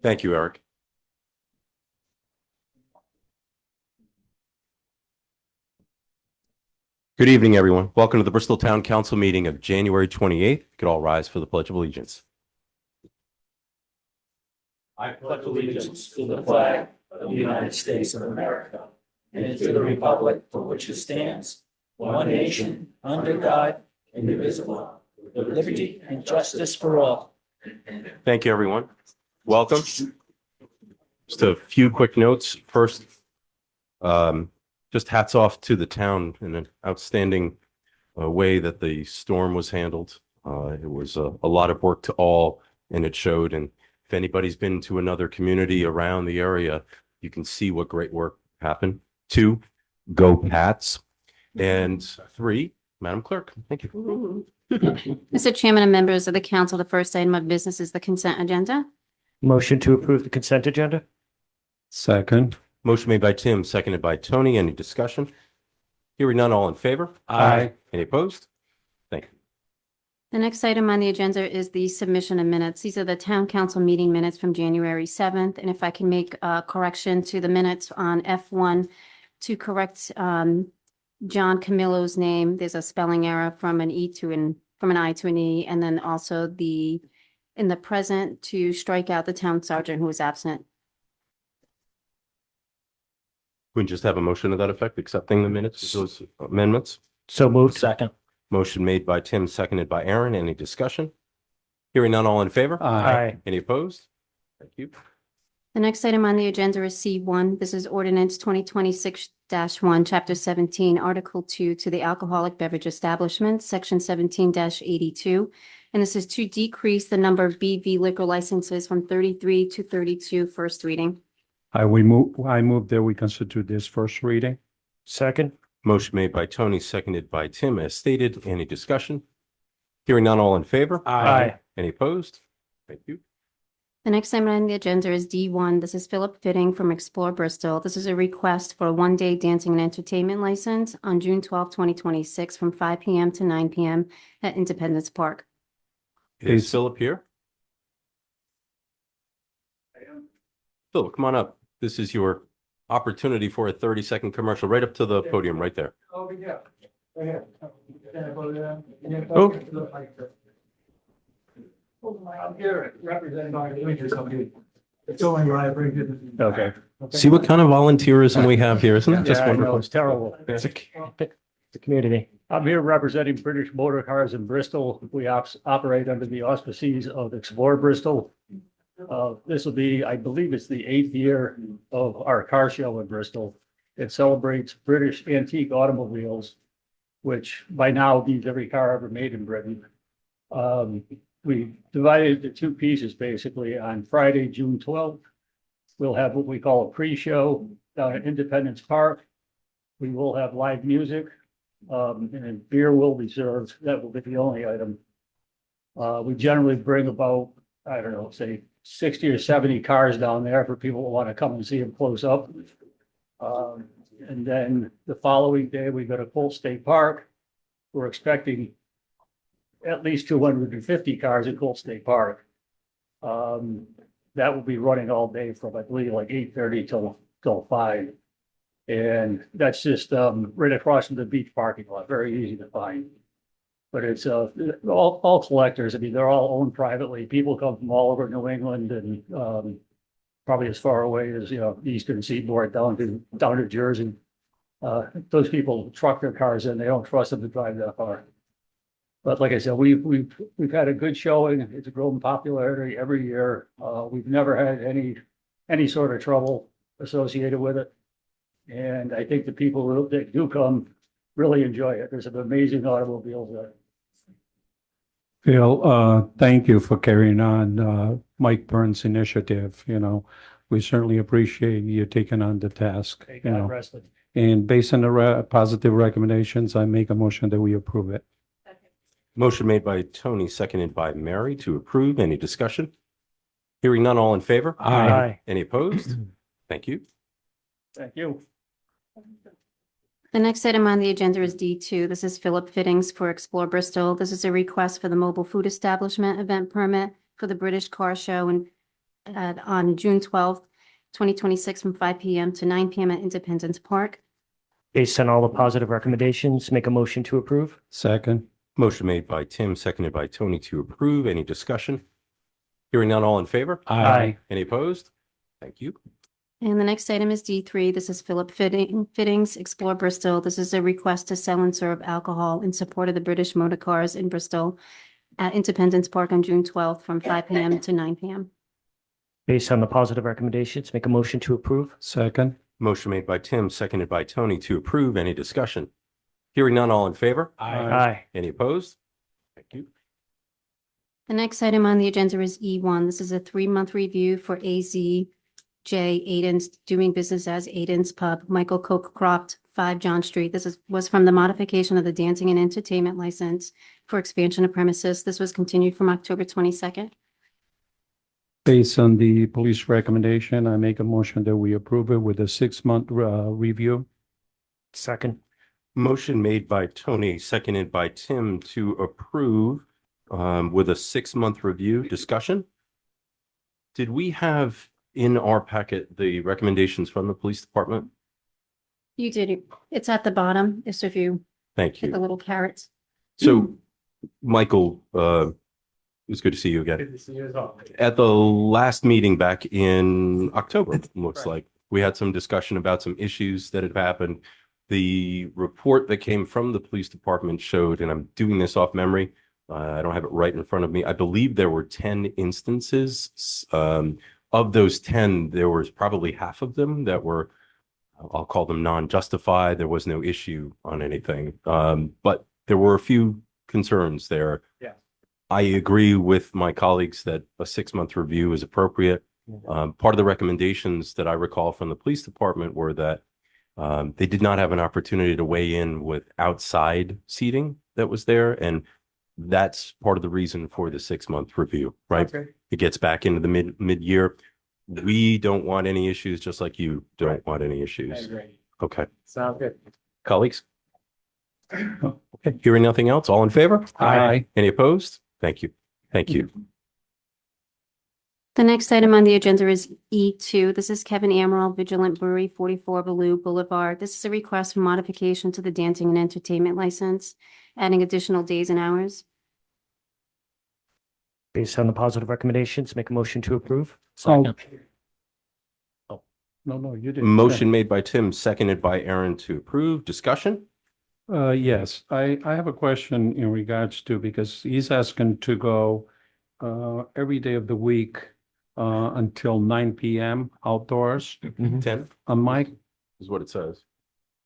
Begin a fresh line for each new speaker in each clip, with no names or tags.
Thank you, Eric. Good evening, everyone. Welcome to the Bristol Town Council meeting of January 28th. You could all rise for the Pledge of Allegiance.
I pledge allegiance to the flag of the United States of America and to the republic for which it stands, one nation, under God, indivisible, with liberty and justice for all.
Thank you, everyone. Welcome. Just a few quick notes. First, just hats off to the town in an outstanding way that the storm was handled. It was a lot of work to all, and it showed. And if anybody's been to another community around the area, you can see what great work happened. 2, go Pats. And 3, Madam Clerk, thank you.
Mr. Chairman and members of the council, the first item of business is the consent agenda.
Motion to approve the consent agenda?
Second.
Motion made by Tim, seconded by Tony. Any discussion? Hearing none, all in favor?
Aye.
Any opposed? Thank you.
The next item on the agenda is the submission of minutes. These are the town council meeting minutes from January 7th. And if I can make a correction to the minutes on F1 to correct John Camillo's name, there's a spelling error from an I to an E, and then also in the present to strike out the town sergeant who was absent.
We can just have a motion to that effect, accepting the minutes, those amendments.
So moved. Second.
Motion made by Tim, seconded by Aaron. Any discussion? Hearing none, all in favor?
Aye.
Any opposed? Thank you.
The next item on the agenda is C1. This is ordinance 2026-1, chapter 17, article 2 to the alcoholic beverage establishments, section 17-82. And this is to decrease the number of BV liquor licenses from 33 to 32, first reading.
I move that we constitute this first reading.
Second.
Motion made by Tony, seconded by Tim, as stated. Any discussion? Hearing none, all in favor?
Aye.
Any opposed? Thank you.
The next item on the agenda is D1. This is Philip Fitting from Explore Bristol. This is a request for a one-day dancing and entertainment license on June 12, 2026 from 5 p.m. to 9 p.m. at Independence Park.
Is Philip here? Philip, come on up. This is your opportunity for a 30-second commercial right up to the podium right there.
Oh, yeah. Right here. I'm here representing our Rangers company. It's only right.
Okay.
See what kind of volunteerism we have here. Isn't that just
Yeah, I know,
wonderful?
it's terrible. It's a community. I'm here representing British Motor Cars in Bristol. We operate under the auspices of Explore Bristol. This will be, I believe it's the 8th year of our car show in Bristol. It celebrates British antique automobiles, which by now means every car ever made in Britain. We divided it into 2 pieces, basically. On Friday, June 12th, we'll have what we call a pre-show down at Independence Park. We will have live music, and then beer will be served. That will be the only item. We generally bring about, I don't know, say 60 or 70 cars down there for people who want to come and see them close up. And then the following day, we go to Colt State Park. We're expecting at least 250 cars at Colt State Park. That will be running all day from, I believe, like 8:30 till 5. And that's just right across from the beach parking lot, very easy to find. But it's all collectors. I mean, they're all owned privately. People come from all over New England and probably as far away as, the Eastern Seaboard down to Jersey. Those people truck their cars in. They don't trust them to drive that far. But like I said, we've had a good showing. It's a growing popularity every year. We've never had any sort of trouble associated with it. And I think the people that do come really enjoy it. There's some amazing automobiles there.
Phil, thank you for carrying on Mike Burns' initiative. We certainly appreciate you taking on the task.
God rest it.
And based on the positive recommendations, I make a motion that we approve it.
Motion made by Tony, seconded by Mary to approve. Any discussion? Hearing none, all in favor?
Aye.
Any opposed? Thank you.
Thank you.
The next item on the agenda is D2. This is Philip Fittings for Explore Bristol. This is a request for the mobile food establishment event permit for the British Car Show and on June 12th, 2026 from 5 PM to 9 PM at Independence Park.
Based on all the positive recommendations, make a motion to approve.
Second.
Motion made by Tim, seconded by Tony to approve. Any discussion? Hearing none, all in favor?
Aye.
Any opposed? Thank you.
And the next item is D3. This is Philip Fittings, Explore Bristol. This is a request to sell and serve alcohol in support of the British Motor Cars in Bristol at Independence Park on June 12th from 5 PM to 9 PM.
Based on the positive recommendations, make a motion to approve.
Second.
Motion made by Tim, seconded by Tony to approve. Any discussion? Hearing none, all in favor?
Aye.
Any opposed? Thank you.
The next item on the agenda is E1. This is a 3-month review for AZJ Aiden's, doing business as Aiden's Pub, Michael Cokecroft, 5 John Street. Was from the modification of the dancing and entertainment license for expansion of premises. This was continued from October 22nd.
Based on the police recommendation, I make a motion that we approve it with a 6-month review.
Second.
Motion made by Tony, seconded by Tim to approve with a 6-month review. Discussion? Did we have in our packet the recommendations from the police department?
You did it. It's at the bottom. So if you
Thank
hit the
you.
little carrots.
So, Michael, it was good to see you again.
Good to see you as well.
At the last meeting back in October, it looks like, we had some discussion about some issues that had happened. The report that came from the police department showed, and I'm doing this off memory, I don't have it right in front of me. I believe there were 10 instances. Of those 10, there was probably half of them that were, I'll call them non-justified. There was no issue on anything. But there were a few concerns there.
Yeah.
I agree with my colleagues that a 6-month review is appropriate. Part of the recommendations that I recall from the police department were that they did not have an opportunity to weigh in with outside seating that was there. And that's part of the reason for the 6-month review, right?
Okay.
It gets back into the mid-year. We don't want any issues, just like you don't want any
I
issues.
agree.
Okay.
Sounds good.
Colleagues? Okay. Hearing nothing else, all in favor?
Aye.
Any opposed? Thank you. Thank you.
The next item on the agenda is E2. This is Kevin Amaral, Vigilant Brewery, 44 Baloo Boulevard. This is a request for modification to the dancing and entertainment license, adding additional days and hours.
Based on the positive recommendations, make a motion to approve.
Oh. No, you did.
Motion made by Tim, seconded by Aaron to approve. Discussion?
Yes, I have a question in regards to, because he's asking to go every day of the week until 9 PM outdoors.
10
Mike,
is what it says.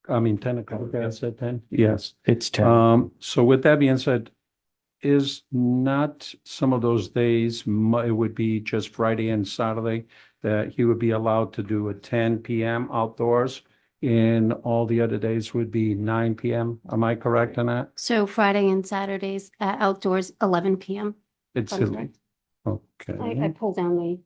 10 o'clock, I said 10? Yes.
It's 10.
So with that being said, is not some of those days, it would be just Friday and Saturday, that he would be allowed to do a 10 PM outdoors, and all the other days would be 9 PM. Am I correct on that?
So Friday and Saturdays outdoors, 11 PM.
It's,
Okay. I
okay.
pulled down the.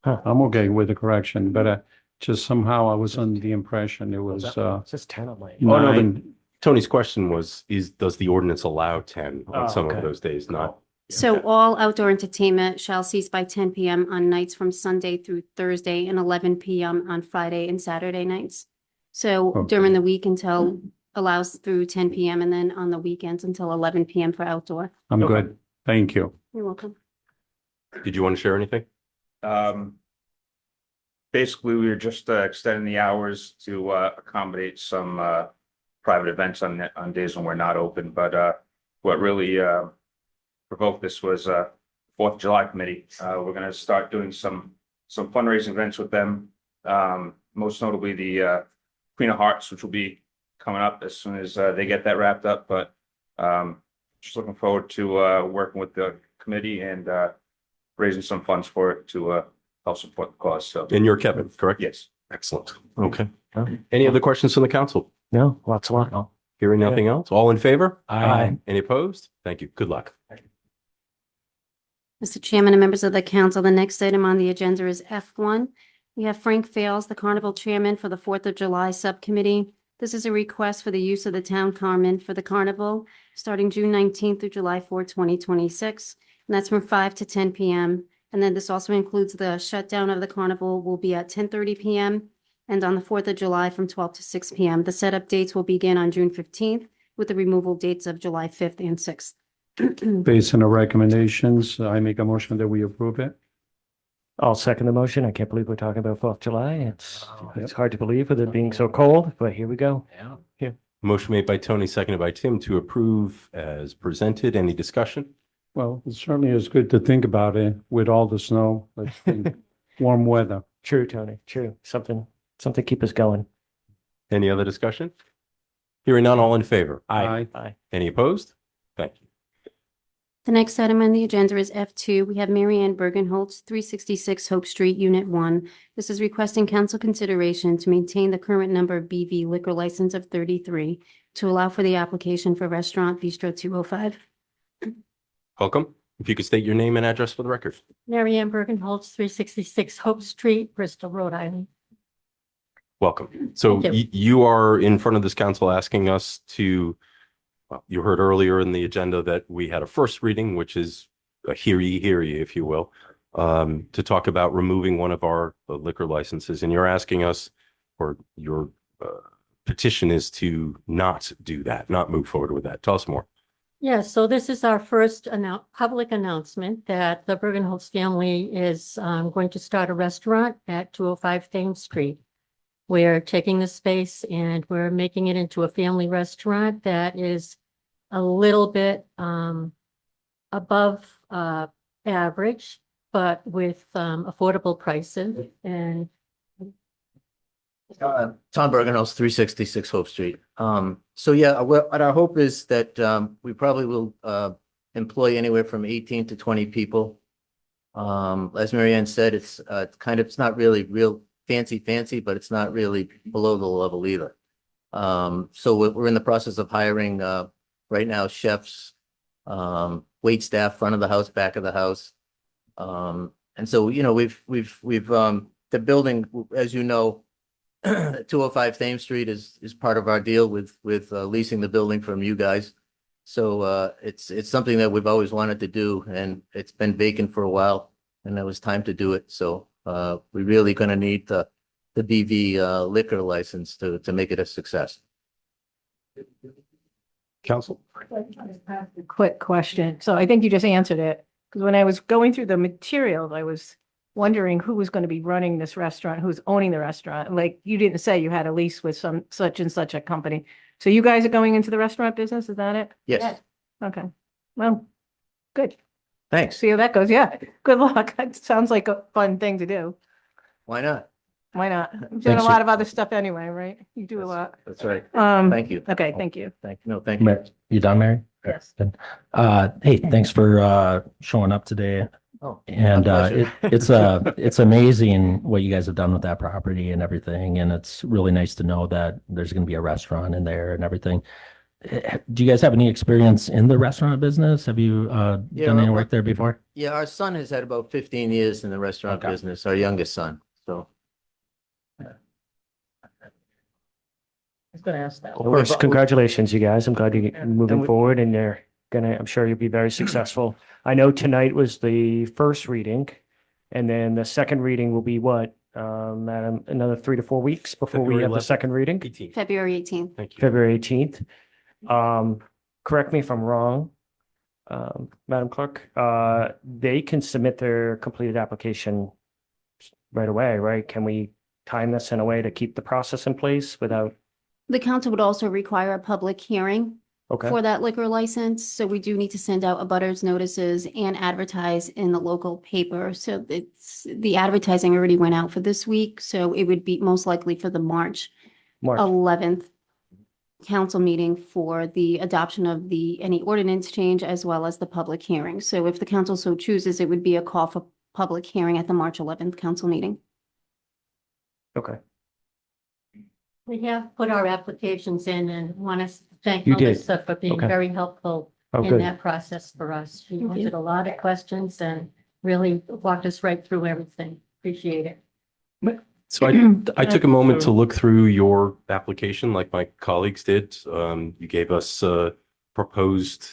I'm okay with the correction, but just somehow I was under the impression it was
It says 10 on my.
Oh, no,
nine.
Tony's question was, does the ordinance allow 10 on
Oh,
some
okay.
of those days? Not.
So all outdoor entertainment shall cease by 10 PM on nights from Sunday through Thursday and 11 PM on Friday and Saturday nights. So
Okay.
during the week until allows through 10 PM and then on the weekends until 11 PM for outdoor.
I'm
Okay.
good. Thank you.
You're welcome.
Did you want to share anything?
Basically, we were just extending the hours to accommodate some private events on days when we're not open. But what really provoked this was 4th of July committee. We're going to start doing some fundraising events with them. Most notably the Queen of Hearts, which will be coming up as soon as they get that wrapped up. But just looking forward to working with the committee and raising some funds for it to help support the cause. So,
And you're Kevin, correct?
yes.
Excellent. Okay.
Okay.
Any other questions from the council?
No, lots of luck.
Hearing nothing else? All in favor?
Aye.
Any opposed? Thank you. Good luck.
Mr. Chairman and members of the council, the next item on the agenda is F1. We have Frank Fales, the Carnival Chairman for the 4th of July Subcommittee. This is a request for the use of the town common for the carnival starting June 19th through July 4, 2026. and that's from 5 to 10 p.m. And then this also includes the shutdown of the carnival will be at 10:30 p.m. and on the 4th of July from 12 to 6 p.m. The setup dates will begin on June 15th with the removal dates of July 5th and 6th.
Based on the recommendations, I make a motion that we approve it.
I'll second the motion. I can't believe we're talking about 4th of July. It's hard to believe with it being so cold, but here we go.
Yeah.
Motion made by Tony, seconded by Tim to approve as presented. Any discussion?
Well, it certainly is good to think about it with all the snow. It's been warm weather.
True, Tony, true. Something to keep us going.
Any other discussion? Hearing none, all in favor?
Aye.
Any opposed? Thank you.
The next item on the agenda is F2. We have Mary Ann Bergenholtz, 366 Hope Street, Unit 1. This is requesting council consideration to maintain the current number of BV liquor license of 33 to allow for the application for Restaurant Bistro 205.
Welcome. If you could state your name and address for the record.
Mary Ann Bergenholtz, 366 Hope Street, Bristol, Rhode Island.
Welcome. So
Thank you.
you are in front of this council asking us to, well, you heard earlier in the agenda that we had a first reading, which is a hear ye, if you will, to talk about removing one of our liquor licenses. And you're asking us, or your petition is to not do that, not move forward with that. Tell us more.
Yeah, so this is our first public announcement that the Bergenholtz family is going to start a restaurant at 205 Thames Street. We're taking the space and we're making it into a family restaurant that is a little bit above average, but with affordable prices. And
Tom Bergenhouse, 366 Hope Street. So yeah, what our hope is that we probably will employ anywhere from 18 to 20 people. As Mary Ann said, it's it's not really real fancy, but it's not really below the level either. So we're in the process of hiring right now chefs, wait staff, front of the house, back of the house. And so, you know, we've the building, as you know, 205 Thames Street is part of our deal with leasing the building from you guys. So it's something that we've always wanted to do, and it's been vacant for a while, and it was time to do it. So we're really going to need the BV liquor license to make it a success.
Council?
Quick question. So I think you just answered it, because when I was going through the materials, I was wondering who was going to be running this restaurant, who's owning the restaurant. Like, you didn't say you had a lease with some such and such a company. So you guys are going into the restaurant business, is that it?
Yes,
Okay. Well, good.
thanks.
See how that goes. Yeah. Good luck. That sounds like a fun thing to do.
Why not?
Why not? You're doing
Thanks
a lot of other stuff anyway, right? You do a lot.
That's right.
Um,
Thank you.
okay, thank you.
Thank you.
You done, Mary?
Yes.
Good. Hey, thanks for showing up today.
Oh,
And
my pleasure.
it's amazing what you guys have done with that property and everything. And it's really nice to know that there's going to be a restaurant in there and everything. Do you guys have any experience in the restaurant business? Have you
Yeah,
done any work there before?
Yeah, our son has had about 15 years in the restaurant
Okay.
business, our youngest son. So
I was going to ask that.
Well, first, congratulations, you guys. I'm glad you're
And
moving
we-
forward, and I'm sure you'll be very successful. I know tonight was the first reading, and then the second reading will be what, Madam, another 3 to 4 weeks before we
February
have the
11th.
second reading,
18th.
February 18th.
Thank you.
February 18th. Correct me if I'm wrong, Madam Clerk, they can submit their completed application right away, right? Can we time this in a way to keep the process in place without,
The council would also require a public hearing
okay?
for that liquor license. So we do need to send out abutters notices and advertise in the local paper. So the advertising already went out for this week. So it would be most likely for the March
Mark,
11th council meeting for the adoption of any ordinance change as well as the public hearing. So if the council so chooses, it would be a call for public hearing at the March 11th council meeting.
okay.
We have put our applications in and want to thank
You did.
Melissa for being
Okay.
very helpful
Oh,
in
good.
that process for us. She
Thank you.
answered a lot of questions and really walked us right through everything. Appreciate it.
So I took a moment to look through your application like my colleagues did. You gave us proposed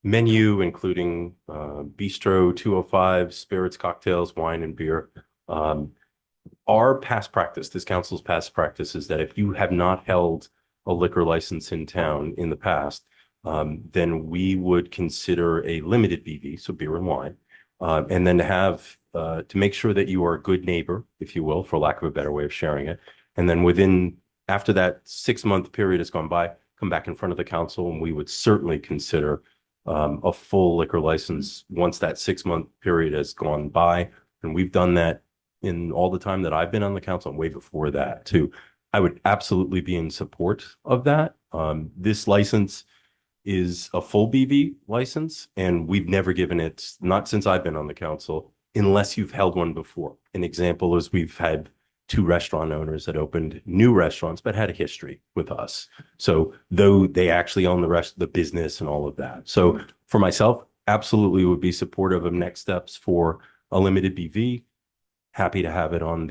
menu, including bistro, 205, spirits, cocktails, wine, and beer. Our past practice, this council's past practice, is that if you have not held a liquor license in town in the past, then we would consider a limited BV, so beer and wine, and then to make sure that you are a good neighbor, if you will, for lack of a better way of sharing it. And then after that 6-month period has gone by, come back in front of the council, and we would certainly consider a full liquor license once that 6-month period has gone by. And we've done that in all the time that I've been on the council and way before that too. I would absolutely be in support of that. This license is a full BV license, and we've never given it, not since I've been on the council, unless you've held one before. An example is we've had 2 restaurant owners that opened new restaurants, but had a history with us. So though they actually own the rest of the business and all of that. So for myself, absolutely would be supportive of next steps for a limited BV. Happy to have it on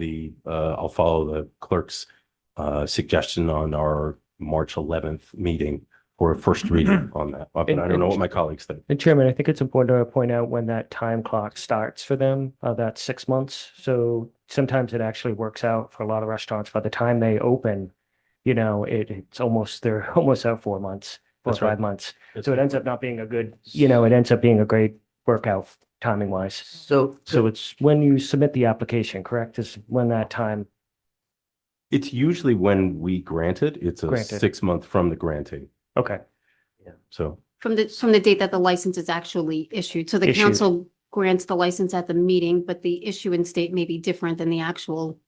I'll follow the clerk's suggestion on our March 11th meeting for a first reading on that. But I don't know what my colleagues think.
And Chairman, I think it's important to point out when that time clock starts for them, that's 6 months. So sometimes it actually works out for a lot of restaurants. By the time they open, they're almost out 4 months, 4 or
That's right.
5 months. So it ends up not being it ends up being a great workout timing wise.
So
It's when you submit the application, correct? Is when that time,
It's usually when we grant it. It's a
Granted.
6-month from the granting.
okay.
So
From the date that the license is actually issued. So the
Issued.
council grants the license at the meeting, but the issuance date may be different than the actual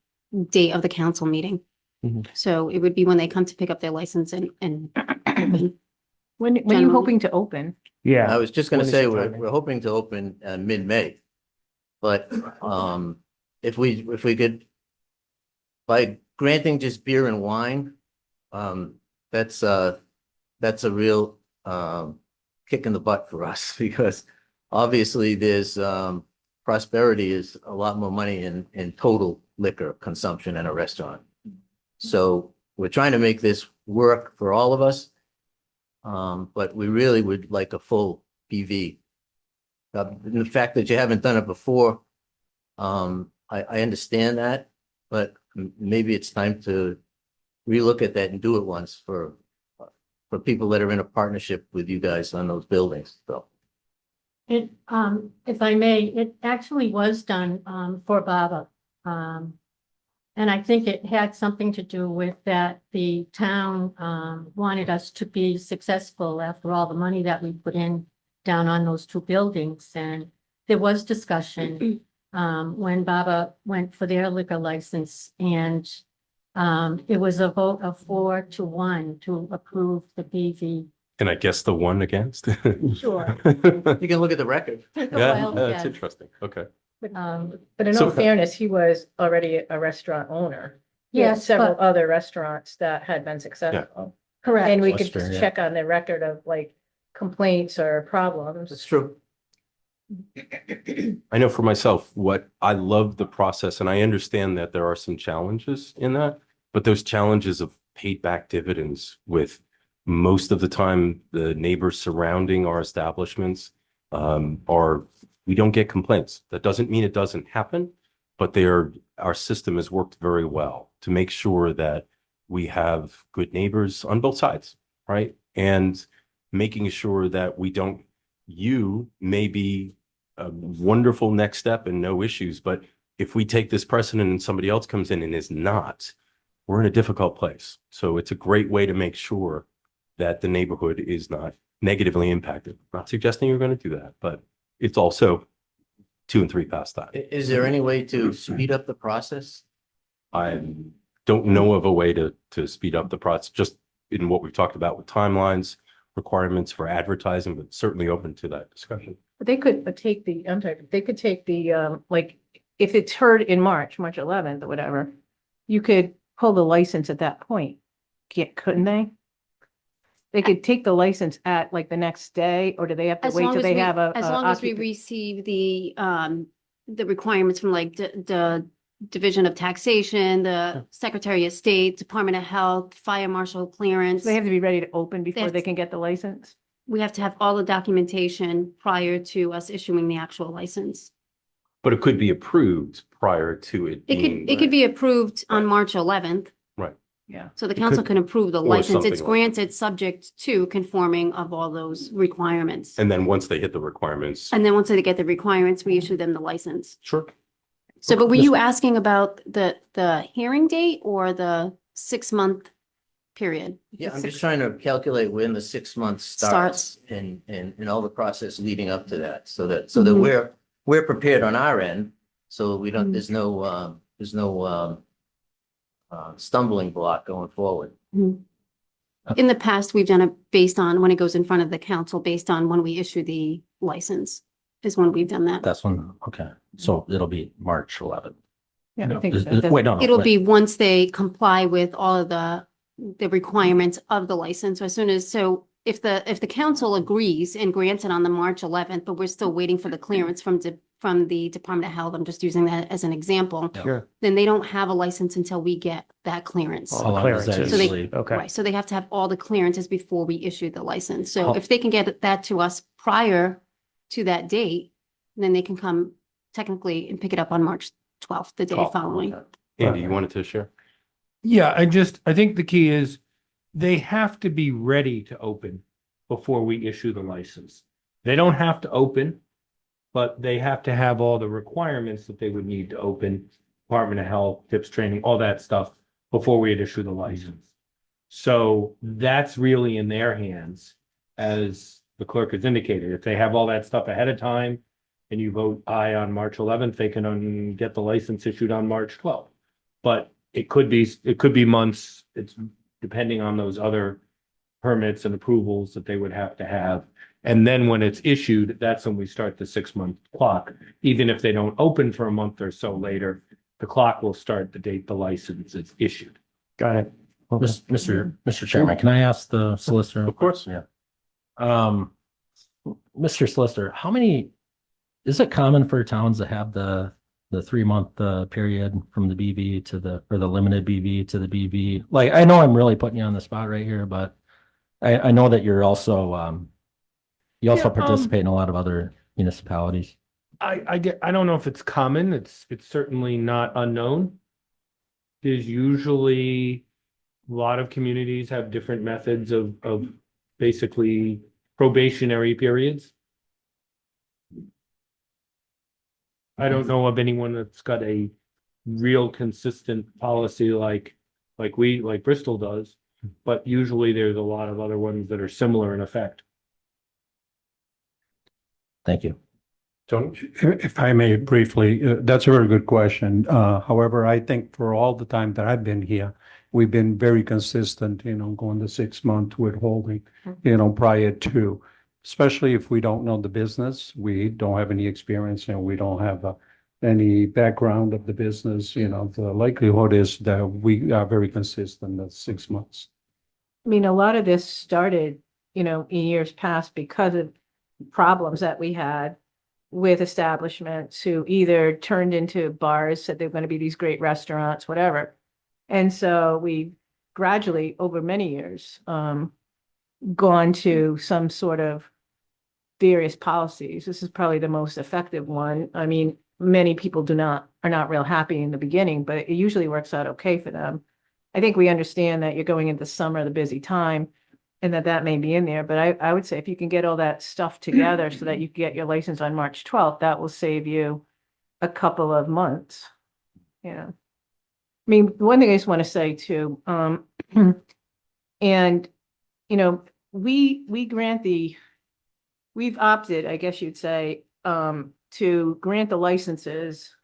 date of the council meeting.
Mhm.
So it would be when they come to pick up their license and open.
When are you
Generally.
hoping to open?
Yeah.
I was just gonna
When is
say,
the
we're
timing?
hoping to open mid-May. But if we could, by granting just beer and wine, that's a real kick in the butt for us because obviously there's prosperity is a lot more money in total liquor consumption in a restaurant. So we're trying to make this work for all of us. But we really would like a full BV. The fact that you haven't done it before, I understand that, but maybe it's time to relook at that and do it once for people that are in a partnership with you guys on those buildings, so.
It, if I may, it actually was done, for Baba. And I think it had something to do with that the town, wanted us to be successful after all the money that we put in down on those 2 buildings. And there was discussion, when Baba went for their liquor license and, it was a vote of 4-1 to approve the BV.
can I guess the one against?
Sure.
You can look at the record.
Yeah,
Well,
that's
yes.
interesting. Okay.
But in
So-
all fairness, he was already a restaurant owner. He had
Yes,
several
but-
other restaurants that had been successful.
Correct.
And we could
Cluster,
just
yeah.
check on the record of like complaints or
It's
problems.
true.
I know for myself, what I love the process, and I understand that there are some challenges in that, but those challenges of paid back dividends with most of the time, the neighbors surrounding our establishments we don't get complaints. That doesn't mean it doesn't happen, but our system has worked very well to make sure that we have good neighbors on both sides, right? And making sure that you may be a wonderful next step and no issues, but if we take this precedent and somebody else comes in and is not, we're in a difficult place. So it's a great way to make sure that the neighborhood is not negatively impacted. Not suggesting you're going to do that, but it's also 2 and 3 past that.
Is there any way to speed up the process?
I don't know of a way to speed up the process, just in what we've talked about with timelines, requirements for advertising, but certainly open to that discussion.
But they could take the, like, if it's heard in March 11th or whatever, you could pull the license at that point. Couldn't they? They could take the license at like the next day, or do they have to
As
wait
long
till
as
they
we,
have a?
as long as we
occup-
receive the requirements from like the Division of Taxation, the Secretary of State, Department of Health, Fire Marshal clearance.
They have to be ready to open before
have
they
to-
can get the license?
We have to have all the documentation prior to us issuing the actual license.
But it could be approved prior to it
It
being.
could be approved on
Right.
March 11th.
Right.
Yeah.
So the council
could-
can approve the
or
license.
something
It's
like that.
granted subject to conforming of all those requirements.
And then once they hit the requirements.
And then once they get the requirements, we issue them the license.
Sure.
So, but were you asking about the hearing date or the 6-month period?
Yeah, I'm just trying to calculate when the 6 months starts and all the process leading up to that, so that
Mhm.
we're prepared on our end. So we don't,
Mhm.
there's no stumbling block going forward.
In the past, we've done it based on when it goes in front of the council, based on when we issue the license is when we've done that.
That's when, okay, so it'll be March 11th.
Yeah, I think
Is-
so.
is- Wait, no.
It'll
wait.
be once they comply with all of the requirements of the license. So as soon as, so if the council agrees and grants it on the March 11th, but we're still waiting for the clearance from the Department of Health, I'm just using that as an example,
Sure.
then they don't have a license until we get that clearance.
All
How
the
long does that
clearances.
So they-
usually?
Okay.
Right, so they have to have all the clearances before we issue the license. So
How-
if they can get that to us prior to that date, then they can come technically and pick it up on March 12th, the day
12th,
following.
okay.
Andy, you wanted to share?
Yeah, I think the key is they have to be ready to open before we issue the license. They don't have to open, but they have to have all the requirements that they would need to open, Department of Health, tips training, all that stuff before we'd issue the license. So that's really in their hands, as the clerk has indicated. If they have all that stuff ahead of time and you vote aye on March 11th, they can get the license issued on March 12th. But it could be months. It's depending on those other permits and approvals that they would have to have. And then when it's issued, that's when we start the 6-month clock. Even if they don't open for a month or so later, the clock will start the date the license is issued.
Got it. Okay.
Mr. Chairman, can I ask the solicitor?
Of course.
Yeah. Mr. Solicitor, is it common for towns to have the 3-month period from the BV to the limited BV to the BV? Like, I know I'm really putting you on the spot right here, but I know that you're also, you also participate in a lot of other municipalities.
I don't know if it's common. It's certainly not unknown. There's usually a lot of communities have different methods of basically probationary periods. I don't know of anyone that's got a real consistent policy like Bristol does, but usually there's a lot of other ones that are similar in effect.
Thank you.
Tony?
If I may briefly, that's a very good question. However, I think for all the time that I've been here, we've been very consistent, going to 6-month withholding, prior to, especially if we don't know the business, we don't have any experience and we don't have any background of the business, the likelihood is that we are very consistent at 6 months.
I mean, a lot of this started, in years past because of problems that we had with establishments who either turned into bars, said they're going to be these great restaurants, whatever. And so we gradually, over many years, gone to some sort of various policies. This is probably the most effective one. I mean, many people are not real happy in the beginning, but it usually works out okay for them. I think we understand that you're going into summer, the busy time, and that may be in there, but I would say if you can get all that stuff together so that you can get your license on March 12th, that will save you a couple of months. Yeah. I mean, one thing I just want to say too, and, we've opted, I guess you'd say, to grant the licenses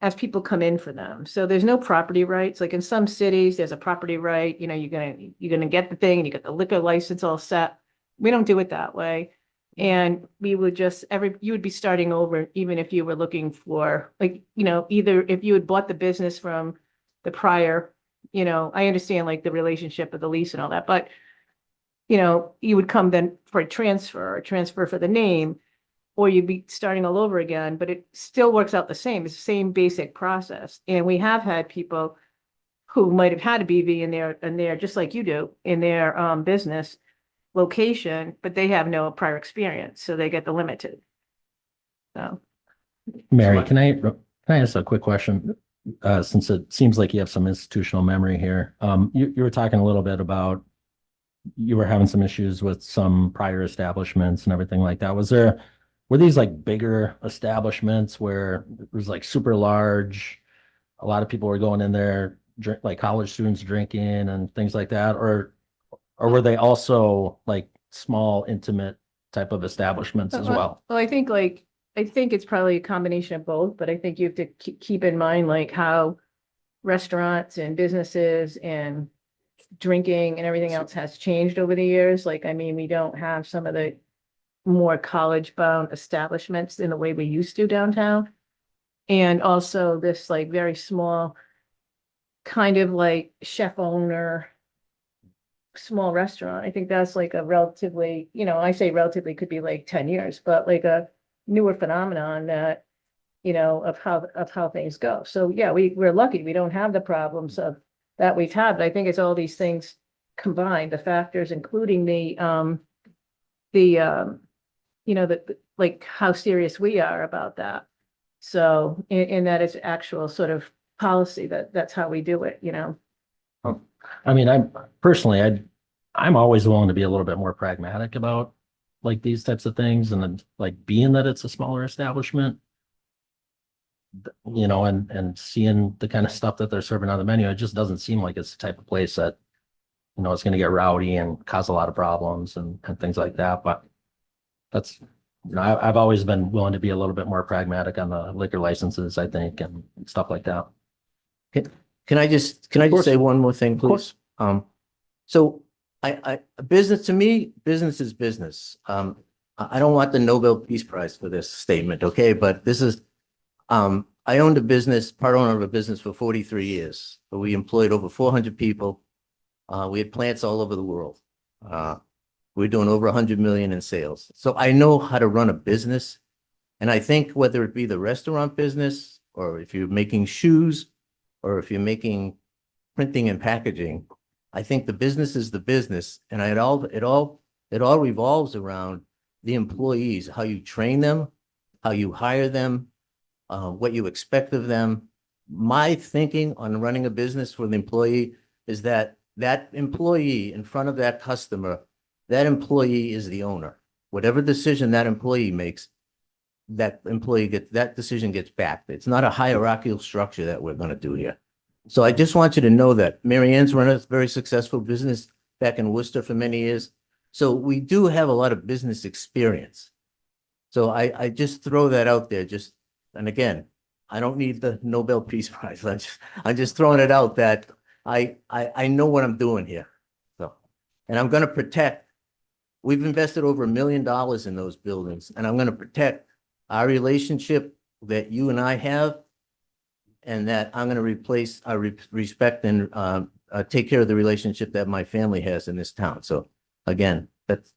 as people come in for them. So there's no property rights. Like in some cities, there's a property right, you're gonna get the thing and you get the liquor license all set. We don't do it that way. And we would you would be starting over even if you were looking for either if you had bought the business from the prior, I understand like the relationship of the lease and all that, but you would come then for a transfer for the name, or you'd be starting all over again, but it still works out the same. It's the same basic process. And we have had people who might have had a BV in their just like you do, in their business, location, but they have no prior experience, so they get the limited. So,
Mary, can I ask a quick question? Since it seems like you have some institutional memory here. You were talking a little bit about you were having some issues with some prior establishments and everything like that. Were these like bigger establishments where it was like super large? A lot of people were going in there, like college students drinking and things like that, or were they also like small, intimate type of establishments as well?
Well, I think it's probably a combination of both, but I think you have to keep in mind like how restaurants and businesses and drinking and everything else has changed over the years. Like, I mean, we don't have some of the more college-bound establishments in the way we used to downtown. And also this like very small kind of like chef owner small restaurant. I think that's like a relatively, I say relatively could be like 10 years, but like a newer phenomenon that, of how things go. So yeah, we're lucky. We don't have the problems of that we've had, but I think it's all these things combined, the factors, including like how serious we are about that. So in that it's actual sort of policy that's how we do it.
I mean, I'm always willing to be a little bit more pragmatic about like these types of things, and then like being that it's a smaller establishment, and seeing the kind of stuff that they're serving on the menu, it just doesn't seem like it's the type of place that, it's going to get rowdy and cause a lot of problems and things like that. But that's, I've always been willing to be a little bit more pragmatic on the liquor licenses, I think, and stuff like that.
Can I just say one more thing, please? So business to me, business is business. I don't want the Nobel Peace Prize for this statement, okay? But this is, I owned a business, part owner of a business for 43 years. But we employed over 400 people. We had plants all over the world. We're doing over 100 million in sales. So I know how to run a business. And I think whether it be the restaurant business, or if you're making shoes, or if you're making printing and packaging, I think the business is the business. And it all revolves around the employees, how you train them, how you hire them, what you expect of them. My thinking on running a business for the employee is that employee in front of that customer, that employee is the owner. Whatever decision that employee makes, that decision gets backed. It's not a hierarchical structure that we're going to do here. So I just want you to know that Mary Ann's run a very successful business back in Worcester for many years. So we do have a lot of business experience. So I just throw that out there. And again, I don't need the Nobel Peace Prize. I'm just throwing it out that I know what I'm doing here. So, and I'm going to protect. We've invested over $1 million in those buildings, and I'm going to protect our relationship that you and I have, and that I'm going to replace, respect and take care of the relationship that my family has in this town. So again,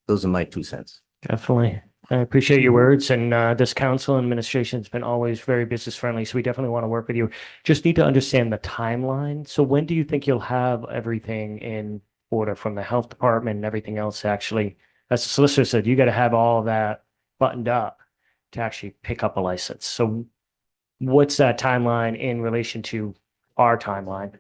those are my 2 cents.
Definitely. I appreciate your words, and this council administration has been always very business friendly. So we definitely want to work with you. Just need to understand the timeline. So when do you think you'll have everything in order from the health department and everything else? Actually, as the solicitor said, you got to have all of that buttoned up to actually pick up a license. So what's that timeline in relation to our timeline?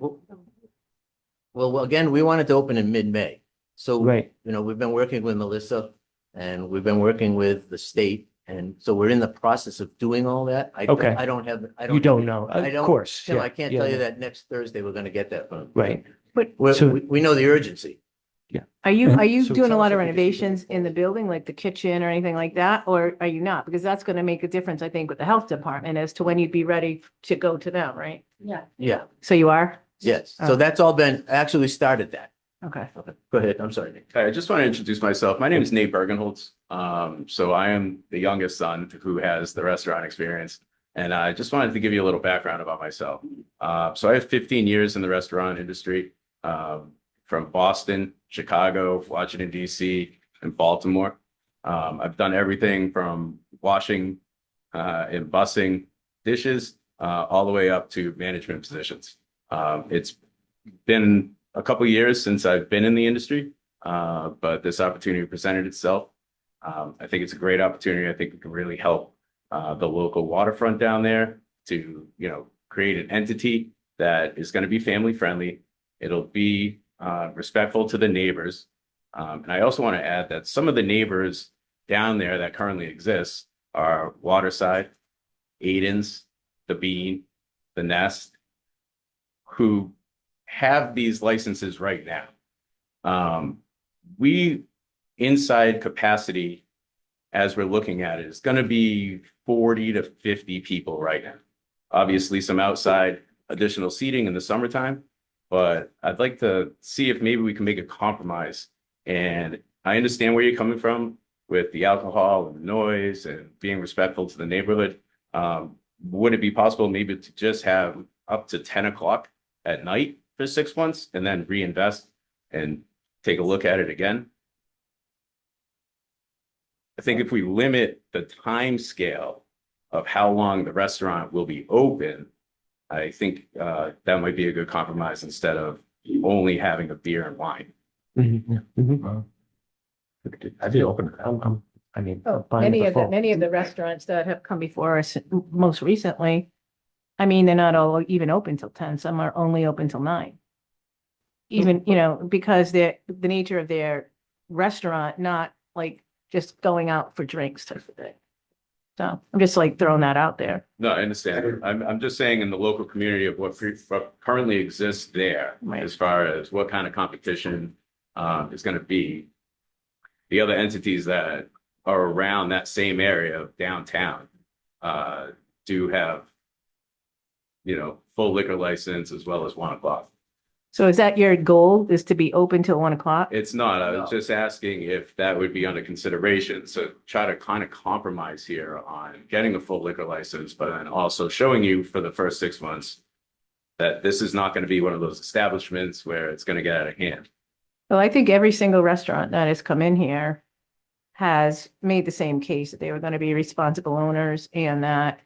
Well, again, we wanted to open in mid-May. So,
Right.
We've been working with Melissa and we've been working with the state. And so we're in the process of doing all that.
Okay.
I don't have.
You don't know.
I
Of
don't,
course.
Tim,
Yeah.
I can't
Yeah.
tell you that next Thursday we're going to get that from.
Right.
But
We know the urgency.
are you
So
doing
it
a
sounds
lot of
like you
renovations in the building, like the kitchen or anything like that? Or are you not? Because that's going to make a difference, I think, with the health department as to when you'd be ready to go to them, right?
Yeah,
So you are?
yes.
Oh.
So that's all been, actually started that.
Okay.
Go ahead. I'm sorry, Nick.
I just want to introduce myself. My name is Nate Bergenholtz. So I am the youngest son who has the restaurant experience. And I just wanted to give you a little background about myself. So I have 15 years in the restaurant industry, from Boston, Chicago, Washington, D.C., and Baltimore. I've done everything from washing and bussing dishes all the way up to management positions. It's been a couple of years since I've been in the industry. but this opportunity presented itself. I think it's a great opportunity. I think it can really help the local waterfront down there to, create an entity that is going to be family friendly. It'll be respectful to the neighbors. And I also want to add that some of the neighbors down there that currently exist are Waterside, Aiden's, the Bean, the Nest, who have these licenses right now. We inside capacity, as we're looking at it, is going to be 40 to 50 people right now. Obviously, some outside additional seating in the summertime, but I'd like to see if maybe we can make a compromise. And I understand where you're coming from with the alcohol and the noise and being respectful to the neighborhood. Would it be possible maybe to just have up to 10 o'clock at night for 6 months and then reinvest and take a look at it again? I think if we limit the time scale of how long the restaurant will be open, I think that might be a good compromise instead of only having a beer and wine.
I'd be open to that.
Fine with the full.
Many of the restaurants that have come before us most recently, I mean, they're not all even open till 10. Some are only open till 9. Even, because the nature of their restaurant, not like just going out for drinks type of thing. So I'm just like throwing that out there.
No, I understand. I'm just saying in the local community of what currently exists there,
Right.
as far as what kind of competition is going to be. The other entities that are around that same area of downtown do have, full liquor license as well as 1 o'clock.
So is that your goal, is to be open till 1 o'clock?
It's not. I was just asking if that would be under consideration. So try to kind of compromise here on getting a full liquor license, but then also showing you for the first 6 months that this is not going to be one of those establishments where it's going to get out of hand.
Well, I think every single restaurant that has come in here has made the same case that they were going to be responsible owners and that,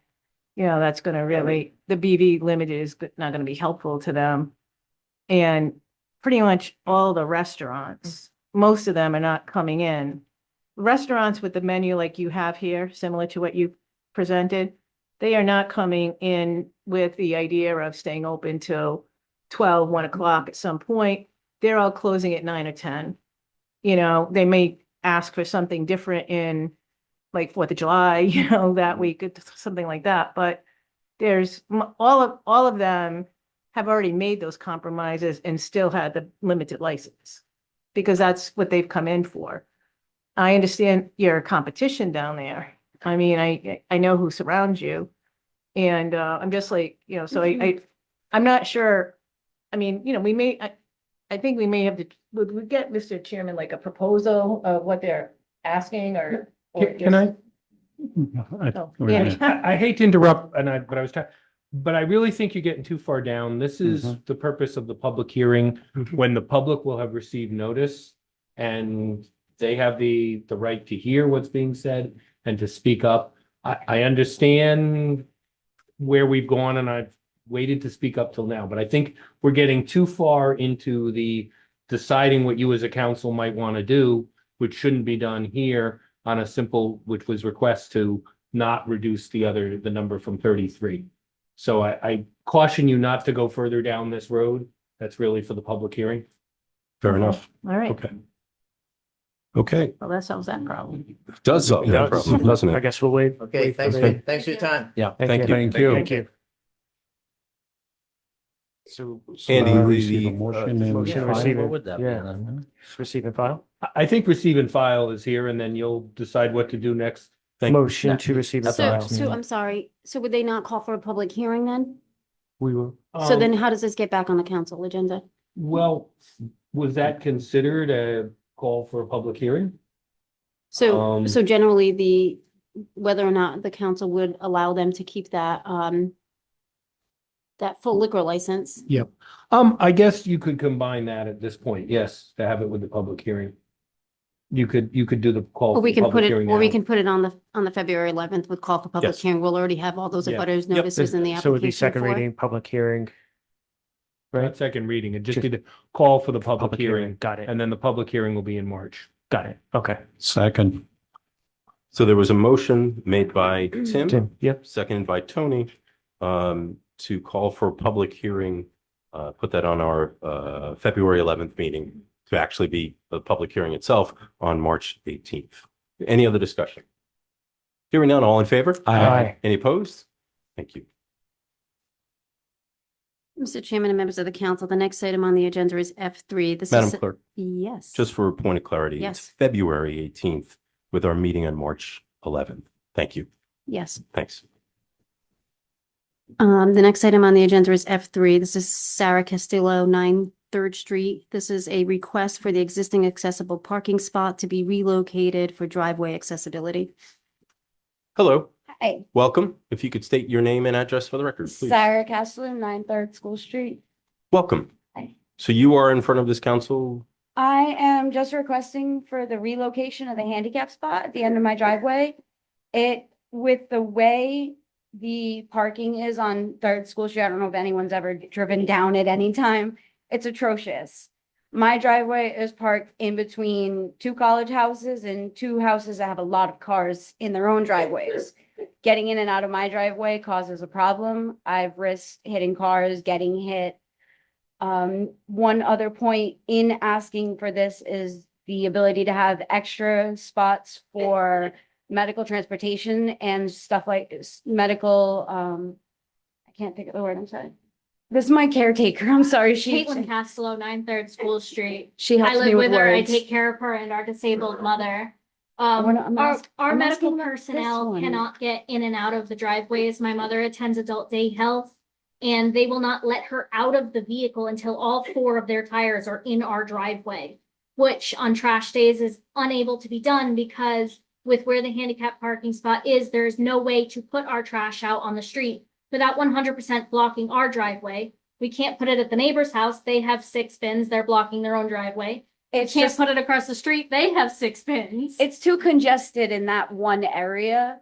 that's going to really, the BV limited is not going to be helpful to them. And pretty much all the restaurants, most of them are not coming in. Restaurants with the menu like you have here, similar to what you presented, they are not coming in with the idea of staying open till 12, 1 o'clock at some point. They're all closing at 9 or 10. They may ask for something different in like 4th of July, that week, something like that. But there's all of them have already made those compromises and still had the limited license because that's what they've come in for. I understand your competition down there. I mean, I know who surrounds you, and I'm just like, so I'm not sure. I mean, I think we may have to, would we get, Mr. Chairman, like a proposal of what they're asking or
Can I?
Oh, Andy.
I hate to interrupt, but I really think you're getting too far down. This is the purpose of the public hearing, when the public will have received notice and they have the right to hear what's being said and to speak up. I understand where we've gone and I've waited to speak up till now, but I think we're getting too far into the deciding what you as a council might want to do, which shouldn't be done here on a simple, which was request to not reduce the number from 33. So I caution you not to go further down this road. That's really for the public hearing.
Fair enough.
All right.
Okay. Okay.
Well, that solves that problem.
Does solve that problem, doesn't
I
it?
guess we'll wait.
Okay, thanks for your time.
Yeah, thank you.
Thank you.
Thank you. So.
Andy,
Receive a
the,
motion and
motion to
file.
receive it.
What would that be
Yeah.
then?
Just receive and file.
I think receive and file is here and then you'll decide what to do next.
Thank you.
Motion to receive and
So,
file.
so I'm sorry. So would they not call for a public hearing then?
We will.
So then how does this get back on the council agenda?
Well, was that considered a call for a public hearing?
So generally whether or not the council would allow them to keep that full liquor license.
Yep. I guess you could combine that at this point, yes, to have it with the public hearing. You could do the call.
Or we
for
can
public
put it,
hearing
or we
now.
can put it on the February 11th with call for public
Yes.
hearing. We'll already have all those
Yeah.
abutters
Yep.
notices in the
So it would be
application
second
for.
reading, public hearing. right?
Second reading, it just did a call for the public
Public hearing,
hearing,
got it,
and then the public hearing will be in March.
got it, okay.
Second.
So there was a motion made by Tim,
Tim, yep,
seconded by Tony, to call for a public hearing, put that on our, February 11th meeting to actually be the public hearing itself on March 18th. Any other discussion? Hearing none, all in favor?
Aye.
Any opposed? Thank you.
Mr. Chairman and members of the council, the next item on the agenda is F3. This
Madam
is,
Clerk,
yes.
just for a point of clarity, it's
Yes.
February 18th with our meeting on March 11th. Thank you.
Yes.
Thanks.
The next item on the agenda is F3. This is Sarah Castillo, 9 3rd Street. This is a request for the existing accessible parking spot to be relocated for driveway accessibility.
Hello,
Hi,
welcome. If you could state your name and address for the record, please.
Sarah Castle, 9 School Street.
Welcome.
Hi.
So you are in front of this council.
I am just requesting for the relocation of the handicap spot at the end of my driveway. With the way the parking is on 3rd School Street, I don't know if anyone's ever driven down at any time. It's atrocious. My driveway is parked in between 2 college houses and 2 houses that have a lot of cars in their own driveways. Getting in and out of my driveway causes a problem. I've risked hitting cars, getting hit. One other point in asking for this is the ability to have extra spots for medical transportation and stuff like medical, I can't think of the word, I'm sorry. This is my caretaker, I'm sorry,
Caitlin Castello, 9 School Street.
she
I
helps me
live with her. I
words.
take care of her and our disabled mother.
We're not- I'm
Our
ask- I'm
medical
asking about this
personnel
one.
cannot get in and out of the driveways. My mother attends adult day health. And they will not let her out of the vehicle until all 4 of their tires are in our driveway, which on trash days is unable to be done because with where the handicap parking spot is, there is no way to put our trash out on the street without 100% blocking our driveway. We can't put it at the neighbor's house. They have 6 bins. They're blocking their own driveway.
It's
Can't
just,
put it across the street. They have 6 bins.
it's too congested in that one area.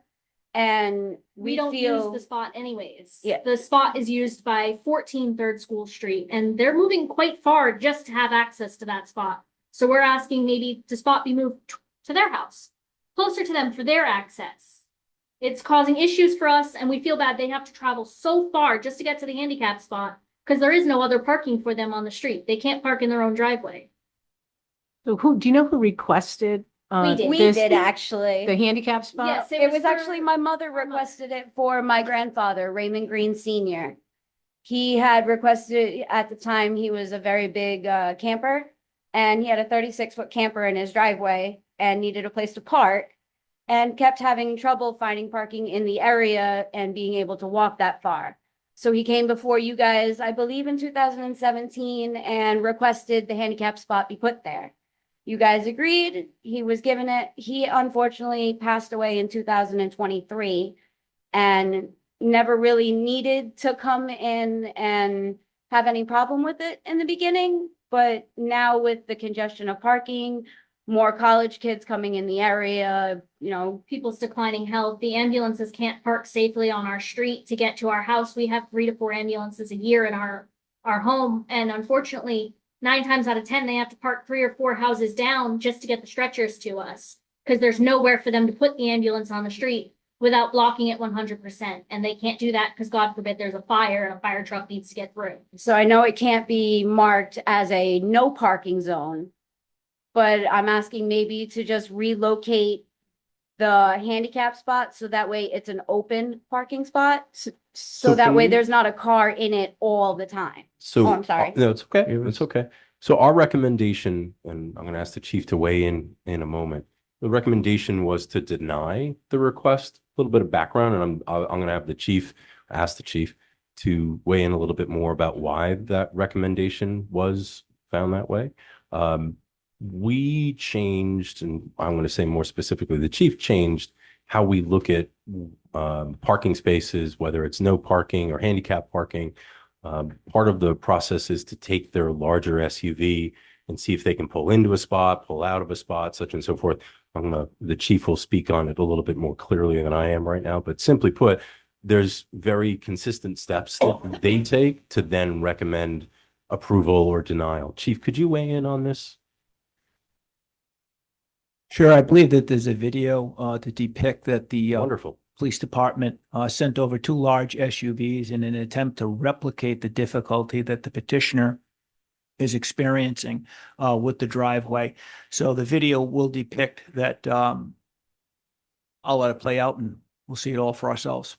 And
We
we
don't use
feel,
the spot anyways.
Yeah.
The spot is used by 14 3rd School Street and they're moving quite far just to have access to that spot. So we're asking maybe the spot be moved to their house, closer to them for their access. It's causing issues for us and we feel bad they have to travel so far just to get to the handicap spot because there is no other parking for them on the street. They can't park in their own driveway.
So do you know who requested?
did.
we
this-
did actually.
The handicap spot?
Yes,
It was
for-
actually my mother requested it for my grandfather, Raymond Green Senior. He had requested, at the time, he was a very big camper. And he had a 36-foot camper in his driveway and needed a place to park. And kept having trouble finding parking in the area and being able to walk that far. So he came before you guys, I believe in 2017, and requested the handicap spot be put there. You guys agreed, he was given it. He unfortunately passed away in 2023 and never really needed to come in and have any problem with it in the beginning. But now with the congestion of parking, more college kids coming in the area, you know,
People's declining health. The ambulances can't park safely on our street to get to our house. We have 3 to 4 ambulances a year in our home. And unfortunately, 9 times out of 10, they have to park 3 or 4 houses down just to get the stretchers to us. Because there's nowhere for them to put the ambulance on the street without blocking it 100%. And they can't do that because God forbid there's a fire and a fire truck needs to get through.
so I know it can't be marked as a no parking zone. But I'm asking maybe to just relocate the handicap spot so that way it's an open parking spot. So that
can
way
we-
there's not a car in it all the time.
So,
Oh, I'm sorry.
No, it's okay.
It was-
It's okay. So our recommendation, and I'm going to ask the chief to weigh in a moment. The recommendation was to deny the request. A little bit of background, and I'm going to have the chief ask the chief to weigh in a little bit more about why that recommendation was found that way. We changed, and I'm going to say more specifically, the chief changed how we look at parking spaces, whether it's no parking or handicap parking. Part of the process is to take their larger SUV and see if they can pull into a spot, pull out of a spot, such and so forth. The chief will speak on it a little bit more clearly than I am right now, but simply put, there's very consistent steps that they take to then recommend approval or denial. Chief, could you weigh in on this?
Sure, I believe that there's a video to depict that the
Wonderful.
police department sent over two large SUVs in an attempt to replicate the difficulty that the petitioner is experiencing with the driveway. So the video will depict that. I'll let it play out and we'll see it all for ourselves.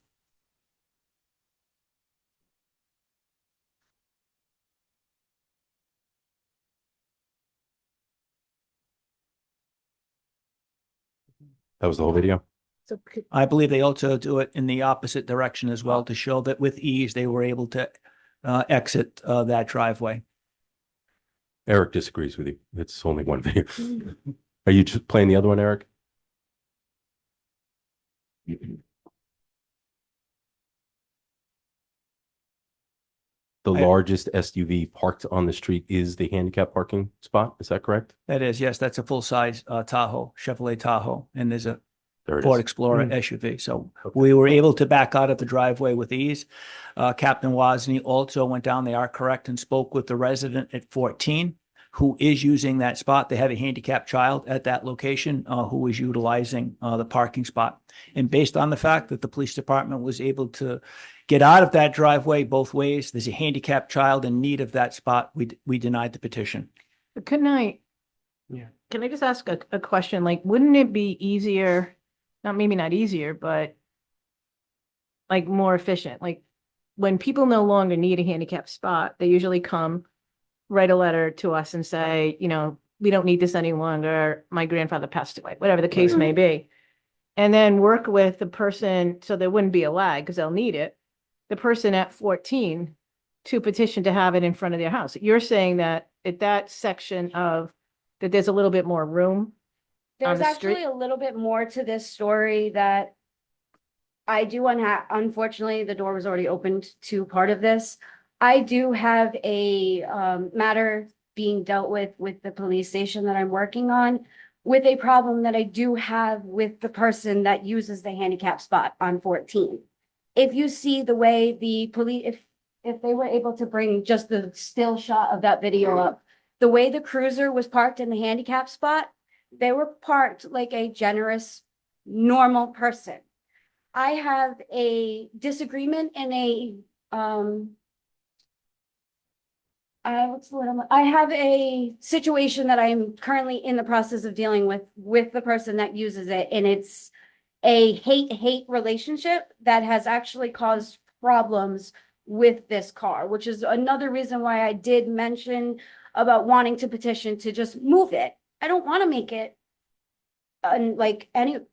That was the whole video.
So
I believe they also do it in the opposite direction as well to show that with ease, they were able to exit that driveway.
Eric disagrees with you. It's only one video. Are you just playing the other one, Eric? The
I-
largest SUV parked on the street is the handicap parking spot. Is that correct?
That is, yes, that's a full-size Tahoe, Chevrolet Tahoe, and there's a
There it
Ford
is.
Explorer SUV. So we were able to back out of the driveway with ease. Captain Wozni also went down, they are correct, and spoke with the resident at 14 who is using that spot. They have a handicapped child at that location who is utilizing the parking spot. And based on the fact that the police department was able to get out of that driveway both ways, there's a handicapped child in need of that spot. We denied the petition.
couldn't I?
Yeah.
Can I just ask a question? Like, wouldn't it be easier, maybe not easier, but like more efficient? Like when people no longer need a handicap spot, they usually come, write a letter to us and say, we don't need this any longer. My grandfather passed away, whatever the case may be. And then work with the person, so there wouldn't be a lag because they'll need it. The person at 14 to petition to have it in front of their house. You're saying that at that section of, that there's a little bit more room.
There's
the street?
actually a little bit more to this story that I do unfortunately, the door was already opened to part of this. I do have a matter being dealt with the police station that I'm working on with a problem that I do have with the person that uses the handicap spot on 14. If you see the way the police, if they were able to bring just the still shot of that video up, the way the cruiser was parked in the handicap spot, they were parked like a generous, normal person. I have a disagreement in a, I have a situation that I'm currently in the process of dealing with the person that uses it, and it's a hate relationship that has actually caused problems with this car, which is another reason why I did mention about wanting to petition to just move it. I don't want to make it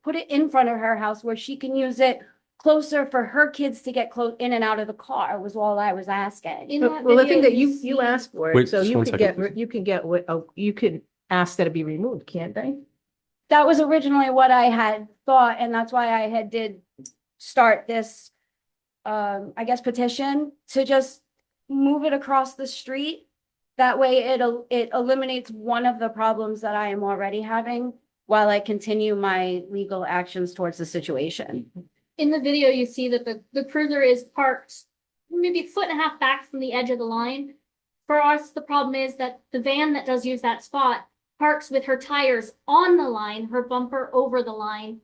put it in front of her house where she can use it closer for her kids to get close in and out of the car was all I was asking.
In that
Well, the thing
video,
that you asked for
Wait,
it, so
just
you
one
could
second,
get, you can get what, you could ask that it be removed, can't they?
That was originally what I had thought, and that's why I did start this, I guess, petition to just move it across the street. That way it eliminates one of the problems that I am already having while I continue my legal actions towards the situation.
In the video, you see that the cruiser is parked maybe a foot and a half back from the edge of the line. For us, the problem is that the van that does use that spot parks with her tires on the line, her bumper over the line,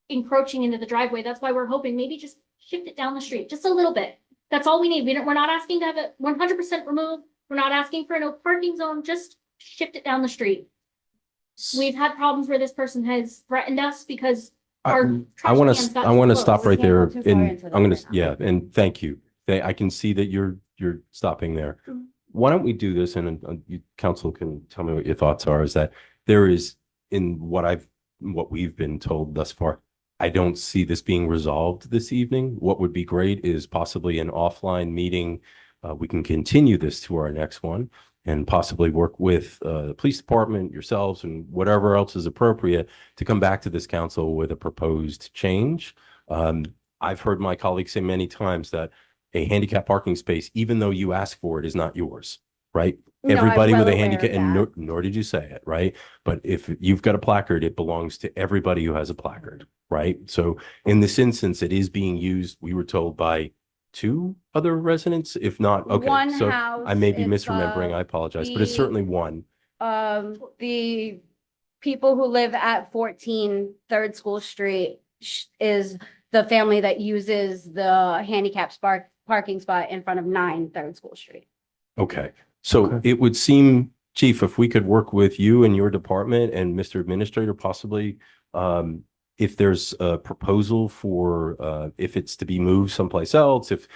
encroaching into the driveway. That's why we're hoping maybe just shift it down the street just a little bit. That's all we need. We're not asking to have it 100% removed. We're not asking for a no parking zone. Just shift it down the street. We've had problems where this person has threatened us because our
I
trash
want
cans
to,
got
I
too
want to
close.
stop right
We can't
there
go too far
and
into that
I'm going
right
to,
now.
yeah, and thank you. I can see that you're stopping there. Why don't we do this and you council can tell me what your thoughts are, is that there is in what we've been told thus far, I don't see this being resolved this evening. What would be great is possibly an offline meeting. We can continue this to our next one and possibly work with the police department, yourselves, and whatever else is appropriate to come back to this council with a proposed change. I've heard my colleagues say many times that a handicap parking space, even though you ask for it, is not yours, right?
No, I'm
Everybody
well
with a
aware
handicap,
of
and
that.
nor did you say it, right? But if you've got a placard, it belongs to everybody who has a placard, right? So in this instance, it is being used, we were told, by two other residents? If not, okay.
One
So
house,
I may be
if,
misremembering. I apologize, but it's
the-
certainly one.
The people who live at 14 Third School Street is the family that uses the handicap parking spot in front of 9 Third School Street.
Okay. So
Okay.
it would seem, Chief, if we could work with you and your department and Mr. Administrator, possibly, if there's a proposal for, if it's to be moved someplace else, if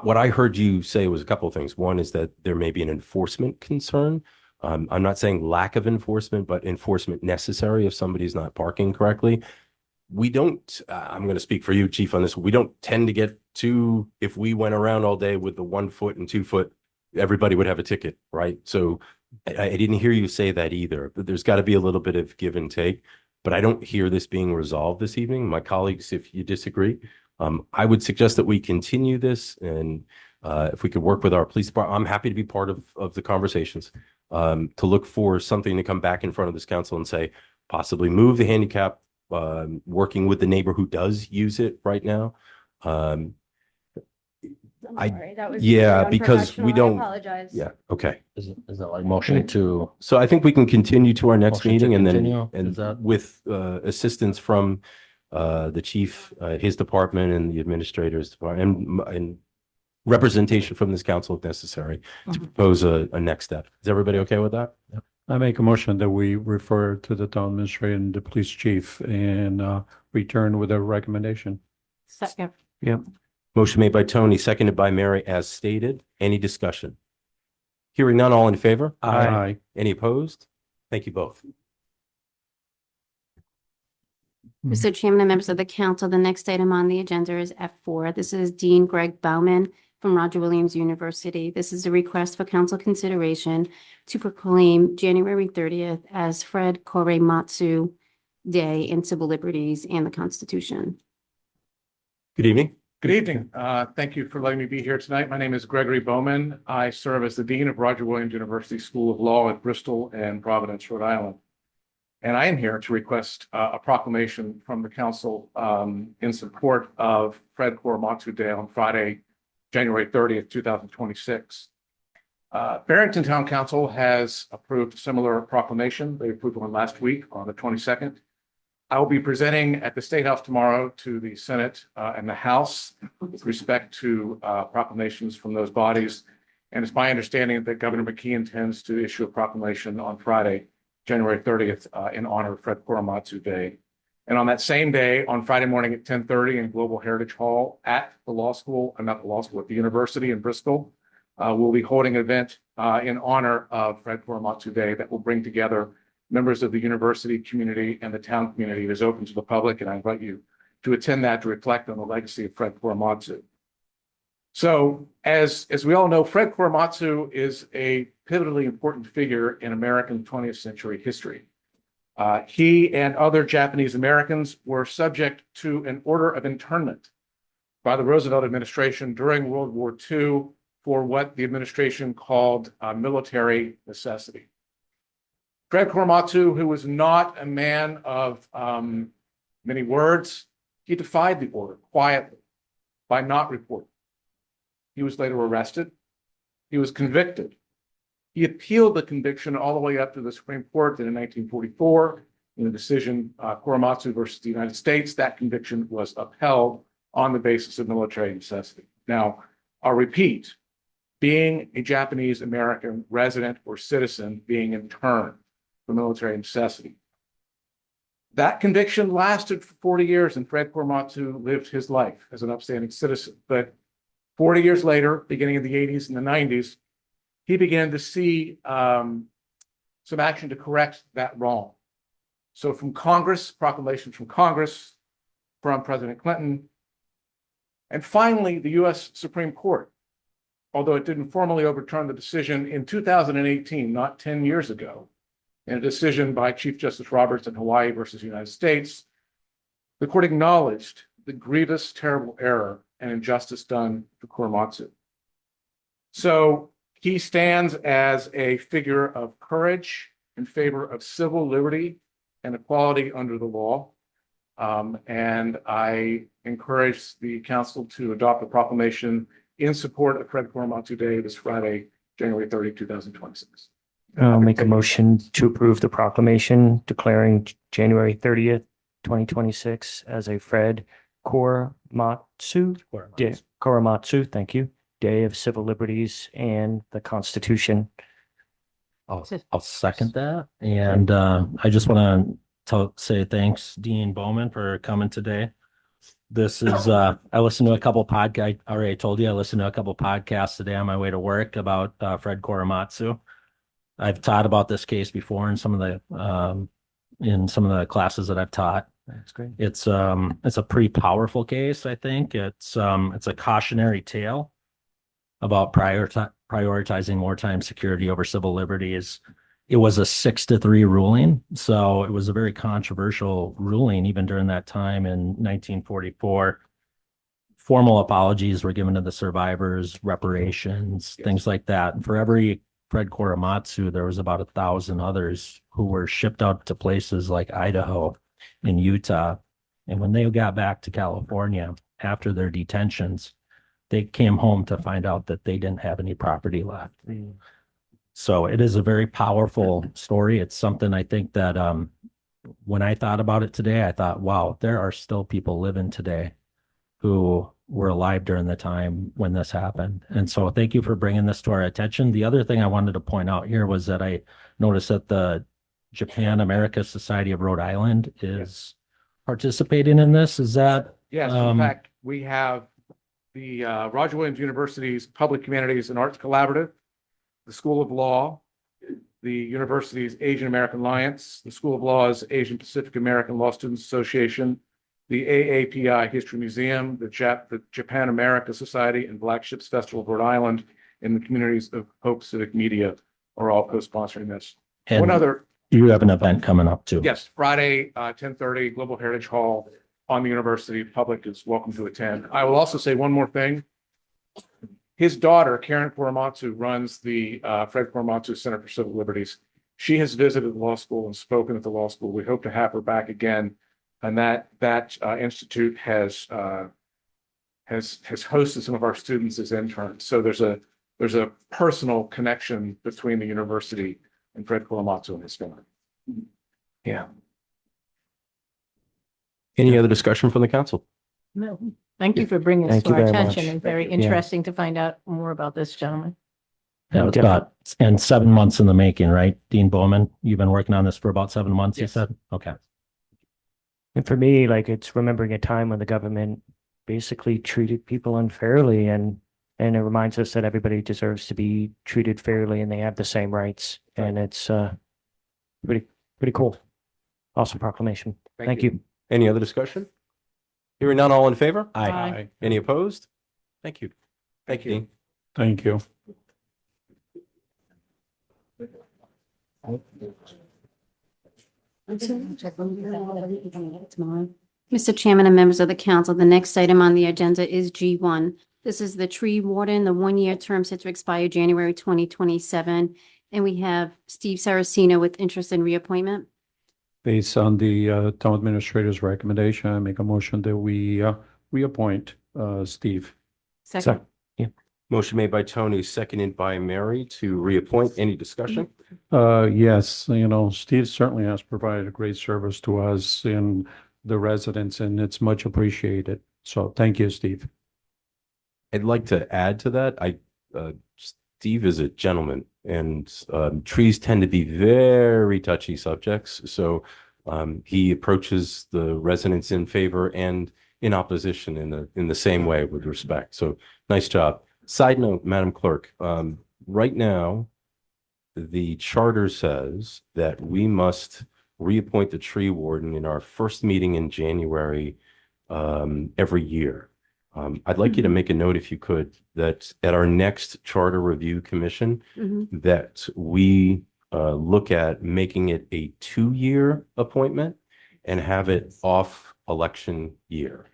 what I heard you say was a couple of things. One is that there may be an enforcement concern. I'm not saying lack of enforcement, but enforcement necessary if somebody's not parking correctly. We don't, I'm going to speak for you, Chief, on this. We don't tend to get to, if we went around all day with the 1 foot and 2 foot, everybody would have a ticket, right? So I didn't hear you say that either, but there's got to be a little bit of give and take. But I don't hear this being resolved this evening. My colleagues, if you disagree, I would suggest that we continue this, and if we could work with our police department, I'm happy to be part of the conversations, to look for something to come back in front of this council and say, possibly move the handicap, working with the neighbor who does use it right now.
I'm sorry, that was
Yeah,
really
because we
unprofessional. I
don't.
apologize.
Yeah, okay.
Is that like motion to,
So I think we can continue to our next
Motion to
meeting, and then,
continue?
and
Is that-
with assistance from the chief, his department, and the administrators department, and representation from this council if necessary, to propose a next step. Is everybody okay with that?
I make a motion that we refer to the town administrator and the police chief and return with a recommendation.
Second.
Motion made by Tony, seconded by Mary, as stated. Any discussion? Hearing none, all in favor?
Aye.
Any opposed? Thank you both.
Mr. Chairman and members of the council, the next item on the agenda is F4. This is Dean Greg Bauman from Roger Williams University. This is a request for council consideration to proclaim January 30th as Fred Korematsu Day in Civil Liberties and the Constitution.
Good evening.
Good evening. Thank you for letting me be here tonight. My name is Gregory Bowman. I serve as the Dean of Roger Williams University School of Law at Bristol and Providence, Rhode Island. And I am here to request a proclamation from the council in support of Fred Korematsu Day on Friday, January 30th, 2026. Barrington Town Council has approved a similar proclamation. They approved one last week on the 22nd. I will be presenting at the State House tomorrow to the Senate and the House with respect to proclamations from those bodies. And it's my understanding that Governor McKee intends to issue a proclamation on Friday, January 30th, in honor of Fred Korematsu Day. And on that same day, on Friday morning at 10:30 in Global Heritage Hall at the law school, not the law school, at the university in Bristol, we'll be holding an event in honor of Fred Korematsu Day that will bring together members of the university community and the town community. It is open to the public, and I invite you to attend that to reflect on the legacy of Fred Korematsu. So as we all know, Fred Korematsu is a pivotally important figure in American 20th century history. He and other Japanese Americans were subject to an order of internment by the Roosevelt administration during World War II for what the administration called military necessity. Fred Korematsu, who was not a man of many words, he defied the order quietly by not reporting. He was later arrested. He was convicted. He appealed the conviction all the way up to the Supreme Court, and in 1944, in the decision Korematsu versus the United States, that conviction was upheld on the basis of military necessity. Now, I'll repeat, being a Japanese American resident or citizen being interned for military necessity. That conviction lasted for 40 years, and Fred Korematsu lived his life as an upstanding citizen. But 40 years later, beginning in the 80s and the 90s, he began to see some action to correct that wrong. So from Congress, proclamations from Congress, from President Clinton, and finally, the US Supreme Court, although it didn't formally overturn the decision in 2018, not 10 years ago, in a decision by Chief Justice Roberts in Hawaii versus the United States, the court acknowledged the grievous, terrible error and injustice done to Korematsu. So he stands as a figure of courage in favor of civil liberty and equality under the law. And I encourage the council to adopt a proclamation in support of Fred Korematsu Day this Friday, January 30, 2026.
I'll make a motion to approve the proclamation declaring January 30th, 2026 as a Fred Korematsu, thank you, Day of Civil Liberties and the Constitution.
I'll second that. And I just want to say thanks, Dean Bowman, for coming today. This is I listened to a couple podcasts. I already told you I listened to a couple podcasts today on my way to work about Fred Korematsu. I've taught about this case before in some of the classes that I've taught.
That's great.
It's a pretty powerful case, I think. It's a cautionary tale about prioritizing wartime security over civil liberties. It was a 6-3 ruling, so it was a very controversial ruling even during that time in 1944. Formal apologies were given to the survivors, reparations, things like that. For every Fred Korematsu, there was about 1,000 others who were shipped out to places like Idaho and Utah. And when they got back to California after their detentions, they came home to find out that they didn't have any property left. So it is a very powerful story. It's something I think that when I thought about it today, I thought, wow, there are still people living today who were alive during the time when this happened. And so thank you for bringing this to our attention. The other thing I wanted to point out here was that I noticed that the Japan America Society of Rhode Island is participating in this. Is that?
Yes, in fact, we have the Roger Williams University's Public Humanities and Arts Collaborative, the School of Law, the university's Asian American Alliance, the School of Law's Asian Pacific American Law Students Association, the AAPI History Museum, the Japan America Society, and Black Ships Festival of Rhode Island, and the communities of Hope Civic Media are all co-sponsoring this.
And
one other,
you have an event coming up too.
yes, Friday, 10:30, Global Heritage Hall on the university. Public is welcome to attend. I will also say one more thing. His daughter, Karen Korematsu, runs the Fred Korematsu Center for Civil Liberties. She has visited the law school and spoken at the law school. We hope to have her back again. And that institute has hosted some of our students as interns. So there's a personal connection between the university and Fred Korematsu and his family.
Yeah.
Any other discussion from the council?
No, thank you for bringing this
Thank
to
you
our
very
attention.
much.
It's very interesting to find out more about this gentleman.
Yeah, it's about 7 months in the making, right? Dean Bowman, you've been working on this for about 7 months, you
Yes.
said? Okay.
And for me, like, it's remembering a time when the government basically treated people unfairly, and it reminds us that everybody deserves to be treated fairly and they have the same rights. And it's pretty cool. Awesome proclamation. Thank you.
Any other discussion? Hearing none, all in favor?
Aye.
Any opposed? Thank you. Thank you, Dean.
Thank you.
Mr. Chairman and members of the council, the next item on the agenda is G1. This is the tree warden. The one-year term set to expire January 2027. And we have Steve Saraceno with interest in reappointment.
Based on the town administrator's recommendation, I make a motion that we reappoint Steve.
Second.
Motion made by Tony, seconded by Mary to reappoint. Any discussion?
Yes, Steve certainly has provided a great service to us and the residents, and it's much appreciated. So thank you, Steve.
I'd like to add to that. Steve is a gentleman, and trees tend to be very touchy subjects. So he approaches the residents in favor and in opposition in the same way with respect. So nice job. Side note, Madam Clerk, right now, the charter says that we must reappoint the tree warden in our first meeting in January every year. I'd like you to make a note, if you could, that at our next charter review commission, that we look at making it a 2-year appointment and have it off election year.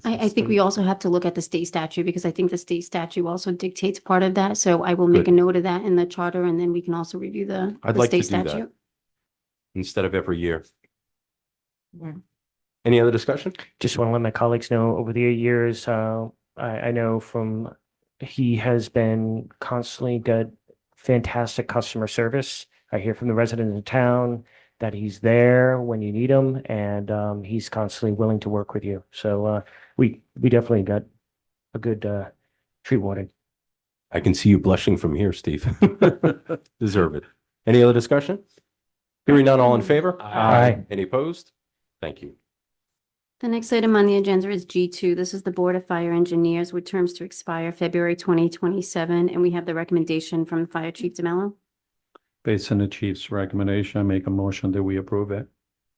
I think we also have to look at the state statute, because I think the state statute also dictates part of that. So I will make a
Good.
note of that in the charter, and then we can also review
I'd
the
like to
state
do that
statute.
instead of every year.
Yeah.
Any other discussion?
Just want to let my colleagues know over the years, I know he has been constantly got fantastic customer service. I hear from the residents of town that he's there when you need him, and he's constantly willing to work with you. So we definitely got a good tree warden.
I can see you blushing from here, Steve. Deserve it. Any other discussion? Hearing none, all in favor?
Aye.
Any opposed? Thank you.
The next item on the agenda is G2. This is the Board of Fire Engineers with terms to expire February 2027, and we have the recommendation from Fire Chief DeMello.
Based on the chief's recommendation, I make a motion that we approve it.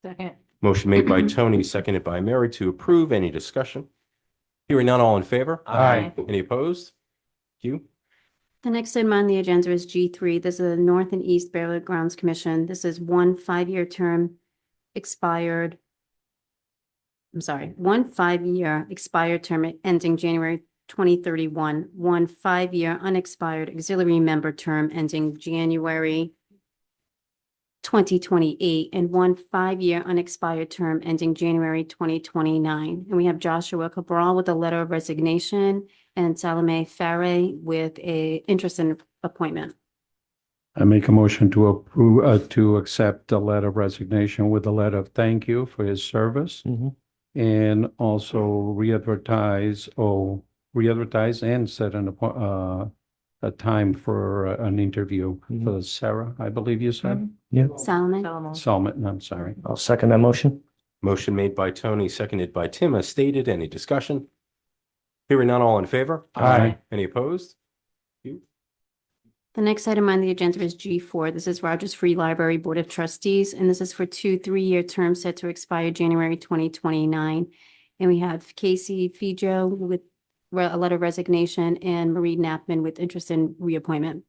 Second.
Motion made by Tony, seconded by Mary to approve. Any discussion? Hearing none, all in favor?
Aye.
Any opposed? Thank you.
The next item on the agenda is G3. This is the North and East Burial Grounds Commission. This is one 5-year term expired. One 5-year expired term ending January 2031, one 5-year unexpired auxiliary member term ending January 2028, and one 5-year unexpired term ending January 2029. And we have Joshua Cabral with a letter of resignation and Salome Farre with a interest in appointment.
I make a motion to approve, to accept the letter of resignation with a letter of thank you for his service. And also re-advertise and set a time for an interview for Sarah, I believe you said.
Yeah.
Salome.
Solomon, I'm sorry.
I'll second that motion.
Motion made by Tony, seconded by Tim, as stated. Any discussion? Hearing none, all in favor?
Aye.
Any opposed?
The next item on the agenda is G4. This is Rogers Free Library Board of Trustees, and this is for 2 3-year terms set to expire January 2029. And we have Casey Fijo with a letter of resignation and Marie Knappman with interest in reappointment.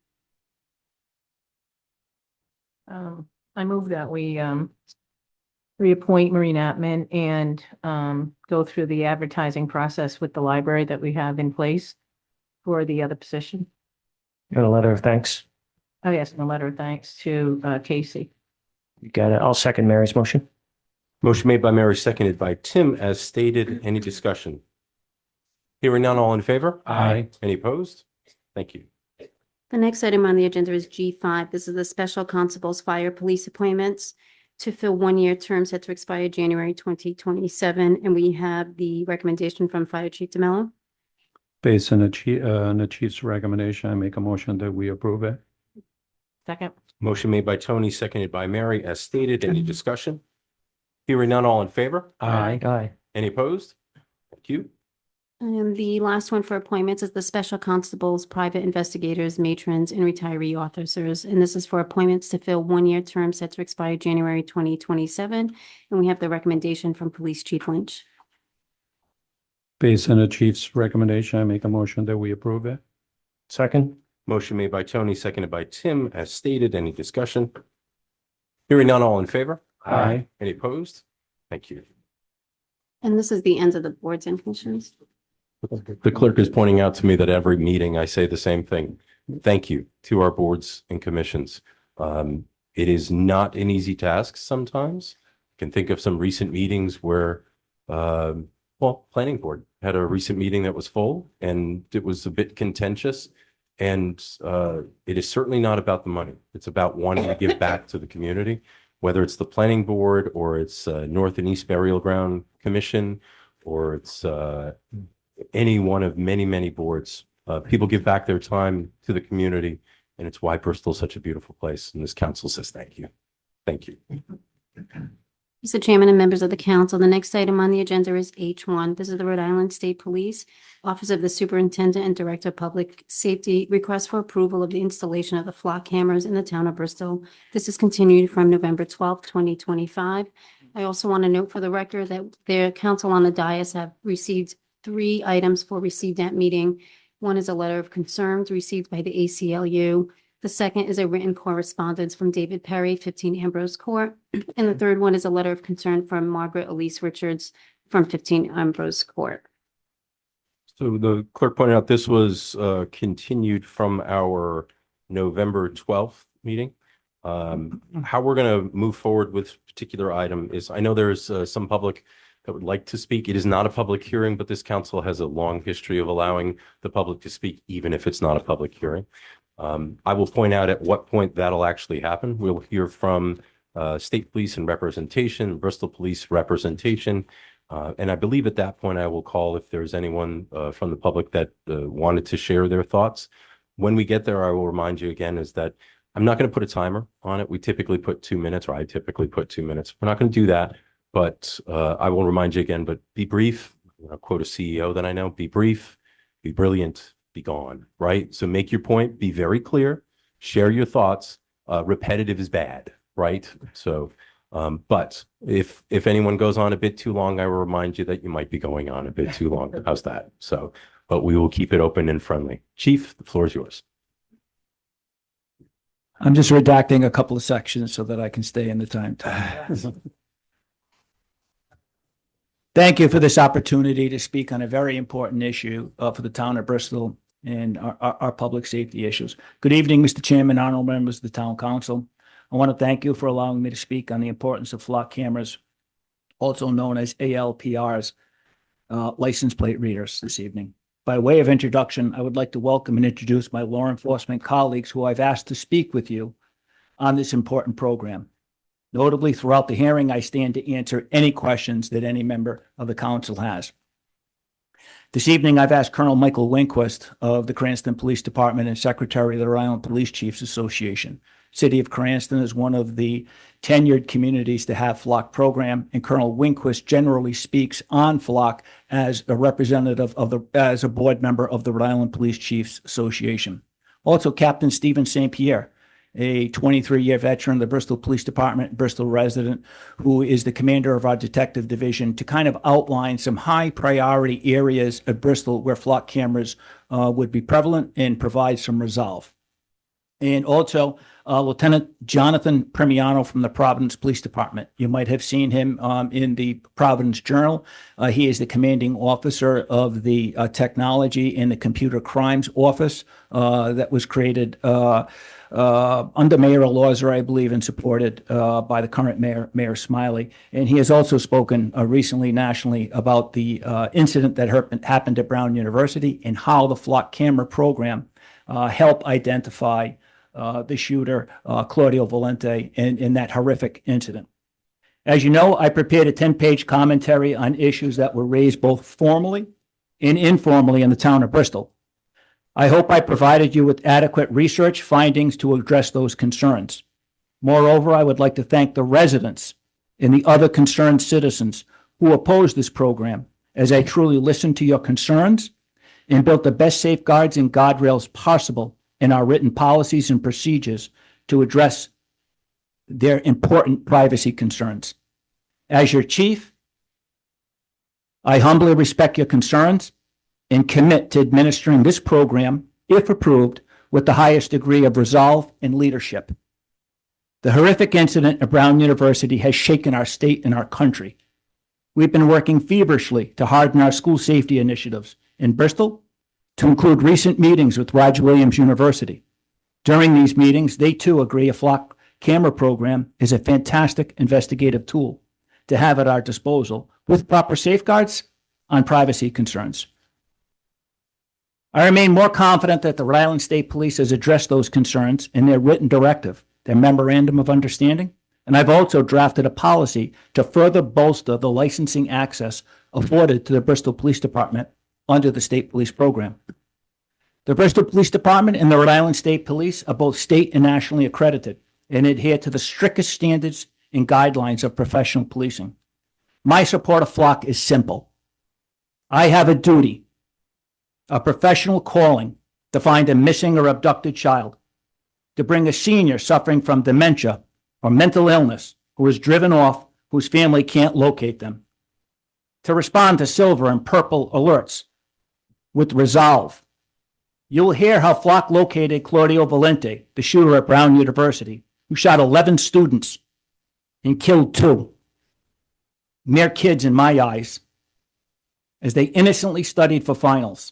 I move that we reappoint Marie Knappman and go through the advertising process with the library that we have in place for the other position.
Got a letter of thanks.
Oh, yes, and a letter of thanks to Casey.
You got it. I'll second Mary's motion.
Motion made by Mary, seconded by Tim, as stated. Any discussion? Hearing none, all in favor?
Aye.
Any opposed? Thank you.
The next item on the agenda is G5. This is the Special Constables Fire Police appointments to fill 1-year terms set to expire January 2027. And we have the recommendation from Fire Chief DeMello.
Based on the chief's recommendation, I make a motion that we approve it.
Second.
Motion made by Tony, seconded by Mary, as stated. Any discussion? Hearing none, all in favor?
Aye.
Any opposed? Thank you.
And the last one for appointments is the Special Constables, Private Investigators, Matrons, and Retiree Officers. And this is for appointments to fill 1-year terms set to expire January 2027. And we have the recommendation from Police Chief Lynch.
Based on the chief's recommendation, I make a motion that we approve it.
Second.
Motion made by Tony, seconded by Tim, as stated. Any discussion? Hearing none, all in favor?
Aye.
Any opposed? Thank you.
And this is the end of the boards and commissions.
The clerk is pointing out to me that every meeting I say the same thing. Thank you to our boards and commissions. It is not an easy task sometimes. I can think of some recent meetings where, planning board had a recent meeting that was full and it was a bit contentious. And it is certainly not about the money. It's about wanting to give back to the community, whether it's the planning board or it's North and East Burial Ground Commission, or it's any one of many, many boards. People give back their time to the community, and it's why Bristol is such a beautiful place. And this council says thank you. Thank you.
Mr. Chairman and members of the council, the next item on the agenda is H1. This is the Rhode Island State Police Office of the Superintendent and Director of Public Safety request for approval of the installation of the flock cameras in the town of Bristol. This is continued from November 12th, 2025. I also want to note for the record that their council on the dais have received 3 items for received at meeting. One is a letter of concerns received by the ACLU. The second is a written correspondence from David Perry, 15 Ambrose Court. And the third one is a letter of concern from Margaret Elise Richards from 15 Ambrose Court.
So the clerk pointed out this was continued from our November 12th meeting. How we're going to move forward with this particular item is, I know there's some public that would like to speak. It is not a public hearing, but this council has a long history of allowing the public to speak, even if it's not a public hearing. I will point out at what point that'll actually happen. We'll hear from state police and representation, Bristol police representation. And I believe at that point, I will call if there's anyone from the public that wanted to share their thoughts. When we get there, I will remind you again is that I'm not going to put a timer on it. We typically put 2 minutes, or I typically put 2 minutes. We're not going to do that, but I will remind you again, but be brief. I'll quote a CEO that I know, be brief, be brilliant, be gone, right? So make your point, be very clear, share your thoughts. Repetitive is bad, right? So, but if anyone goes on a bit too long, I will remind you that you might be going on a bit too long. How's that? So, but we will keep it open and friendly. Chief, the floor is yours.
I'm just redacting a couple of sections so that I can stay in the time. Thank you for this opportunity to speak on a very important issue for the town of Bristol and our public safety issues. Good evening, Mr. Chairman, honorable members of the town council. I want to thank you for allowing me to speak on the importance of flock cameras, also known as ALPRs, license plate readers this evening. By way of introduction, I would like to welcome and introduce my law enforcement colleagues who I've asked to speak with you on this important program. Notably, throughout the hearing, I stand to answer any questions that any member of the council has. This evening, I've asked Colonel Michael Winquist of the Cranston Police Department and Secretary of the Rhode Island Police Chiefs Association. City of Cranston is one of the tenured communities to have flock program, and Colonel Winquist generally speaks on flock as a representative as a board member of the Rhode Island Police Chiefs Association. Also, Captain Stephen St. Pierre, a 23-year veteran of the Bristol Police Department, Bristol resident, who is the commander of our detective division, to kind of outline some high priority areas of Bristol where flock cameras would be prevalent and provide some resolve. And also, Lieutenant Jonathan Premiano from the Providence Police Department. You might have seen him in the Providence Journal. He is the commanding officer of the Technology and the Computer Crimes Office that was created under mayoral laws, or I believe, and supported by the current Mayor Smiley. And he has also spoken recently nationally about the incident that happened at Brown University and how the flock camera program helped identify the shooter, Claudio Valente, in that horrific incident. As you know, I prepared a 10-page commentary on issues that were raised both formally and informally in the town of Bristol. I hope I provided you with adequate research findings to address those concerns. Moreover, I would like to thank the residents and the other concerned citizens who opposed this program, as I truly listened to your concerns and built the best safeguards and guardrails possible in our written policies and procedures to address their important privacy concerns. As your chief, I humbly respect your concerns and commit to administering this program, if approved, with the highest degree of resolve and leadership. The horrific incident at Brown University has shaken our state and our country. We've been working feverishly to harden our school safety initiatives in Bristol, to include recent meetings with Roger Williams University. During these meetings, they too agree a flock camera program is a fantastic investigative tool to have at our disposal with proper safeguards on privacy concerns. I remain more confident that the Rhode Island State Police has addressed those concerns in their written directive, their memorandum of understanding, and I've also drafted a policy to further bolster the licensing access afforded to the Bristol Police Department under the state police program. The Bristol Police Department and the Rhode Island State Police are both state and nationally accredited and adhere to the strictest standards and guidelines of professional policing. My support of flock is simple. I have a duty, a professional calling, to find a missing or abducted child, to bring a senior suffering from dementia or mental illness who is driven off, whose family can't locate them, to respond to silver and purple alerts with resolve. You'll hear how flock located Claudio Valente, the shooter at Brown University, who shot 11 students and killed 2. Mere kids in my eyes, as they innocently studied for finals.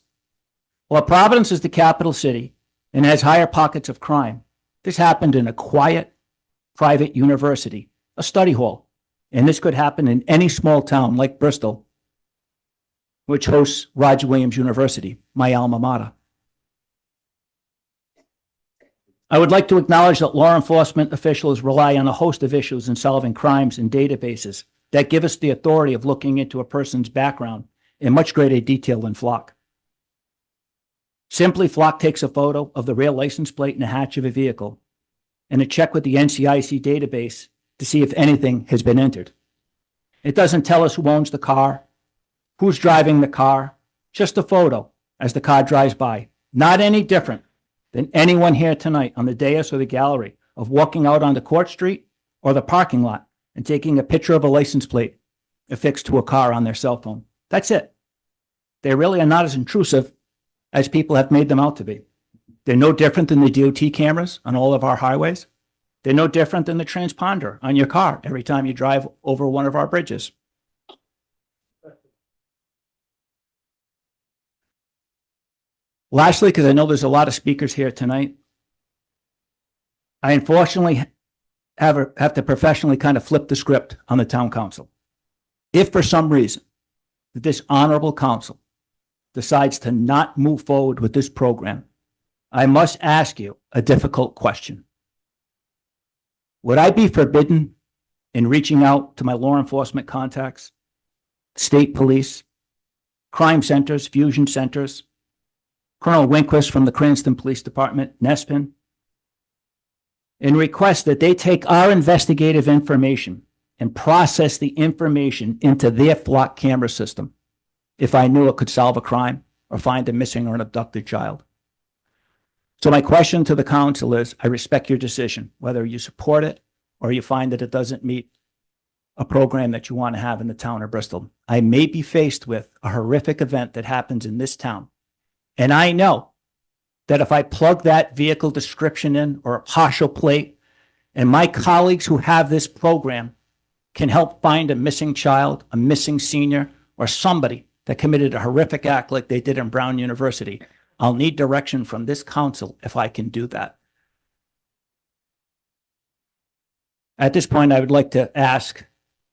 While Providence is the capital city and has higher pockets of crime, this happened in a quiet, private university, a study hall, And this could happen in any small town like Bristol, which hosts Roger Williams University, my alma mater. I would like to acknowledge that law enforcement officials rely on a host of issues in solving crimes and databases that give us the authority of looking into a person's background in much greater detail than Flock. Simply, Flock takes a photo of the rear license plate and the hatch of a vehicle and a check with the NCIC database to see if anything has been entered. It doesn't tell us who owns the car, who's driving the car, just a photo as the car drives by. Not any different than anyone here tonight on the dais or the gallery of walking out onto Court Street or the parking lot and taking a picture of a license plate affixed to a car on their cell phone. That's it. They really are not as intrusive as people have made them out to be. They're no different than the DOT cameras on all of our highways. They're no different than the transponder on your car every time you drive over one of our bridges. Lastly, because I know there's a lot of speakers here tonight, I unfortunately have to professionally kind of flip the script on the town council. If for some reason this honorable council decides to not move forward with this program, I must ask you a difficult question. Would I be forbidden in reaching out to my law enforcement contacts, state police, crime centers, fusion centers, Colonel Winquist from the Cranston Police Department, Nespin, and request that they take our investigative information and process the information into their Flock camera system if I knew it could solve a crime or find a missing or an abducted child? So my question to the council is, I respect your decision, whether you support it or you find that it doesn't meet a program that you want to have in the town of Bristol. I may be faced with a horrific event that happens in this town. And I know that if I plug that vehicle description in or a partial plate, and my colleagues who have this program can help find a missing child, a missing senior, or somebody that committed a horrific act like they did in Brown University, I'll need direction from this council if I can do that. At this point, I would like to ask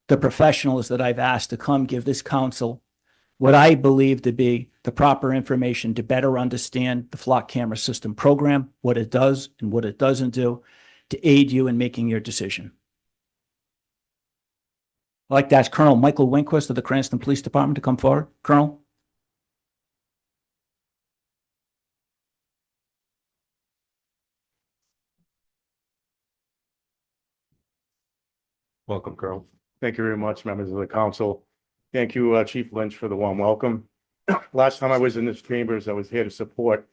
the professionals that I've asked to come give this council what I believe to be the proper information to better understand the Flock camera system program, what it does and what it doesn't do, to aid you in making your decision. I'd like to ask Colonel Michael Winquist of the Cranston Police Department to come forward. Colonel?
Welcome, Colonel.
Thank you very much, members of the council. Thank you, Chief Lynch, for the warm welcome. Last time I was in this chambers, I was here to support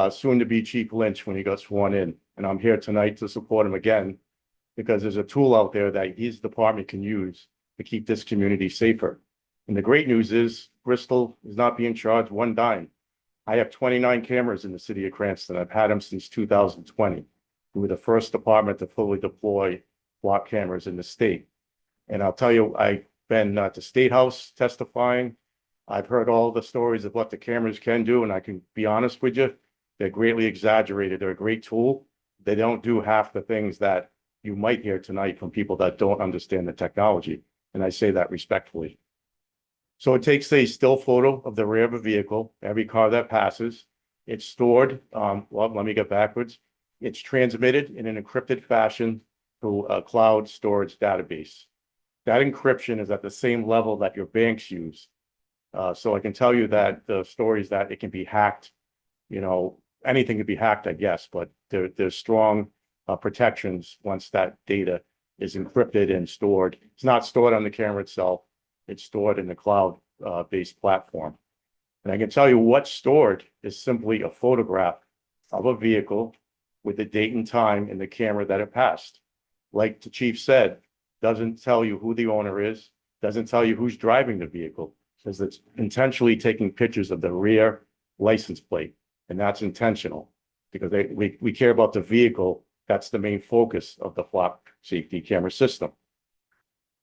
soon-to-be Chief Lynch when he got sworn in. And I'm here tonight to support him again because there's a tool out there that his department can use to keep this community safer. And the great news is Bristol is not being charged one dime. I have 29 cameras in the city of Cranston. I've had them since 2020. We were the first department to fully deploy Flock cameras in the state. And I'll tell you, I've been to State House testifying. I've heard all the stories of what the cameras can do, and I can be honest with you, they're greatly exaggerated. They're a great tool. They don't do half the things that you might hear tonight from people that don't understand the technology. And I say that respectfully. So it takes a still photo of the rear of a vehicle, every car that passes. It's stored, well, let me get backwards. It's transmitted in an encrypted fashion to a cloud storage database. That encryption is at the same level that your banks use. So I can tell you that the stories that it can be hacked, you know, anything can be hacked, I guess, but there's strong protections once that data is encrypted and stored. It's not stored on the camera itself. It's stored in the cloud based platform. And I can tell you what's stored is simply a photograph of a vehicle with the date and time in the camera that it passed. Like the chief said, doesn't tell you who the owner is, doesn't tell you who's driving the vehicle, says it's intentionally taking pictures of the rear license plate. And that's intentional because we care about the vehicle. That's the main focus of the Flock safety camera system.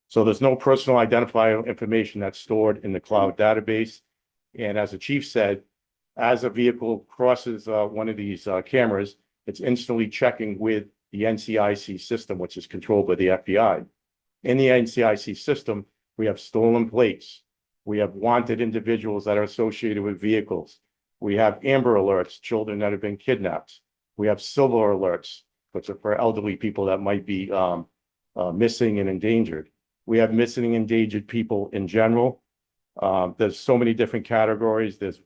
So there's no personal identifier information that's stored in the cloud database. And as the chief said, as a vehicle crosses one of these cameras, it's instantly checking with the NCIC system, which is controlled by the FBI.
In the NCIC system, we have stolen plates. We have wanted individuals that are associated with vehicles. We have Amber Alerts, children that have been kidnapped. We have Silver Alerts, which are for elderly people that might be missing and endangered. We have missing and endangered people in general. There's so many different categories. There's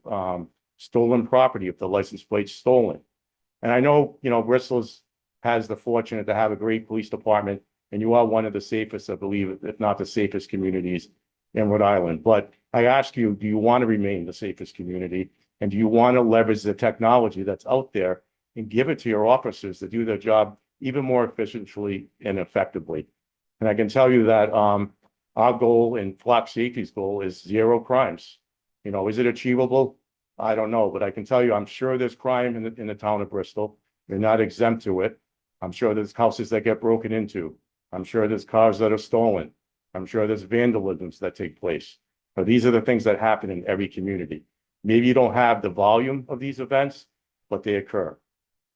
stolen property if the license plate's stolen. And I know, Bristol's has the fortune to have a great police department, and you are one of the safest, I believe, if not the safest communities in Rhode Island. But I ask you, do you want to remain the safest community? And do you want to leverage the technology that's out there and give it to your officers to do their job even more efficiently and effectively? And I can tell you that our goal and Flock Safety's goal is 0 crimes. Is it achievable? I don't know, but I can tell you, I'm sure there's crime in the town of Bristol. You're not exempt to it. I'm sure there's houses that get broken into. I'm sure there's cars that are stolen. I'm sure there's vandalisms that take place. But these are the things that happen in every community. Maybe you don't have the volume of these events, but they occur.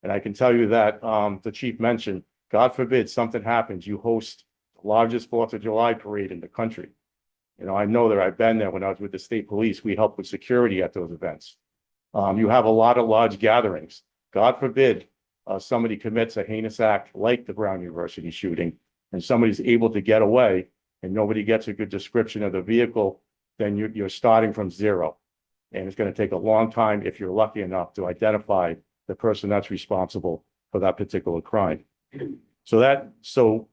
And I can tell you that the chief mentioned, God forbid something happens, you host the largest 4th of July parade in the country. I know that I've been there when I was with the state police. We help with security at those events. You have a lot of large gatherings. God forbid somebody commits a heinous act like the Brown University shooting, and somebody's able to get away and nobody gets a good description of the vehicle, then you're starting from 0. And it's going to take a long time, if you're lucky enough, to identify the person that's responsible for that particular crime. So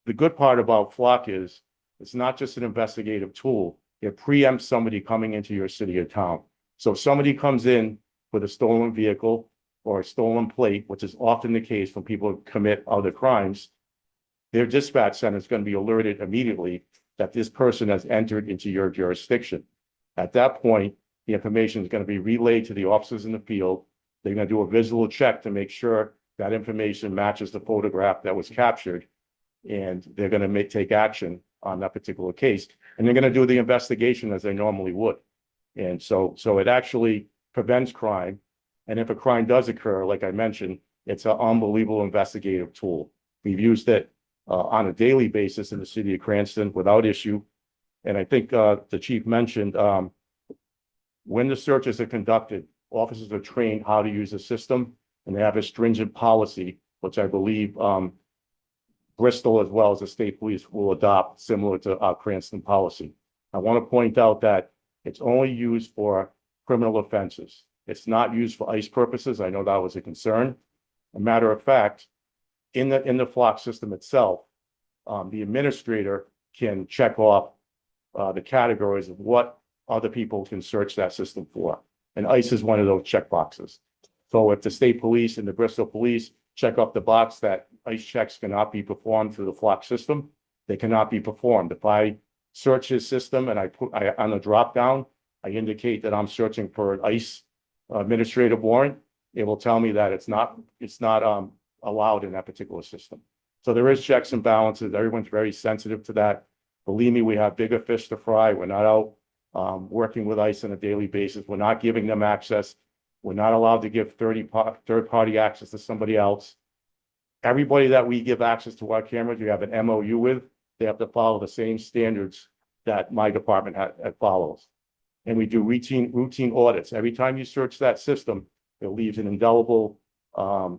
the good part about Flock is it's not just an investigative tool. It preempts somebody coming into your city or town. So if somebody comes in with a stolen vehicle or a stolen plate, which is often the case when people commit other crimes, their dispatch center is going to be alerted immediately that this person has entered into your jurisdiction. At that point, the information is going to be relayed to the officers in the field. They're going to do a visual check to make sure that information matches the photograph that was captured, and they're going to take action on that particular case. And they're going to do the investigation as they normally would. And so it actually prevents crime. And if a crime does occur, like I mentioned, it's an unbelievable investigative tool. We've used it on a daily basis in the city of Cranston without issue. And I think the chief mentioned when the searches are conducted, officers are trained how to use the system, and they have a stringent policy, which I believe Bristol, as well as the state police, will adopt, similar to our Cranston policy. I want to point out that it's only used for criminal offenses. It's not used for ICE purposes. I know that was a concern. A matter of fact, in the Flock system itself, the administrator can check off the categories of what other people can search that system for. And ICE is one of those check boxes. So if the state police and the Bristol police check off the box that ICE checks cannot be performed through the Flock system, they cannot be performed. If I search his system and I on the drop down, I indicate that I'm searching for an ICE administrative warrant, it will tell me that it's not allowed in that particular system. So there is checks and balances. Everyone's very sensitive to that. Believe me, we have bigger fish to fry. We're not out working with ICE on a daily basis. We're not giving them access. We're not allowed to give third-party access to somebody else. Everybody that we give access to our cameras, we have an MOU with, they have to follow the same standards that my department follows. And we do routine audits. Every time you search that system, it leaves an indelible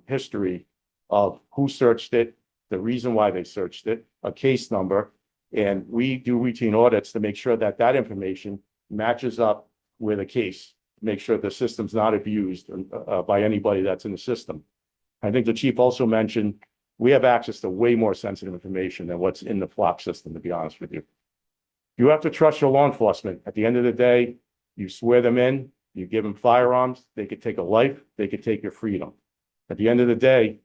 history of who searched it, the reason why they searched it, a case number. And we do routine audits to make sure that that information matches up with a case, make sure the system's not abused by anybody that's in the system. I think the chief also mentioned we have access to way more sensitive information than what's in the Flock system, to be honest with you. You have to trust your law enforcement. At the end of the day, you swear them in, you give them firearms, they could take a life, they could take your freedom. At the end of the day,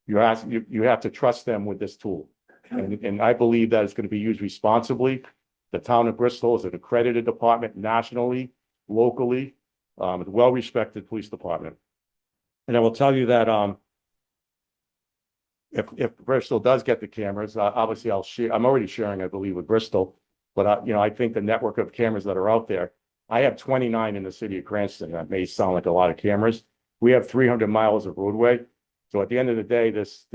you have to trust them with this tool. And I believe that it's going to be used responsibly. The town of Bristol is an accredited department nationally, locally, a well-respected police department. And I will tell you that if Bristol does get the cameras, obviously I'll share. I'm already sharing, I believe, with Bristol. But I think the network of cameras that are out there, I have 29 in the city of Cranston. That may sound like a lot of cameras. We have 300 miles of roadway. So at the end of the day, this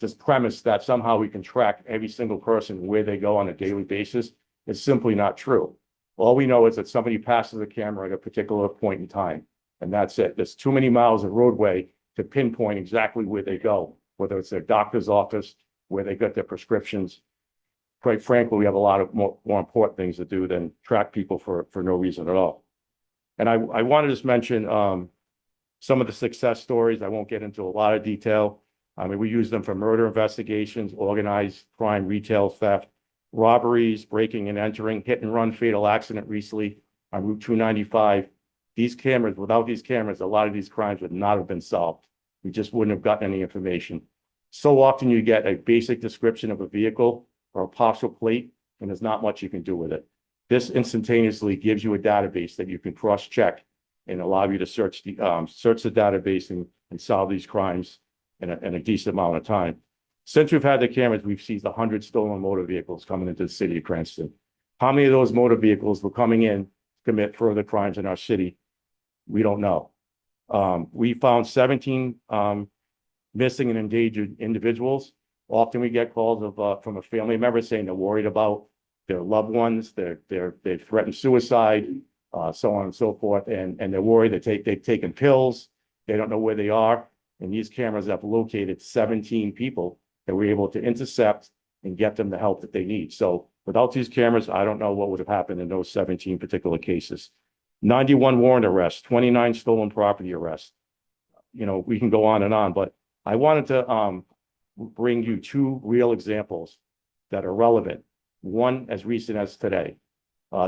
this premise that somehow we can track every single person where they go on a daily basis is simply not true. All we know is that somebody passes a camera at a particular point in time, and that's it. There's too many miles of roadway to pinpoint exactly where they go, whether it's their doctor's office, where they got their prescriptions. Quite frankly, we have a lot of more important things to do than track people for no reason at all. And I want to just mention some of the success stories. I won't get into a lot of detail. I mean, we use them for murder investigations, organized crime, retail theft, robberies, breaking and entering, hit and run, fatal accident recently on Route 295. These cameras, without these cameras, a lot of these crimes would not have been solved. We just wouldn't have gotten any information. So often you get a basic description of a vehicle or a partial plate, and there's not much you can do with it. This instantaneously gives you a database that you can cross-check and allow you to search the database and solve these crimes in a decent amount of time. Since we've had the cameras, we've seized 100 stolen motor vehicles coming into the city of Cranston. How many of those motor vehicles were coming in to commit further crimes in our city? We don't know. We found 17 missing and endangered individuals. Often we get calls from a family member saying they're worried about their loved ones, they threatened suicide, so on and so forth, and they're worried they've taken pills, they don't know where they are. And these cameras have located 17 people that we're able to intercept and get them the help that they need. So without these cameras, I don't know what would have happened in those 17 particular cases. 91 warrant arrests, 29 stolen property arrests. You know, we can go on, but I wanted to bring you two real examples that are relevant. One as recent as today.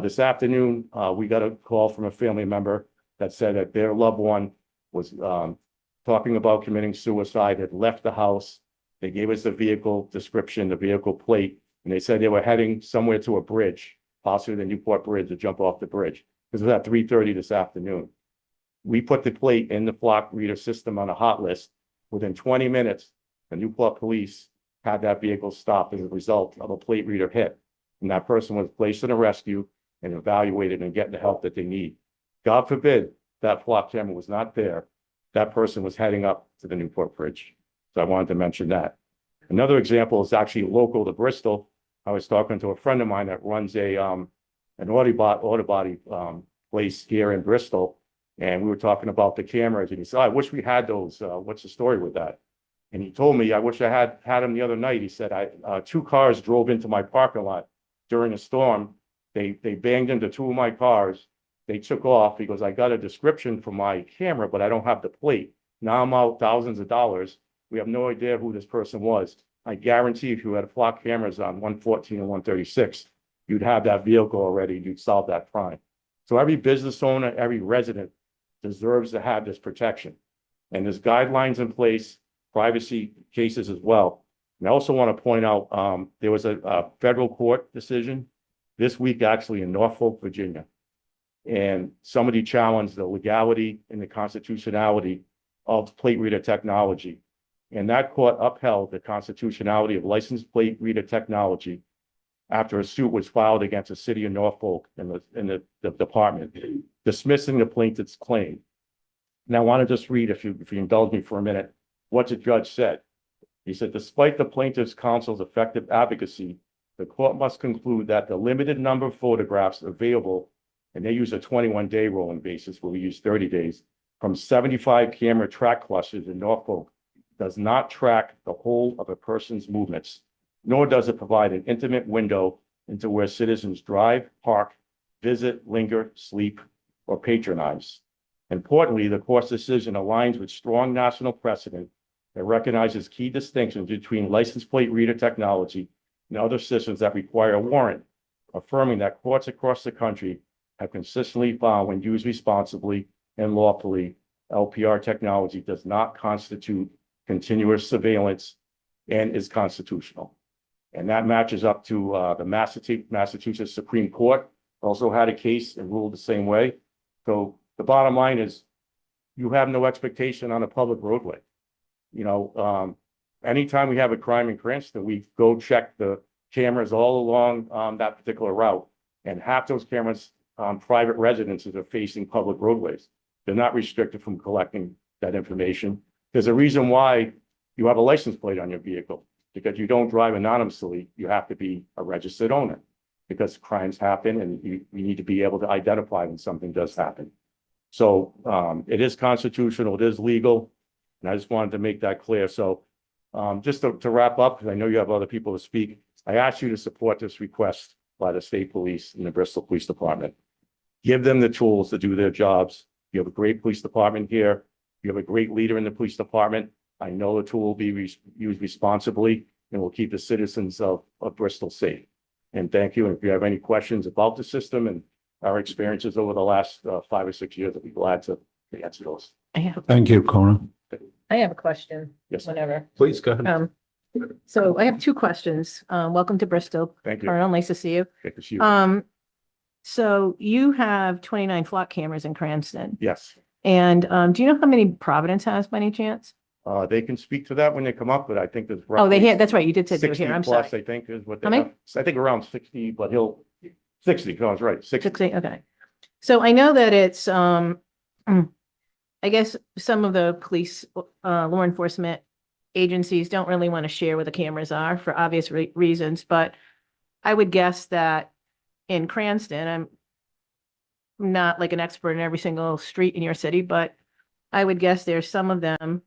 This afternoon, we got a call from a family member that said that their loved one was talking about committing suicide, had left the house. They gave us the vehicle description, the vehicle plate, and they said they were heading somewhere to a bridge, possibly the Newport Bridge, to jump off the bridge. This was at 3:30 this afternoon. We put the plate in the flock reader system on a hot list. Within 20 minutes, the Newport police had that vehicle stopped as a result of a plate reader hit. And that person was placed in a rescue and evaluated and getting the help that they need. God forbid that flock camera was not there. That person was heading up to the Newport Bridge. So I wanted to mention that. Another example is actually local to Bristol. I was talking to a friend of mine that runs an auto body place here in Bristol. And we were talking about the cameras, and he said, I wish we had those. What's the story with that? And he told me, I wish I had them the other night. He said, two cars drove into my parking lot during a storm. They banged into two of my cars. They took off. He goes, I got a description from my camera, but I don't have the plate. Now I'm out thousands of dollars. We have no idea who this person was. I guarantee if you had flock cameras on 114 and 136, you'd have that vehicle already. You'd solve that crime. So every business owner, every resident deserves to have this protection. And there's guidelines in place, privacy cases as well. And I also want to point out, there was a federal court decision this week, actually in Norfolk, Virginia. And somebody challenged the legality and the constitutionality of plate reader technology. And that court upheld the constitutionality of license plate reader technology after a suit was filed against the city of Norfolk in the department, dismissing the plaintiff's claim. Now, I want to just read, if you indulge me for a minute, what the judge said. He said, despite the plaintiff's counsel's effective advocacy, the court must conclude that the limited number of photographs available, and they use a 21-day rolling basis where we use 30 days, from 75 camera track clusters in Norfolk does not track the whole of a person's movements, nor does it provide an intimate window into where citizens drive, park, visit, linger, sleep, or patronize. Importantly, the court's decision aligns with strong national precedent that recognizes key distinctions between license plate reader technology and other systems that require a warrant, affirming that courts across the country have consistently found when used responsibly and lawfully, LPR technology does not constitute continuous surveillance and is constitutional. And that matches up to the Massachusetts Supreme Court also had a case and ruled the same way. So the bottom line is you have no expectation on a public roadway. You know, anytime we have a crime in Cranston, we go check the cameras all along that particular route. And half those cameras on private residences are facing public roadways. They're not restricted from collecting that information. There's a reason why you have a license plate on your vehicle. Because you don't drive anonymously, you have to be a registered owner. Because crimes happen and you need to be able to identify when something does happen. So it is constitutional, it is legal, and I just wanted to make that clear. So just to wrap up, because I know you have other people to speak, I ask you to support this request by the state police and the Bristol Police Department. Give them the tools to do their jobs. You have a great police department here. You have a great leader in the police department. I know the tool will be used responsibly and will keep the citizens of Bristol safe. And thank you. And if you have any questions about the system and our experiences over the last 5 or 6 years, I'd be glad to answer those.
Thank you, Conan.
I have a question.
Yes.
Whenever.
Please go ahead.
So I have two questions. Welcome to Bristol.
Thank you.
Colonel, nice to see you.
Good to see you.
So you have 29 flock cameras in Cranston.
Yes.
And do you know how many Providence has by any chance?
They can speak to that when they come up, but I think there's.
Oh, they
roughly
here. That's right. You did say they were
60
here. I'm
plus,
sorry.
I think is what
How
they
many?
have. I think around 60, but 60, I was right, 60.
60, okay. So I know that it's, I guess some of the police, law enforcement agencies don't really want to share where the cameras are for obvious reasons, but I would guess that in Cranston, I'm not like an expert in every single street in your city, but I would guess there's some of them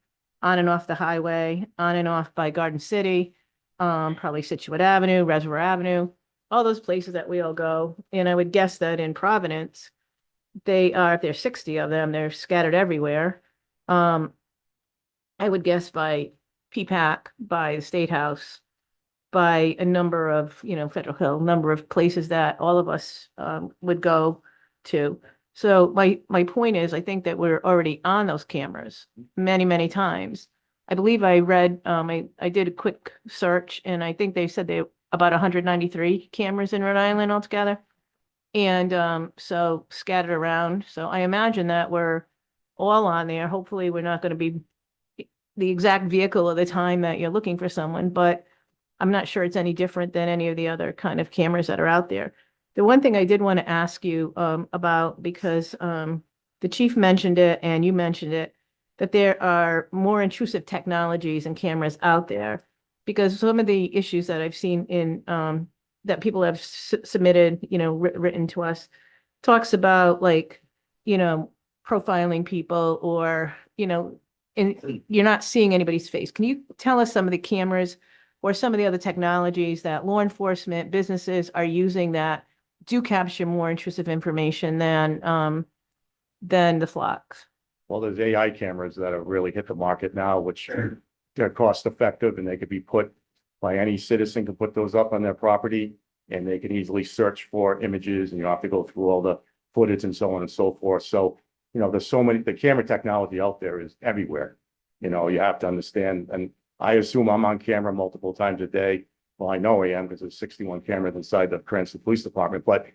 on and off the highway, on and off by Garden City, probably Situate Avenue, Reservoir Avenue, all those places that we all go. And I would guess that in Providence, they are, if there's 60 of them, they're scattered everywhere. I would guess by P-PAC, by the State House, by a number of, Federal Hill, number of places that all of us would go to. So my point is, I think that we're already on those cameras many, many times. I believe I read, I did a quick search, and I think they said they about 193 cameras in Rhode Island altogether. And so scattered around. So I imagine that we're all on there. Hopefully, we're not going to be the exact vehicle at the time that you're looking for someone, but I'm not sure it's any different than any of the other kind of cameras that are out there. The one thing I did want to ask you about, because the chief mentioned it and you mentioned it, that there are more intrusive technologies and cameras out there, because some of the issues that I've seen in that people have submitted, written to us, talks about profiling people, or, and you're not seeing anybody's face. Can you tell us some of the cameras or some of the other technologies that law enforcement businesses are using that do capture more intrusive information than the flocks?
Well, there's AI cameras that have really hit the market now, which they're cost effective, and they could be put by any citizen, can put those up on their property, and they can easily search for images, and you don't have to go through all the footage and so on and so forth. So, there's so many, the camera technology out there is everywhere. You have to understand, and I assume I'm on camera multiple times a day. Well, I know I am, because there's 61 cameras inside the Cranston Police Department, but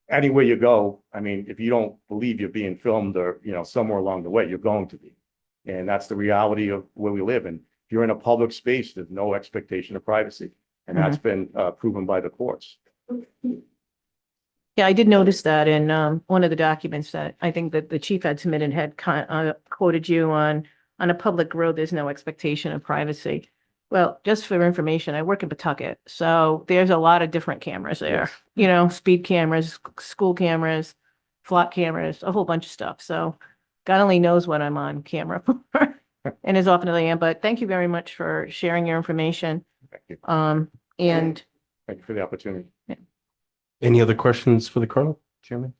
anywhere you go, I mean, if you don't believe you're being filmed or, somewhere along the way, you're going to be. And that's the reality of where we live. And if you're in a public space, there's no expectation of privacy. And that's been proven by the courts.
Yeah, I did notice that in one of the documents that I think that the chief had submitted had quoted you on a public road, there's no expectation of privacy. Well, just for information, I work in Pawtucket, so there's a lot of different cameras there. Speed cameras, school cameras, flock cameras, a whole bunch of stuff. So God only knows what I'm on camera for and as often as I am. But thank you very much for sharing your information.
Thank you.
And
Thank you for the opportunity.
Any other questions for the Colonel, Chairman?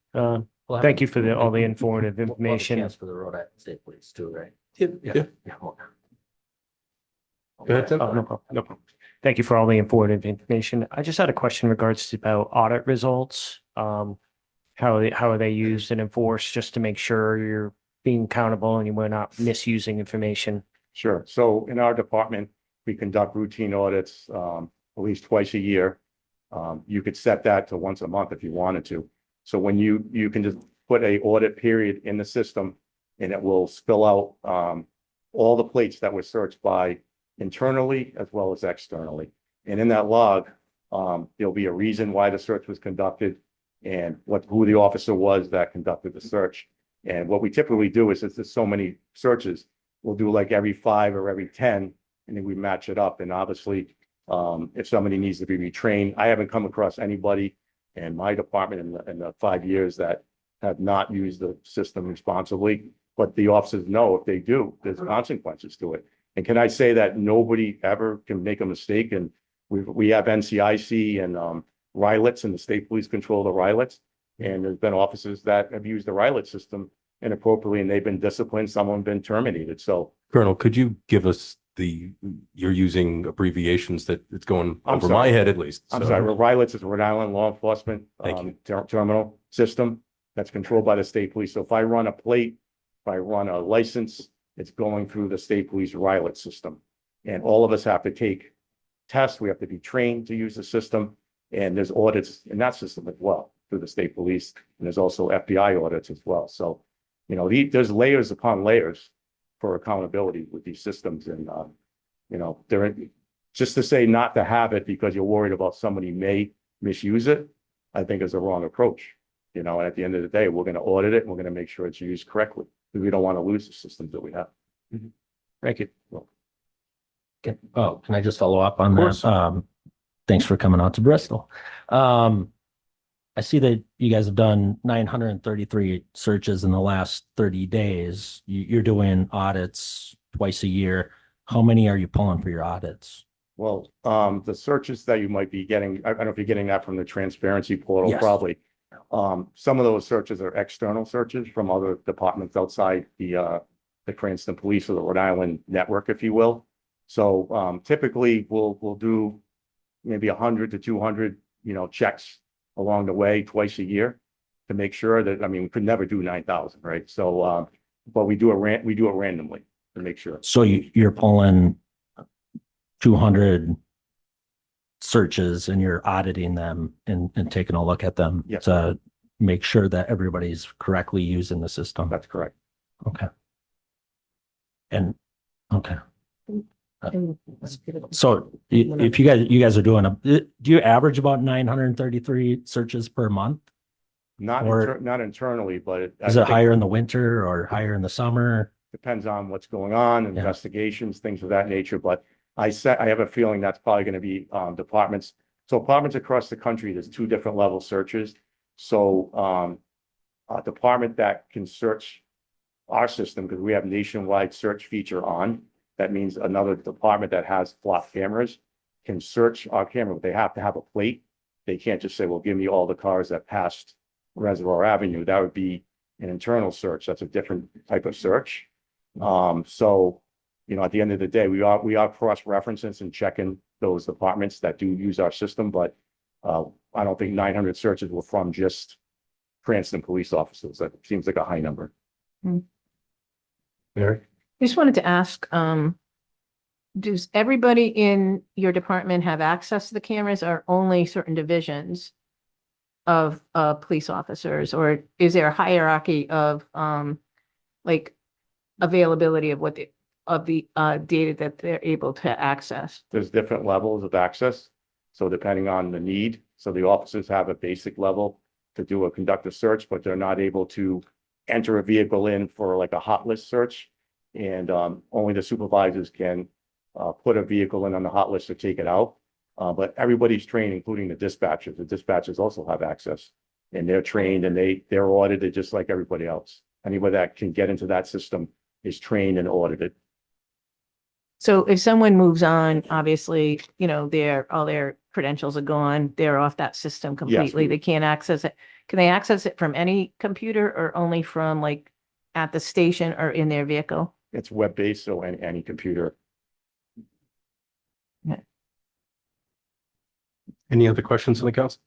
Thank you for all the informative information.
For the Rhode Island State Police too, right?
Yeah. Go ahead, Tim.
Oh, no problem. No problem. Thank you for all the informative information. I just had a question in regards to about audit results. How are they used and enforced, just to make sure you're being accountable and we're not misusing information?
Sure. So in our department, we conduct routine audits at least twice a year. You could set that to once a month if you wanted to. So when you can just put a audit period in the system, and it will spill out all the plates that were searched by internally as well as externally. And in that log, there'll be a reason why the search was conducted and who the officer was that conducted the search. And what we typically do is, since there's so many searches, we'll do like every 5 or every 10, and then we match it up. And obviously, if somebody needs to be retrained, I haven't come across anybody in my department in the 5 years that have not used the system responsibly. But the officers know if they do, there's consequences to it. And can I say that nobody ever can make a mistake? And we have NCIC and RILETs, and the state police control the RILETs. And there's been officers that have used the RILET system inappropriately, and they've been disciplined. Some have been terminated. So,
Colonel, could you give us you're using abbreviations that it's going
I'm
over
sorry.
my head at least.
I'm
So-
sorry, RILETs is Rhode Island Law Enforcement
Thank you.
terminal system that's controlled by the state police. So if I run a plate, if I run a license, it's going through the state police RILET system. And all of us have to take tests. We have to be trained to use the system. And there's audits in that system as well through the state police. And there's also FBI audits as well. So, you know, there's layers upon layers for accountability with these systems. And, you know, just to say not to have it because you're worried about somebody may misuse it, I think is a wrong approach. You know, and at the end of the day, we're going to audit it and we're going to make sure it's used correctly. Because we don't want to lose the systems that we have.
Thank you.
Can I just follow up on
course.
that? Thanks for coming out to Bristol. I see that you guys have done 933 searches in the last 30 days. You're doing audits twice a year. How many are you pulling for your audits?
Well, the searches that you might be getting, I don't know if you're getting that from the transparency portal,
Yes.
probably. Some of those searches are external searches from other departments outside the Cranston Police or the Rhode Island network, if you will. So typically we'll do maybe 100 to 200, you know, checks along the way twice a year to make sure that, I mean, we could never do 9,000, right? So, but we do it randomly to make sure.
So you're pulling 200 searches and you're auditing them and taking a look at them
Yes.
to make sure that everybody's correctly using the system.
That's correct.
Okay. And, okay. So if you guys are doing do you average about 933 searches per month?
Not
Or-
not internally, but
Is it higher in the winter or higher in the summer?
depends on what's going on,
Yeah.
investigations, things of that nature. But I have a feeling that's probably going to be departments. So departments across the country, there's 2 different level searches. So a department that can search our system, because we have nationwide search feature on. That means another department that has flop cameras can search our camera, but they have to have a plate. They can't just say, well, give me all the cars that passed Reservoir Avenue. That would be an internal search. That's a different type of search. So, you know, at the end of the day, we are cross-referencing and checking those departments that do use our system, but I don't think 900 searches were from just Cranston police officers. That seems like a high number.
Mary?
I just wanted to ask, does everybody in your department have access to the cameras or only certain divisions of police officers? Or is there a hierarchy of like availability of the data that they're able to access?
There's different levels of access. So depending on the need, so the officers have a basic level to conduct a search, but they're not able to enter a vehicle in for like a hot list search. And only the supervisors can put a vehicle in on the hot list or take it out. But everybody's trained, including the dispatchers. The dispatchers also have access, and they're trained and they're audited just like everybody else. Anybody that can get into that system is trained and audited.
So if someone moves on, obviously, you know, all their credentials are gone, they're off that system completely. They can't access it. Can they access it from any computer or only from like at the station or in their vehicle?
It's web-based, so any computer.
Any other questions on the council?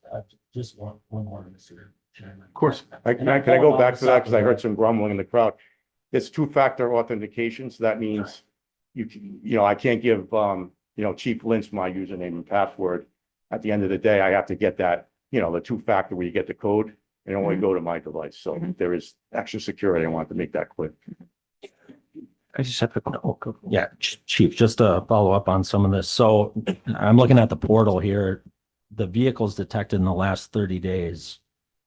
Just one more, Mr. Chairman.
Of course.
Can I go back to that? Because I heard some grumbling in the crowd. It's 2-factor authentication. So that means you know, I can't give, you know, Chief Lynch my username and password. At the end of the day, I have to get that, you know, the 2-factor where you get the code and only go to my device. So there is extra security. I want to make that clear.
I just have a
Yeah, Chief, just to follow up on some of this. So I'm looking at the portal here. The vehicles detected in the last 30 days,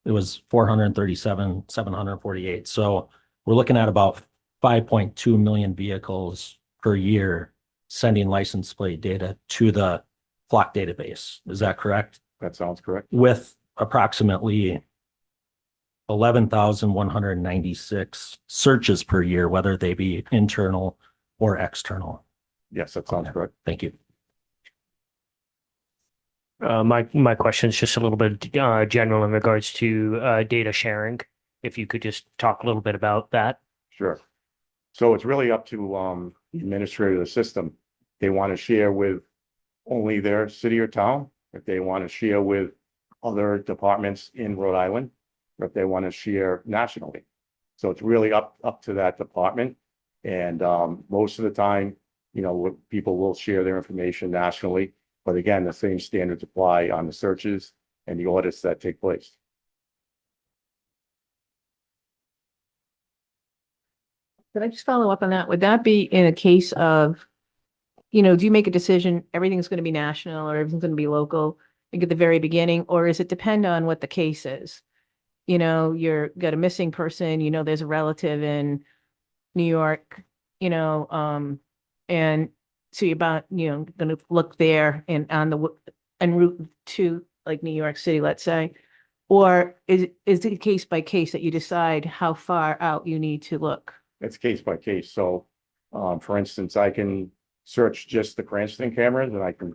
it was 437, 748. So we're looking at about 5.2 million vehicles per year sending license plate data to the flock database. Is that correct?
That sounds correct.
With approximately 11,196 searches per year, whether they be internal or external.
Yes, that sounds correct.
Thank you.
My question is just a little bit general in regards to data sharing. If you could just talk a little bit about that.
Sure. So it's really up to the administrator of the system. They want to share with only their city or town, if they want to share with other departments in Rhode Island, or if they want to share nationally. So it's really up to that department. And most of the time, people will share their information nationally. But again, the same standards apply on the searches and the audits that take place.
Could I just follow up on that? Would that be in a case of, do you make a decision, everything's going to be national or everything's going to be local, like at the very beginning, or does it depend on what the case is? You're got a missing person, there's a relative in New York, and so you're going to look there and en route to like New York City, let's say, or is it case by case that you decide how far out you need to look?
It's case by case. So, for instance, I can search just the Cranston cameras and I can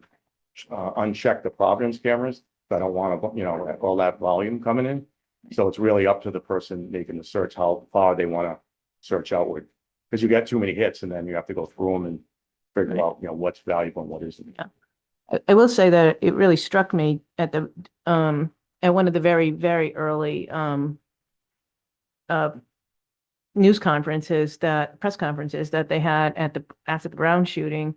uncheck the Providence cameras. I don't want to, all that volume coming in. So it's really up to the person making the search, how far they want to search outward. Because you get too many hits and then you have to go through them and figure out, what's valuable and what isn't.
Yeah. I will say that it really struck me at one of the very, very early press conferences that they had after the Brown shooting,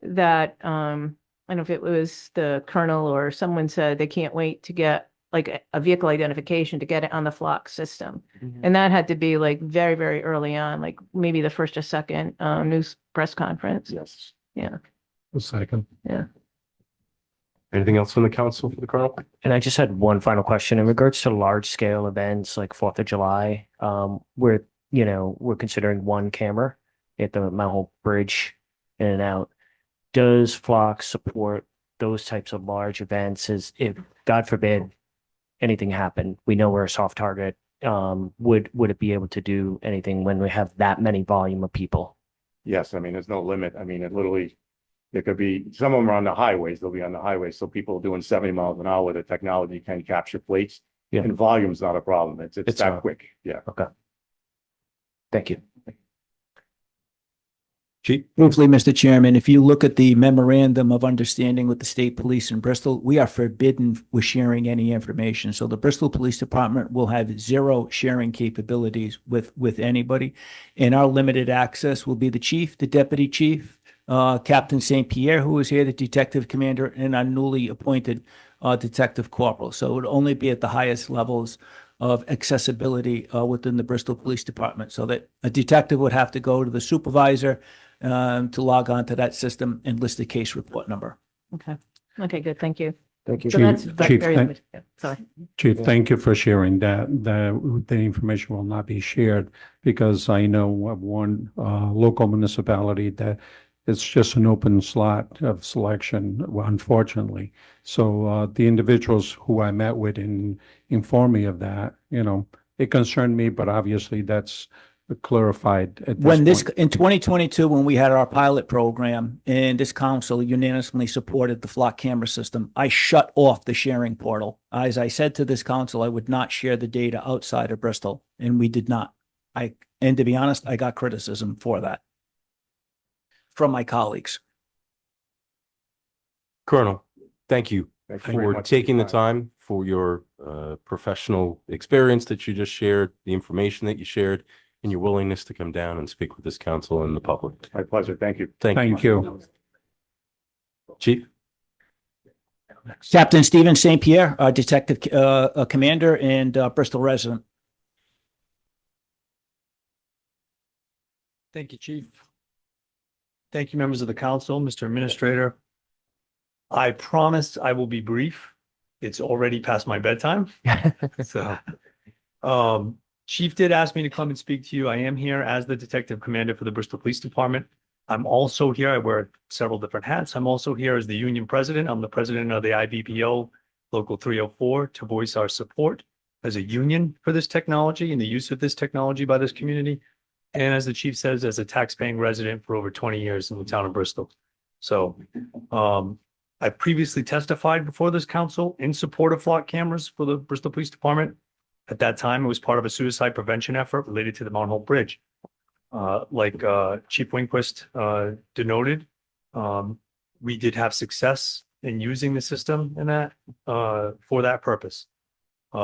that I don't know if it was the colonel or someone said they can't wait to get like a vehicle identification to get it on the flock system. And that had to be like very, very early on, like maybe the first or second news press conference.
Yes.
Yeah.
A second.
Yeah.
Anything else from the council for the colonel?
And I just had one final question in regards to large scale events like 4th of July. We're considering one camera at the Mount Hope Bridge in and out. Does Flock support those types of large events? As if, God forbid, anything happened, we know we're a soft target. Would it be able to do anything when we have that many volume of people?
Yes, I mean, there's no limit. I mean, it could be, some of them are on the highways, they'll be on the highways. So people doing 70 miles an hour, the technology can capture plates.
Yeah.
And volume's not a problem. It's that quick. Yeah.
Okay. Thank you.
Chief?
Briefly, Mr. Chairman, if you look at the memorandum of understanding with the state police in Bristol, we are forbidden with sharing any information. So the Bristol Police Department will have zero sharing capabilities with anybody. And our limited access will be the chief, the deputy chief, Captain St. Pierre, who is here, the detective commander, and our newly appointed detective corporal. So it would only be at the highest levels of accessibility within the Bristol Police Department, so that a detective would have to go to the supervisor to log on to that system and list the case report number.
Okay. Okay, good. Thank you.
Thank you.
So that's
Chief,
very limited. Yeah, sorry.
Chief, thank you for sharing that. The information will not be shared because I know of one local municipality that it's just an open slot of selection, unfortunately. So the individuals who I met with informed me of that, it concerned me, but obviously that's clarified at this point.
In 2022, when we had our pilot program and this council unanimously supported the flock camera system, I shut off the sharing portal. As I said to this council, I would not share the data outside of Bristol, and we did not. And to be honest, I got criticism for that from my colleagues.
Colonel, thank you
Thank you very
for
much.
taking the time, for your professional experience that you just shared, the information that you shared, and your willingness to come down and speak with this council and the public.
My pleasure. Thank you.
Thank you.
Chief?
Captain Stephen St. Pierre, detective commander and Bristol resident.
Thank you, Chief. Thank you, members of the council, Mr. Administrator. I promise I will be brief. It's already past my bedtime. So, Chief did ask me to come and speak to you. I am here as the detective commander for the Bristol Police Department. I'm also here, I wear several different hats. I'm also here as the union president. I'm the president of the IBPO Local 304 to voice our support as a union for this technology and the use of this technology by this community. And as the chief says, as a tax-paying resident for over 20 years in the town of Bristol. So I previously testified before this council in support of flock cameras for the Bristol Police Department. At that time, it was part of a suicide prevention effort related to the Mount Hope Bridge. Like Chief Winquist denoted, we did have success in using the system in that for that purpose.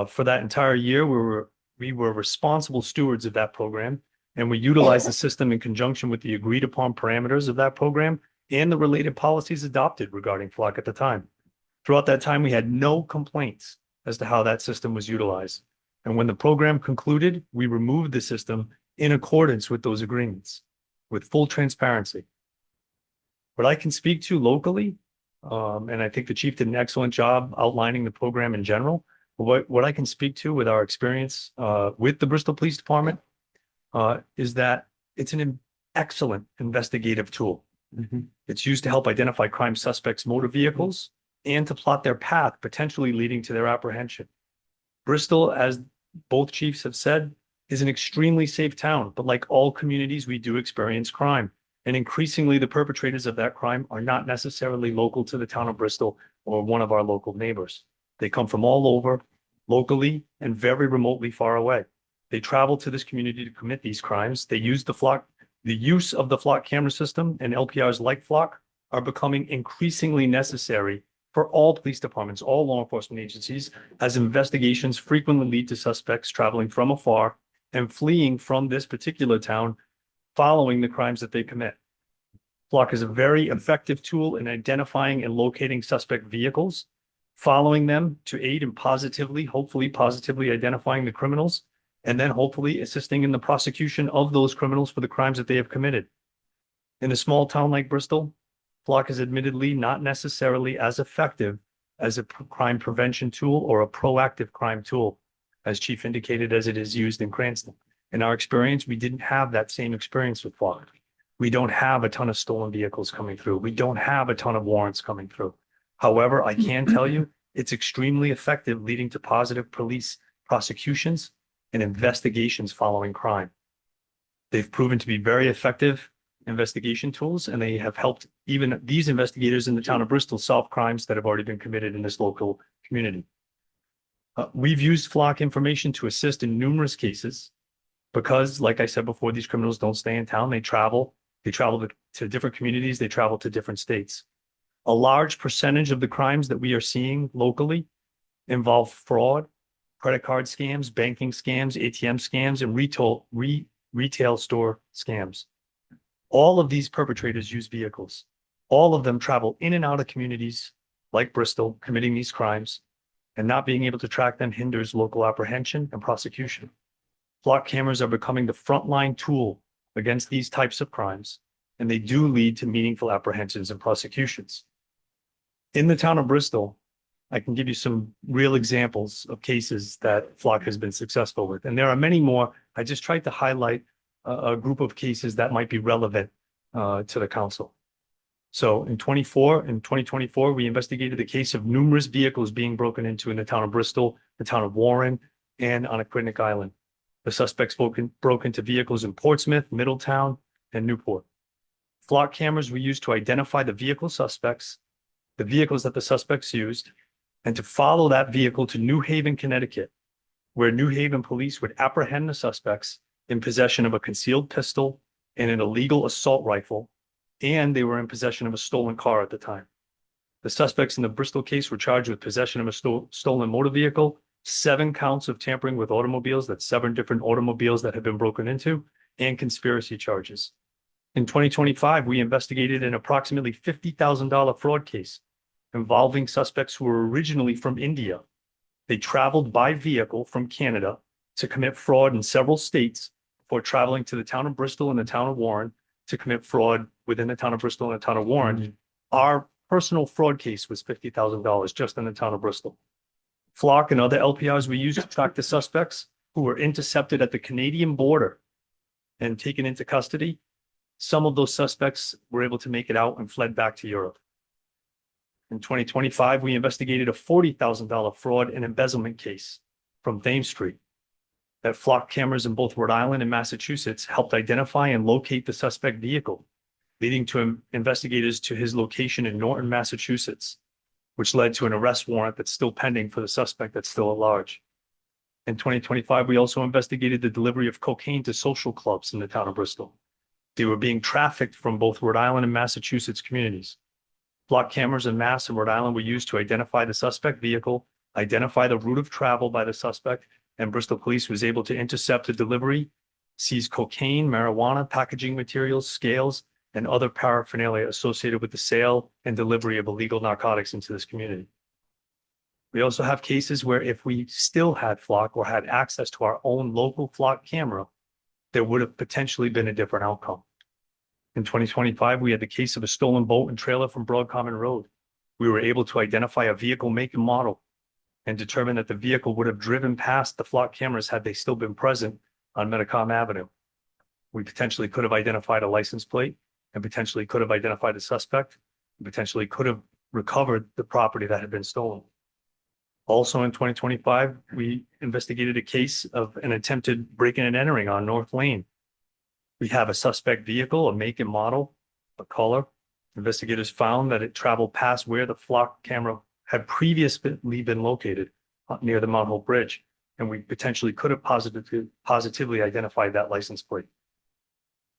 For that entire year, we were responsible stewards of that program, and we utilized the system in conjunction with the agreed upon parameters of that program and the related policies adopted regarding flock at the time. Throughout that time, we had no complaints as to how that system was utilized. And when the program concluded, we removed the system in accordance with those agreements, with full transparency. What I can speak to locally, and I think the chief did an excellent job outlining the program in general, but what I can speak to with our experience with the Bristol Police Department is that it's an excellent investigative tool. It's used to help identify crime suspects' motor vehicles and to plot their path, potentially leading to their apprehension. Bristol, as both chiefs have said, is an extremely safe town, but like all communities, we do experience crime. And increasingly, the perpetrators of that crime are not necessarily local to the town of Bristol or one of our local neighbors. They come from all over, locally and very remotely far away. They travel to this community to commit these crimes. They use the use of the flock camera system and LPRs like flock are becoming increasingly necessary for all police departments, all law enforcement agencies, as investigations frequently lead to suspects traveling from afar and fleeing from this particular town following the crimes that they commit. Flock is a very effective tool in identifying and locating suspect vehicles, following them to aid in hopefully positively identifying the criminals, and then hopefully assisting in the prosecution of those criminals for the crimes that they have committed. In a small town like Bristol, flock is admittedly not necessarily as effective as a crime prevention tool or a proactive crime tool, as chief indicated, as it is used in Cranston. In our experience, we didn't have that same experience with flock. We don't have a ton of stolen vehicles coming through. We don't have a ton of warrants coming through. However, I can tell you it's extremely effective, leading to positive police prosecutions and investigations following crime. They've proven to be very effective investigation tools, and they have helped even these investigators in the town of Bristol solve crimes that have already been committed in this local community. We've used flock information to assist in numerous cases because, like I said before, these criminals don't stay in town. They travel to different communities. They travel to different states. A large percentage of the crimes that we are seeing locally involve fraud, credit card scams, banking scams, ATM scams, and retail store scams. All of these perpetrators use vehicles. All of them travel in and out of communities like Bristol, committing these crimes, and not being able to track them hinders local apprehension and prosecution. Flock cameras are becoming the frontline tool against these types of crimes, and they do lead to meaningful apprehensions and prosecutions. In the town of Bristol, I can give you some real examples of cases that flock has been successful with, and there are many more. I just tried to highlight a group of cases that might be relevant to the council. So in 2024, we investigated the case of numerous vehicles being broken into in the town of Bristol, the town of Warren, and on Aquidneck Island. The suspects broke into vehicles in Portsmouth, Middletown, and Newport. Flock cameras were used to identify the vehicles that the suspects used, and to follow that vehicle to New Haven, Connecticut, where New Haven police would apprehend the suspects in possession of a concealed pistol and an illegal assault rifle, and they were in possession of a stolen car at the time. The suspects in the Bristol case were charged with possession of a stolen motor vehicle, 7 counts of tampering with automobiles, that's 7 different automobiles that had been broken into, and conspiracy charges. In 2025, we investigated an approximately $50,000 fraud case involving suspects who were originally from India. They traveled by vehicle from Canada to commit fraud in several states before traveling to the town of Bristol and the town of Warren to commit fraud within the town of Bristol and the town of Warren. Our personal fraud case was $50,000 just in the town of Bristol. Flock and other LPRs we used to track the suspects who were intercepted at the Canadian border and taken into custody Some of those suspects were able to make it out and fled back to Europe. In 2025, we investigated a $40,000 fraud and embezzlement case from Thames Street. That flock cameras in both Rhode Island and Massachusetts helped identify and locate the suspect vehicle, leading to investigators to his location in Norton, Massachusetts, which led to an arrest warrant that's still pending for the suspect that's still at large. In 2025, we also investigated the delivery of cocaine to social clubs in the town of Bristol. They were being trafficked from both Rhode Island and Massachusetts communities. Flock cameras in Mass and Rhode Island were used to identify the suspect vehicle, identify the route of travel by the suspect, and Bristol Police was able to intercept the delivery, seize cocaine, marijuana, packaging materials, scales, and other paraphernalia associated with the sale and delivery of illegal narcotics into this community. We also have cases where if we still had flock or had access to our own local flock camera, there would have potentially been a different outcome. In 2025, we had the case of a stolen boat and trailer from Broad Common Road. We were able to identify a vehicle make and model and determine that the vehicle would have driven past the flock cameras had they still been present on Metacom Avenue. We potentially could have identified a license plate and potentially could have identified a suspect, and potentially could have recovered the property that had been stolen. Also in 2025, we investigated a case of an attempted break-in and entering on North Lane. We have a suspect vehicle, a make and model, a color. Investigators found that it traveled past where the flock camera had previously been located near the Mount Hope Bridge, and we potentially could have positively identified that license plate.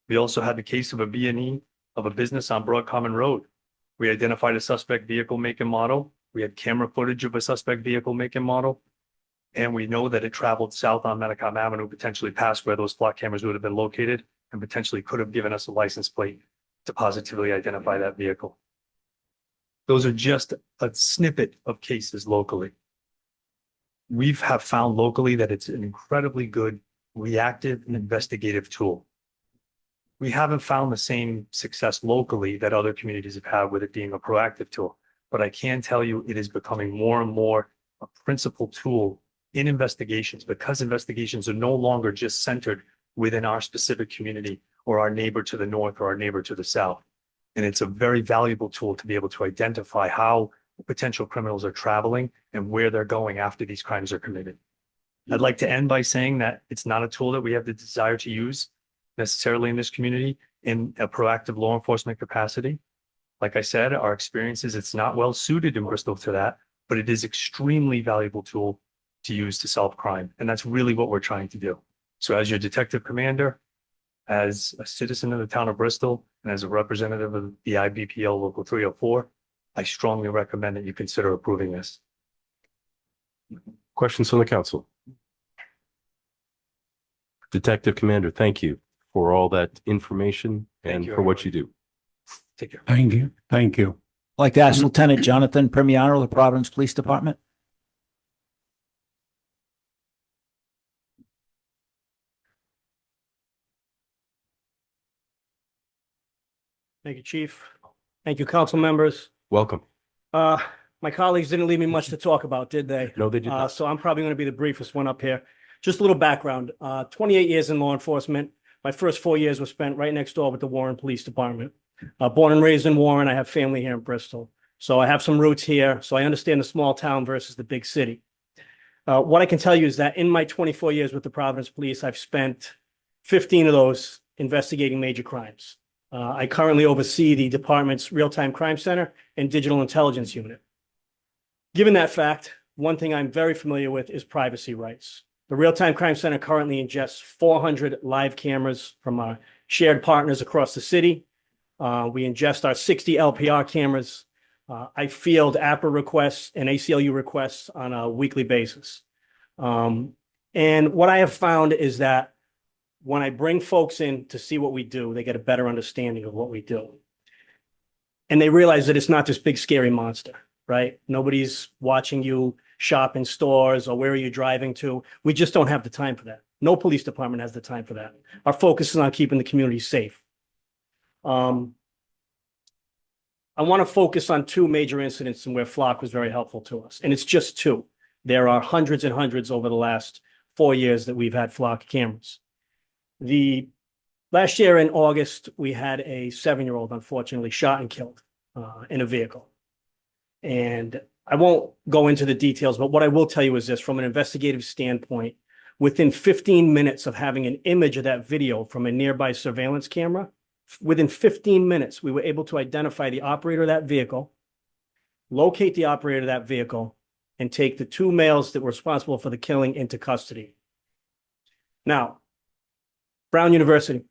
We also had the case of a B&E of a business on Broad Common Road. We identified a suspect vehicle make and model. We had camera footage of a suspect vehicle make and model, and we know that it traveled south on Metacom Avenue, potentially past where those flock cameras would have been located, and potentially could have given us a license plate to positively identify that vehicle. Those are just a snippet of cases locally. We have found locally that it's an incredibly good reactive and investigative tool. We haven't found the same success locally that other communities have had with it being a proactive tool, but I can tell you it is becoming more and more a principal tool in investigations, because investigations are no longer just centered within our specific community or our neighbor to the north or our neighbor to the south. And it's a very valuable tool to be able to identify how potential criminals are traveling and where they're going after these crimes are committed. I'd like to end by saying that it's not a tool that we have the desire to use necessarily in this community in a proactive law enforcement capacity. Like I said, our experience is it's not well suited in Bristol to that, but it is extremely valuable tool to use to solve crime. And that's really what we're trying to do. So as your detective commander, as a citizen of the town of Bristol, and as a representative of the IBPL Local 304, I strongly recommend that you consider approving this.
Questions from the council? Detective Commander, thank you for all that information and
you,
for what you do.
Take care.
Thank you. Thank you.
I'd like to ask Lieutenant Jonathan Premiano of the Providence Police Department.
Thank you, Chief. Thank you, council members.
Welcome.
My colleagues didn't leave me much to talk about, did they?
No, they did not.
So I'm probably going to be the briefest one up here. Just a little background. 28 years in law enforcement. My first 4 years were spent right next door with the Warren Police Department. Born and raised in Warren, I have family here in Bristol. So I have some roots here. So I understand the small town versus the big city. What I can tell you is that in my 24 years with the Providence Police, I've spent 15 of those investigating major crimes. I currently oversee the department's real-time crime center and digital intelligence unit. Given that fact, one thing I'm very familiar with is privacy rights. The real-time crime center currently ingests 400 live cameras from our shared partners across the city. We ingest our 60 LPR cameras. I field APRA requests and ACLU requests on a weekly basis. And what I have found is that when I bring folks in to see what we do, they get a better understanding of what we do. And they realize that it's not this big, scary monster, right? Nobody's watching you shop in stores or where are you driving to. We just don't have the time for that. No police department has the time for that. Our focus is on keeping the community safe. I want to focus on two major incidents and where Flock was very helpful to us. And it's just two. There are hundreds and hundreds over the last 4 years that we've had Flock cameras. The Last year in August, we had a 7-year-old unfortunately shot and killed in a vehicle. And I won't go into the details, but what I will tell you is this, from an investigative standpoint, within 15 minutes of having an image of that video from a nearby surveillance camera, within 15 minutes, we were able to identify the operator of that vehicle, locate the operator of that vehicle, and take the 2 males that were responsible for the killing into custody. Now, Brown University.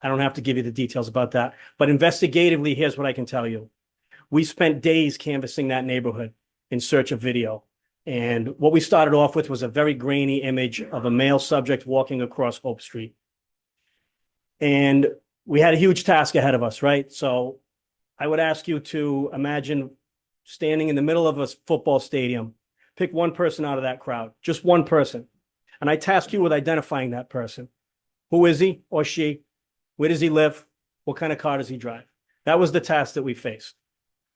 I don't have to give you the details about that, but investigatively, here's what I can tell you. We spent days canvassing that neighborhood in search of video. And what we started off with was a very grainy image of a male subject walking across Hope Street. And we had a huge task ahead of us, right? So I would ask you to imagine standing in the middle of a football stadium, pick one person out of that crowd, just one person. And I task you with identifying that person. Who is he or she? Where does he live? What kind of car does he drive? That was the task that we faced.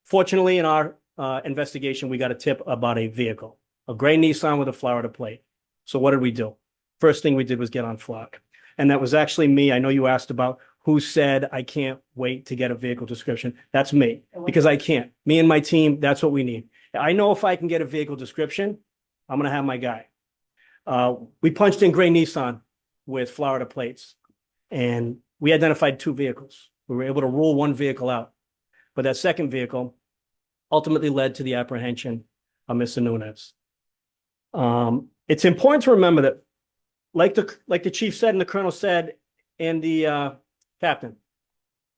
Fortunately, in our investigation, we got a tip about a vehicle, a gray Nissan with a Florida plate. So what did we do? First thing we did was get on Flock. And that was actually me. I know you asked about who said, I can't wait to get a vehicle description. That's me, because I can't. Me and my team, that's what we need. I know if I can get a vehicle description, I'm going to have my guy. We punched in gray Nissan with Florida plates, and we identified 2 vehicles. We were able to rule 1 vehicle out. But that second vehicle ultimately led to the apprehension of Mr. Nunez. It's important to remember that, like the chief said and the colonel said and the captain,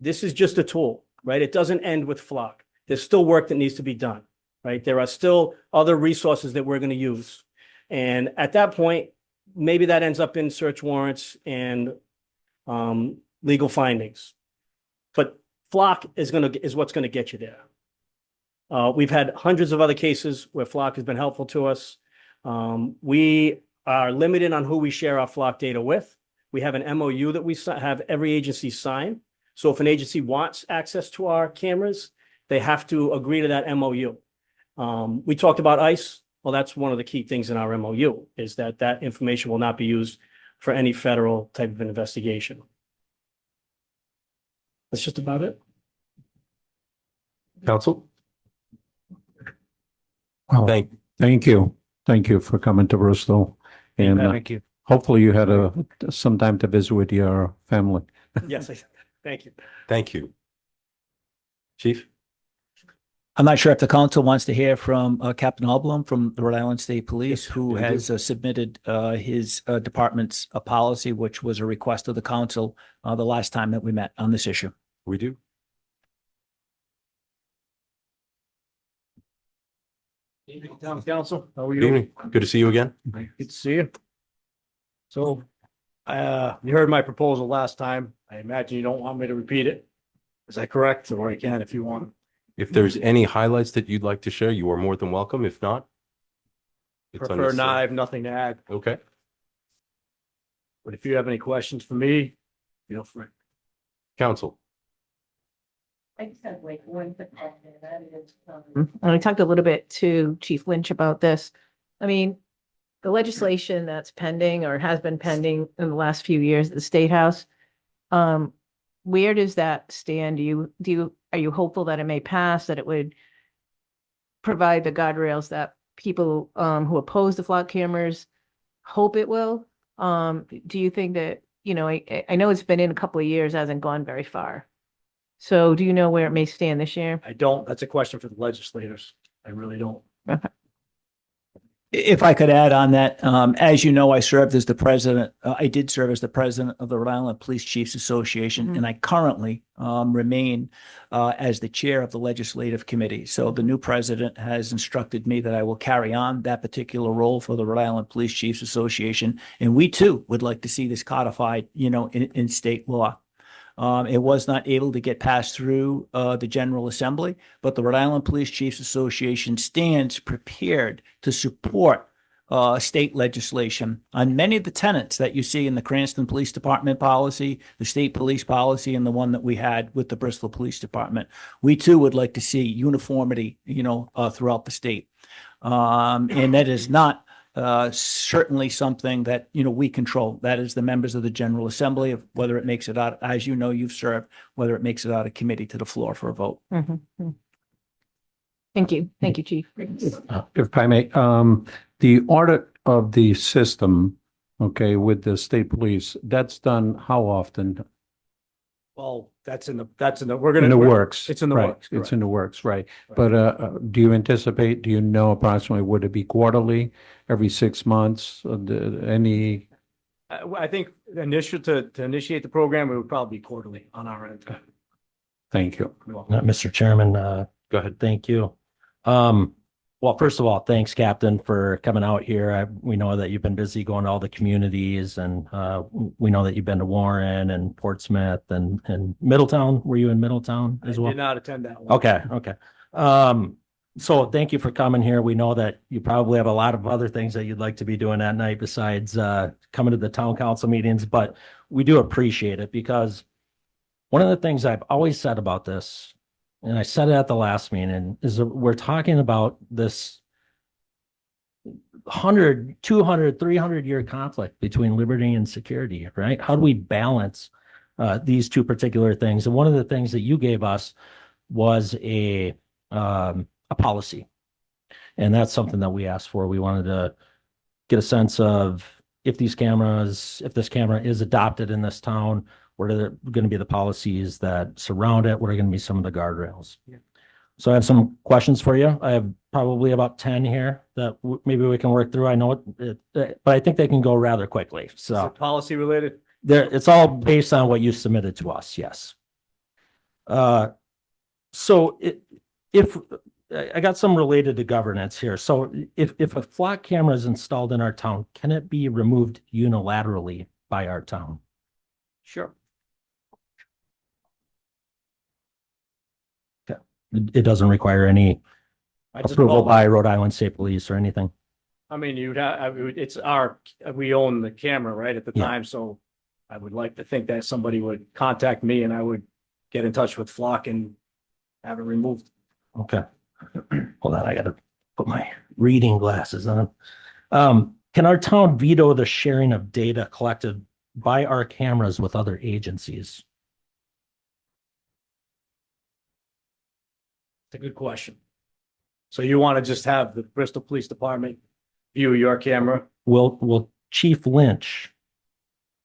this is just a tool, right? It doesn't end with Flock. There's still work that needs to be done, right? There are still other resources that we're going to use. And at that point, maybe that ends up in search warrants and legal findings. But Flock is what's going to get you there. We've had hundreds of other cases where Flock has been helpful to us. We are limited on who we share our Flock data with. We have an MOU that we have every agency sign. So if an agency wants access to our cameras, they have to agree to that MOU. We talked about ICE. Well, that's one of the key things in our MOU, is that that information will not be used for any federal type of investigation. That's just about it.
Counsel?
Well, thank you. Thank you for coming to Bristol. And
Thank you.
hopefully you had some time to visit with your family.
Yes, thank you.
Thank you. Chief?
I'm not sure if the council wants to hear from Captain Alblom from the Rhode Island State Police, who
I do.
has submitted his department's policy, which was a request of the council the last time that we met on this issue.
We do.
Evening, Town Council. How are
Good evening. Good to see you again.
Good to see you. So, you heard my proposal last time. I imagine you don't want me to repeat it. Is that correct? Or I can if you want.
If there's any highlights that you'd like to share, you are more than welcome. If not, it's
Prefer not, I
unnecessary.
have nothing to add.
Okay.
But if you have any questions for me, feel free.
Counsel?
I just have like one quick question, and that is, and I talked a little bit to Chief Lynch about this. I mean, the legislation that's pending or has been pending in the last few years at the State House, where does that stand? Are you hopeful that it may pass, that it would provide the guardrails that people who oppose the flock cameras hope it will? Do you think that, I know it's been in a couple of years, hasn't gone very far. So do you know where it may stand this year?
I don't. That's a question for the legislators. I really don't.
If I could add on that, as you know, I served as the president. I did serve as the president of the Rhode Island Police Chiefs Association, and I currently remain as the chair of the legislative committee. So the new president has instructed me that I will carry on that particular role for the Rhode Island Police Chiefs Association, and we too would like to see this codified, in state law. It was not able to get passed through the General Assembly, but the Rhode Island Police Chiefs Association stands prepared to support state legislation on many of the tenets that you see in the Cranston Police Department policy, the state police policy, and the one that we had with the Bristol Police Department. We too would like to see uniformity, throughout the state. And that is not certainly something that, we control. That is the members of the General Assembly, of whether it makes it out, as you know, you've served, whether it makes it out of committee to the floor for a vote.
Mhm. Thank you. Thank you, Chief.
If I may, the audit of the system, okay, with the state police, that's done how often?
Well, we're gonna.
In the
we're-
works.
It's in the
right.
works.
It's
correct.
in the works, right. But do you anticipate, do you know approximately, would it be quarterly, every 6 months? Any,
I think to initiate the program, it would probably be quarterly on our end.
thank you.
Mr. Chairman,
Go ahead.
thank you. Well, first of all, thanks, Captain, for coming out here. We know that you've been busy going to all the communities, and we know that you've been to Warren and Portsmouth and Middletown. Were you in Middletown as
I
well?
did not attend that one.
Okay. So thank you for coming here. We know that you probably have a lot of other things that you'd like to be doing that night besides coming to the town council meetings, but we do appreciate it because one of the things I've always said about this, and I said it at the last meeting, is that we're talking about this 100, 200, 300-year conflict between liberty and security, right? How do we balance these two particular things? And one of the things that you gave us was a policy. And that's something that we asked for. We wanted to get a sense of if this camera is adopted in this town, what are going to be the policies that surround it? What are going to be some of the guardrails? Yeah. So I have some questions for you. I have probably about 10 here that maybe we can work through. I know but I think they can go rather quickly.
Is
So
it policy related?
it's all based on what you submitted to us. Yes. So if I got some related to governance here. So if a flock camera is installed in our town, can it be removed unilaterally by our town?
Sure.
It doesn't require any
I just
approval
call-
by Rhode Island State Police or anything?
I mean, we own the camera, right, at the
Yeah.
time, so I would like to think that somebody would contact me and I would get in touch with Flock and have it removed.
Okay. Hold on, I gotta put my reading glasses on. Can our town veto the sharing of data collected by our cameras with other agencies?
It's a good question. So you want to just have the Bristol Police Department view your camera?
Will Chief Lynch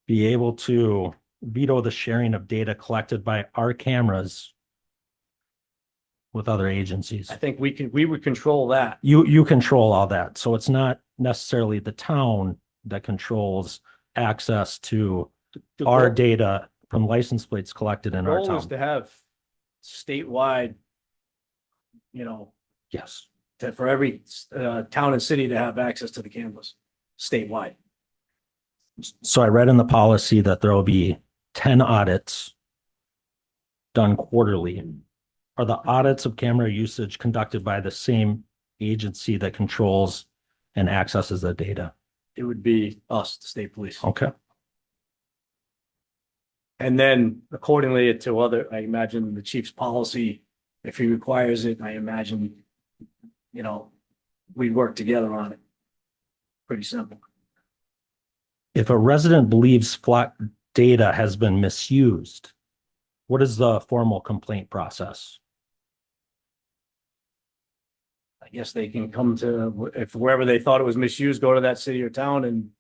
be able to veto the sharing of data collected by our cameras with other agencies?
I think we would control that.
You control all that. So it's not necessarily the town that controls access to
The
our
goal-
data from license plates collected in
The
our
goal is
town.
to have statewide,
Yes.
for every town and city to have access to the cameras statewide.
So I read in the policy that there will be 10 audits done quarterly. Are the audits of camera usage conducted by the same agency that controls and accesses the data?
It would be us, the state police.
Okay.
And then accordingly to I imagine the chief's policy, if he requires it, I imagine, we'd work together on it. Pretty simple.
If a resident believes flock data has been misused, what is the formal complaint process?
I guess they can come to, if wherever they thought it was misused, go to that city or town and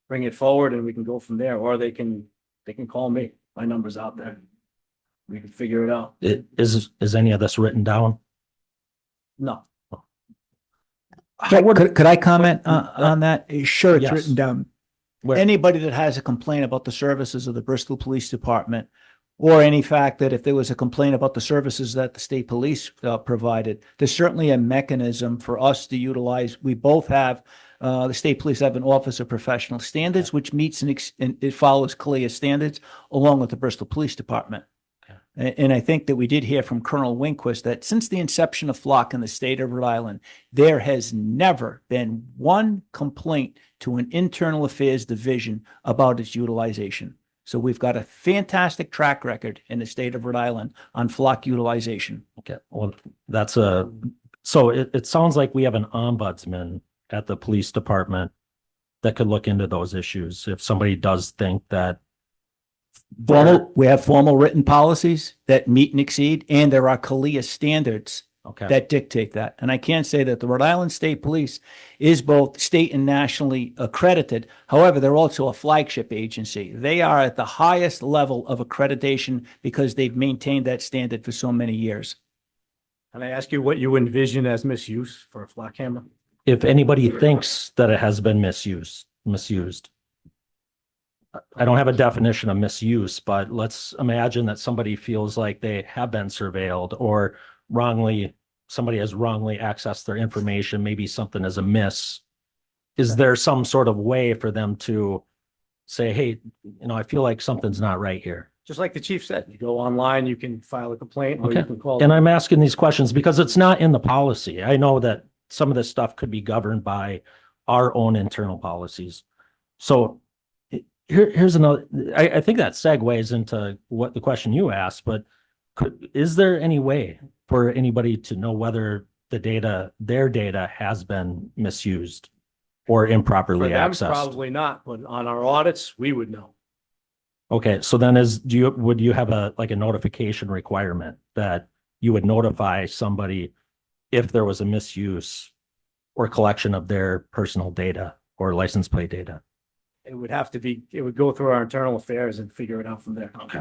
bring it forward and we can go from there, or they can call me. My number's out there. We can figure it out.
Is any of this written down?
No.
Could I comment on that? Sure, it's
Yes.
written down.
Where?
Anybody that has a complaint about the services of the Bristol Police Department, or any fact that if there was a complaint about the services that the state police provided, there's certainly a mechanism for us to utilize. We both have, the state police have an Office of Professional Standards, which meets and it follows CLIA standards, along with the Bristol Police Department. And I think that we did hear from Colonel Winquist that since the inception of Flock in the state of Rhode Island, there has never been one complaint to an internal affairs division about its utilization. So we've got a fantastic track record in the state of Rhode Island on Flock utilization.
Okay, well, so it sounds like we have an ombudsman at the police department that could look into those issues if somebody does think that.
We have formal written policies that meet and exceed, and there are CALIA standards
Okay.
that dictate that. And I can say that the Rhode Island State Police is both state and nationally accredited. However, they're also a flagship agency. They are at the highest level of accreditation because they've maintained that standard for so many years.
Can I ask you what you envision as misuse for a flock camera?
If anybody thinks that it has been misused. I don't have a definition of misuse, but let's imagine that somebody feels like they have been surveilled or somebody has wrongly accessed their information, maybe something is amiss. Is there some sort of way for them to say, hey, I feel like something's not right here?
Just like the chief said, you go online, you can file a complaint or
Okay.
you can call.
And I'm asking these questions because it's not in the policy. I know that some of this stuff could be governed by our own internal policies. So here's another, I think that segues into what the question you asked, but is there any way for anybody to know whether their data has been misused or improperly
For them,
accessed?
probably not, but on our audits, we would know.
Okay, so then would you have a notification requirement that you would notify somebody if there was a misuse or collection of their personal data or license plate data?
It would go through our internal affairs and figure it out from there.
Okay.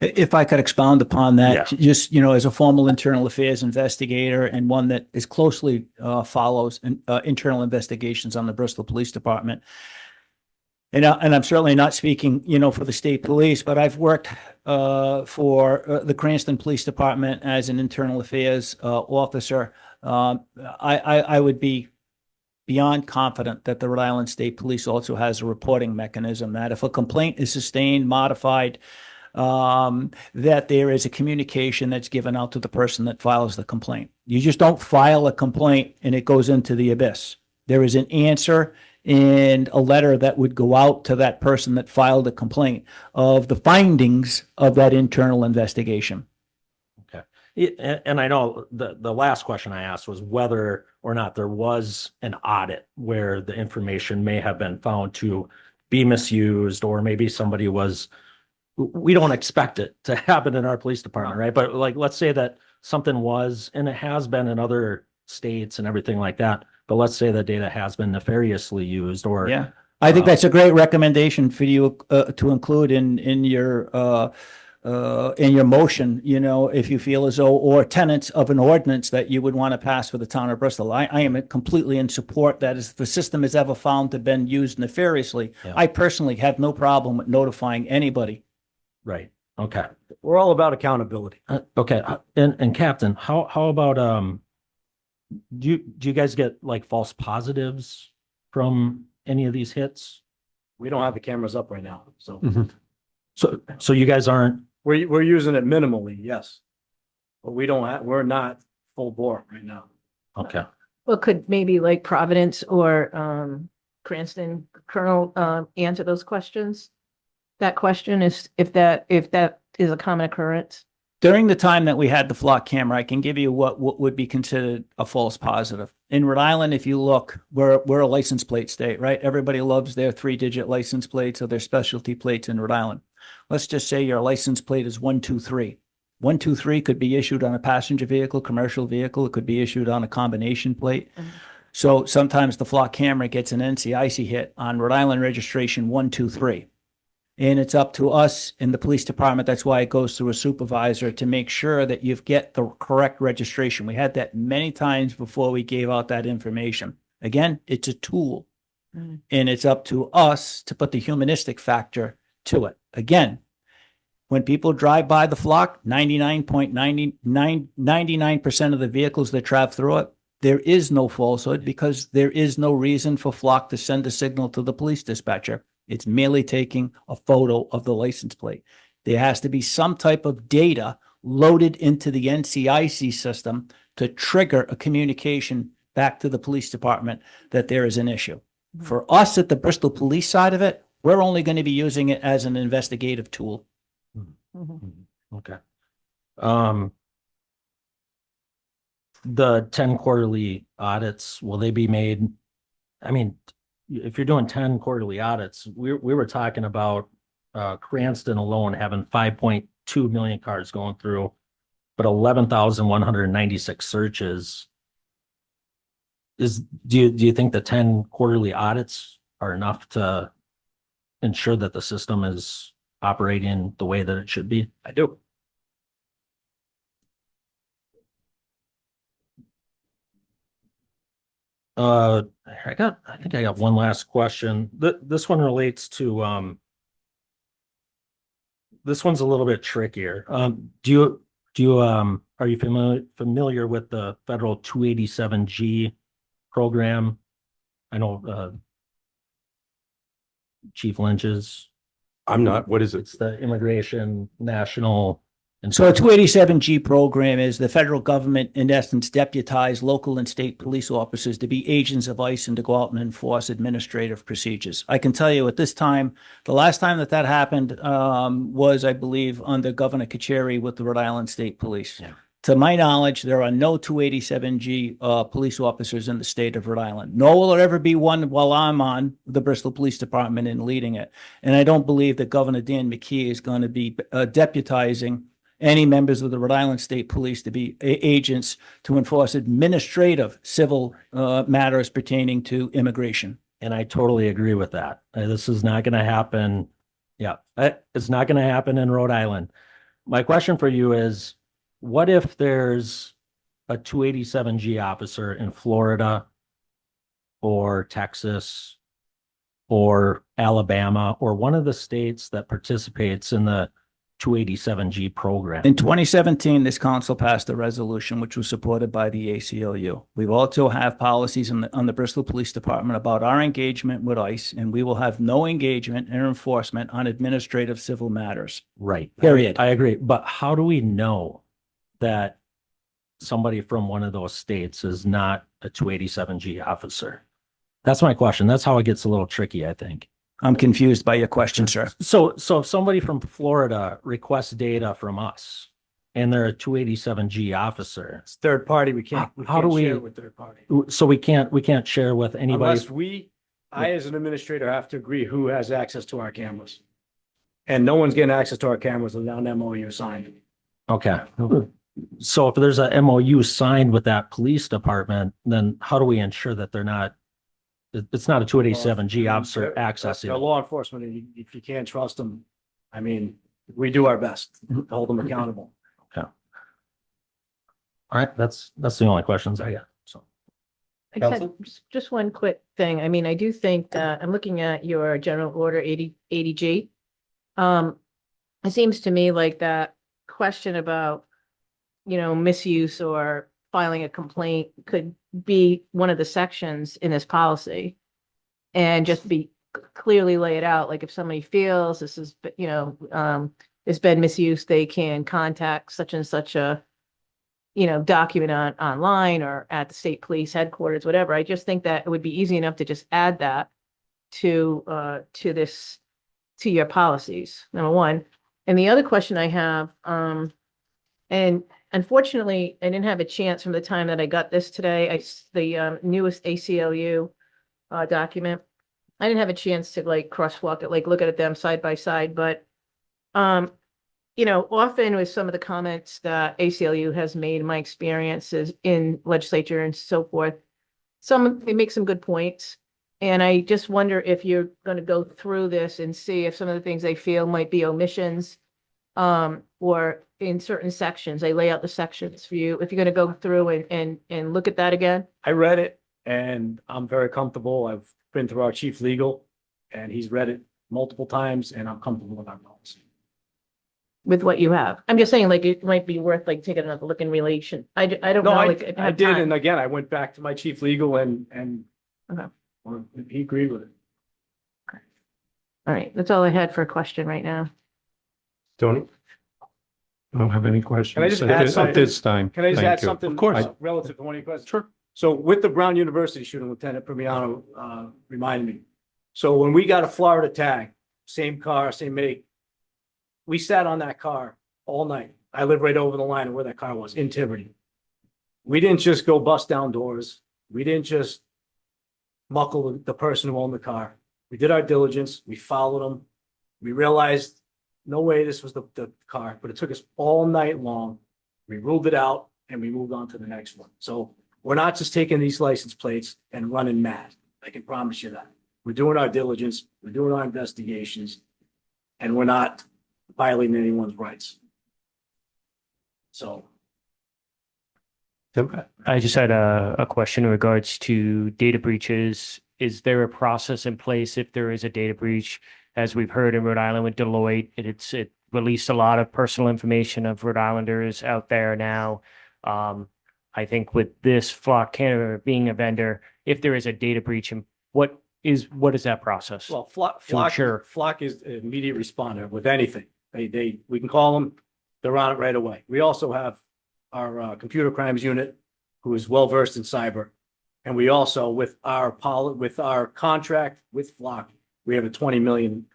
If I could expound upon that,
Yeah.
just, as a formal internal affairs investigator and one that is closely follows internal investigations on the Bristol Police Department. And I'm certainly not speaking, for the state police, but I've worked for the Cranston Police Department as an internal affairs officer. I would be beyond confident that the Rhode Island State Police also has a reporting mechanism that if a complaint is sustained, modified, that there is a communication that's given out to the person that files the complaint. You just don't file a complaint and it goes into the abyss. There is an answer and a letter that would go out to that person that filed a complaint of the findings of that internal investigation.
And I know the last question I asked was whether or not there was an audit where the information may have been found to be misused, or maybe we don't expect it to happen in our police department, right? But let's say that something was, and it has been in other states and everything like that, but let's say the data has been nefariously used or.
Yeah, I think that's a great recommendation for you to include in your motion, if you feel as though, or tenets of an ordinance that you would want to pass for the town of Bristol. I am completely in support that if the system is ever found to have been used nefariously,
Yeah.
I personally have no problem with notifying anybody.
Right. Okay.
We're all about accountability.
Okay. And Captain, how about, do you guys get false positives from any of these hits?
We don't have the cameras up right now, so
So you guys aren't.
we're using it minimally, yes. But we're not full bore right now.
Okay.
Well, could maybe like Providence or Cranston Colonel answer those questions? That question is if that is a common occurrence.
During the time that we had the flock camera, I can give you what would be considered a false positive. In Rhode Island, if you look, we're a license plate state, right? Everybody loves their 3-digit license plates or their specialty plates in Rhode Island. Let's just say your license plate is 123. 123 could be issued on a passenger vehicle, commercial vehicle. It could be issued on a combination plate.
Mhm.
So sometimes the flock camera gets an NCIC hit on Rhode Island registration 123. And it's up to us in the police department. That's why it goes through a supervisor to make sure that you get the correct registration. We had that many times before we gave out that information. Again, it's a tool.
Mhm.
And it's up to us to put the humanistic factor to it. Again, when people drive by the flock, 99% of the vehicles that drive through it, there is no falsehood because there is no reason for flock to send a signal to the police dispatcher. It's merely taking a photo of the license plate. There has to be some type of data loaded into the NCIC system to trigger a communication back to the police department that there is an issue. For us at the Bristol police side of it, we're only going to be using it as an investigative tool.
Mhm.
Okay. the 10 quarterly audits, will they be made? I mean, if you're doing 10 quarterly audits, we were talking about Cranston alone having 5.2 million cars going through, but 11,196 searches. Do you think the 10 quarterly audits are enough to ensure that the system is operating the way that it should be?
I do.
I think I got one last question. This one relates to, this one's a little bit trickier. Are you familiar with the federal 287G program? I know, Chief Lynch is.
I'm not. What is it?
It's the Immigration National.
So a 287G program is the federal government, in essence, deputize local and state police officers to be agents of ICE and to go out and enforce administrative procedures. I can tell you at this time, the last time that happened was, I believe, under Governor Kacheri with the Rhode Island State Police.
Yeah.
To my knowledge, there are no 287G police officers in the state of Rhode Island. Nor will there ever be one while I'm on the Bristol Police Department and leading it. And I don't believe that Governor Dan McKee is going to be deputizing any members of the Rhode Island State Police to be agents to enforce administrative civil matters pertaining to immigration.
And I totally agree with that. This is not going to happen. Yeah, it's not going to happen in Rhode Island. My question for you is, what if there's a 287G officer in Florida or Texas or Alabama or one of the states that participates in the 287G program?
In 2017, this council passed a resolution which was supported by the ACLU. We also have policies on the Bristol Police Department about our engagement with ICE, and we will have no engagement or enforcement on administrative civil matters.
Right.
Period.
I agree. But how do we know that somebody from one of those states is not a 287G officer? That's my question. That's how it gets a little tricky, I think.
I'm confused by your question, sir.
So if somebody from Florida requests data from us and they're a 287G officer,
It's third party. We
how
can't
do we,
share with third party.
so we can't share with anybody?
Unless I as an administrator have to agree who has access to our cameras. And no one's getting access to our cameras without an MOU signed.
Okay. So if there's a MOU signed with that police department, then how do we ensure that it's not a 287G officer accessing?
They're law enforcement, and if you can't trust them, I mean, we do our best to hold them accountable.
Okay. All right, that's the only questions I got. So
I had just one quick thing. I mean, I do think that I'm looking at your general order 80G. It seems to me like that question about, misuse or filing a complaint could be one of the sections in this policy and just be clearly laid out. Like if somebody feels this is, it's been misused, they can contact such and such a, document online or at the state police headquarters, whatever. I just think that it would be easy enough to just add that to your policies, number one. And the other question I have, and unfortunately, I didn't have a chance from the time that I got this today. The newest ACLU document. I didn't have a chance to crosswalk it, look at them side by side. But often with some of the comments that ACLU has made, my experiences in legislature and so forth, they make some good points. And I just wonder if you're going to go through this and see if some of the things they feel might be omissions, or in certain sections, they lay out the sections for you. If you're going to go through and look at that again.
I read it and I'm very comfortable. I've been through our chief legal and he's read it multiple times and I'm comfortable with our policy.
With what you have. I'm just saying, it might be worth taking another look in relation. I don't
No,
know.
I did. And again, I went back to my chief legal and
Okay.
he agreed with it.
All right. That's all I had for a question right now.
Tony?
I don't have any questions.
Can I just add something?
At this time?
Can I just
Thank
add
you.
something?
Of course.
Relative to one of your questions?
Sure.
So with the Brown University shooting, Lieutenant Primiano reminded me. So when we got a Florida tag, same car, same make, we sat on that car all night. I live right over the line of where that car was in Tiverton. We didn't just go bust down doors. We didn't just muckle the person who owned the car. We did our diligence. We followed them. We realized no way this was the car, but it took us all night long. We ruled it out and we moved on to the next one. So we're not just taking these license plates and running mad. I can promise you that. We're doing our diligence. We're doing our investigations, and we're not violating anyone's rights. So.
Tim?
I just had a question in regards to data breaches. Is there a process in place if there is a data breach? As we've heard in Rhode Island with Deloitte, it released a lot of personal information of Rhode Islanders out there now. I think with this Flock Canada being a vendor, if there is a data breach, and what is that process?
Well,
To ensure-
Flock is an immediate responder with anything. We can call them, they're on it right away. We also have our computer crimes unit, who is well versed in cyber. And we also, with our contract with Flock, we have a $20 million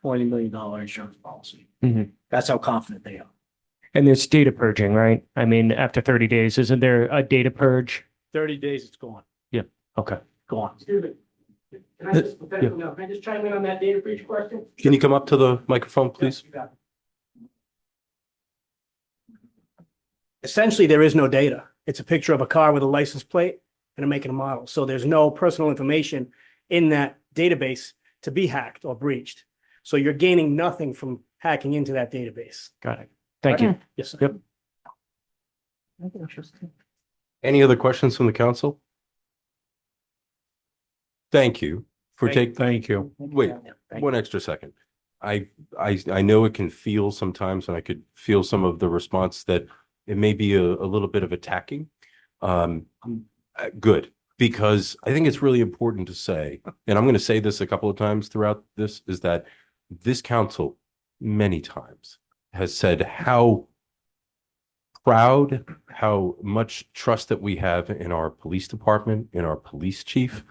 insurance policy.
Mhm.
That's how confident they are.
And there's data purging, right? I mean, after 30 days, isn't there a data purge?
30 days, it's gone.
Yeah. Okay.
Gone.
Can I just chime in on that data breach question?
Can you come up to the microphone, please?
Essentially, there is no data. It's a picture of a car with a license plate and a make and a model. So there's no personal information in that database to be hacked or breached. So you're gaining nothing from hacking into that database.
Got it. Thank you.
Yes, sir.
Yep.
Any other questions from the council? Thank you for taking.
Thank you.
Wait, one extra second. I know it can feel sometimes, and I could feel some of the response that it may be a little bit of attacking. Good, because I think it's really important to say, and I'm going to say this a couple of times throughout this, is that this council many times has said how proud, how much trust that we have in our police department, in our police chief.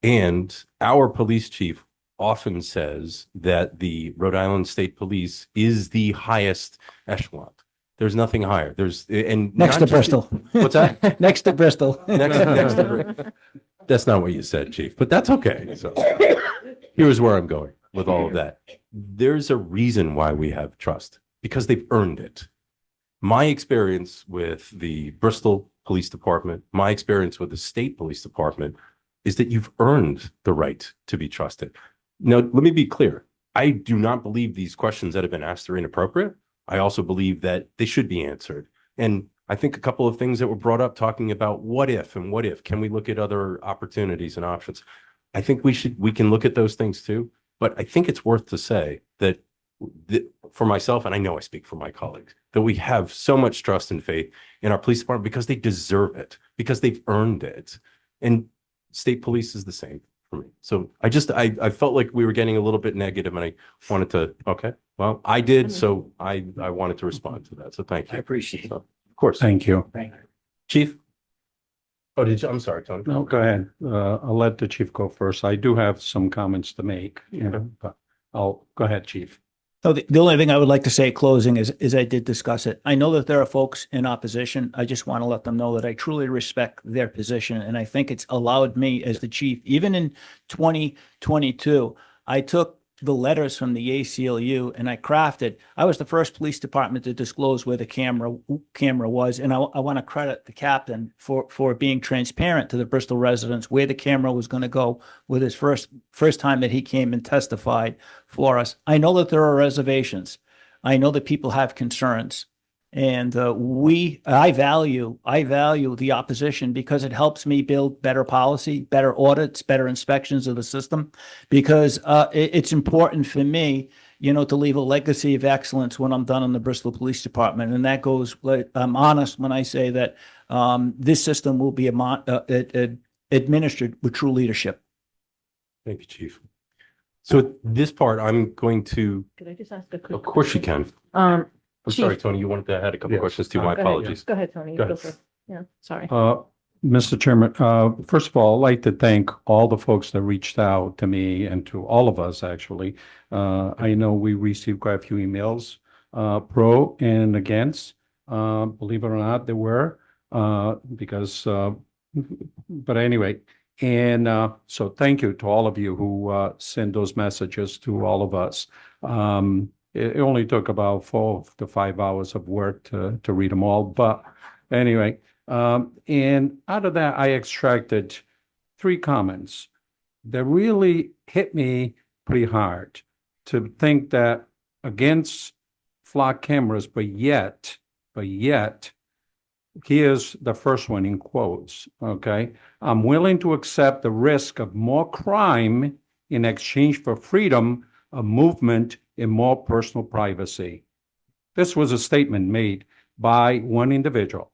And our police chief often says that the Rhode Island State Police is the highest echelon. There's nothing higher. And
Next to Bristol.
What's that?
Next to Bristol.
Next to That's not what you said, Chief, but that's okay. So here's where I'm going with all of that. There's a reason why we have trust, because they've earned it. My experience with the Bristol Police Department, my experience with the State Police Department, is that you've earned the right to be trusted. Now, let me be clear. I do not believe these questions that have been asked are inappropriate. I also believe that they should be answered. And I think a couple of things that were brought up talking about what if, can we look at other opportunities and options? I think we can look at those things too. But I think it's worth to say that for myself, and I know I speak for my colleagues, that we have so much trust and faith in our police department because they deserve it, because they've earned it. And state police is the same for me. So I felt like we were getting a little bit negative, and I wanted to, okay, well, I did. So I wanted to respond to that. So thank you.
I appreciate it.
Of course.
Thank you.
Thank you.
Chief? Oh, did you? I'm sorry, Tony.
No, go ahead. I'll let the chief go first. I do have some comments to make, but go ahead, chief.
So the only thing I would like to say closing is I did discuss it. I know that there are folks in opposition. I just want to let them know that I truly respect their position. And I think it's allowed me as the chief, even in 2022, I took the letters from the ACLU and I was the first police department to disclose where the camera was. And I want to credit the captain for being transparent to the Bristol residents where the camera was going to go with his first time that he came and testified for us. I know that there are reservations. I know that people have concerns. And I value the opposition because it helps me build better policy, better audits, better inspections of the system, because it's important for me, to leave a legacy of excellence when I'm done in the Bristol Police Department. And that goes, I'm honest when I say that this system will be administered with true leadership.
Thank you, Chief. So this part, I'm going to,
Could I just ask a quick?
of course you can. I'm sorry, Tony, you wanted to add a couple questions too. My apologies.
Go ahead, Tony.
Go ahead.
for- Yeah, sorry.
Mr. Chairman, first of all, I'd like to thank all the folks that reached out to me and to all of us, actually. I know we received quite a few emails, pro and against. Believe it or not, there were. because, but anyway, and so thank you to all of you who send those messages to all of us. It only took about 4 to 5 hours of work to read them all, but anyway, and out of that, I extracted 3 comments that really hit me pretty hard to think that against flock cameras, but yet, here's the first one in quotes, okay? I'm willing to accept the risk of more crime in exchange for freedom of movement and more personal privacy. This was a statement made by one individual.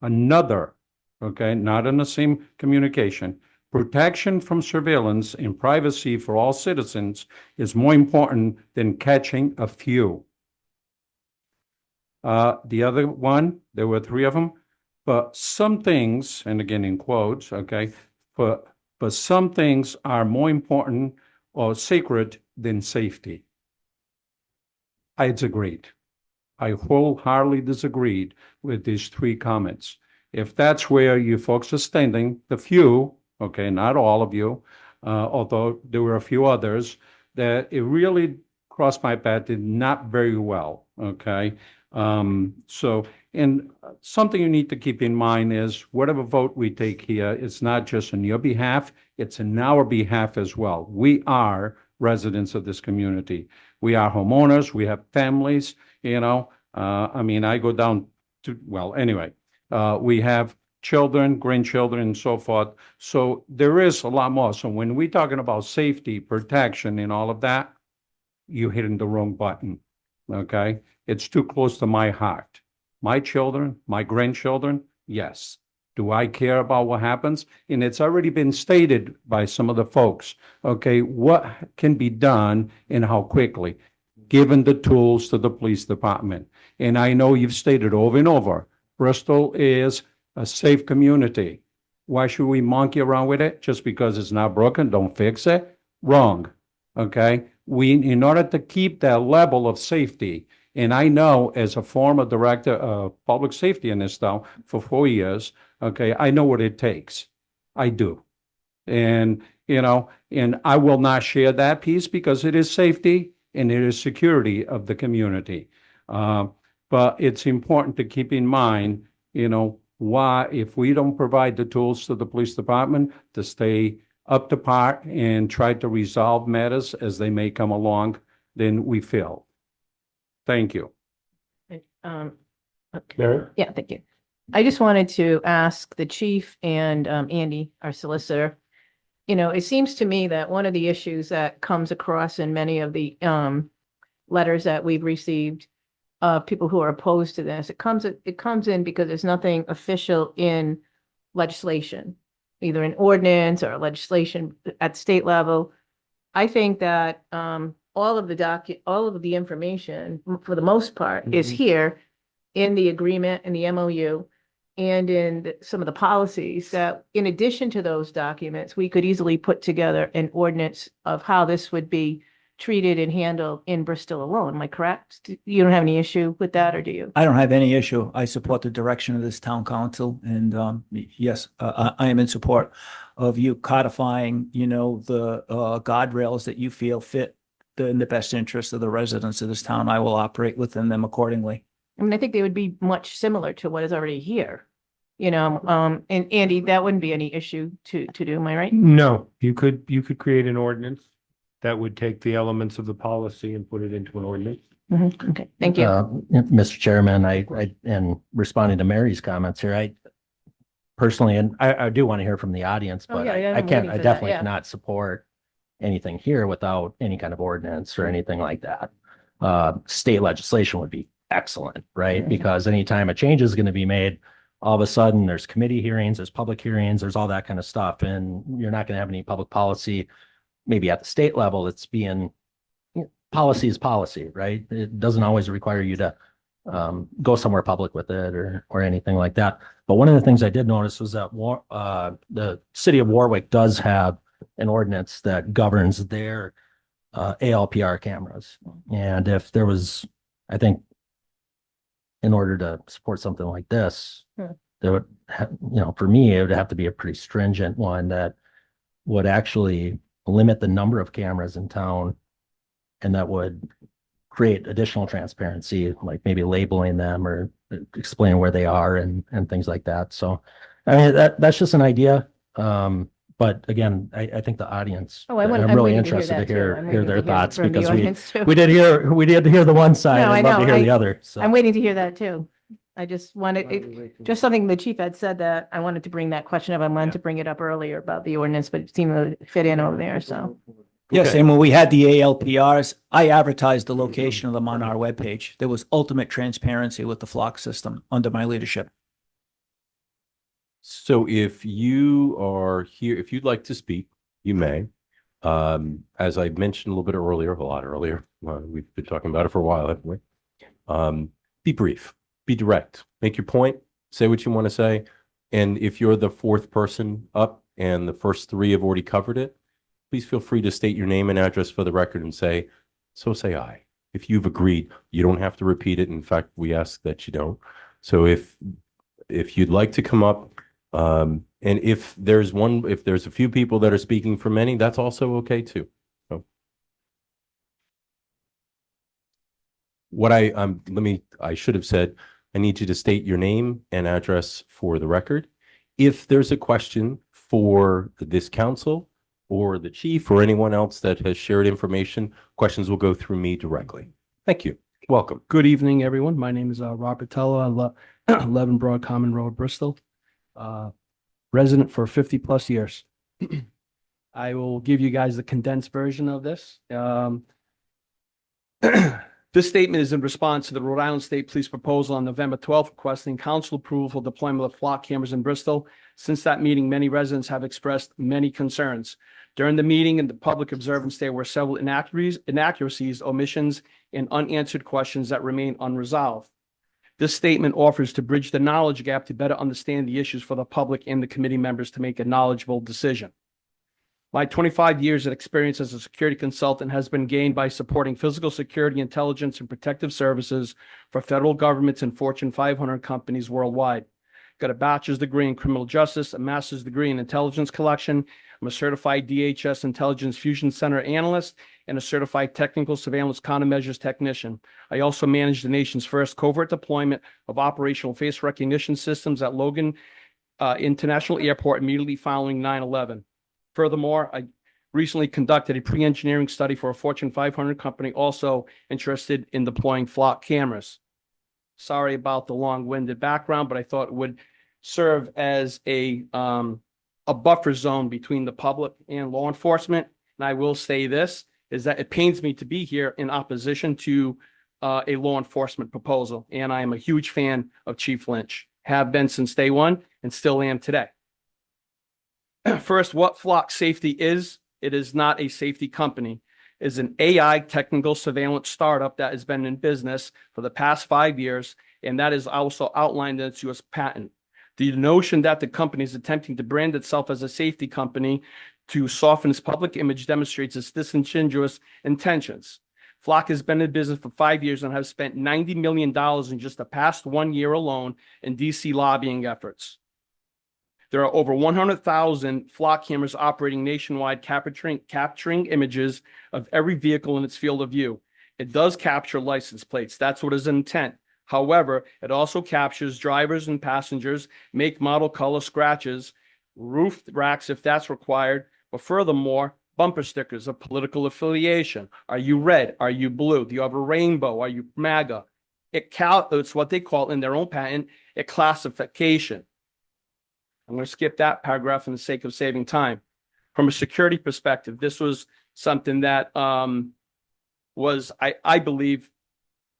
Another, okay, not in the same communication, protection from surveillance and privacy for all citizens is more important than catching a few. The other one, there were 3 of them, but some things, and again in quotes, okay, but some things are more important or sacred than safety. I disagreed. I wholeheartedly disagreed with these 3 comments. If that's where you folks are standing, the few, okay, not all of you, although there were a few others, that it really crossed my path did not very well, okay? So, and something you need to keep in mind is whatever vote we take here, it's not just on your behalf, it's in our behalf as well. We are residents of this community. We are homeowners, we have families, you know. I mean, I go down to, well, anyway, we have children, grandchildren, and so forth. So there is a lot more. So when we're talking about safety, protection, and all of that, you're hitting the wrong button, okay? It's too close to my heart. My children, my grandchildren, yes. Do I care about what happens? And it's already been stated by some of the folks, okay, what can be done and how quickly, given the tools to the police department. And I know you've stated over and over, Bristol is a safe community. Why should we monkey around with it? Just because it's not broken, don't fix it? Wrong, okay? In order to keep that level of safety, and I know as a former director of public safety in this town for 4 years, okay, I know what it takes. I do. And, you know, and I will not share that piece because it is safety and it is security of the community. But it's important to keep in mind, you know, why, if we don't provide the tools to the police department to stay up to par and try to resolve matters as they may come along, then we fail. Thank you.
Okay.
Mary?
Yeah, thank you. I just wanted to ask the chief and Andy, our solicitor, you know, it seems to me that one of the issues that comes across in many of the letters that we've received, people who are opposed to this, it comes in because there's nothing official in legislation, either an ordinance or legislation at state level. I think that all of the information, for the most part, is here in the agreement and the MOU and in some of the policies that, in addition to those documents, we could easily put together an ordinance of how this would be treated and handled in Bristol alone. Am I correct? You don't have any issue with that, or do you?
I don't have any issue. I support the direction of this town council, and yes, I am in support of you codifying, you know, the guardrails that you feel fit in the best interest of the residents of this town. I will operate within them accordingly.
I mean, I think they would be much similar to what is already here. You know, and Andy, that wouldn't be any issue to do, am I right?
No, you could create an ordinance that would take the elements of the policy and put it into an ordinance.
Mhm. Okay, thank you.
Mr. Chairman, I and responding to Mary's comments here, I personally, and I do want to hear from the audience,
Oh,
but
yeah,
I
I'm
can't,
waiting
I
for that,
definitely
yeah.
cannot support anything here without any kind of ordinance or anything like that. State legislation would be excellent, right?
Mhm.
Because anytime a change is going to be made, all of a sudden there's committee hearings, there's public hearings, there's all that kind of stuff, and you're not going to have any public policy. Maybe at the state level, it's being, policy is policy, right? It doesn't always require you to go somewhere public with it or anything like that. But one of the things I did notice was that the city of Warwick does have an ordinance that governs their ALPR cameras. And if there was, I think, in order to support something like this, there would, for me, it would have to be a pretty stringent one that would actually limit the number of cameras in town and that would create additional transparency, like maybe labeling them or explaining where they are and things like that. So, I mean, that's just an idea. But again, I think the audience,
Oh,
I'm
I'm
really
waiting to hear
interested to
that too.
hear
I'm
hear
waiting to
their
hear
thoughts
from the
because
audience too.
we did hear the one side.
No, I
I'd love to
know.
hear the other. So
I'm waiting to hear that too. I just wanted, just something the chief had said that I wanted to bring that question up. I wanted to bring it up earlier about the ordinance, but it seemed to fit in over there, so.
Yes,
Okay.
and when we had the ALPRs, I advertised the location of them on our webpage. There was ultimate transparency with the flock system under my leadership.
So if you are here, if you'd like to speak, you may. As I mentioned a little bit earlier, a lot earlier, we've been talking about it for a while, haven't we? Be brief, be direct, make your point, say what you want to say. And if you're the fourth person up and the first three have already covered it, please feel free to state your name and address for the record and say, so say I. If you've agreed, you don't have to repeat it. In fact, we ask that you don't. So if you'd like to come up, and if there's a few people that are speaking for many, that's also okay too. So what I should have said, I need you to state your name and address for the record. If there's a question for this council or the chief or anyone else that has shared information, questions will go through me directly. Thank you. Welcome.
Good evening, everyone. My name is Robert Tello, 11 Broad Common Road, Bristol. Resident for 50 plus years. I will give you guys the condensed version of this. This statement is in response to the Rhode Island State Police proposal on November 12th requesting council approval for deployment of flock cameras in Bristol. Since that meeting, many residents have expressed many concerns. During the meeting and the public observance, there were several inaccuracies, omissions, and unanswered questions that remain unresolved. This statement offers to bridge the knowledge gap to better understand the issues for the public and the committee members to make a knowledgeable decision. My 25 years of experience as a security consultant has been gained by supporting physical security, intelligence, and protective services for federal governments and Fortune 500 companies worldwide. Got a bachelor's degree in criminal justice, a master's degree in intelligence collection. I'm a certified DHS Intelligence Fusion Center analyst and a certified technical surveillance countermeasures technician. I also managed the nation's first covert deployment of operational face recognition systems at Logan International Airport immediately following 9/11. Furthermore, I recently conducted a pre-engineering study for a Fortune 500 company also interested in deploying flock cameras. Sorry about the long-winded background, but I thought it would serve as a buffer zone between the public and law enforcement. And I will say this, is that it pains me to be here in opposition to a law enforcement proposal. And I am a huge fan of Chief Lynch, have been since day one and still am today. First, what Flock Safety is, it is not a safety company. It is an AI technical surveillance startup that has been in business for the past 5 years, and that is also outlined in its U.S. patent. The notion that the company is attempting to brand itself as a safety company to soften its public image demonstrates its disingenuous intentions. Flock has been in business for 5 years and has spent $90 million in just the past 1 year alone in DC lobbying efforts. There are over 100,000 flock cameras operating nationwide, capturing images of every vehicle in its field of view. It does capture license plates. That's what is intent. However, it also captures drivers and passengers, make, model, color, scratches, roof racks if that's required, but furthermore, bumper stickers of political affiliation. Are you red? Are you blue? Do you have a rainbow? Are you MAGA? It's what they call in their own patent, a classification. I'm going to skip that paragraph for the sake of saving time. From a security perspective, this was something that was, I believe,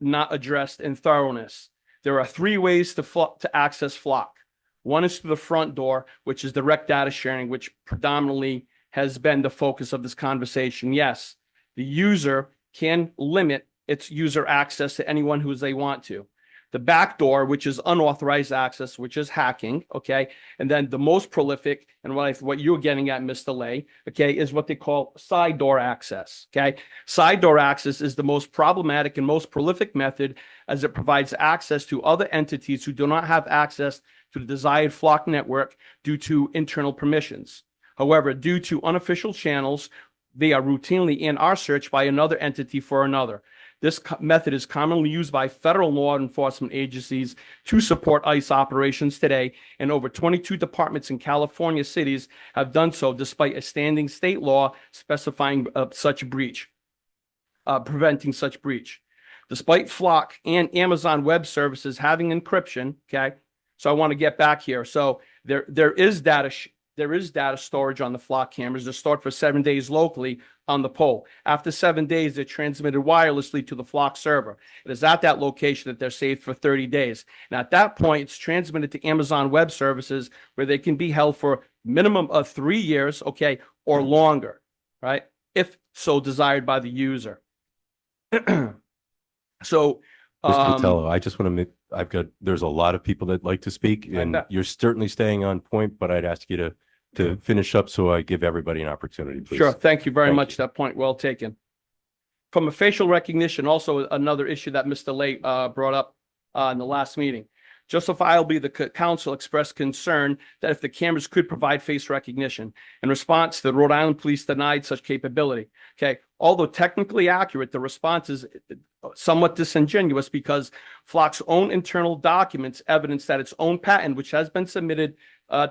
not addressed in thoroughness. There are 3 ways to access Flock. One is through the front door, which is direct data sharing, which predominantly has been the focus of this conversation. Yes, the user can limit its user access to anyone who they want to. The back door, which is unauthorized access, which is hacking, okay? And then the most prolific, and what you're getting at, Mr. Lay, okay, is what they call side door access, okay? Side door access is the most problematic and most prolific method as it provides access to other entities who do not have access to the desired flock network due to internal permissions. However, due to unofficial channels, they are routinely and are searched by another entity for another. This method is commonly used by federal law enforcement agencies to support ICE operations today, and over 22 departments in California cities have done so despite a standing state law specifying such breach, preventing such breach. Despite Flock and Amazon Web Services having encryption, okay, so I want to get back here. So there is data storage on the Flock cameras. They're stored for 7 days locally on the pole. After 7 days, they're transmitted wirelessly to the Flock server. It is at that location that they're saved for 30 days. And at that point, it's transmitted to Amazon Web Services, where they can be held for minimum of 3 years, okay, or longer, right? If so desired by the user. So,
Mr. Vitello, I just want to make, there's a lot of people that like to speak, and you're certainly staying on point, but I'd ask you to finish up so I give everybody an opportunity, please.
Sure. Thank you very much. That point well taken. From a facial recognition, also another issue that Mr. Lay brought up in the last meeting. Justifiably, the council expressed concern that if the cameras could provide face recognition. In response, the Rhode Island police denied such capability. Okay, although technically accurate, the response is somewhat disingenuous because Flock's own internal documents evidence that its own patent, which has been submitted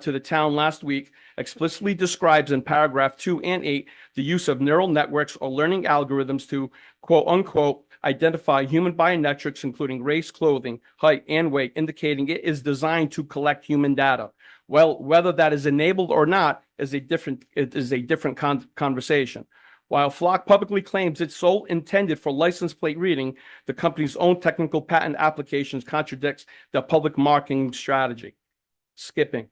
to the town last week, explicitly describes in paragraph 2 and 8 the use of neural networks or learning algorithms to quote unquote identify human biometrics, including race, clothing, height, and weight, indicating it is designed to collect human data. Well, whether that is enabled or not is a different conversation. While Flock publicly claims it's sole intended for license plate reading, the company's own technical patent applications contradicts the public marketing strategy. Skipping.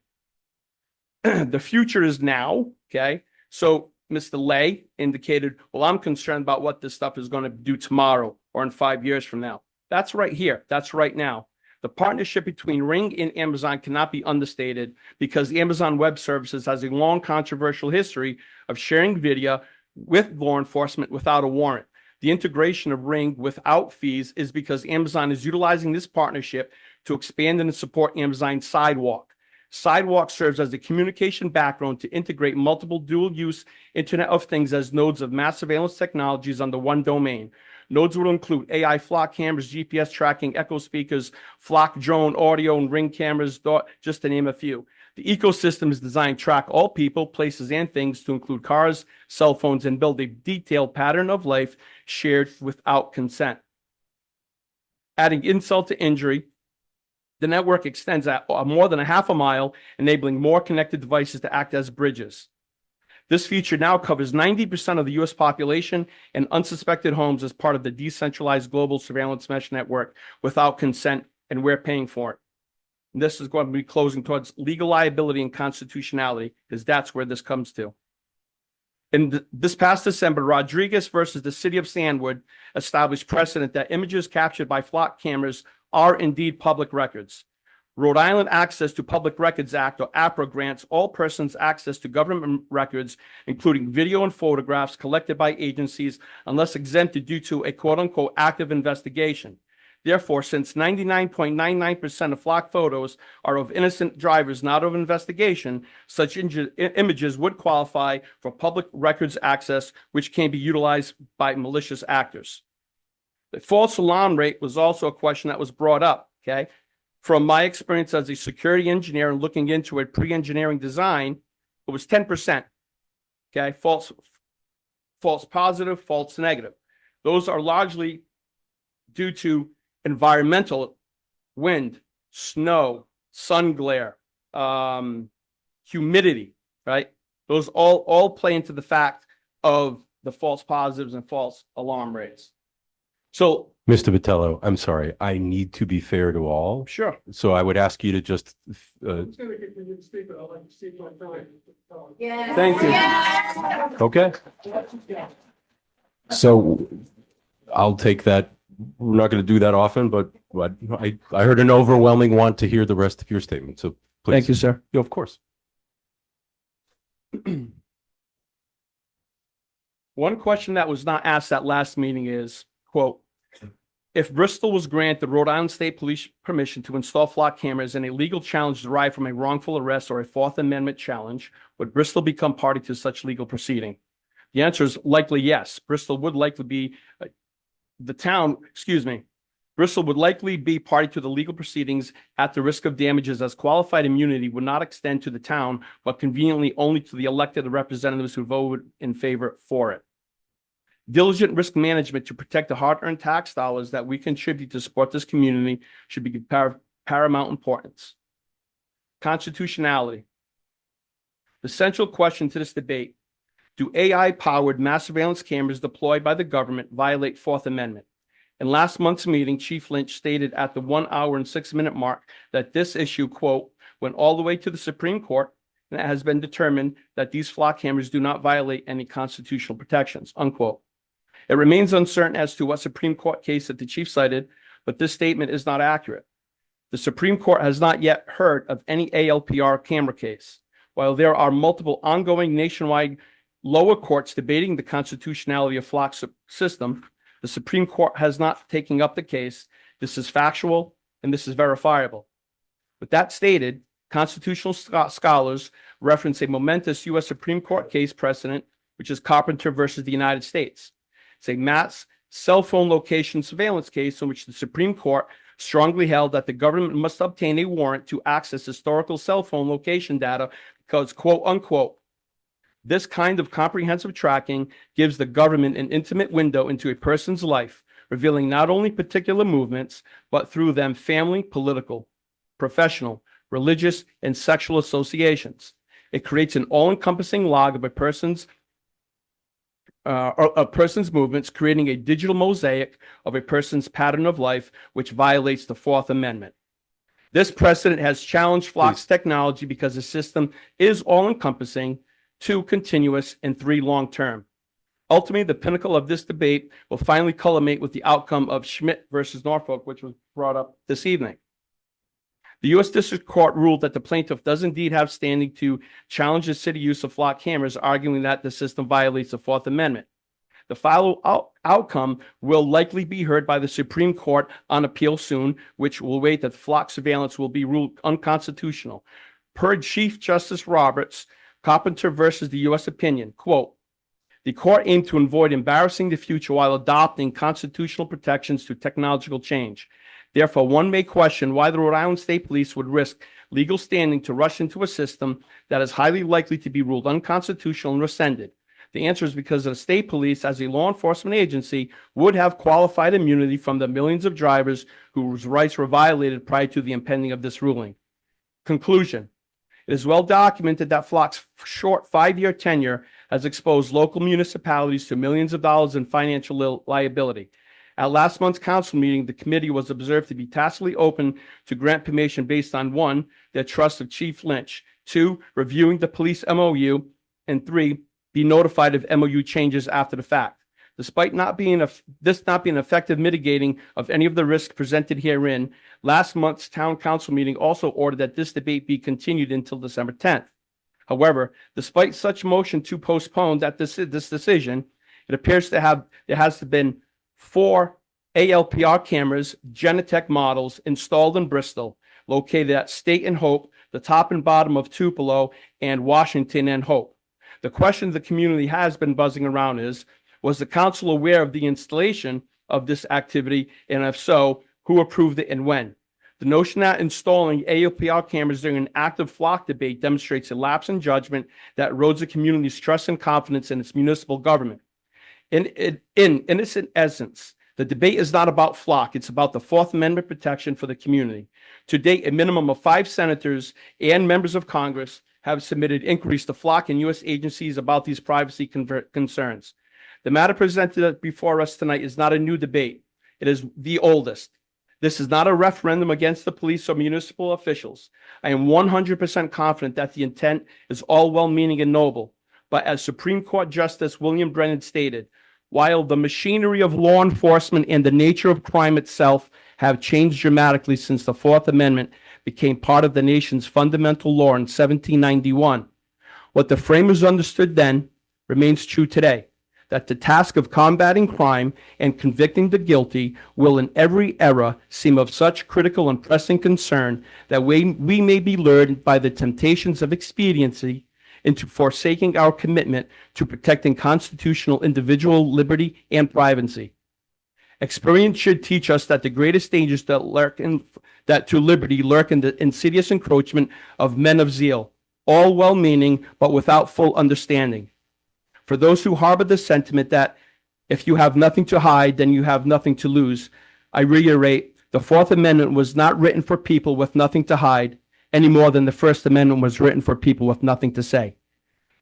The future is now, okay? So Mr. Lay indicated, well, I'm concerned about what this stuff is going to do tomorrow or in 5 years from now. That's right here. That's right now. The partnership between Ring and Amazon cannot be understated because Amazon Web Services has a long controversial history of sharing video with law enforcement without a warrant. The integration of Ring without fees is because Amazon is utilizing this partnership to expand and support Amazon Sidewalk. Sidewalk serves as the communication backbone to integrate multiple dual-use Internet of Things as nodes of mass surveillance technologies under one domain. Nodes will include AI Flock cameras, GPS tracking, Echo speakers, Flock drone, audio, and Ring cameras, just to name a few. The ecosystem is designed to track all people, places, and things to include cars, cell phones, and build a detailed pattern of life shared without consent. Adding insult to injury, the network extends at more than a half a mile, enabling more connected devices to act as bridges. This feature now covers 90% of the U.S. population and unsuspected homes as part of the decentralized global surveillance mesh network without consent, and we're paying for it. And this is going to be closing towards legal liability and constitutionality, because that's where this comes to. In this past December, Rodriguez versus the City of Sandwood established precedent that images captured by Flock cameras are indeed public records. Rhode Island Access to Public Records Act, or APRA, grants all persons access to government records, including video and photographs collected by agencies, unless exempted due to a quote-unquote active investigation. Therefore, since 99.99% of Flock photos are of innocent drivers, not of investigation, such images would qualify for public records access, which can be utilized by malicious actors. The false alarm rate was also a question that was brought up, okay? From my experience as a security engineer and looking into a pre-engineering design, it was 10%, okay? False positive, false negative. Those are largely due to environmental, wind, snow, sun glare, humidity, right? Those all play into the fact of the false positives and false alarm rates. So,
Mr. Vitello, I'm sorry, I need to be fair to all.
Sure.
So I would ask you to just,
Thank you.
Okay. So I'll take that. We're not going to do that often, but I heard an overwhelming want to hear the rest of your statement. So please.
Thank you, sir.
Yeah, of course.
One question that was not asked at last meeting is, quote, If Bristol was granted Rhode Island State Police permission to install flock cameras and a legal challenge derived from a wrongful arrest or a Fourth Amendment challenge, would Bristol become party to such legal proceeding? The answer is likely yes. Bristol would likely be Bristol would likely be party to the legal proceedings at the risk of damages, as qualified immunity would not extend to the town, but conveniently only to the elected representatives who voted in favor for it. Diligent risk management to protect the hard-earned tax dollars that we contribute to support this community should be paramount importance. Constitutionality. The central question to this debate: do AI-powered mass surveillance cameras deployed by the government violate Fourth Amendment? In last month's meeting, Chief Lynch stated at the 1 hour and 6 minute mark that this issue, quote, went all the way to the Supreme Court, and it has been determined that these flock cameras do not violate any constitutional protections, unquote. It remains uncertain as to what Supreme Court case that the chief cited, but this statement is not accurate. The Supreme Court has not yet heard of any ALPR camera case. While there are multiple ongoing nationwide lower courts debating the constitutionality of flock system, the Supreme Court has not taken up the case. This is factual and this is verifiable. With that stated, constitutional scholars reference a momentous U.S. Supreme Court case precedent, which is Carpenter versus the United States. It's a mass cell phone location surveillance case in which the Supreme Court strongly held that the government must obtain a warrant to access historical cell phone location data because, quote unquote, this kind of comprehensive tracking gives the government an intimate window into a person's life, revealing not only particular movements, but through them family, political, professional, religious, and sexual associations. It creates an all-encompassing log of a person's movements, creating a digital mosaic of a person's pattern of life, which violates the Fourth Amendment. This precedent has challenged Flock's technology because the system is all-encompassing, 2, continuous, and 3, long-term. Ultimately, the pinnacle of this debate will finally culminate with the outcome of Schmidt versus Norfolk, which was brought up this evening. The U.S. District Court ruled that the plaintiff does indeed have standing to challenge the city use of flock cameras, arguing that the system violates the Fourth Amendment. The final outcome will likely be heard by the Supreme Court on appeal soon, which will wait that flock surveillance will be ruled unconstitutional. Per Chief Justice Roberts, Carpenter versus the U.S. opinion, quote, the court aimed to avoid embarrassing the future while adopting constitutional protections to technological change. Therefore, one may question why the Rhode Island State Police would risk legal standing to rush into a system that is highly likely to be ruled unconstitutional and rescinded. The answer is because the state police, as a law enforcement agency, would have qualified immunity from the millions of drivers whose rights were violated prior to the impending of this ruling. Conclusion. It is well documented that Flock's short 5-year tenure has exposed local municipalities to millions of dollars in financial liability. At last month's council meeting, the committee was observed to be tacitly open to grant permission based on 1, their trust of Chief Lynch, 2, reviewing the police MOU, and 3, be notified of MOU changes after the fact. Despite this not being effective mitigating of any of the risks presented herein, last month's town council meeting also ordered that this debate be continued until December 10th. However, despite such motion to postpone this decision, it appears there has been 4 ALPR cameras, Genetech models, installed in Bristol, located at State and Hope, the top and bottom of Tupelo, and Washington and Hope. The question the community has been buzzing around is, was the council aware of the installation of this activity, and if so, who approved it and when? The notion that installing ALPR cameras during an active flock debate demonstrates a lapse in judgment that erodes the community's trust and confidence in its municipal government. In innocent essence, the debate is not about flock, it's about the Fourth Amendment protection for the community. To date, a minimum of 5 senators and members of Congress have submitted inquiries to flock and U.S. agencies about these privacy concerns. The matter presented before us tonight is not a new debate. It is the oldest. This is not a referendum against the police or municipal officials. I am 100% confident that the intent is all well-meaning and noble. But as Supreme Court Justice William Brennan stated, while the machinery of law enforcement and the nature of crime itself have changed dramatically since the Fourth Amendment became part of the nation's fundamental law in 1791, what the framers understood then remains true today. that the task of combating crime and convicting the guilty will in every era seem of such critical and pressing concern that we may be lured by the temptations of expediency into forsaking our commitment to protecting constitutional individual liberty and privacy. Experience should teach us that the greatest dangers that to liberty lurk in the insidious encroachment of men of zeal, all well-meaning but without full understanding. For those who harbor the sentiment that if you have nothing to hide, then you have nothing to lose, I reiterate, the Fourth Amendment was not written for people with nothing to hide any more than the First Amendment was written for people with nothing to say.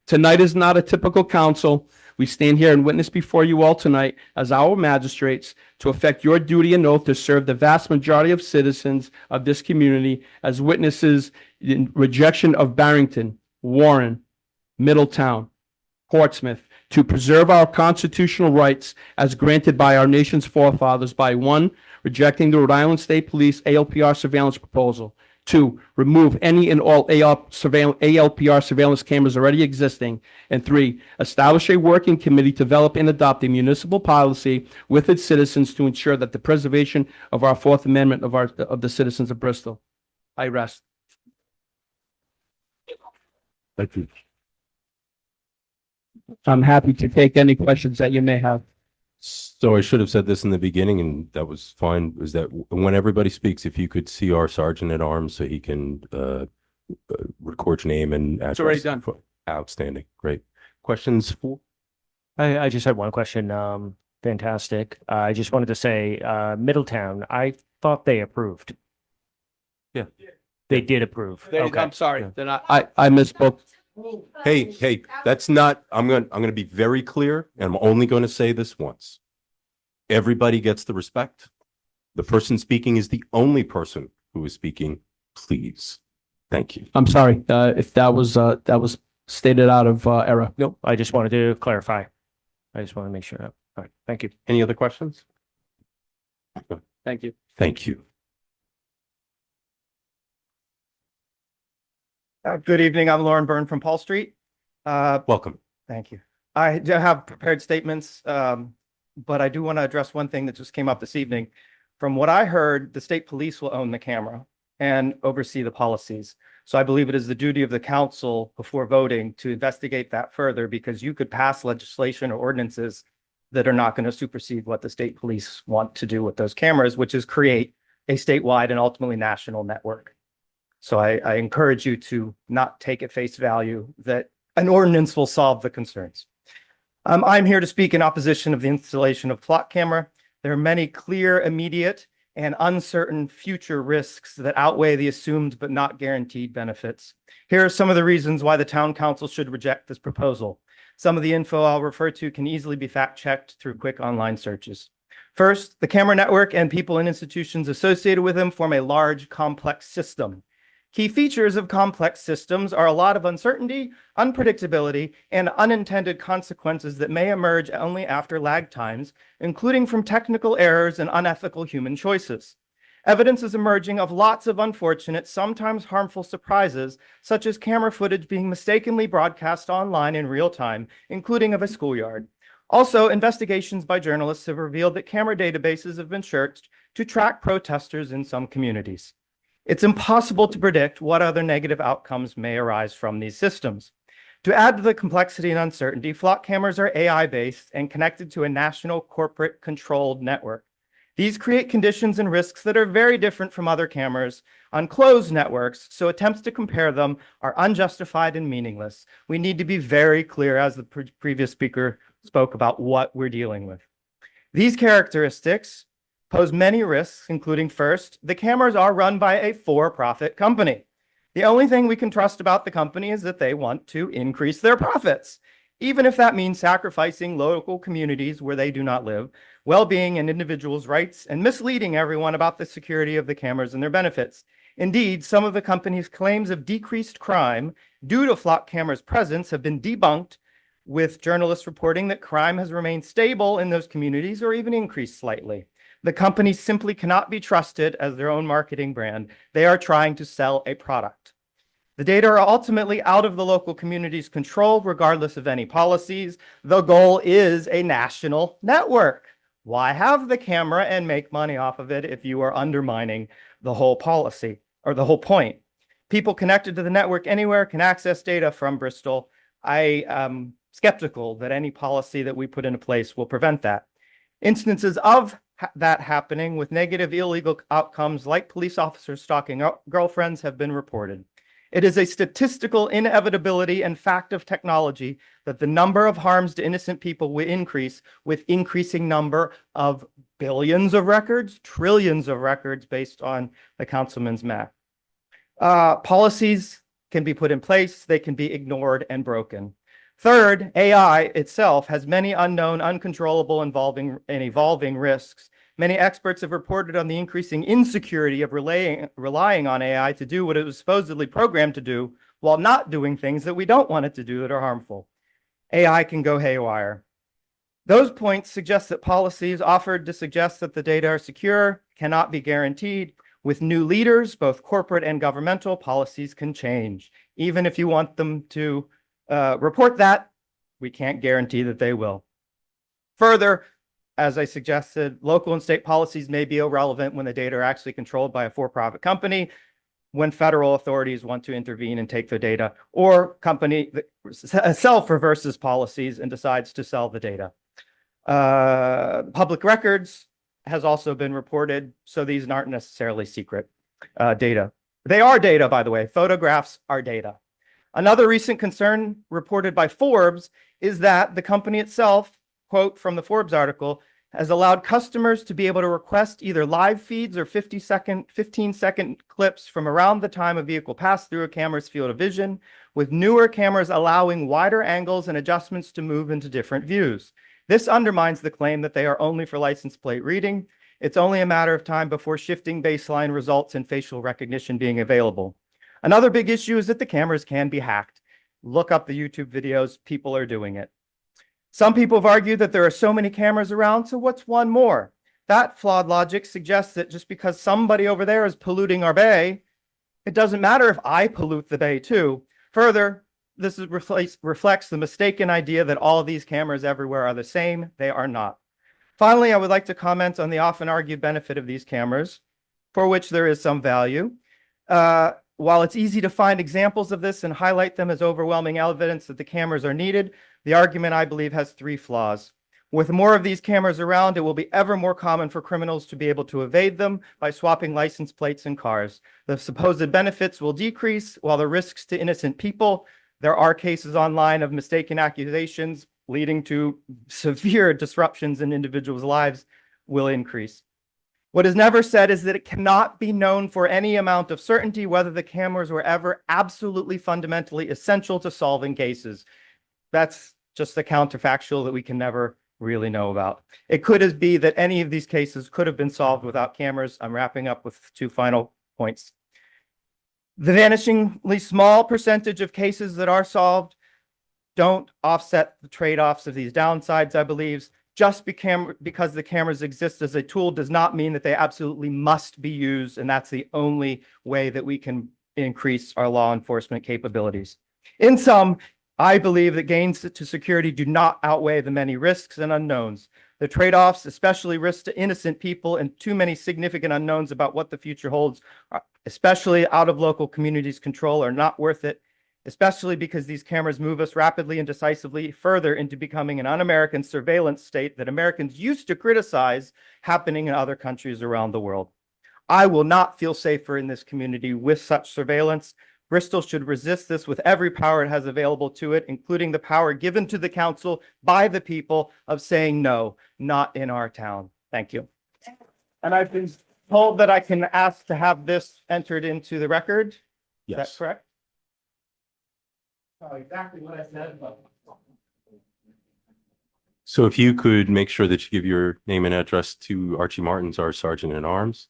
Tonight is not a typical council. We stand here and witness before you all tonight as our magistrates to effect your duty and oath to serve the vast majority of citizens of this community as witnesses in rejection of Barrington, Warren, Middletown, Portsmouth, to preserve our constitutional rights as granted by our nation's forefathers by 1, rejecting the Rhode Island State Police ALPR surveillance proposal. 2, remove any and all ALPR surveillance cameras already existing. And 3, establish a working committee to develop and adopt a municipal policy with its citizens to ensure that the preservation of our Fourth Amendment of the citizens of Bristol. I rest.
Thank you.
I'm happy to take any questions that you may have.
So I should have said this in the beginning, and that was fine, is that when everybody speaks, if you could see our sergeant at arms so he can record your name and address.
It's already done.
Outstanding. Great. Questions for?
I just had one question. Fantastic. I just wanted to say, Middletown, I thought they approved.
Yeah.
They did approve. Okay.
I'm sorry. Then I misspoke.
Hey, that's not, I'm gonna be very clear, and I'm only going to say this once. Everybody gets the respect. The person speaking is the only person who is speaking. Please. Thank you.
I'm sorry if that was stated out of error.
Nope. I just wanted to clarify. I just want to make sure. All right. Thank you.
Any other questions?
Thank you.
Thank you.
Good evening. I'm Lauren Byrne from Paul Street.
Welcome.
Thank you. I do have prepared statements, but I do want to address one thing that just came up this evening. From what I heard, the state police will own the camera and oversee the policies. So I believe it is the duty of the council before voting to investigate that further, because you could pass legislation or ordinances that are not going to supersede what the state police want to do with those cameras, which is create a statewide and ultimately national network. So I encourage you to not take at face value that an ordinance will solve the concerns. I'm here to speak in opposition of the installation of flock camera. There are many clear, immediate, and uncertain future risks that outweigh the assumed but not guaranteed benefits. Here are some of the reasons why the town council should reject this proposal. Some of the info I'll refer to can easily be fact-checked through quick online searches. First, the camera network and people and institutions associated with them form a large, complex system. Key features of complex systems are a lot of uncertainty, unpredictability, and unintended consequences that may emerge only after lag times, including from technical errors and unethical human choices. Evidence is emerging of lots of unfortunate, sometimes harmful surprises, such as camera footage being mistakenly broadcast online in real time, including of a schoolyard. Also, investigations by journalists have revealed that camera databases have been searched to track protesters in some communities. It's impossible to predict what other negative outcomes may arise from these systems. To add to the complexity and uncertainty, flock cameras are AI-based and connected to a national corporate controlled network. These create conditions and risks that are very different from other cameras on closed networks, so attempts to compare them are unjustified and meaningless. We need to be very clear, as the previous speaker spoke about, what we're dealing with. These characteristics pose many risks, including first, the cameras are run by a for-profit company. The only thing we can trust about the company is that they want to increase their profits, even if that means sacrificing local communities where they do not live, well-being and individuals' rights, and misleading everyone about the security of the cameras and their benefits. Indeed, some of the company's claims of decreased crime due to flock cameras' presence have been debunked, with journalists reporting that crime has remained stable in those communities or even increased slightly. The company simply cannot be trusted as their own marketing brand. They are trying to sell a product. The data are ultimately out of the local community's control, regardless of any policies. The goal is a national network. Why have the camera and make money off of it if you are undermining the whole policy or the whole point? People connected to the network anywhere can access data from Bristol. I am skeptical that any policy that we put into place will prevent that. Instances of that happening with negative illegal outcomes like police officers stalking girlfriends have been reported. It is a statistical inevitability and fact of technology that the number of harms to innocent people will increase with increasing number of billions of records, trillions of records based on the councilman's math. Policies can be put in place, they can be ignored and broken. Third, AI itself has many unknown, uncontrollable, evolving risks. Many experts have reported on the increasing insecurity of relying on AI to do what it was supposedly programmed to do while not doing things that we don't want it to do that are harmful. AI can go haywire. Those points suggest that policies offered to suggest that the data are secure cannot be guaranteed. With new leaders, both corporate and governmental, policies can change. Even if you want them to report that, we can't guarantee that they will. Further, as I suggested, local and state policies may be irrelevant when the data are actually controlled by a for-profit company, when federal authorities want to intervene and take the data, or company that self-reverses policies and decides to sell the data. Public records has also been reported, so these aren't necessarily secret data. They are data, by the way. Photographs are data. Another recent concern reported by Forbes is that the company itself, quote from the Forbes article, has allowed customers to be able to request either live feeds or 15-second clips from around the time a vehicle passed through a camera's field of vision, with newer cameras allowing wider angles and adjustments to move into different views. This undermines the claim that they are only for license plate reading. It's only a matter of time before shifting baseline results in facial recognition being available. Another big issue is that the cameras can be hacked. Look up the YouTube videos, people are doing it. Some people have argued that there are so many cameras around, so what's one more? That flawed logic suggests that just because somebody over there is polluting our bay, it doesn't matter if I pollute the bay too. Further, this reflects the mistaken idea that all of these cameras everywhere are the same. They are not. Finally, I would like to comment on the often argued benefit of these cameras, for which there is some value. While it's easy to find examples of this and highlight them as overwhelming evidence that the cameras are needed, the argument, I believe, has three flaws. With more of these cameras around, it will be ever more common for criminals to be able to evade them by swapping license plates and cars. The supposed benefits will decrease, while the risks to innocent people, there are cases online of mistaken accusations leading to severe disruptions in individuals' lives, will increase. What is never said is that it cannot be known for any amount of certainty whether the cameras were ever absolutely fundamentally essential to solving cases. That's just the counterfactual that we can never really know about. It could be that any of these cases could have been solved without cameras. I'm wrapping up with two final points. The vanishingly small percentage of cases that are solved don't offset the trade-offs of these downsides, I believe. Just because the cameras exist as a tool does not mean that they absolutely must be used, and that's the only way that we can increase our law enforcement capabilities. In sum, I believe that gains to security do not outweigh the many risks and unknowns. The trade-offs, especially risks to innocent people and too many significant unknowns about what the future holds, especially out of local communities' control, are not worth it, especially because these cameras move us rapidly and decisively further into becoming an un-American surveillance state that Americans used to criticize happening in other countries around the world. I will not feel safer in this community with such surveillance. Bristol should resist this with every power it has available to it, including the power given to the council by the people of saying no, not in our town. Thank you. And I've been told that I can ask to have this entered into the record.
Yes.
Is that correct? Oh, exactly what I said.
So if you could make sure that you give your name and address to Archie Martins, our Sergeant at Arms.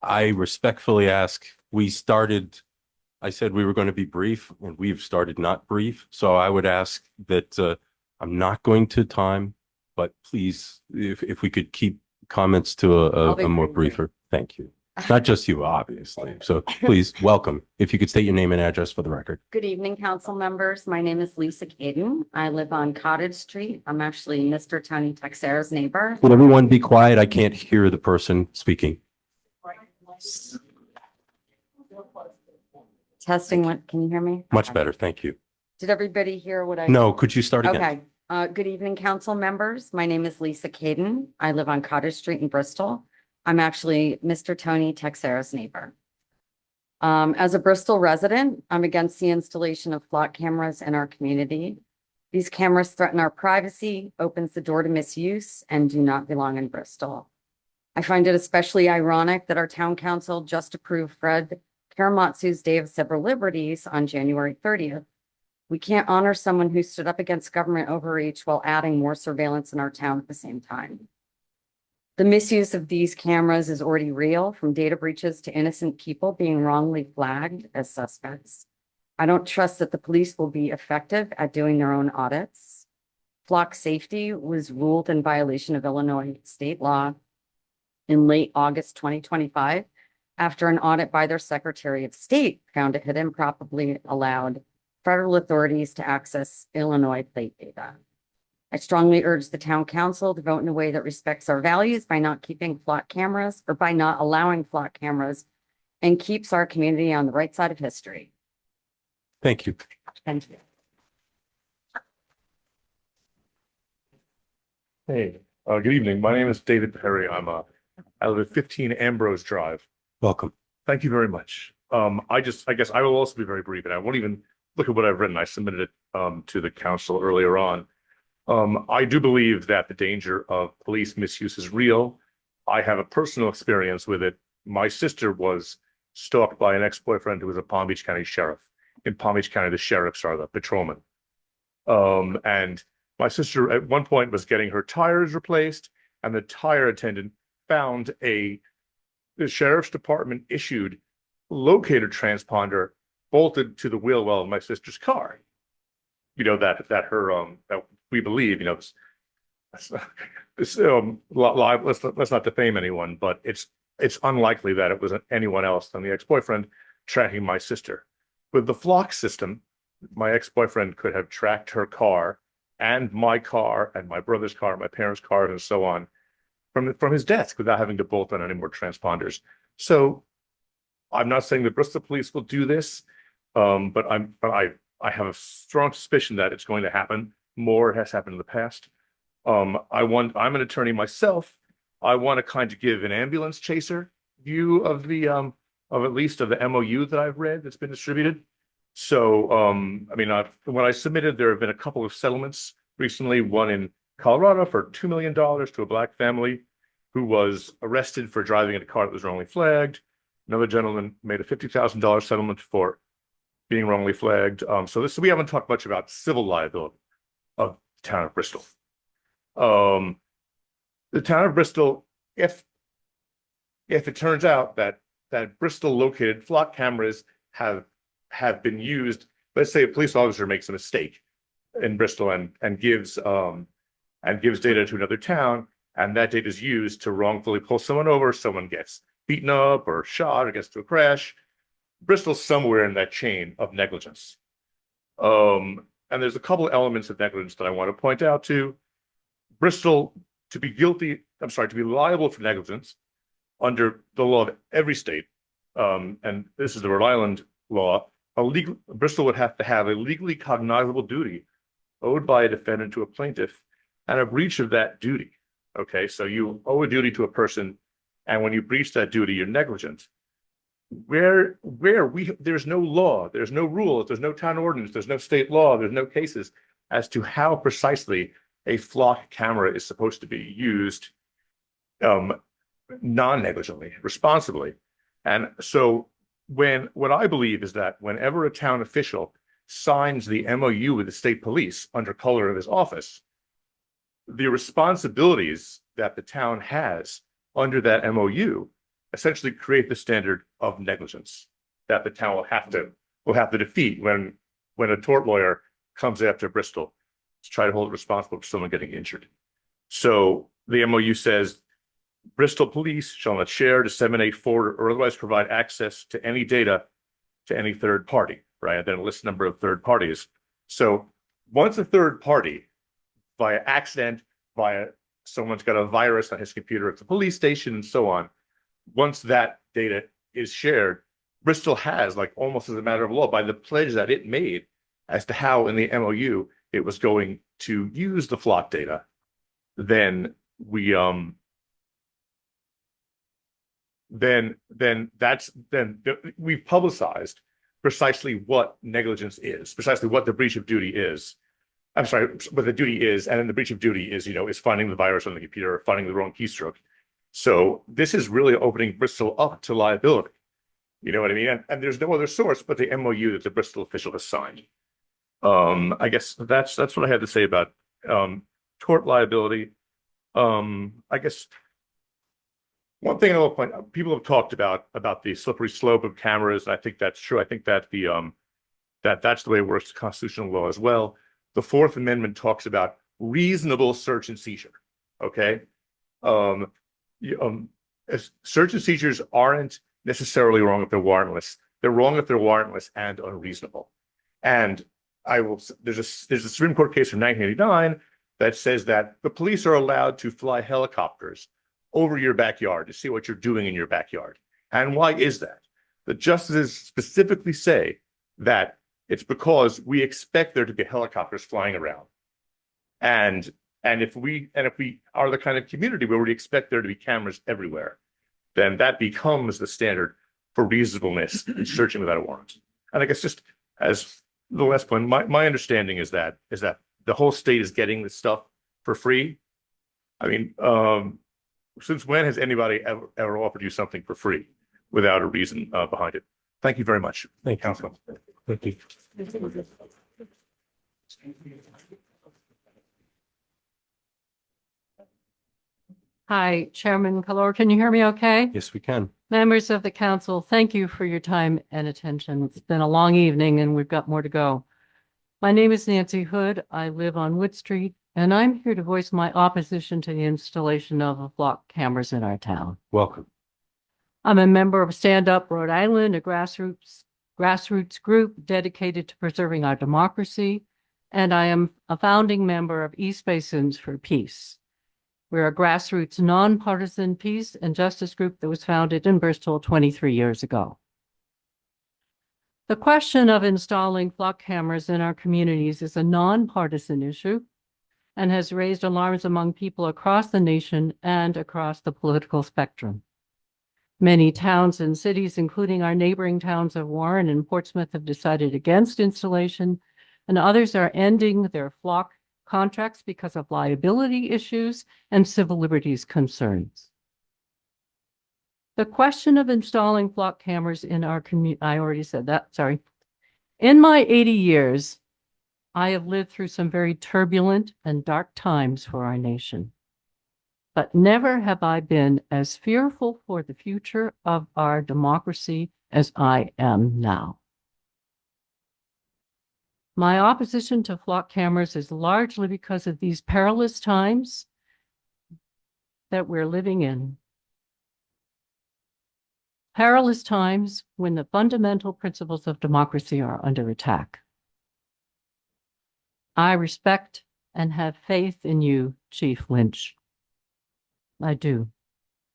I respectfully ask, I said we were going to be brief, and we've started not brief. So I would ask that I'm not going to time, but please, if we could keep comments to a more briefer. Thank you. Not just you, obviously. So please, welcome. If you could state your name and address for the record.
Good evening, council members. My name is Lisa Caden. I live on Cottage Street. I'm actually Mr. Tony Texera's neighbor.
Would everyone be quiet? I can't hear the person speaking.
Testing, what, can you hear me?
Much
Okay.
better. Thank you.
Did everybody hear what I?
No, could you start again?
Okay. Good evening, council members. My name is Lisa Caden. I live on Cottage Street in Bristol. I'm actually Mr. Tony Texera's neighbor. As a Bristol resident, I'm against the installation of flock cameras in our community. These cameras threaten our privacy, opens the door to misuse, and do not belong in Bristol. I find it especially ironic that our town council just approved Fred Karamatsu's Day of Civil Liberties on January 30th. We can't honor someone who stood up against government overreach while adding more surveillance in our town at the same time. The misuse of these cameras is already real, from data breaches to innocent people being wrongly flagged as suspects. I don't trust that the police will be effective at doing their own audits. Flock safety was ruled in violation of Illinois state law in late August 2025, after an audit by their Secretary of State found it had improperly allowed federal authorities to access Illinois plate data. I strongly urge the town council to vote in a way that respects our values by not keeping flock cameras or by not allowing flock cameras and keeps our community on the right side of history.
Thank you.
Thank you.
Hey, good evening. My name is David Perry. I live at 15 Ambrose Drive.
Welcome.
Thank you very much. I guess I will also be very brief, and I won't even look at what I've written. I submitted it to the council earlier on. I do believe that the danger of police misuse is real. I have a personal experience with it. My sister was stalked by an ex-boyfriend who was a Palm Beach County sheriff. In Palm Beach County, the sheriffs are the patrolmen. And my sister at one point was getting her tires replaced, and the tire attendant found the sheriff's department issued locator transponder bolted to the wheel well of my sister's car. You know, that we believe, you know, let's not defame anyone, but it's unlikely that it was anyone else than the ex-boyfriend tracking my sister. With the flock system, my ex-boyfriend could have tracked her car and my brother's car, my parents' car, and so on from his desk without having to bolt on any more transponders. So I'm not saying the Bristol police will do this, but I have a strong suspicion that it's going to happen. More has happened in the past. I'm an attorney myself. I want to kind of give an ambulance chaser view of at least the MOU that I've read that's been distributed. So, when I submitted, there have been a couple of settlements recently, one in Colorado for $2 million to a black family who was arrested for driving in a car that was wrongly flagged. Another gentleman made a $50,000 settlement for being wrongly flagged. So we haven't talked much about civil liability of the town of Bristol. The town of Bristol, if it turns out that Bristol located flock cameras have been used, let's say a police officer makes a mistake in Bristol and gives data to another town, and that data is used to wrongfully pull someone over, someone gets beaten up or shot or gets to a crash. Bristol's somewhere in that chain of negligence. And there's a couple of elements of negligence that I want to point out to. Bristol, to be liable for negligence under the law of every state, and this is the Rhode Island law, Bristol would have to have a legally cognizable duty owed by a defendant to a plaintiff and a breach of that duty. Okay, so you owe a duty to a person, and when you breach that duty, you're negligent. There's no law, there's no rules, there's no town ordinance, there's no state law, there's no cases as to how precisely a flock camera is supposed to be used non-negligently, responsibly. And so what I believe is that whenever a town official signs the MOU with the state police under color of his office, the responsibilities that the town has under that MOU essentially create the standard of negligence that the town will have to defeat when a tort lawyer comes after Bristol to try to hold it responsible for someone getting injured. So the MOU says Bristol Police shall not share, disseminate, forward, or otherwise provide access to any data to any third party, right? And then a list number of third parties. So once a third party, via accident, via someone's got a virus on his computer at the police station and so on, once that data is shared, Bristol has, like almost as a matter of law, by the pledge that it made as to how in the MOU it was going to use the flock data, then we we've publicized precisely what negligence is, precisely what the breach of duty is. I'm sorry, what the duty is, and then the breach of duty is, is finding the virus on the computer or finding the wrong keystroke. So this is really opening Bristol up to liability. You know what I mean? And there's no other source but the MOU that the Bristol official has signed. I guess that's what I had to say about tort liability. I guess one thing I will point out, people have talked about the slippery slope of cameras, and I think that's true. I think that that's the way it works in constitutional law as well. The Fourth Amendment talks about reasonable search and seizure. Okay. Search and seizures aren't necessarily wrong if they're warrantless. They're wrong if they're warrantless and unreasonable. And there's a Supreme Court case from 1989 that says that the police are allowed to fly helicopters over your backyard to see what you're doing in your backyard. And why is that? The justices specifically say that it's because we expect there to be helicopters flying around. And if we are the kind of community where we expect there to be cameras everywhere, then that becomes the standard for reasonableness in searching without a warrant. And I guess just as the last point, my understanding is that the whole state is getting this stuff for free. I mean, since when has anybody ever offered you something for free without a reason behind it? Thank you very much.
Thank you.
Councilman.
Thank you.
Hi, Chairman Calor. Can you hear me okay?
Yes, we can.
Members of the council, thank you for your time and attention. It's been a long evening and we've got more to go. My name is Nancy Hood. I live on Wood Street, and I'm here to voice my opposition to the installation of flock cameras in our town.
Welcome.
I'm a member of Stand Up Rhode Island, a grassroots group dedicated to preserving our democracy, and I am a founding member of East Basins for Peace. We're a grassroots nonpartisan peace and justice group that was founded in Bristol 23 years ago. The question of installing flock cameras in our communities is a nonpartisan issue and has raised alarms among people across the nation and across the political spectrum. Many towns and cities, including our neighboring towns of Warren and Portsmouth, have decided against installation, and others are ending their flock contracts because of liability issues and civil liberties concerns. The question of installing flock cameras in our community, I already said that, sorry. In my 80 years, I have lived through some very turbulent and dark times for our nation. But never have I been as fearful for the future of our democracy as I am now. My opposition to flock cameras is largely because of these perilous times that we're living in. Perilous times when the fundamental principles of democracy are under attack. I respect and have faith in you, Chief Lynch. I do.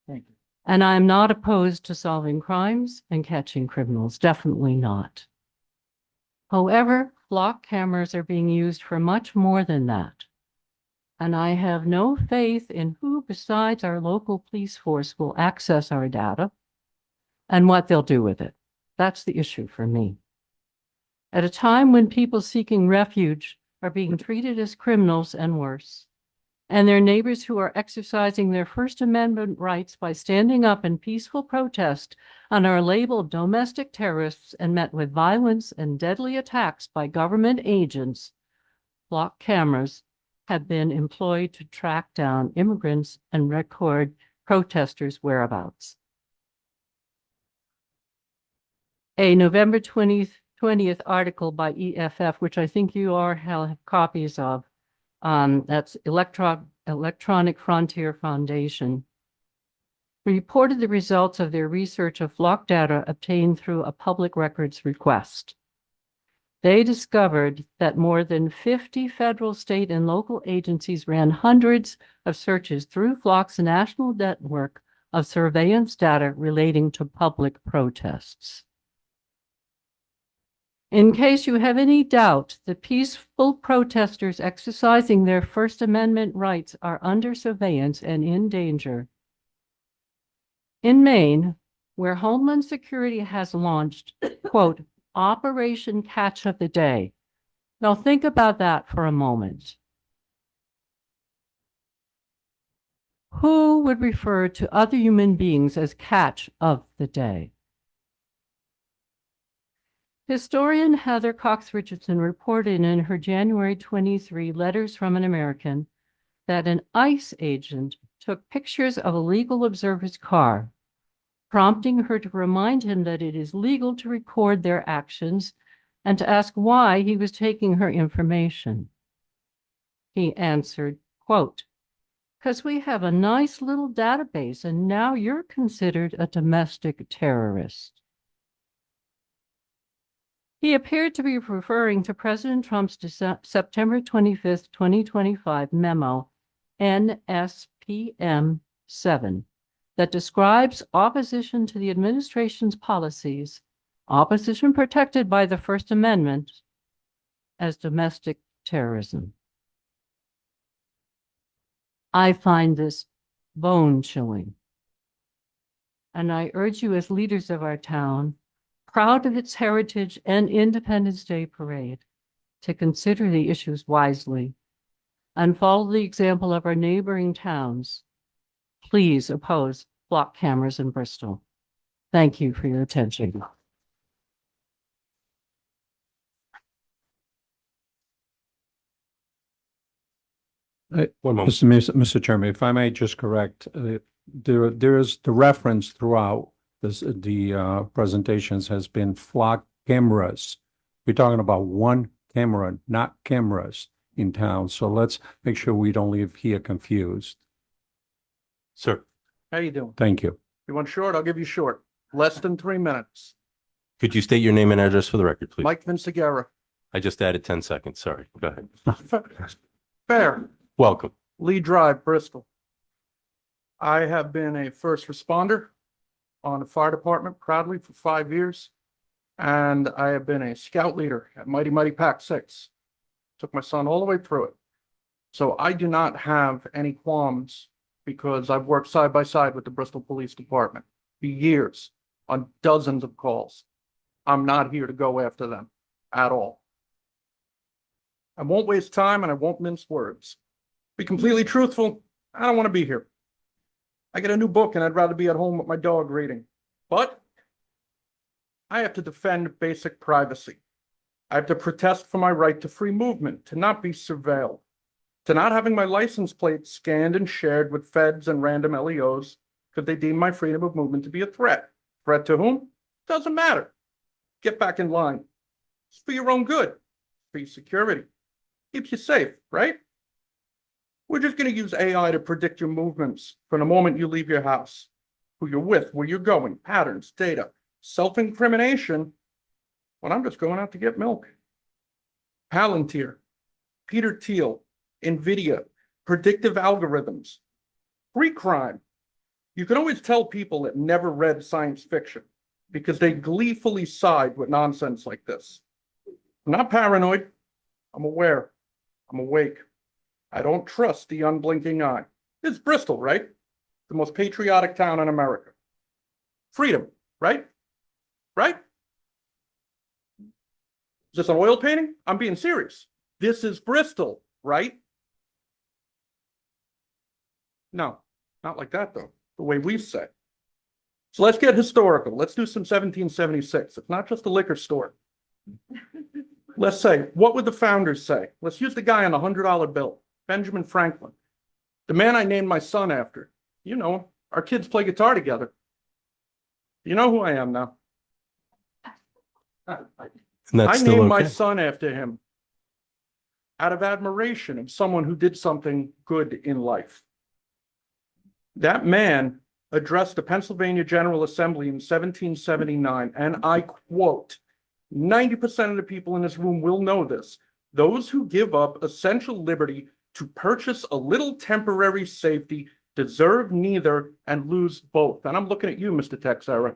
Thank you.
And I'm not opposed to solving crimes and catching criminals, definitely not. However, flock cameras are being used for much more than that. And I have no faith in who besides our local police force will access our data and what they'll do with it. That's the issue for me. At a time when people seeking refuge are being treated as criminals and worse, and their neighbors who are exercising their First Amendment rights by standing up in peaceful protest and are labeled domestic terrorists and met with violence and deadly attacks by government agents, flock cameras have been employed to track down immigrants and record protesters' whereabouts. A November 20th article by EFF, which I think you all have copies of, that's Electronic Frontier Foundation, reported the results of their research of flock data obtained through a public records request. They discovered that more than 50 federal, state, and local agencies ran hundreds of searches through Flock's national network of surveillance data relating to public protests. In case you have any doubt, the peaceful protesters exercising their First Amendment rights are under surveillance and in danger. In Maine, where Homeland Security has launched, quote, Operation Catch of the Day. Now think about that for a moment. Who would refer to other human beings as catch of the day? Historian Heather Cox Richardson reported in her January 23 Letters from an American that an ICE agent took pictures of a legal observer's car, prompting her to remind him that it is legal to record their actions and to ask why he was taking her information. He answered, quote, "Because we have a nice little database and now you're considered a domestic terrorist." He appeared to be referring to President Trump's September 25th, 2025 memo, NSPM 7, that describes opposition to the administration's policies, opposition protected by the First Amendment, as domestic terrorism. I find this bone-chilling, and I urge you as leaders of our town, proud of its heritage and Independence Day parade, to consider the issues wisely and follow the example of our neighboring towns. Please oppose block cameras in Bristol. Thank you for your attention.
One moment.
Mr. Chairman, if I may just correct, there is the reference throughout the presentations has been flock cameras. We're talking about one camera, not cameras in town. So let's make sure we don't leave here confused.
Sir,
How you doing?
Thank you.
You want short? I'll give you short. Less than 3 minutes.
could you state your name and address for the record, please?
Mike Vinciguerra.
I just added 10 seconds. Sorry. Go ahead.
Fair.
Welcome.
Lee Drive, Bristol. I have been a first responder on the fire department proudly for 5 years. And I have been a scout leader at Mighty Mighty Pack 6. Took my son all the way through it. So I do not have any qualms because I've worked side by side with the Bristol Police Department for years on dozens of calls. I'm not here to go after them at all. I won't waste time and I won't mince words. Be completely truthful, I don't want to be here. I get a new book and I'd rather be at home with my dog reading. But I have to defend basic privacy. I have to protest for my right to free movement, to not be surveilled, to not having my license plate scanned and shared with feds and random LEOs because they deem my freedom of movement to be a threat. Threat to whom? Doesn't matter. Get back in line. It's for your own good, for your security. Keeps you safe, right? We're just going to use AI to predict your movements from the moment you leave your house, who you're with, where you're going, patterns, data, self-incrimination. When I'm just going out to get milk. Palantir, Peter Thiel, NVIDIA, predictive algorithms, free crime. You can always tell people that never read science fiction because they gleefully side with nonsense like this. I'm not paranoid. I'm aware. I'm awake. I don't trust the unblinking eye. It's Bristol, right? The most patriotic town in America. Freedom, right? Right? Is this an oil painting? I'm being serious. This is Bristol, right? No, not like that though, the way we say. So let's get historical. Let's do some 1776. It's not just a liquor store. Let's say, what would the founders say? Let's use the guy on the $100 bill, Benjamin Franklin. The man I named my son after. You know him. Our kids play guitar together. You know who I am now.
And that's
I
still
named my
okay.
son after him out of admiration of someone who did something good in life. That man addressed the Pennsylvania General Assembly in 1779, and I quote, 90% of the people in this room will know this. Those who give up essential liberty to purchase a little temporary safety deserve neither and lose both. And I'm looking at you, Mr. Texera,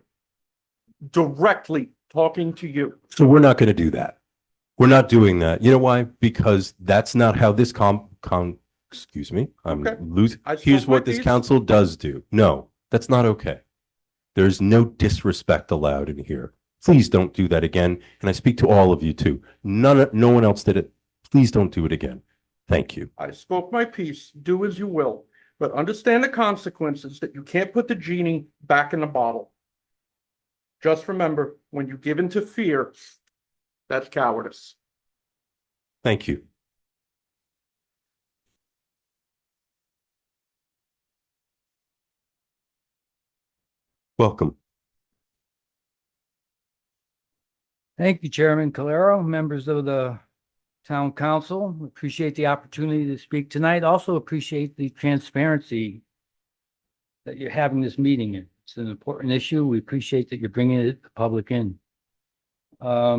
directly talking to you.
So we're not going to do that. We're not doing that. You know why? Because that's not how this excuse me, I'm
Okay.
losing.
I spoke
Here's
my
what this
piece.
council does do. No, that's not okay. There's no disrespect allowed in here. Please don't do that again. And I speak to all of you too. No one else did it. Please don't do it again. Thank you.
I spoke my piece. Do as you will. But understand the consequences that you can't put the genie back in the bottle. Just remember, when you give in to fear, that's cowardice.
Thank you. Welcome.
Thank you, Chairman Calero, members of the Town Council. Appreciate the opportunity to speak tonight. Also appreciate the transparency that you're having this meeting in. It's an important issue. We appreciate that you're bringing it the public in. I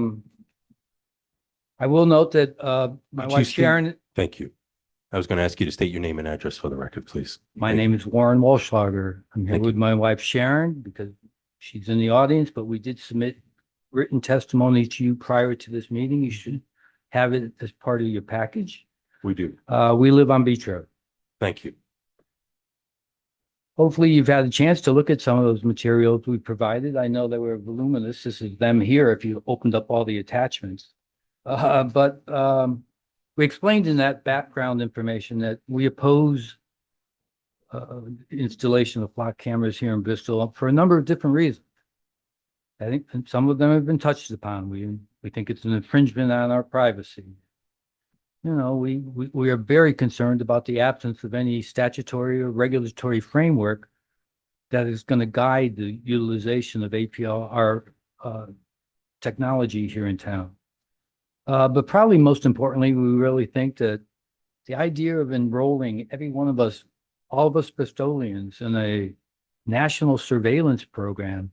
will note that my
Would you
wife
state-
Sharon,
Thank you. I was going to ask you to state your name and address for the record, please.
my name is Warren Walschlager. I'm here
Thank
with my wife Sharon because she's in the audience, but we did submit written testimony to you prior to this meeting. You should have it as part of your package.
We do.
We live on Beach Road.
Thank you.
Hopefully you've had a chance to look at some of those materials we provided. I know they were voluminous. This is them here if you opened up all the attachments. But we explained in that background information that we oppose installation of flock cameras here in Bristol for a number of different reasons. I think some of them have been touched upon. We think it's an infringement on our privacy. You know, we are very concerned about the absence of any statutory or regulatory framework that is going to guide the utilization of APR technology here in town. But probably most importantly, we really think that the idea of enrolling every one of us, all of us Bristolians, in a national surveillance program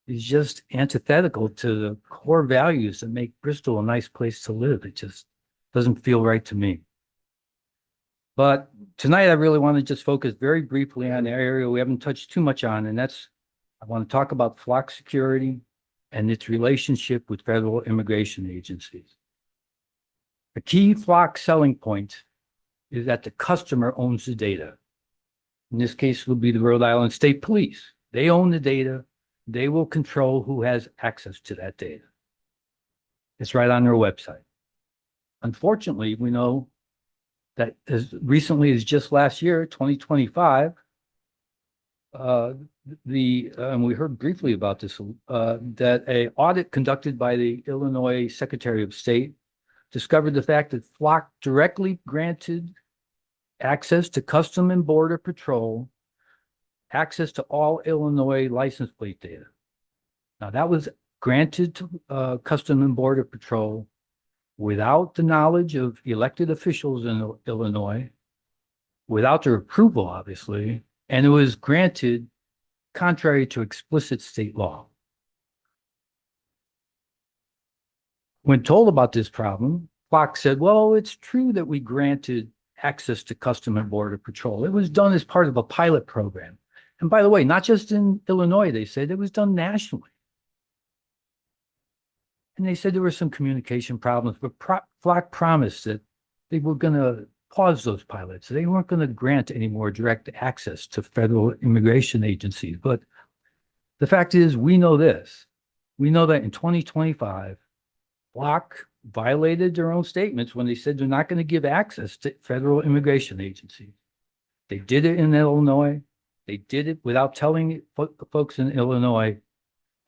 is just antithetical to the core values that make Bristol a nice place to live. It just doesn't feel right to me. But tonight, I really want to just focus very briefly on an area we haven't touched too much on, and that's, I want to talk about flock security and its relationship with federal immigration agencies. The key flock selling point is that the customer owns the data. In this case, it will be the Rhode Island State Police. They own the data. They will control who has access to that data. It's right on their website. Unfortunately, we know that as recently as just last year, 2025, and we heard briefly about this, that an audit conducted by the Illinois Secretary of State discovered the fact that Flock directly granted access to Custom and Border Patrol, access to all Illinois license plate data. Now, that was granted to Custom and Border Patrol without the knowledge of elected officials in Illinois, without their approval, obviously, and it was granted contrary to explicit state law. When told about this problem, Fox said, well, it's true that we granted access to Custom and Border Patrol. It was done as part of a pilot program. And by the way, not just in Illinois, they said it was done nationally. And they said there were some communication problems, but Flock promised that they were going to pause those pilots. They weren't going to grant any more direct access to federal immigration agencies. But the fact is, we know this. We know that in 2025, Flock violated their own statements when they said they're not going to give access to federal immigration agencies. They did it in Illinois. They did it without telling the folks in Illinois,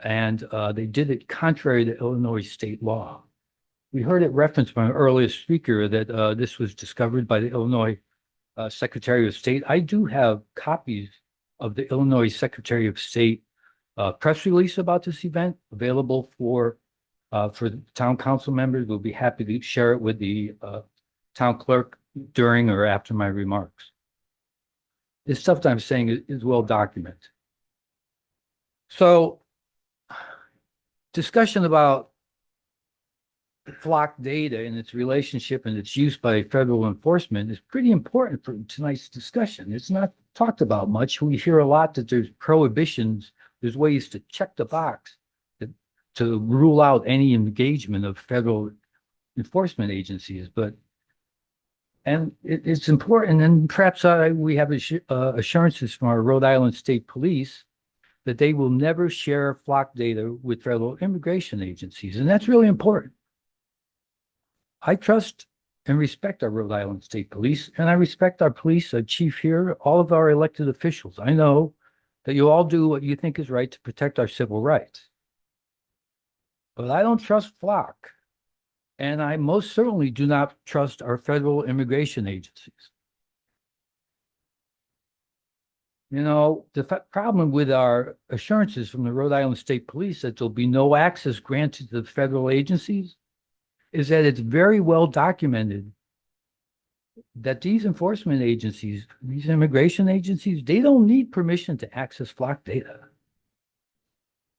and they did it contrary to Illinois state law. We heard it referenced by an earlier speaker that this was discovered by the Illinois Secretary of State. I do have copies of the Illinois Secretary of State press release about this event available for the town council members. We'll be happy to share it with the town clerk during or after my remarks. This stuff that I'm saying is well documented. So discussion about flock data and its relationship and its use by federal enforcement is pretty important for tonight's discussion. It's not talked about much. We hear a lot that there's prohibitions, there's ways to check the box to rule out any engagement of federal enforcement agencies, and it's important, and perhaps we have assurances from our Rhode Island State Police that they will never share flock data with federal immigration agencies, and that's really important. I trust and respect our Rhode Island State Police, and I respect our police, our chief here, all of our elected officials. I know that you all do what you think is right to protect our civil rights. But I don't trust flock, and I most certainly do not trust our federal immigration agencies. You know, the problem with our assurances from the Rhode Island State Police that there'll be no access granted to the federal agencies is that it's very well documented that these enforcement agencies, these immigration agencies, they don't need permission to access flock data.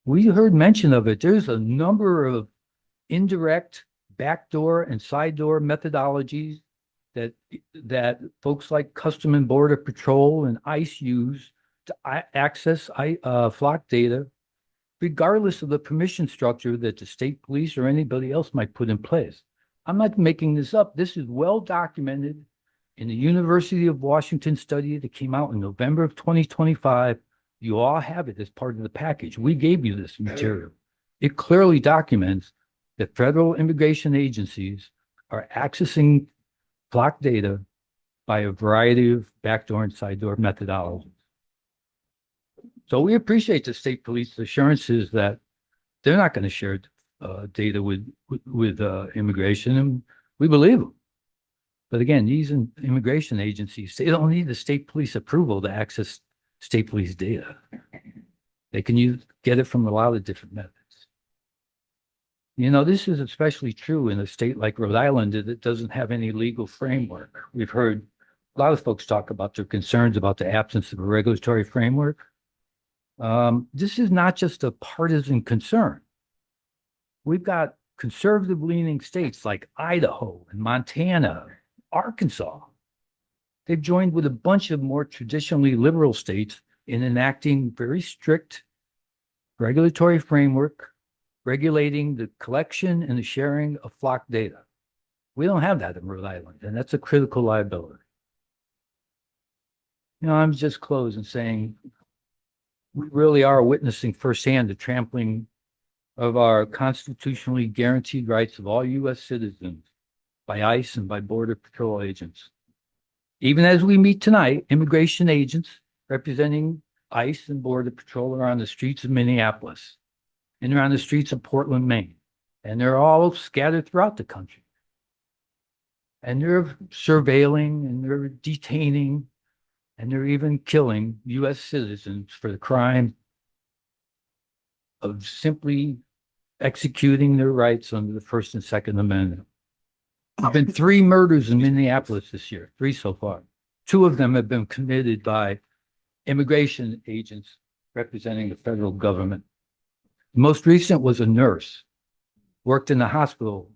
We heard mention of it. There's a number of indirect backdoor and side door methodologies that folks like Custom and Border Patrol and ICE use to access flock data, regardless of the permission structure that the state police or anybody else might put in place. I'm not making this up. This is well documented in the University of Washington study that came out in November of 2025. You all have it as part of the package. We gave you this material. It clearly documents that federal immigration agencies are accessing flock data by a variety of backdoor and side door methodologies. So we appreciate the state police assurances that they're not going to share data with immigration, and we believe them. But again, these immigration agencies, they don't need the state police approval to access state police data. They can get it from a lot of different methods. You know, this is especially true in a state like Rhode Island that doesn't have any legal framework. We've heard a lot of folks talk about their concerns about the absence of a regulatory framework. This is not just a partisan concern. We've got conservative leaning states like Idaho and Montana, Arkansas. They've joined with a bunch of more traditionally liberal states in enacting very strict regulatory framework regulating the collection and the sharing of flock data. We don't have that in Rhode Island, and that's a critical liability. You know, I'm just closing saying we really are witnessing firsthand the trampling of our constitutionally guaranteed rights of all U.S. citizens by ICE and by Border Patrol agents. Even as we meet tonight, immigration agents representing ICE and Border Patrol are on the streets of Minneapolis, and they're on the streets of Portland, Maine, and they're all scattered throughout the country. And they're surveilling, and they're detaining, and they're even killing U.S. citizens for the crime of simply executing their rights under the First and Second Amendment. There have been 3 murders in Minneapolis this year, 3 so far. 2 of them have been committed by immigration agents representing the federal government. The most recent was a nurse, worked in the hospital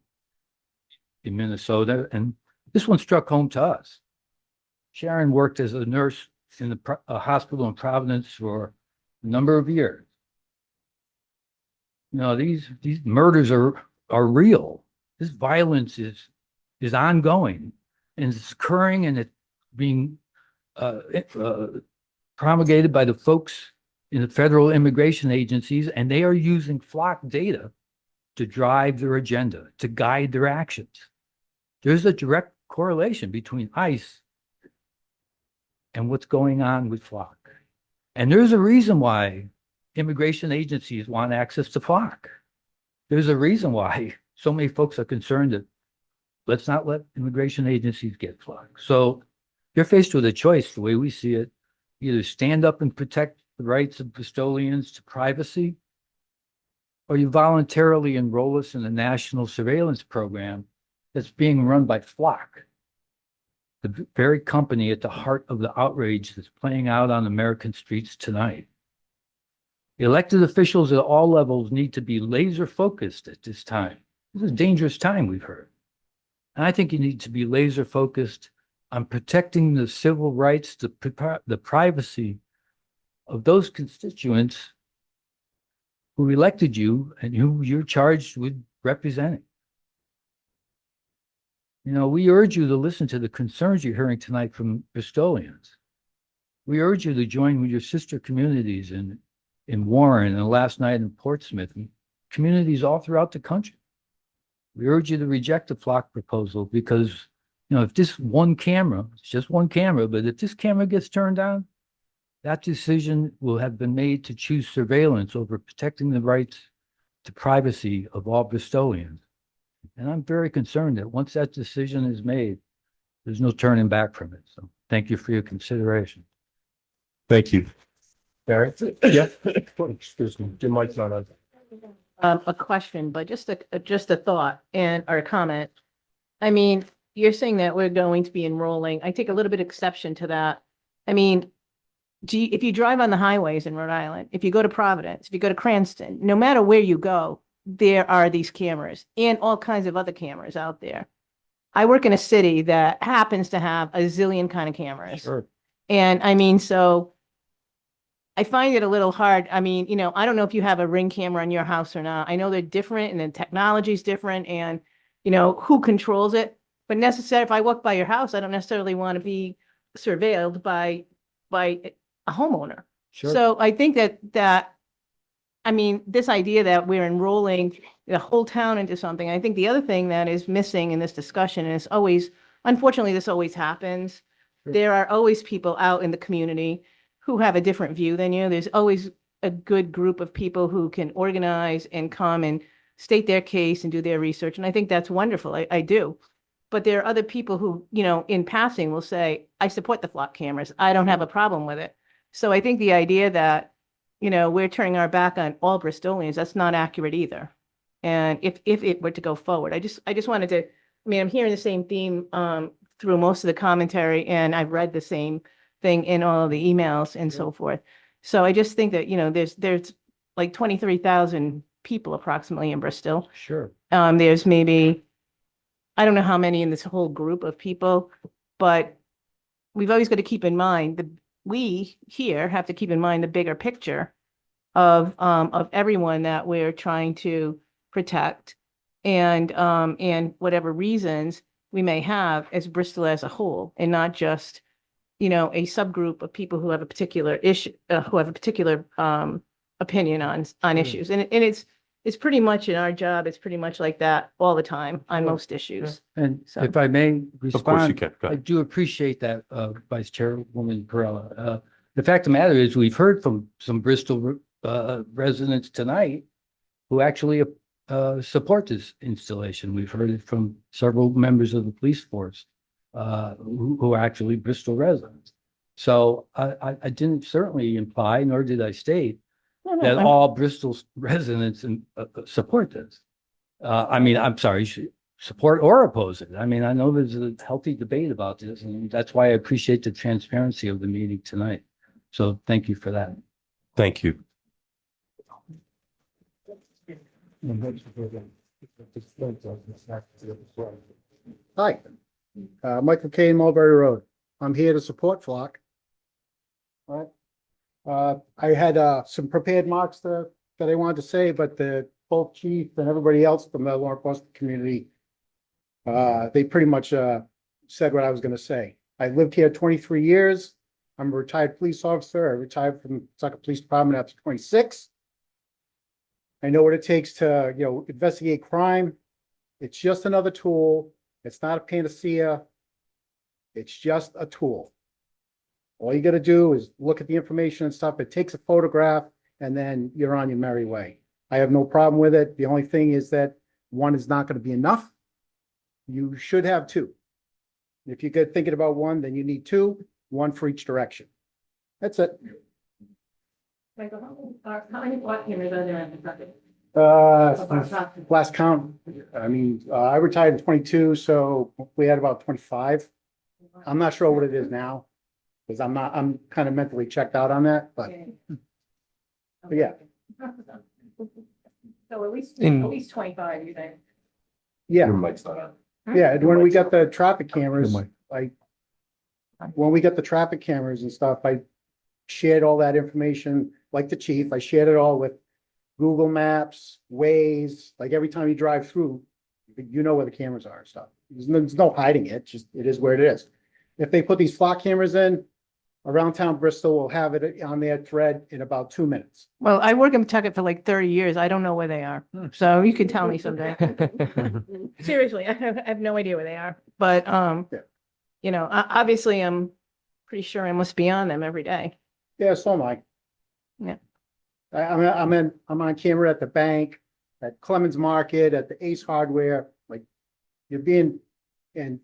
in Minnesota, and this one struck home to us. Sharon worked as a nurse in a hospital in Providence for a number of years. You know, these murders are real. This violence is ongoing, and it's occurring, and it's being promulgated by the folks in the federal immigration agencies, and they are using flock data to drive their agenda, to guide their actions. There's a direct correlation between ICE and what's going on with flock. And there's a reason why immigration agencies want access to flock. There's a reason why so many folks are concerned that let's not let immigration agencies get flock. So you're faced with a choice, the way we see it: either stand up and protect the rights of Bristolians to privacy, or you voluntarily enroll us in a national surveillance program that's being run by Flock, the very company at the heart of the outrage that's playing out on American streets tonight. Elected officials at all levels need to be laser focused at this time. This is a dangerous time, we've heard. And I think you need to be laser focused on protecting the civil rights, the privacy of those constituents who elected you and who you're charged with representing. You know, we urge you to listen to the concerns you're hearing tonight from Bristolians. We urge you to join with your sister communities in Warren and last night in Portsmouth and communities all throughout the country. We urge you to reject the flock proposal because, you know, if this one camera, it's just one camera, but if this camera gets turned on, that decision will have been made to choose surveillance over protecting the rights to privacy of all Bristolians. And I'm very concerned that once that decision is made, there's no turning back from it. So thank you for your consideration.
Thank you.
Barry? Yeah. Excuse me, your mic's not on.
A question, but just a thought and or a comment. I mean, you're saying that we're going to be enrolling. I take a little bit exception to that. I mean, if you drive on the highways in Rhode Island, if you go to Providence, if you go to Cranston, no matter where you go, there are these cameras and all kinds of other cameras out there. I work in a city that happens to have a zillion kind of cameras.
Sure.
And I mean, so I find it a little hard. I mean, you know, I don't know if you have a Ring camera in your house or not. I know they're different and the technology is different and, you know, who controls it. But necessarily, if I walk by your house, I don't necessarily want to be surveilled by a homeowner.
Sure.
So I think that I mean, this idea that we're enrolling the whole town into something, I think the other thing that is missing in this discussion is always, unfortunately, this always happens.
Sure.
There are always people out in the community who have a different view than you. There's always a good group of people who can organize and come and state their case and do their research. And I think that's wonderful. I do. But there are other people who, you know, in passing will say, I support the flock cameras. I don't have a problem with it. So I think the idea that, you know, we're turning our back on all Bristolians, that's not accurate either. And if it were to go forward, I just wanted to, I mean, I'm hearing the same theme through most of the commentary, and I've read the same thing in all of the emails and so forth. So I just think that, you know, there's like 23,000 people approximately in Bristol.
Sure.
There's maybe, I don't know how many in this whole group of people, but we've always got to keep in mind we here have to keep in mind the bigger picture of everyone that we're trying to protect and whatever reasons we may have as Bristol as a whole, and not just, you know, a subgroup of people who have a particular issue, who have a particular opinion on issues. And it's pretty much in our job, it's pretty much like that all the time on most issues.
And
So-
if I may
Of course you
respond,
can. Go
I
ahead.
do appreciate that, Vice Chairwoman Perella. The fact of the matter is, we've heard from some Bristol residents tonight who actually support this installation. We've heard it from several members of the police force who are actually Bristol residents. So I didn't certainly imply, nor did I state
No, no,
that
I'm-
all Bristol residents support this. I mean, I'm sorry, support or oppose it. I mean, I know there's a healthy debate about this, and that's why I appreciate the transparency of the meeting tonight. So thank you for that.
Thank you.
Hi, Michael Kane, Mulberry Road. I'm here to support Flock. All right. I had some prepared marks that I wanted to say, but both chief and everybody else from the law enforcement community, they pretty much said what I was going to say. I lived here 23 years. I'm a retired police officer. I retired from Succot Police Department after 26. I know what it takes to, you know, investigate crime. It's just another tool. It's not a panacea. It's just a tool. All you got to do is look at the information and stuff. It takes a photograph and then you're on your merry way. I have no problem with it. The only thing is that one is not going to be enough. You should have two. If you're thinking about one, then you need two, one for each direction. That's it.
Michael, how many block cameras are there in the property?
Last count, I mean, I retired in 22, so we had about 25. I'm not sure what it is now, because I'm kind of mentally checked out on that, but yeah,
So at
In-
least 25, you think?
Yeah.
Your mic's not on.
Yeah, and when we got the traffic cameras,
mic.
when we got the traffic cameras and stuff, I shared all that information, like the chief, I shared it all with Google Maps, Waze, like every time you drive through, you know where the cameras are and stuff. There's no hiding it, just it is where it is. If they put these flock cameras in, around town Bristol will have it on their thread in about 2 minutes.
Well, I work in Pawtucket for like 30 years. I don't know where they are. So you can tell me someday. Seriously, I have no idea where they are. But, you know, obviously I'm pretty sure I must be on them every day.
Yeah, so am I.
Yeah.
I'm on camera at the bank, at Clemens Market, at the Ace Hardware, like you're being, and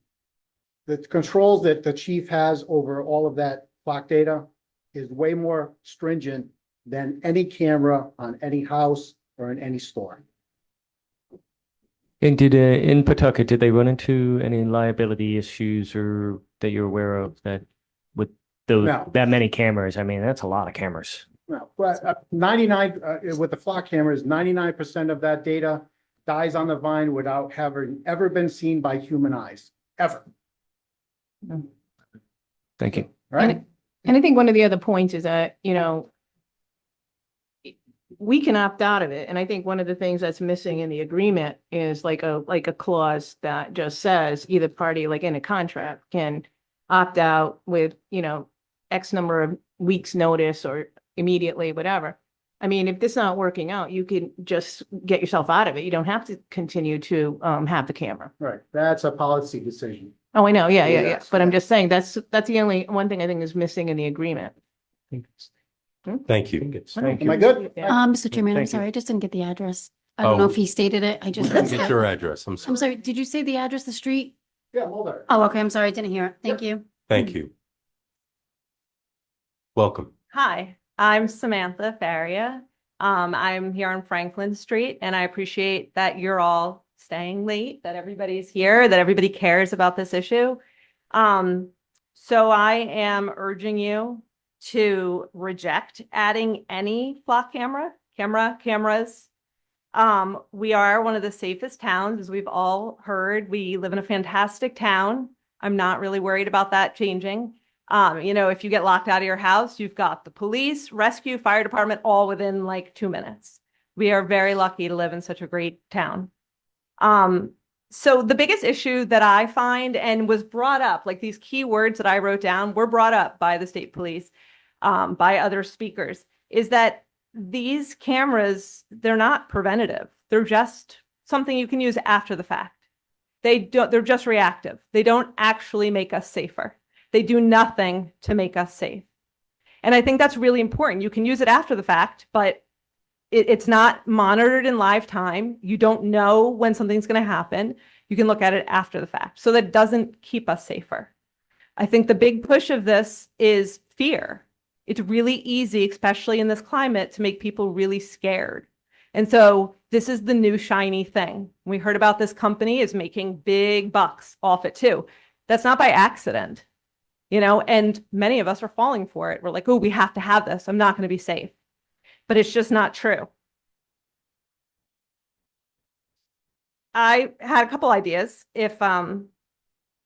the controls that the chief has over all of that clock data is way more stringent than any camera on any house or in any store.
And did in Pawtucket, did they run into any liability issues or that you're aware of that with those
No.
that many cameras? I mean, that's a lot of cameras.
No, but 99, with the flock cameras, 99% of that data dies on the vine without having ever been seen by human eyes, ever.
Thank you.
Right?
And I think one of the other points is that, you know, we can opt out of it. And I think one of the things that's missing in the agreement is like a clause that just says either party, like in a contract, can opt out with, you know, X number of weeks notice or immediately, whatever. I mean, if this is not working out, you can just get yourself out of it. You don't have to continue to have the camera.
Right, that's a policy decision.
Oh, I know. Yeah.
Yes.
But I'm just saying that's the only one thing I think is missing in the agreement.
Thank you.
Am I good?
Mr. Chairman, I'm
Thank you.
sorry, I just didn't get the address. I don't know
Oh.
if he stated it. I just.
Didn't get your address. I'm
I'm
sorry.
sorry, did you say the address, the street?
Yeah, Mulberry.
Oh, okay, I'm sorry, I didn't hear it. Thank you.
Thank you. Welcome.
Hi, I'm Samantha Faria. I'm here on Franklin Street, and I appreciate that you're all staying late, that everybody's here, that everybody cares about this issue. So I am urging you to reject adding any flock cameras. We are one of the safest towns, as we've all heard. We live in a fantastic town. I'm not really worried about that changing. You know, if you get locked out of your house, you've got the police, rescue, fire department, all within like 2 minutes. We are very lucky to live in such a great town. So the biggest issue that I find and was brought up, like these key words that I wrote down were brought up by the state police, by other speakers, is that these cameras, they're not preventative. They're just something you can use after the fact. They're just reactive. They don't actually make us safer. They do nothing to make us safe. And I think that's really important. You can use it after the fact, but it's not monitored in live time. You don't know when something's going to happen. You can look at it after the fact. So that doesn't keep us safer. I think the big push of this is fear. It's really easy, especially in this climate, to make people really scared. And so this is the new shiny thing. We heard about this company is making big bucks off it too. That's not by accident. You know, and many of us are falling for it. We're like, oh, we have to have this. I'm not going to be safe. But it's just not true. I had a couple ideas. If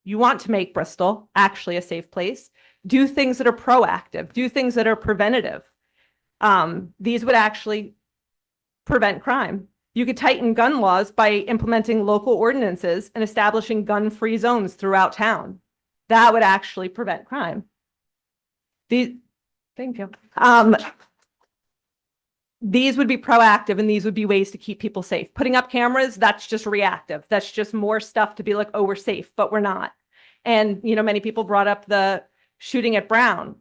you want to make Bristol actually a safe place, do things that are proactive, do things that are preventative. These would actually prevent crime. You could tighten gun laws by implementing local ordinances and establishing gun-free zones throughout town. That would actually prevent crime. Thank you. These would be proactive and these would be ways to keep people safe. Putting up cameras, that's just reactive. That's just more stuff to be like, oh, we're safe, but we're not. And, you know, many people brought up the shooting at Brown.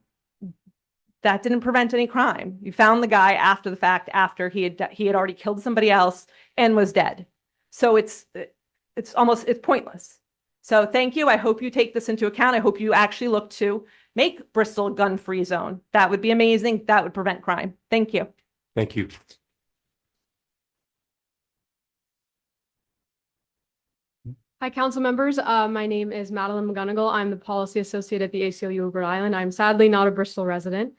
That didn't prevent any crime. You found the guy after the fact, after he had already killed somebody else and was dead. So it's pointless. So thank you. I hope you take this into account. I hope you actually look to make Bristol a gun-free zone. That would be amazing. That would prevent crime. Thank you.
Thank you.
Hi, council members. My name is Madeline McGonigal. I'm the policy associate at the ACLU of Rhode Island. I'm sadly not a Bristol resident.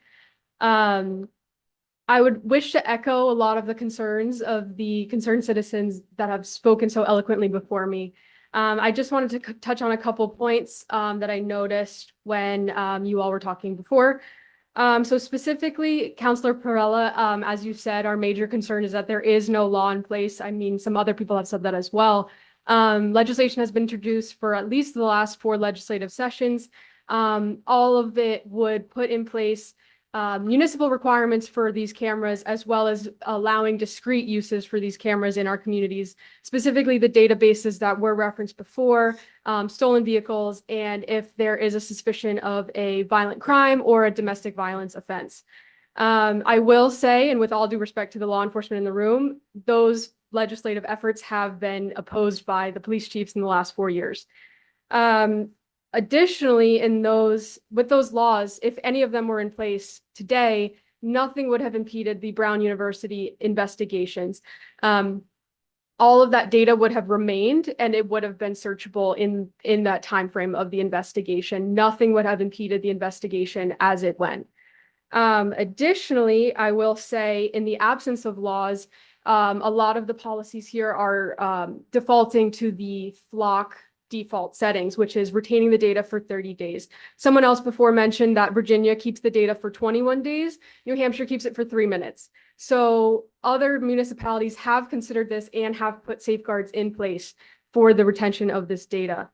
I I would wish to echo a lot of the concerns of the concerned citizens that have spoken so eloquently before me. I just wanted to touch on a couple points that I noticed when you all were talking before. So specifically, Councilor Perella, as you said, our major concern is that there is no law in place. I mean, some other people have said that as well. Legislation has been introduced for at least the last 4 legislative sessions. All of it would put in place municipal requirements for these cameras, as well as allowing discrete uses for these cameras in our communities, specifically the databases that were referenced before, stolen vehicles, and if there is a suspicion of a violent crime or a domestic violence offense. I will say, and with all due respect to the law enforcement in the room, those legislative efforts have been opposed by the police chiefs in the last 4 years. Additionally, with those laws, if any of them were in place today, nothing would have impeded the Brown University investigations. All of that data would have remained, and it would have been searchable in that time frame of the investigation. Nothing would have impeded the investigation as it went. Additionally, I will say, in the absence of laws, a lot of the policies here are defaulting to the flock default settings, which is retaining the data for 30 days. Someone else before mentioned that Virginia keeps the data for 21 days. New Hampshire keeps it for 3 minutes. So other municipalities have considered this and have put safeguards in place for the retention of this data.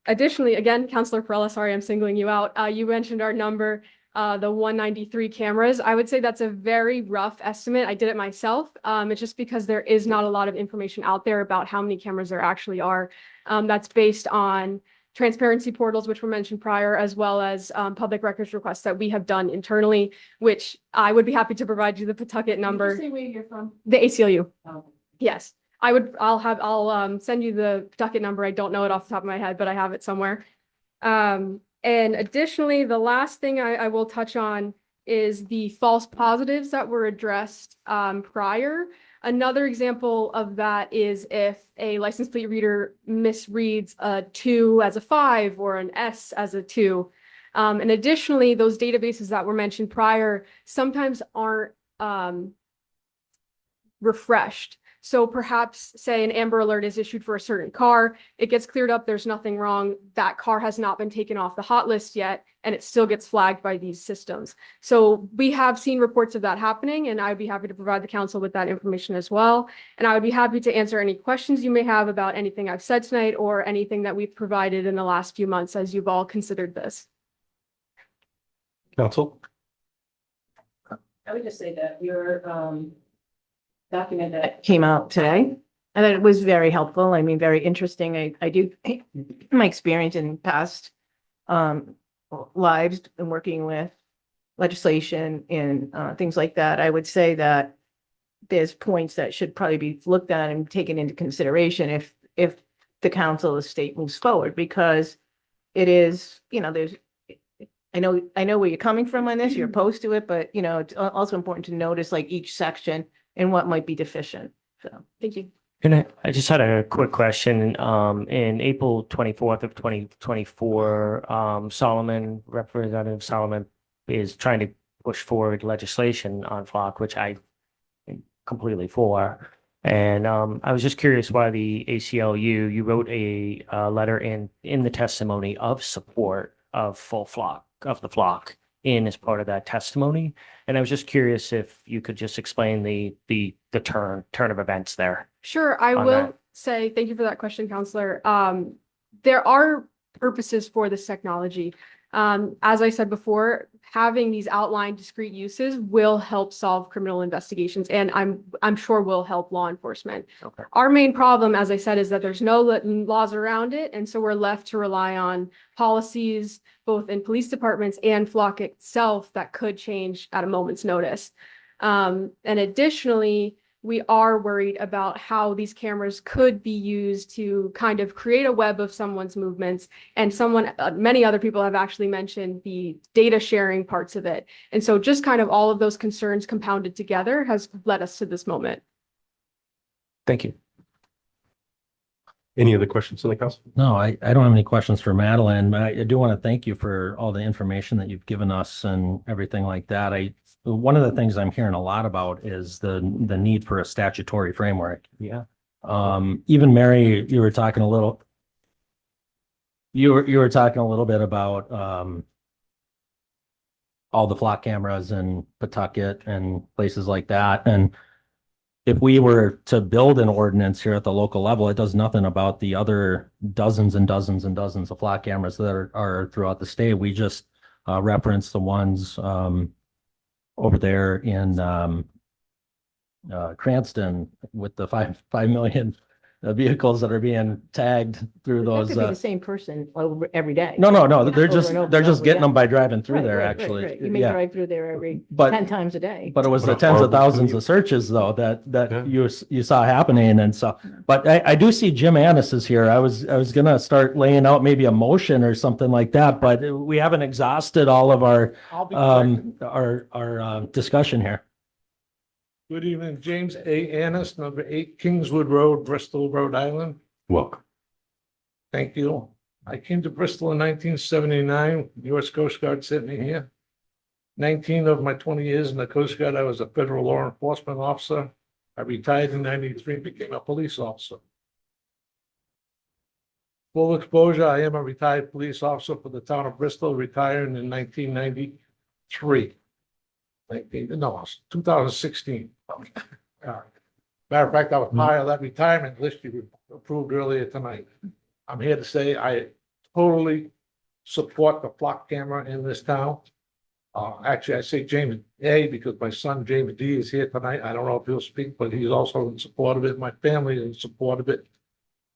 Additionally, again, Councilor Perella, sorry, I'm singling you out. You mentioned our number, the 193 cameras. I would say that's a very rough estimate. I did it myself. It's just because there is not a lot of information out there about how many cameras there actually are. That's based on transparency portals, which were mentioned prior, as well as public records requests that we have done internally, which I would be happy to provide you the Pawtucket number.
Did you say where you're from?
The ACLU.
Oh.
Yes, I'll send you the Pawtucket number. I don't know it off the top of my head, but I have it somewhere. And additionally, the last thing I will touch on is the false positives that were addressed prior. Another example of that is if a license plate reader misreads a 2 as a 5 or an S as a 2. And additionally, those databases that were mentioned prior sometimes aren't refreshed. So perhaps, say, an Amber Alert is issued for a certain car, it gets cleared up, there's nothing wrong, that car has not been taken off the hot list yet, and it still gets flagged by these systems. So we have seen reports of that happening, and I'd be happy to provide the council with that information as well. And I would be happy to answer any questions you may have about anything I've said tonight or anything that we've provided in the last few months as you've all considered this.
Council?
I would just say that your document that came out today, and that it was very helpful. I mean, very interesting. I do, my experience in past lives and working with legislation and things like that, I would say that there's points that should probably be looked at and taken into consideration if the council of the state moves forward, because it is, there's, I know where you're coming from on this, you're opposed to it, but it's also important to notice like each section and what might be deficient. So, thank you.
And I just had a quick question. In April 24th of 2024, Representative Solomon is trying to push forward legislation on flock, which I am completely for. And I was just curious why the ACLU, you wrote a letter in the testimony of support of full flock, of the flock, in as part of that testimony. And I was just curious if you could just explain the turn of events there.
Sure, I will say thank you for that question, Counselor. There are purposes for this technology. As I said before, having these outlined discrete uses will help solve criminal investigations, and I'm sure will help law enforcement.
Okay.
Our main problem, as I said, is that there's no laws around it, and so we're left to rely on policies, both in police departments and flock itself, that could change at a moment's notice. And additionally, we are worried about how these cameras could be used to kind of create a web of someone's movements. And many other people have actually mentioned the data sharing parts of it. And so just kind of all of those concerns compounded together has led us to this moment.
Thank you.
Any other questions on the council?
No, I don't have any questions for Madeline. I do want to thank you for all the information that you've given us and everything like that. one of the things I'm hearing a lot about is the need for a statutory framework.
Yeah.
Even Mary, you were talking a little, you were talking a little bit about all the flock cameras in Pawtucket and places like that. And if we were to build an ordinance here at the local level, it does nothing about the other dozens and dozens and dozens of flock cameras that are throughout the state. We just reference the ones over there in Cranston with the 5 million vehicles that are being tagged through
That
those.
could be the same person over every day.
No, no, no.
Over
They're
and
just
over and
they're just
over,
getting
yeah.
them by driving through
Right,
there.
right, right,
Actually,
right. You may
yeah.
drive through there every
But-
10 times a day.
But it was
What
the
a
tens of
horrible
thousands
commute.
of searches though that you saw happening, and so. But I do see Jim Annis is here. I was gonna start laying out maybe a motion or something like that, but we haven't exhausted all of our discussion here.
Good evening, James A. Annis, number 8 Kingswood Road, Bristol, Rhode Island.
Welcome.
Thank you. I came to Bristol in 1979. U.S. Coast Guard sent me here. 19 of my 20 years in the Coast Guard, I was a federal law enforcement officer. I retired in 93 and became a police officer. Full exposure, I am a retired police officer for the town of Bristol, retiring in 1993. 2016. Matter of fact, I was part of that retirement list you approved earlier tonight. I'm here to say I totally support the flock camera in this town. Actually, I say James A because my son James D is here tonight. I don't know if he'll speak, but he's also in support of it. My family is in support of it.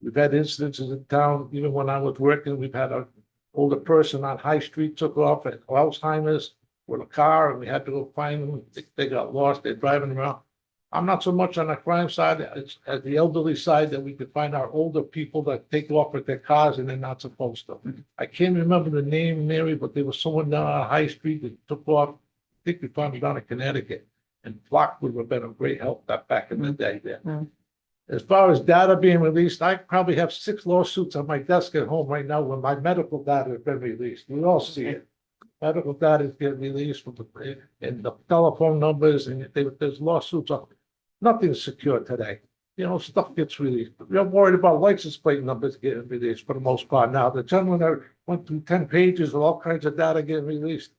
We've had incidences in town, even when I was working, we've had an older person on High Street took off at Alzheimer's with a car, and we had to go find them. They got lost. They're driving around. I'm not so much on the crime side as the elderly side, that we could find our older people that take off with their cars and they're not supposed to. I can't remember the name, Mary, but there was someone down on High Street that took off. I think we found them down in Connecticut. And flock would have been a great help back in the day there. As far as data being released, I probably have 6 lawsuits on my desk at home right now when my medical data has been released. We all see it. Medical data is getting released from and the telephone numbers, and there's lawsuits on. Nothing's secure today. You know, stuff gets released. We're worried about license plate numbers getting released for the most part now. The gentleman that went through 10 pages of all kinds of data getting released.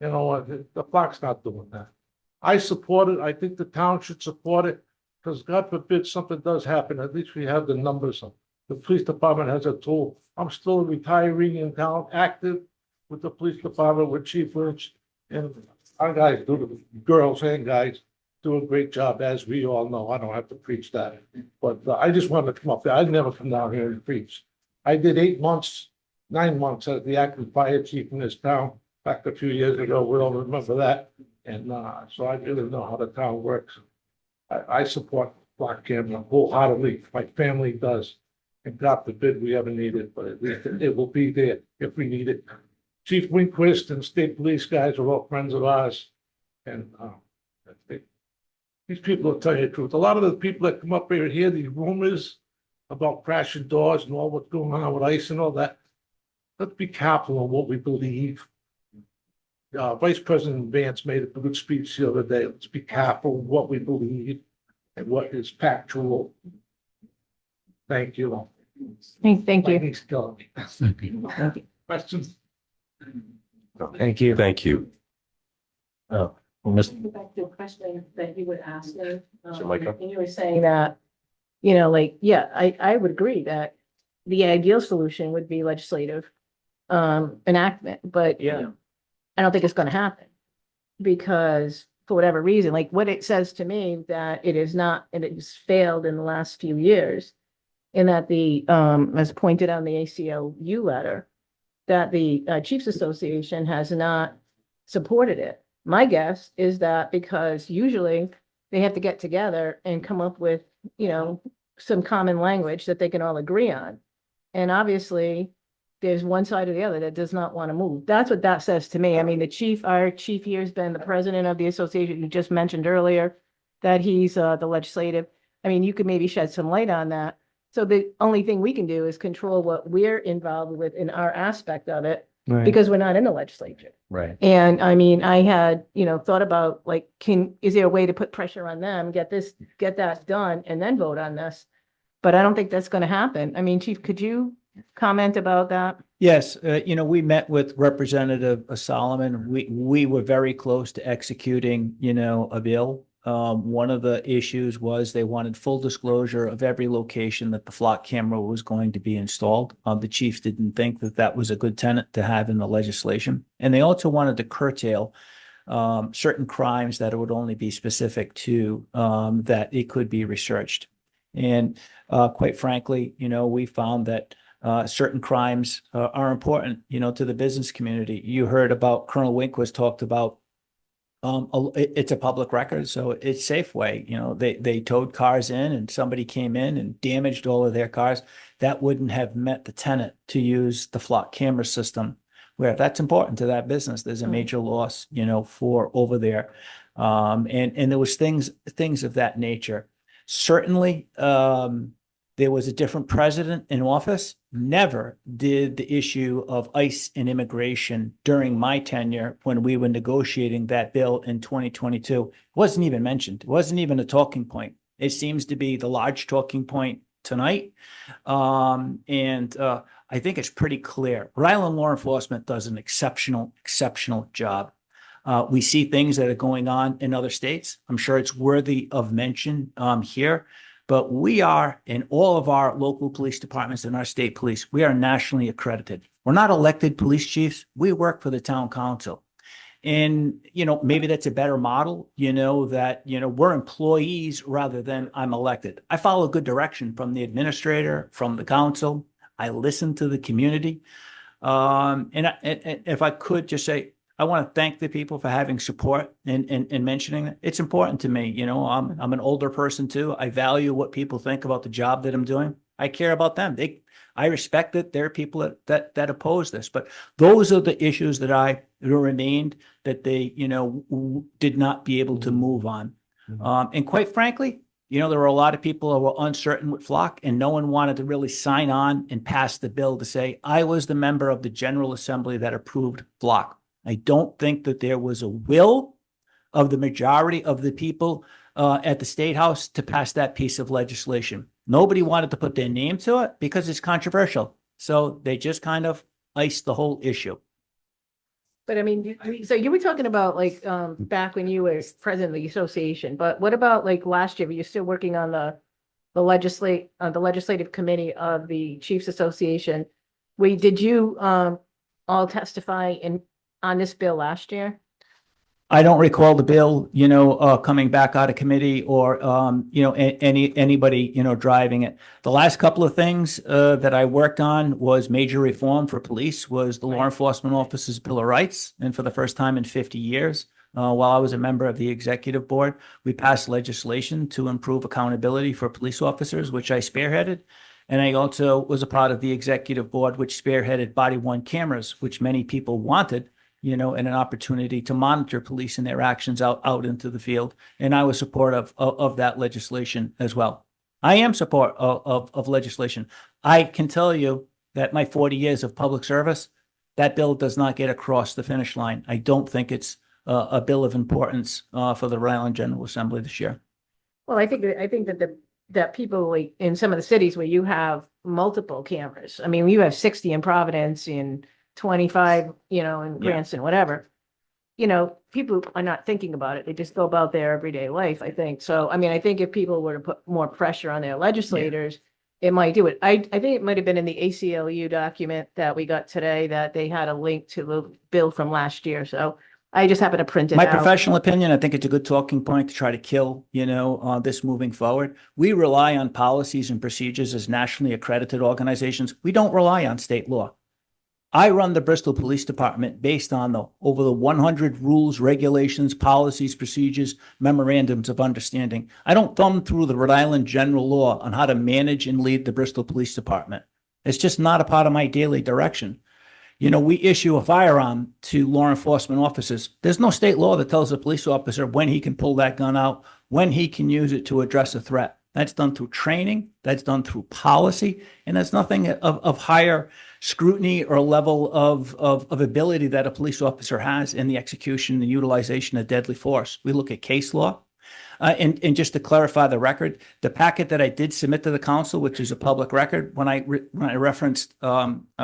You know, the flock's not doing that. I support it. I think the town should support it. Because God forbid something does happen, at least we have the numbers. The police department has a tool. I'm still a retiree in town, active with the police department, with Chief Lynch. And our guys girls and guys do a great job, as we all know. I don't have to preach that. But I just wanted to come up there. I'd never come down here and preach. I did 9 months as the acting fire chief in this town back a few years ago. We all remember that. And so I really know how the town works. I support flock camera wholeheartedly. My family does. And God forbid we ever need it, but at least it will be there if we need it. Chief Winquist and state police guys are all friends of ours. And these people will tell you the truth. A lot of the people that come up here hear these rumors about crashing doors and all what's going on with ICE and all that. Let's be careful on what we believe. Vice President Vance made a good speech the other day. Let's be careful what we believe and what is factual. Thank you.
Thank you.
He's killing me. Questions?
Thank you.
Thank you.
Oh,
Back to a question that you would ask me.
Sure, Micah.
And you were saying that, I would agree that the ideal solution would be legislative enactment, but I don't think it's going to happen because for whatever reason, like what it says to me that it is not, and it has failed in the last few years, in that as pointed on the ACLU letter, that the Chiefs Association has not supported it. My guess is that because usually they have to get together and come up with, some common language that they can all agree on. And obviously, there's one side or the other that does not want to move. That's what that says to me. I mean, our chief here has been the president of the association. You just mentioned earlier that he's the legislative. I mean, you could maybe shed some light on that. So the only thing we can do is control what we're involved with in our aspect of it.
Right.
because we're not in the legislature.
Right.
And I mean, I had, thought about like, is there a way to put pressure on them, get that done and then vote on this? But I don't think that's going to happen. I mean, Chief, could you comment about that?
Yes, we met with Representative Solomon. We were very close to executing, a bill. One of the issues was they wanted full disclosure of every location that the flock camera was going to be installed. The chiefs didn't think that that was a good tenet to have in the legislation. And they also wanted to curtail certain crimes that it would only be specific to that it could be researched. And quite frankly, we found that certain crimes are important, to the business community. You heard about Colonel Winkwas talked about it's a public record, so it's Safeway. They towed cars in and somebody came in and damaged all of their cars. That wouldn't have met the tenet to use the flock camera system, where if that's important to that business, there's a major loss, for over there. And there was things of that nature. Certainly, there was a different president in office. Never did the issue of ICE and immigration during my tenure when we were negotiating that bill in 2022 wasn't even mentioned. It wasn't even a talking point. It seems to be the large talking point tonight. I think it's pretty clear. Rhode Island law enforcement does an exceptional job. We see things that are going on in other states. I'm sure it's worthy of mention here. But we are, in all of our local police departments and our state police, we are nationally accredited. We're not elected police chiefs. We work for the town council. And, maybe that's a better model, that, we're employees rather than I'm elected. I follow good direction from the administrator, from the council. I listen to the community. And if I could just say, I want to thank the people for having support and mentioning it. It's important to me. I'm an older person too. I value what people think about the job that I'm doing. I care about them. I respect that there are people that oppose this, but those are the issues that remained that they, did not be able to move on. And quite frankly, there were a lot of people who were uncertain with flock and no one wanted to really sign on and pass the bill to say, I was the member of the General Assembly that approved flock. I don't think that there was a will of the majority of the people at the State House to pass that piece of legislation. Nobody wanted to put their name to it because it's controversial. So they just kind of iced the whole issue.
But I mean, so you were talking about like back when you were president of the association, but what about like last year? Were you still working on the legislative committee of the Chiefs Association? Did you all testify on this bill last year?
I don't recall the bill, coming back out of committee or, anybody, driving it. The last couple of things that I worked on was major reform for police, was the Law Enforcement Officers Bill of Rights. And for the first time in 50 years, while I was a member of the executive board, we passed legislation to improve accountability for police officers, which I spearheaded. And I also was a part of the executive board, which spearheaded body-worn cameras, which many people wanted, and an opportunity to monitor police and their actions out into the field. And I was supportive of that legislation as well. I am support of legislation. I can tell you that my 40 years of public service, that bill does not get across the finish line. I don't think it's a bill of importance for the Rhode Island General Assembly this year.
Well, I think that people like in some of the cities where you have multiple cameras. I mean, you have 60 in Providence and 25, in Cranston, whatever. People are not thinking about it. They just go about their everyday life, I think. So, I mean, I think if people were to put more pressure on their legislators, it might do it. I think it might have been in the ACLU document that we got today that they had a link to the bill from last year. So I just happen to print it
My
out.
professional opinion, I think it's a good talking point to try to kill, this moving forward. We rely on policies and procedures as nationally accredited organizations. We don't rely on state law. I run the Bristol Police Department based on over the 100 rules, regulations, policies, procedures, memorandums of understanding. I don't thumb through the Rhode Island general law on how to manage and lead the Bristol Police Department. It's just not a part of my daily direction. We issue a firearm to law enforcement officers. There's no state law that tells a police officer when he can pull that gun out, when he can use it to address a threat. That's done through training, that's done through policy, and that's nothing of higher scrutiny or level of ability that a police officer has in the execution and utilization of deadly force. We look at case law. And just to clarify the record, the packet that I did submit to the council, which is a public record, when I referenced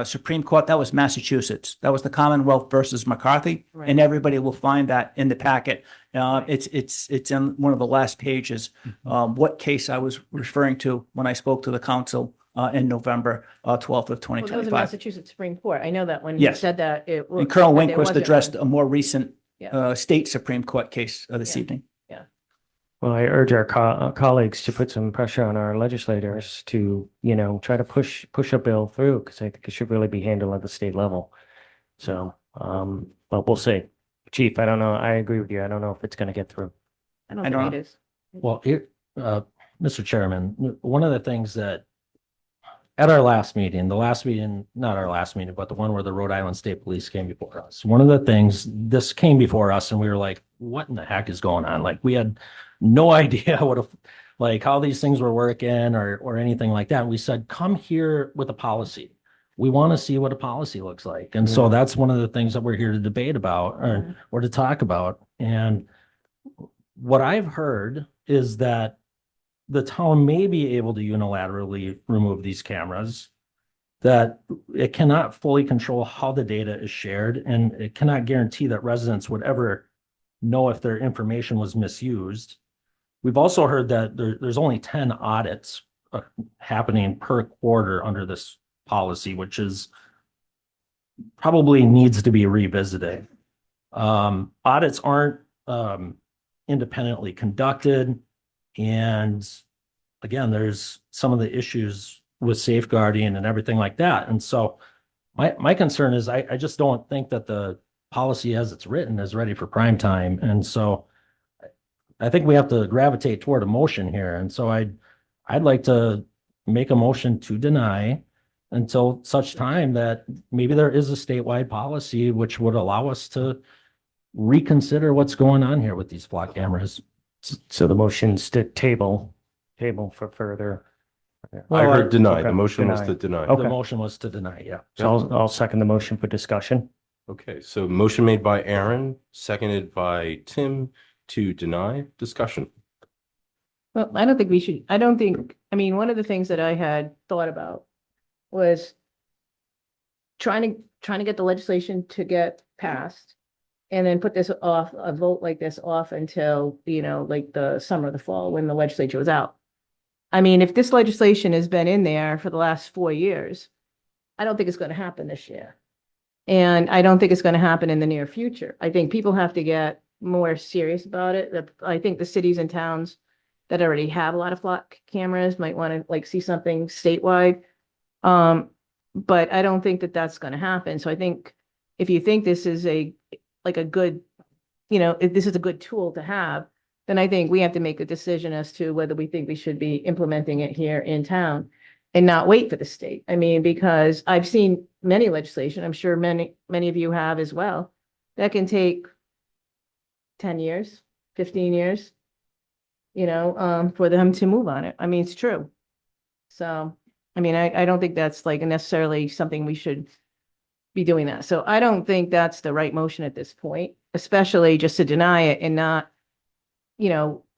Supreme Court, that was Massachusetts. That was the Commonwealth versus McCarthy,
Right.
and everybody will find that in the packet. It's in one of the last pages. What case I was referring to when I spoke to the council in November 12th of
Well, that was a
2025.
Massachusetts Supreme Court. I know that when you
Yes.
said that, it.
And Colonel
that there
Winquist
wasn't
addressed
one.
a more recent
Yeah.
state Supreme Court case this
Yeah.
evening.
Well, I urge our colleagues to put some pressure on our legislators to, try to push a bill through because I think it should really be handled at the state level. So, but we'll see. Chief, I don't know. I agree with you. I don't know if it's going to get through.
I don't think it is.
Well, Mr. Chairman, one of the things that at our last meeting, not our last meeting, but the one where the Rhode Island State Police came before us. One of the things, this came before us and we were like, what in the heck is going on? Like we had no idea how these things were working or anything like that. And we said, come here with a policy. We want to see what a policy looks like. And so that's one of the things that we're here to debate about or to talk about. And what I've heard is that the town may be able to unilaterally remove these cameras, that it cannot fully control how the data is shared, and it cannot guarantee that residents would ever know if their information was misused. We've also heard that there's only 10 audits happening per quarter under this policy, which is probably needs to be revisited. Audits aren't independently conducted. And again, there's some of the issues with safeguarding and everything like that. And so my concern is I just don't think that the policy as it's written is ready for prime time. And so I think we have to gravitate toward a motion here. And so I'd like to make a motion to deny until such time that maybe there is a statewide policy which would allow us to reconsider what's going on here with these flock cameras.
So the motion's to table for further.
I heard deny.
Okay,
The motion was
deny.
to deny.
Okay.
The motion was to deny, yeah.
So I'll second the motion for discussion.
Okay, so motion made by Aaron, seconded by Tim to deny. Discussion.
Well, I don't think we should, I mean, one of the things that I had thought about was trying to get the legislation to get passed and then put this off, a vote like this off until, like the summer, the fall, when the legislature was out. I mean, if this legislation has been in there for the last 4 years, I don't think it's going to happen this year. And I don't think it's going to happen in the near future. I think people have to get more serious about it. I think the cities and towns that already have a lot of flock cameras might want to see something statewide. But I don't think that that's going to happen. So I think if you think this is a good, if this is a good tool to have, then I think we have to make a decision as to whether we think we should be implementing it here in town and not wait for the state. I mean, because I've seen many legislation, I'm sure many of you have as well, that can take 10 years, 15 years, for them to move on it. I mean, it's true. So, I mean, I don't think that's necessarily something we should be doing that. So I don't think that's the right motion at this point, especially just to deny it and not,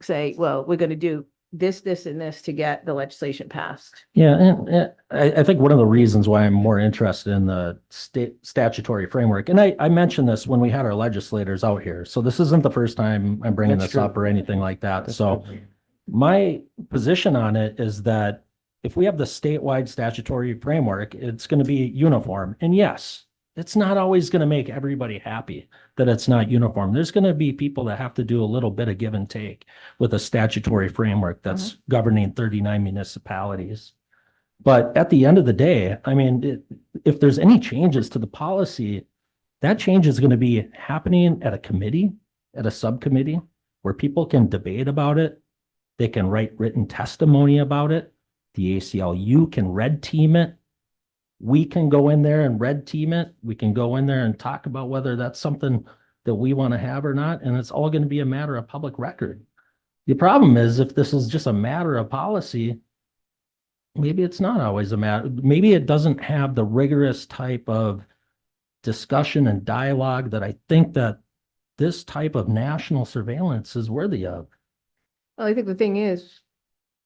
say, well, we're going to do this, and this to get the legislation passed.
Yeah, and I think one of the reasons why I'm more interested in the state statutory framework, and I mentioned this when we had our legislators out here, so this isn't the first time I'm bringing
That's
this
true.
up or anything like that.
That's
So
true.
my position on it is that if we have the statewide statutory framework, it's going to be uniform. And yes, it's not always going to make everybody happy that it's not uniform. There's going to be people that have to do a little bit of give and take with a statutory framework that's governing 39 municipalities. But at the end of the day, I mean, if there's any changes to the policy, that change is going to be happening at a committee, at a subcommittee, where people can debate about it. They can write written testimony about it. The ACLU can red team it. We can go in there and red team it. We can go in there and talk about whether that's something that we want to have or not. And it's all going to be a matter of public record. The problem is if this is just a matter of policy, maybe it's not always a matter. Maybe it doesn't have the rigorous type of discussion and dialogue that I think that this type of national surveillance is worthy of.
Well, I think the thing is,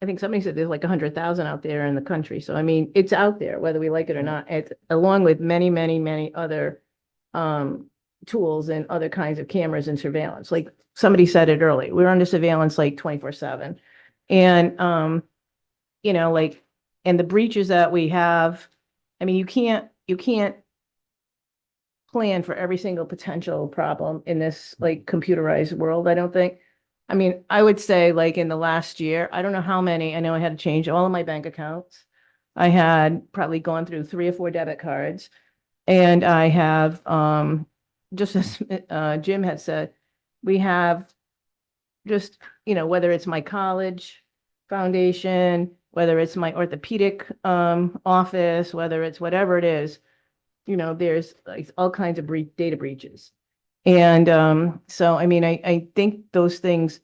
I think somebody said there's like 100,000 out there in the country. So I mean, it's out there, whether we like it or not. It's along with many, many, many other tools and other kinds of cameras and surveillance. Like somebody said it early, we're under surveillance like 24/7. And you know, like, and the breaches that we have, I mean, you can't plan for every single potential problem in this like computerized world, I don't think. I mean, I would say like in the last year, I don't know how many, I know I had to change all of my bank accounts. I had probably gone through 3 or 4 debit cards. And I have, just as Jim had said, we have just, you know, whether it's my college foundation, whether it's my orthopedic office, whether it's whatever it is, you know, there's like all kinds of data breaches. And so, I mean, I think those things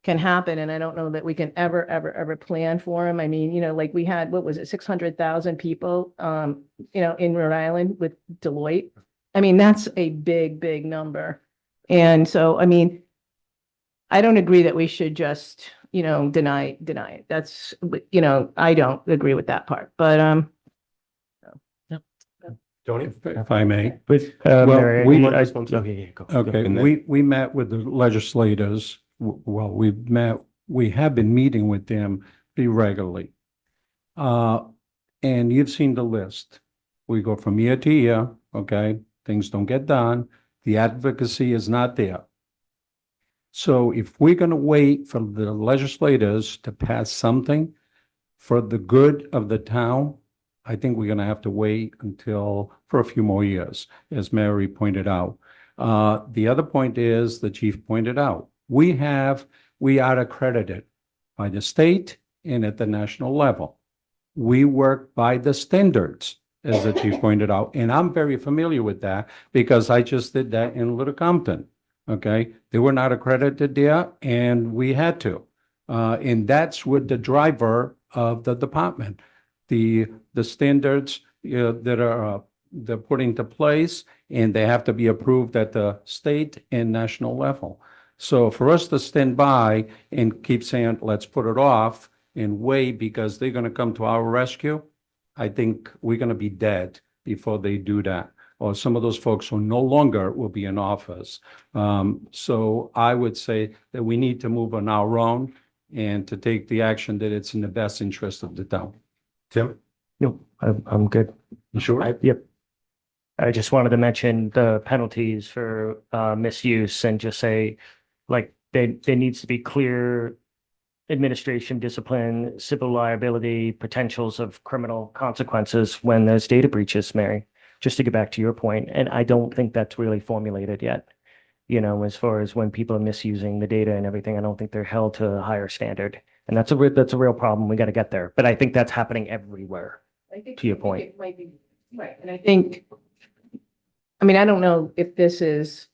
can happen, and I don't know that we can ever plan for them. I mean, you know, like we had, what was it, 600,000 people, you know, in Rhode Island with Deloitte. I mean, that's a big number. And so, I mean, I don't agree that we should just, you know, deny it. That's, you know, I don't agree with that part, but,
Tony?
If I may.
But,
Well,
Mary,
we-
I just want to, okay, yeah, go.
Okay,
And then-
we met with the legislators. Well, we have been meeting with them pretty regularly. And you've seen the list. We go from year to year, okay? Things don't get done. The advocacy is not there. So if we're going to wait for the legislators to pass something for the good of the town, I think we're going to have to wait for a few more years, as Mary pointed out. The other point is, the chief pointed out, we are accredited by the state and at the national level. We work by the standards, as the chief pointed out, and I'm very familiar with that because I just did that in Little Compton. Okay, they were not accredited there, and we had to, and that's with the driver of the department. The standards that are they're put into place, and they have to be approved at the state and national level. So for us to stand by and keep saying, let's put it off and wait because they're going to come to our rescue, I think we're going to be dead before they do that. Or some of those folks who no longer will be in office. So I would say that we need to move on our own and to take the action that it's in the best interest of the town.
Tim?
No, I'm good.
You sure?
Yep. I just wanted to mention the penalties for misuse and just say, like, there needs to be clear administration, discipline, civil liability, potentials of criminal consequences when there's data breaches, Mary, just to get back to your point. And I don't think that's really formulated yet. You know, as far as when people are misusing the data and everything, I don't think they're held to a higher standard. And that's a real problem. We got to get there. But I think that's happening everywhere, to your point.
it might be, right, and I think, I mean, I don't know if this is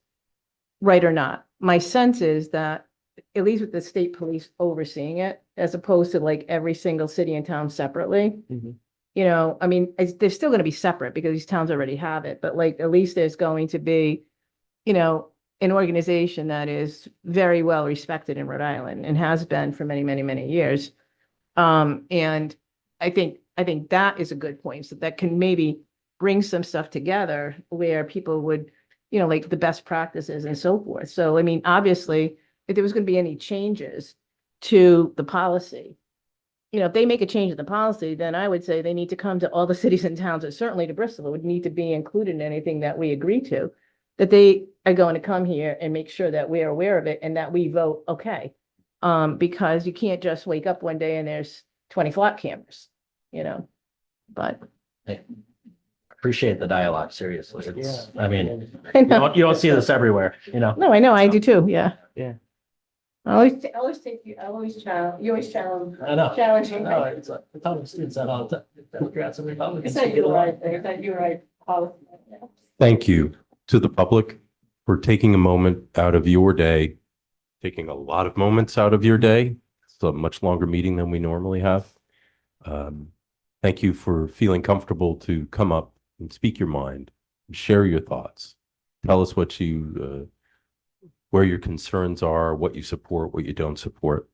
right or not. My sense is that, at least with the state police overseeing it, as opposed to like every single city and town separately, you know, I mean, they're still going to be separate because these towns already have it, but like, at least there's going to be, you know, an organization that is very well respected in Rhode Island and has been for many, many, many years. And I think that is a good point. So that can maybe bring some stuff together where people would, you know, like the best practices and so forth. So, I mean, obviously, if there was going to be any changes to the policy, you know, if they make a change in the policy, then I would say they need to come to all the cities and towns, and certainly to Bristol. It would need to be included in anything that we agree to, that they are going to come here and make sure that we're aware of it and that we vote okay. Because you can't just wake up one day and there's 20 flock cameras, you know, but.
Hey, appreciate the dialogue, seriously. It's, I mean,
I
you
know.
don't see this everywhere, you know?
No, I know, I do too, yeah.
Yeah.
I always take you, I always challenge, you always challenge.
I know.
Challenge me.
No, it's like, I tell the students that all the time. Democrats and
You
Republicans.
said you're right, you said you're right. Policy.
Thank you to the public for taking a moment out of your day taking a lot of moments out of your day. It's a much longer meeting than we normally have. Thank you for feeling comfortable to come up and speak your mind, and share your thoughts. Tell us what where your concerns are, what you support, what you don't support.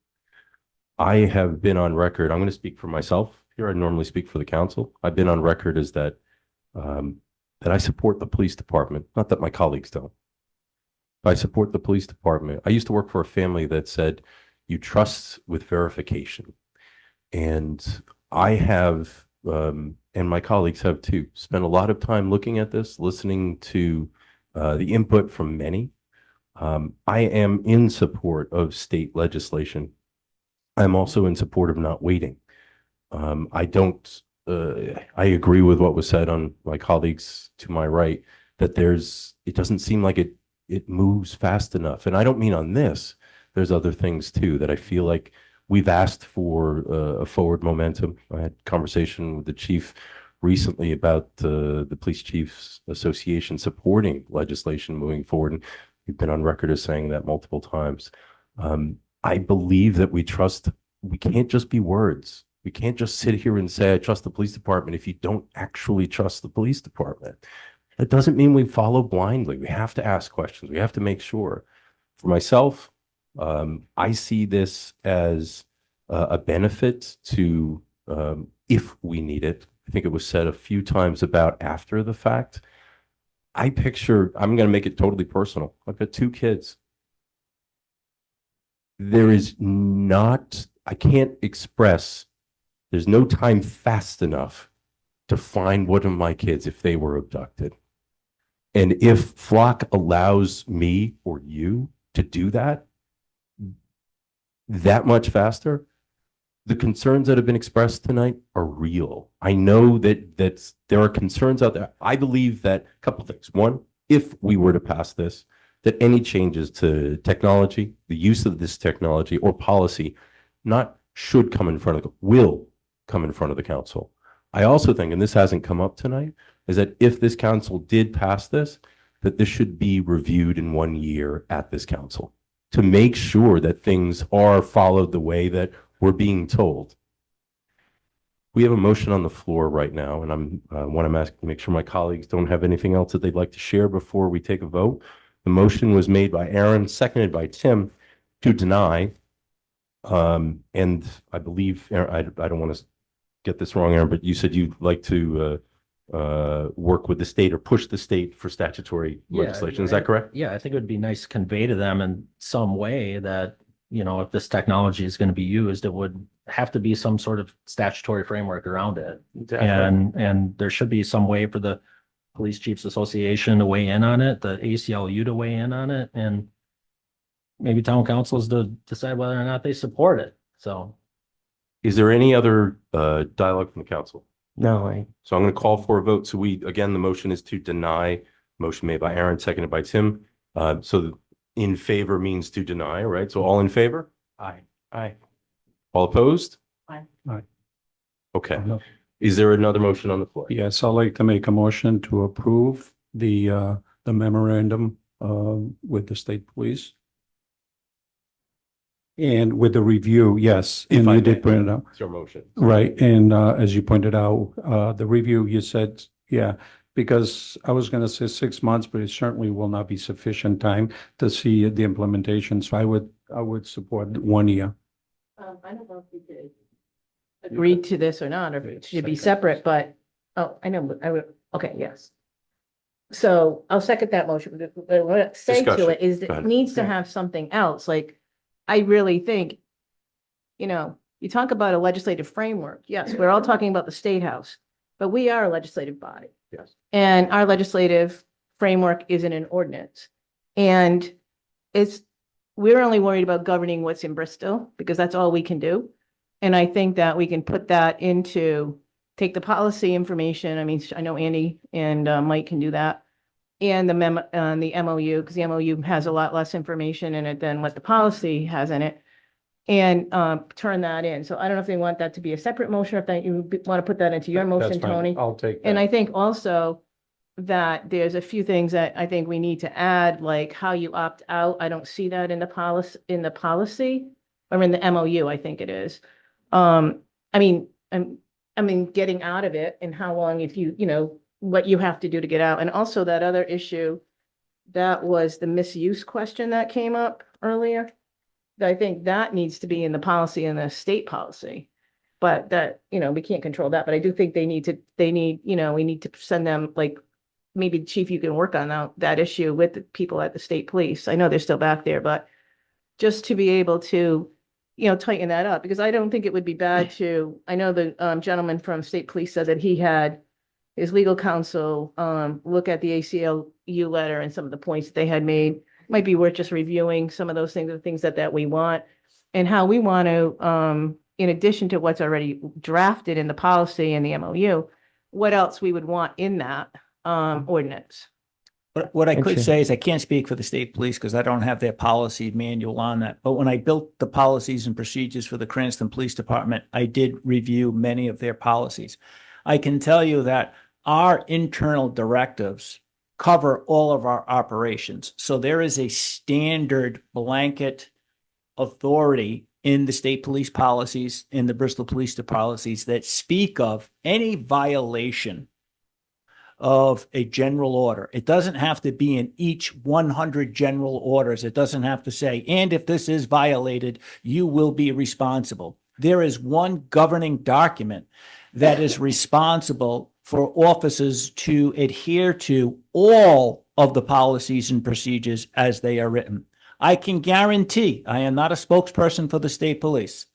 I have been on record, I'm going to speak for myself here. I normally speak for the council. I've been on record as that I support the police department, not that my colleagues don't. I support the police department. I used to work for a family that said you trust with verification. And I have, and my colleagues have too, spent a lot of time looking at this, listening to the input from many. I am in support of state legislation. I'm also in support of not waiting. I don't, I agree with what was said on my colleagues to my right, that it doesn't seem like it moves fast enough. And I don't mean on this, there's other things too that I feel like we've asked for a forward momentum. I had a conversation with the chief recently about the Police Chiefs Association supporting legislation moving forward. And we've been on record as saying that multiple times. I believe that we can't just be words. We can't just sit here and say, I trust the police department if you don't actually trust the police department. That doesn't mean we follow blindly. We have to ask questions. We have to make sure. For myself, I see this as a benefit to, if we need it. I think it was said a few times about after the fact. I'm going to make it totally personal. I've got 2 kids. I can't express, there's no time fast enough to find one of my kids if they were abducted. And if Flock allows me or you to do that much faster, the concerns that have been expressed tonight are real. I know that there are concerns out there. I believe that a couple of things. One, if we were to pass this, that any changes to technology, the use of this technology or policy, will come in front of the council. I also think, and this hasn't come up tonight, is that if this council did pass this, that this should be reviewed in 1 year at this council to make sure that things are followed the way that we're being told. We have a motion on the floor right now, and I'm asking to make sure my colleagues don't have anything else that they'd like to share before we take a vote. The motion was made by Aaron, seconded by Tim, to deny. And I believe, I don't want to get this wrong, Aaron, but you said you'd like to work with the state or push the state for statutory legislation. Is that correct?
Yeah, I think it would be nice to convey to them in some way that, if this technology is going to be used, it would have to be some sort of statutory framework around it.
Exactly.
And there should be some way for the Police Chiefs Association to weigh in on it, the ACLU to weigh in on it, and maybe town councils to decide whether or not they support it. So,
is there any other dialogue from the council?
No,
So I'm going to call for a vote. So again, the motion is to deny. Motion made by Aaron, seconded by Tim. So in favor means to deny, right? So all in favor?
Aye.
Aye.
All opposed?
Aye.
Aye.
Okay. Is there another motion on the floor?
Yes, I'd like to make a motion to approve the memorandum with the state police. And with the review, yes, and you did point it out.
It's your motion.
Right, and as you pointed out, the review, you said, yeah, because I was gonna say 6 months, but it certainly will not be sufficient time to see the implementation. So I would support 1 year.
I don't know if we did agree to this or not, or if it should be separate, but, I know, but I would, okay, yes. So I'll second that motion. But what I say to
Discussion.
it is that
Go
it
ahead.
needs to have something else, like, I really think, you talk about a legislative framework, yes, we're all talking about the State House, but we are a legislative body.
Yes.
And our legislative framework isn't an ordinance. And we're only worried about governing what's in Bristol because that's all we can do. And I think that we can put that take the policy information. I mean, I know Andy and Mike can do that. And the MOU, because the MOU has a lot less information in it than what the policy has in it. And turn that in. So I don't know if they want that to be a separate motion, or if you want to put that into your motion,
That's fine.
Tony.
I'll take that.
And I think also, that there's a few things that I think we need to add, like how you opt out. I don't see that in the policy, or in the MOU, I think it is. I mean, getting out of it and how long, if what you have to do to get out. And also that other issue, that was the misuse question that came up earlier. I think that needs to be in the policy, in the state policy. But that, we can't control that, but I do think we need to send them, like, maybe Chief, you can work on that issue with the people at the state police. I know they're still back there, but just to be able to, tighten that up, because I don't think it would be bad to, I know the gentleman from state police said that he had his legal counsel look at the ACLU letter and some of the points that they had made. Might be worth just reviewing some of those things, the things that we want, and how we want to, in addition to what's already drafted in the policy and the MOU, what else we would want in that ordinance.
But what I could say is I can't speak for the state police because I don't have their policy manual on that. But when I built the policies and procedures for the Cranston Police Department, I did review many of their policies. I can tell you that our internal directives cover all of our operations. So there is a standard blanket authority in the state police policies, in the Bristol Police policies, that speak of any violation of a general order. It doesn't have to be in each 100 general orders. It doesn't have to say, and if this is violated, you will be responsible. There is one governing document that is responsible for officers to adhere to all of the policies and procedures as they are written. I can guarantee, I am not a spokesperson for the state police.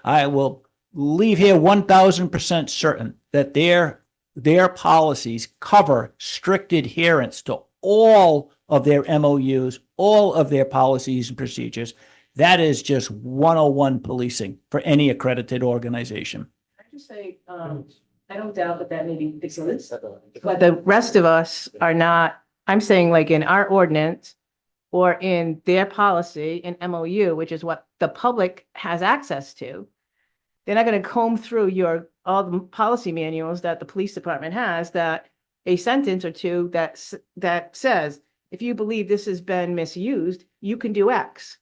I will leave here 1,000% certain that their policies cover strict adherence to all of their MOUs, all of their policies and procedures. That is just 101 policing for any accredited organization.
I just say, I don't doubt that maybe exists, but the rest of us are not. I'm saying, like, in our ordinance or in their policy in MOU, which is what the public has access to, they're not going to comb through all the policy manuals that the police department has, that a sentence or two that says, if you believe this has been misused, you can do X.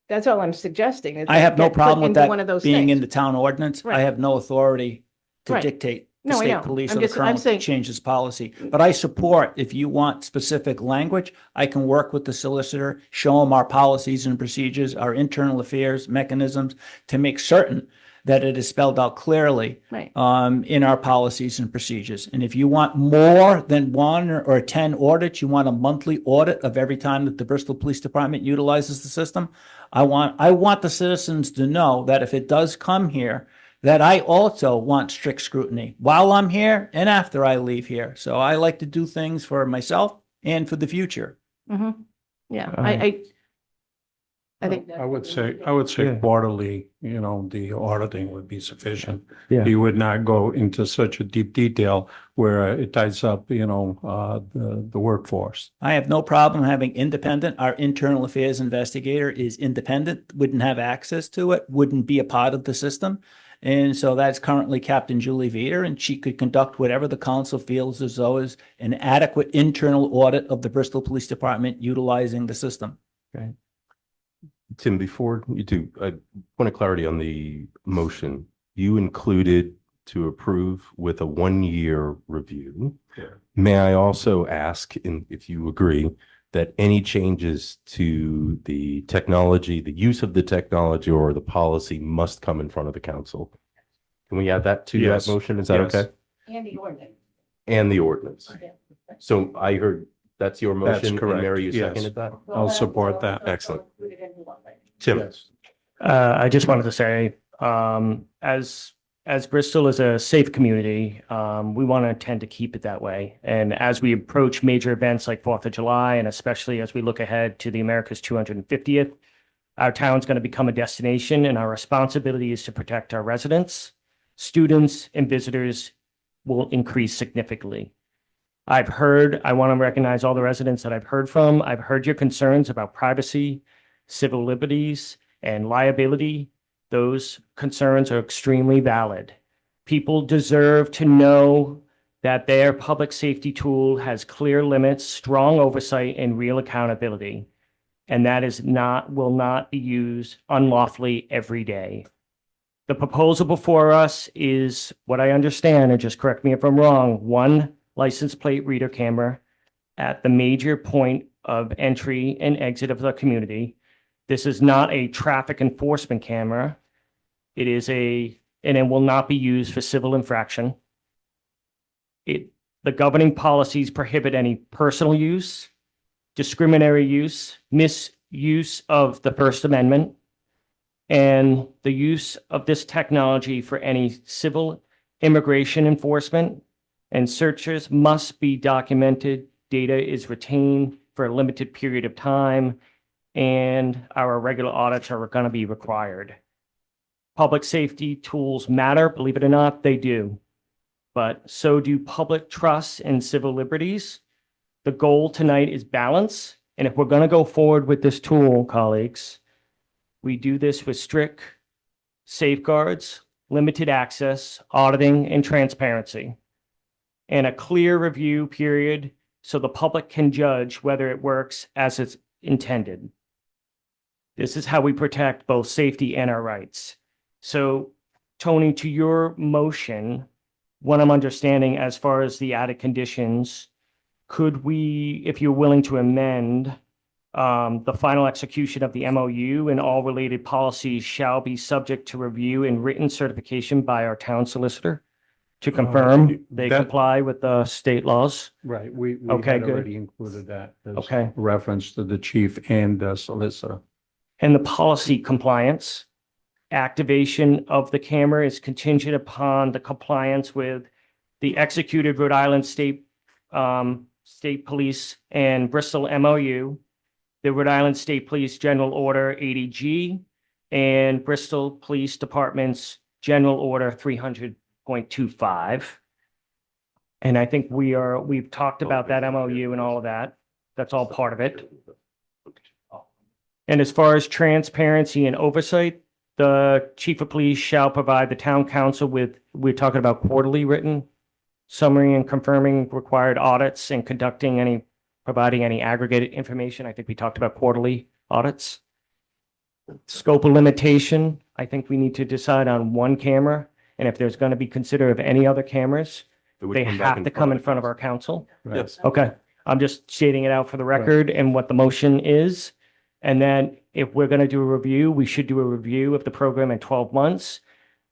That's all I'm suggesting.
I have no problem with that
one of those
being
things.
in the town ordinance.
Right.
I have no authority to
Right.
dictate the
No, I
state
know.
police
I'm
or the
just- I'm
colonel
saying-
changes policy. But I support, if you want specific language, I can work with the solicitor, show them our policies and procedures, our internal affairs mechanisms, to make certain that it is spelled out clearly
Right.
in our policies and procedures. And if you want more than 1 or 10 audits, you want a monthly audit of every time that the Bristol Police Department utilizes the system, I want the citizens to know that if it does come here, that I also want strict scrutiny while I'm here and after I leave here. So I like to do things for myself and for the future.
Mm-hmm. Yeah, I think
I would say quarterly, the auditing would be sufficient.
Yeah.
You would not go into such a deep detail where it ties up, the workforce.
I have no problem having independent. Our internal affairs investigator is independent, wouldn't have access to it, wouldn't be a part of the system. And so that's currently Captain Julie Veter, and she could conduct whatever the council feels as though is an adequate internal audit of the Bristol Police Department utilizing the system.
Okay.
Tim, before you do, I want a clarity on the motion. You included to approve with a 1-year review.
Yeah.
May I also ask, if you agree, that any changes to the technology, the use of the technology or the policy must come in front of the council? Can we add that to
Yes.
that motion? Is that
Yes.
okay?
And the ordinance.
And the ordinance. So I heard that's your motion.
That's
and
correct.
Mary, you
Yes.
seconded that?
I'll support that.
Excellent. Tim.
I just wanted to say, as Bristol is a safe community, we want to tend to keep it that way. And as we approach major events like 4th of July, and especially as we look ahead to the America's 250th, our town's going to become a destination, and our responsibility is to protect our residents, students, and visitors will increase significantly. I want to recognize all the residents that I've heard from. I've heard your concerns about privacy, civil liberties, and liability. Those concerns are extremely valid. People deserve to know that their public safety tool has clear limits, strong oversight, and real accountability, and that will not be used unlawfully every day. The proposal before us is what I understand, and just correct me if I'm wrong, one license plate reader camera at the major point of entry and exit of the community. This is not a traffic enforcement camera. It is and it will not be used for civil infraction. The governing policies prohibit any personal use, discriminatory use, misuse of the First Amendment, and the use of this technology for any civil immigration enforcement, and searches must be documented. Data is retained for a limited period of time, and our regular audits are going to be required. Public safety tools matter, believe it or not, they do. But so do public trust and civil liberties. The goal tonight is balance. And if we're going to go forward with this tool, colleagues, we do this with strict safeguards, limited access, auditing, and transparency, and a clear review period so the public can judge whether it works as it's intended. This is how we protect both safety and our rights. So, Tony, to your motion, what I'm understanding as far as the added conditions, could we, if you're willing to amend, the final execution of the MOU and all related policies shall be subject to review and written certification by our town solicitor to confirm they comply with the state laws?
Right, we
Okay,
had
good.
already included that. as
Okay.
Reference to the chief and the solicitor.
And the policy compliance, activation of the camera is contingent upon the compliance with the executed Rhode Island State Police and Bristol MOU, the Rhode Island State Police General Order 80G, and Bristol Police Department's General Order 300.25. And I think we've talked about that MOU and all of that. That's all part of it. And as far as transparency and oversight, the chief of police shall provide the town council with, we're talking about quarterly written summary and confirming required audits and providing any aggregated information. I think we talked about quarterly audits. Scope of limitation, I think we need to decide on one camera. And if there's going to be considered of any other cameras, they have to come in front of our council.
Yes.
Okay, I'm just stating it out for the record and what the motion is. And then if we're going to do a review, we should do a review of the program in 12 months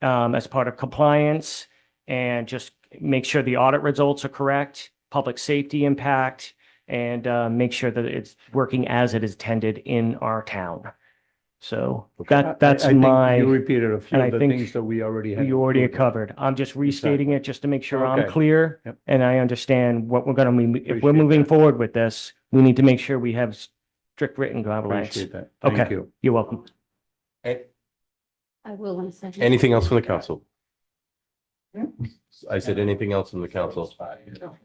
as part of compliance, and just make sure the audit results are correct, public safety impact, and make sure that it's working as it is intended in our town. So that's
I think
my.
You repeated a few
and I
of the
think
things that we already had.
You already
included.
covered. I'm just restating it just to make sure I'm
Okay.
clear
Yep.
and I understand what we're going to, if we're
Appreciate
moving
that.
forward with this, we need to make sure we have strict written guidelines.
Appreciate that. Thank
Okay,
you.
you're welcome.
I will in a second.
Anything else from the council? I said anything else from the council?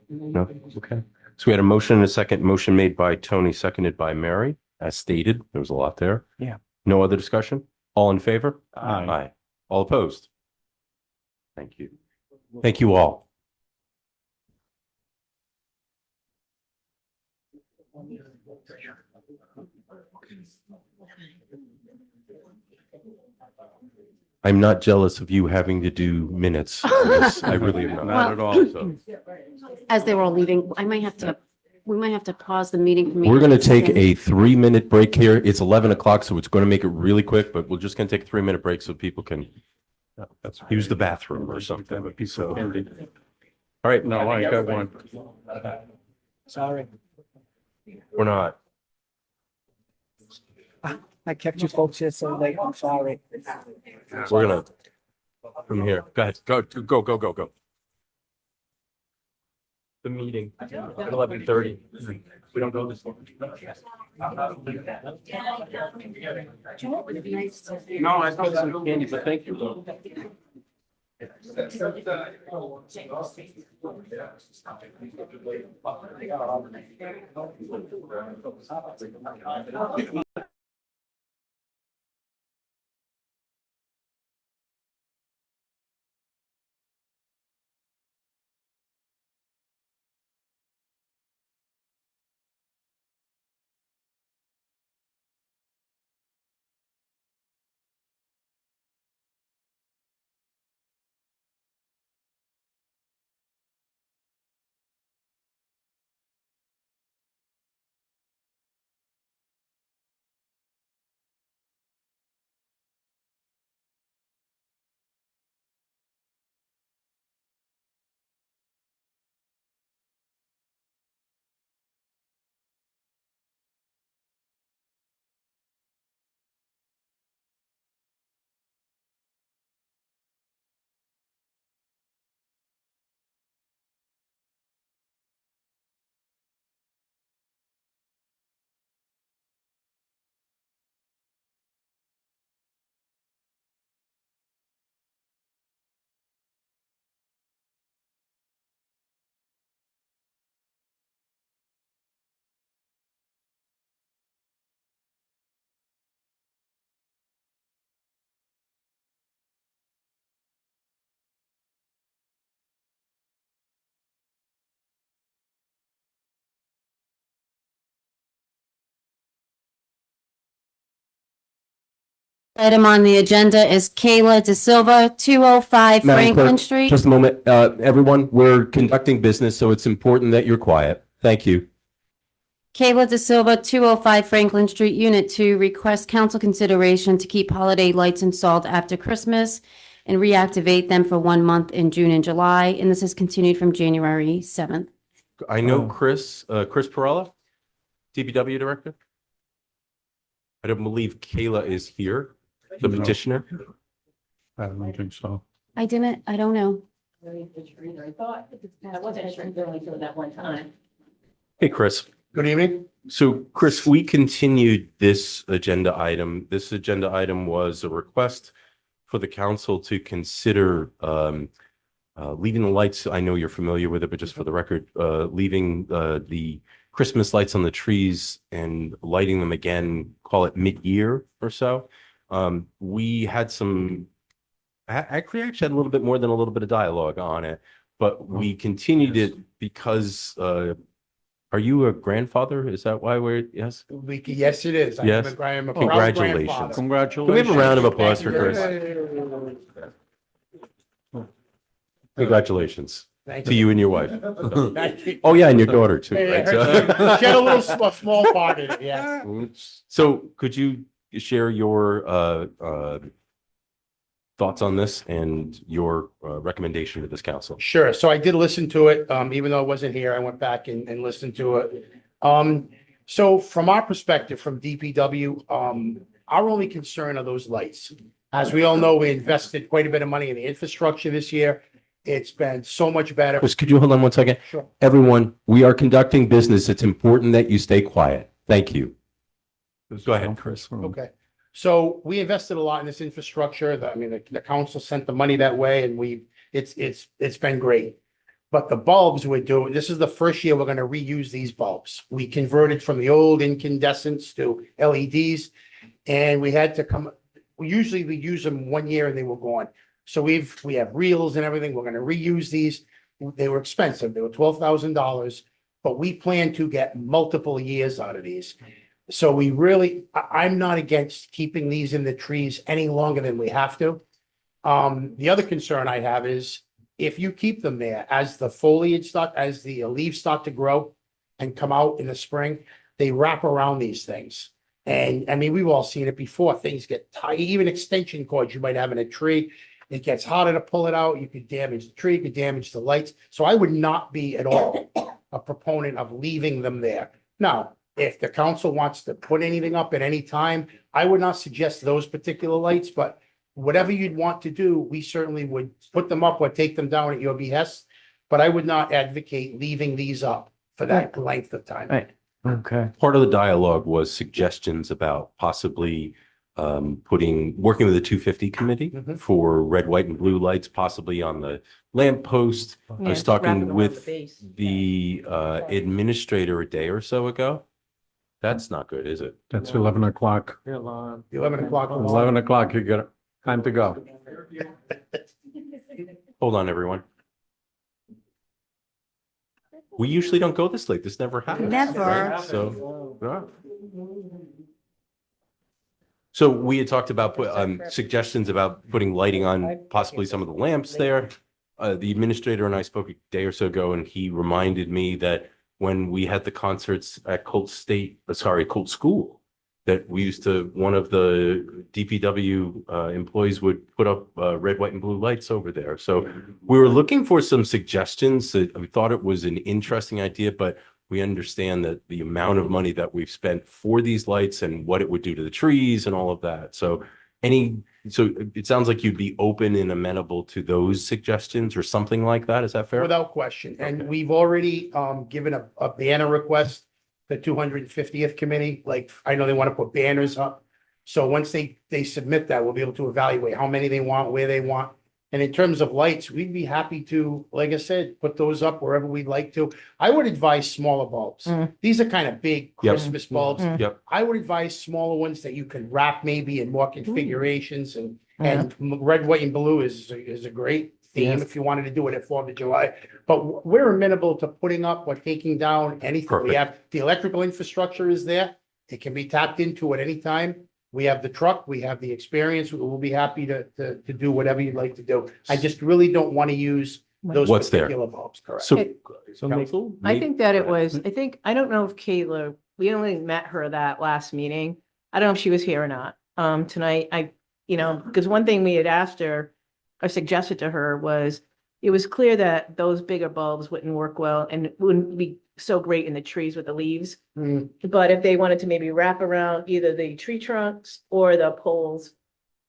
No? Okay. So we had a motion and a second. Motion made by Tony, seconded by Mary, as stated. There was a lot there.
Yeah.
No other discussion? All in favor?
Aye.
Aye. All opposed? Thank you. Thank you all. I'm not jealous of you having to do minutes. I really am not.
Not at all.
So
As they were all leaving, we might have to pause the meeting for me.
we're going to take a 3-minute break here. It's 11 o'clock, so it's going to make it really quick, but we're just going to take a 3-minute break so people can use the bathroom or something. So, all right.
No, I got one.
Sorry.
We're not.
I kept you folks here so late. I'm sorry.
We're going to, from here. Go ahead. Go. The meeting at 11:30. We don't go this long.
No, I got some candy, but thank you.
Item on the agenda is Kayla De Silva, 205
Madam
Franklin
Clerk,
Street.
just a moment. Everyone, we're conducting business, so it's important that you're quiet. Thank you.
Kayla De Silva, 205 Franklin Street, Unit 2, requests council consideration to keep holiday lights installed after Christmas and reactivate them for 1 month in June and July, and this is continued from January 7th.
I know Chris Perella, DPW Director. I don't believe Kayla is here, the
No.
petitioner.
I don't think so.
I don't know.
I thought I wasn't really for that one time.
Hey, Chris.
Good evening.
So, Chris, we continued this agenda item. This agenda item was a request for the council to consider leaving the lights. I know you're familiar with it, but just for the record, leaving the Christmas lights on the trees and lighting them again, call it mid-year or so. We had actually had a little bit more than a little bit of dialogue on it, but we continued it because are you a grandfather? Is that why we're, yes?
Yes, it is.
Yes.
I am a proud
Congratulations.
grandfather.
Can we have a round of applause for Chris? Congratulations
Thank
to
you.
you and your wife.
Thank you.
Oh, yeah, and your daughter too,
Yeah,
right? So-
she had a little small part in it, yes.
So could you share your thoughts on this and your recommendation to this council?
Sure. So I did listen to it, even though I wasn't here, I went back and listened to it. So from our perspective, from DPW, our only concern are those lights. As we all know, we invested quite a bit of money in the infrastructure this year. It's been so much better.
Chris, could you hold on one second?
Sure.
Everyone, we are conducting business. It's important that you stay quiet. Thank you. Go ahead, Chris.
Okay. So we invested a lot in this infrastructure. The council sent the money that way and it's been great. But the bulbs we're doing, this is the first year we're going to reuse these bulbs. We converted from the old incandescents to LEDs and we usually use them 1 year and they were gone. So we have reels and everything. We're going to reuse these. They were expensive. They were $12,000, but we plan to get multiple years out of these. So I'm not against keeping these in the trees any longer than we have to. The other concern I have is if you keep them there as the as the leaves start to grow and come out in the spring, they wrap around these things. And I mean, we've all seen it before. Things get tight, even extension cords you might have in a tree. It gets harder to pull it out. You could damage the tree, you could damage the lights. So I would not be at all a proponent of leaving them there. Now, if the council wants to put anything up at any time, I would not suggest those particular lights, but whatever you'd want to do, we certainly would put them up or take them down at your behest. But I would not advocate leaving these up for that length of time.
Right. Okay.
Part of the dialogue was suggestions about possibly working with the 250 committee for red, white, and blue lights, possibly on the lamp post. I was talking with the administrator a day or so ago. That's not good, is it?
That's 11 o'clock.
11 o'clock.
11 o'clock, you get time to go.
Hold on, everyone. We usually don't go this late. This never happens.
Never.
right? So, yeah. So we had talked about suggestions about putting lighting on possibly some of the lamps there. The administrator and I spoke a day or so ago, and he reminded me that when we had the concerts at Colt School, that one of the DPW employees would put up red, white, and blue lights over there. So we were looking for some suggestions. We thought it was an interesting idea, but we understand that the amount of money that we've spent for these lights and what it would do to the trees and all of that. So it sounds like you'd be open and amenable to those suggestions or something like that. Is that fair?
Without question. And we've already given a banner request, the 250th committee. Like, I know they want to put banners up. So once they submit that, we'll be able to evaluate how many they want, where they want. And in terms of lights, we'd be happy to, like I said, put those up wherever we'd like to. I would advise smaller bulbs. These are kind of big Christmas bulbs.
Yep.
I would advise smaller ones that you can wrap maybe in more configurations and red, white, and blue is a great theme if you wanted to do it at 4th of July. But we're amenable to putting up or taking down anything. We have the electrical infrastructure is there. It can be tapped into at any time. We have the truck, we have the experience, we'll be happy to do whatever you'd like to do. I just really don't want to use those
What's there?
particular bulbs, correct?
So,
Council?
I think that it was, I think, I don't know if Kayla, we only met her that last meeting. I don't know if she was here or not. Tonight, because one thing we had asked her, or suggested to her was, it was clear that those bigger bulbs wouldn't work well and wouldn't be so great in the trees with the leaves. But if they wanted to maybe wrap around either the tree trunks or the poles,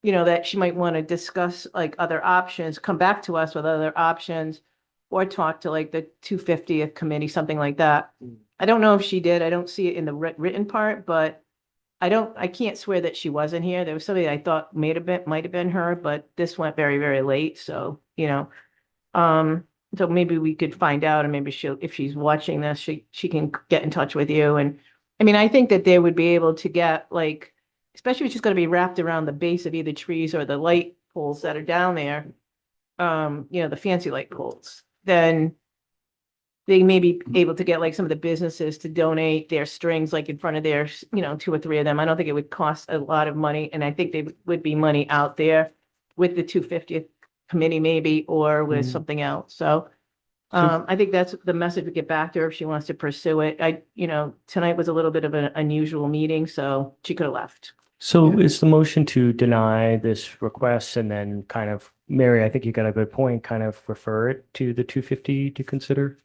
that she might want to discuss like other options, come back to us with other options, or talk to like the 250th committee, something like that. I don't know if she did. I don't see it in the written part, but I can't swear that she wasn't here. There was somebody I thought might have been her, but this went very, very late. So, so maybe we could find out, and maybe if she's watching this, she can get in touch with you. And I mean, I think that they would be able to get like, especially if she's going to be wrapped around the base of either trees or the light poles that are down there, the fancy light poles, then they may be able to get like some of the businesses to donate their strings, like in front of their, 2 or 3 of them. I don't think it would cost a lot of money. And I think they would be money out there with the 250th committee maybe, or with something else. So I think that's the message we get back to her if she wants to pursue it. Tonight was a little bit of an unusual meeting, so she could have left.
So is the motion to deny this request and then kind of, Mary, I think you got a good point, kind of refer it to the 250 to consider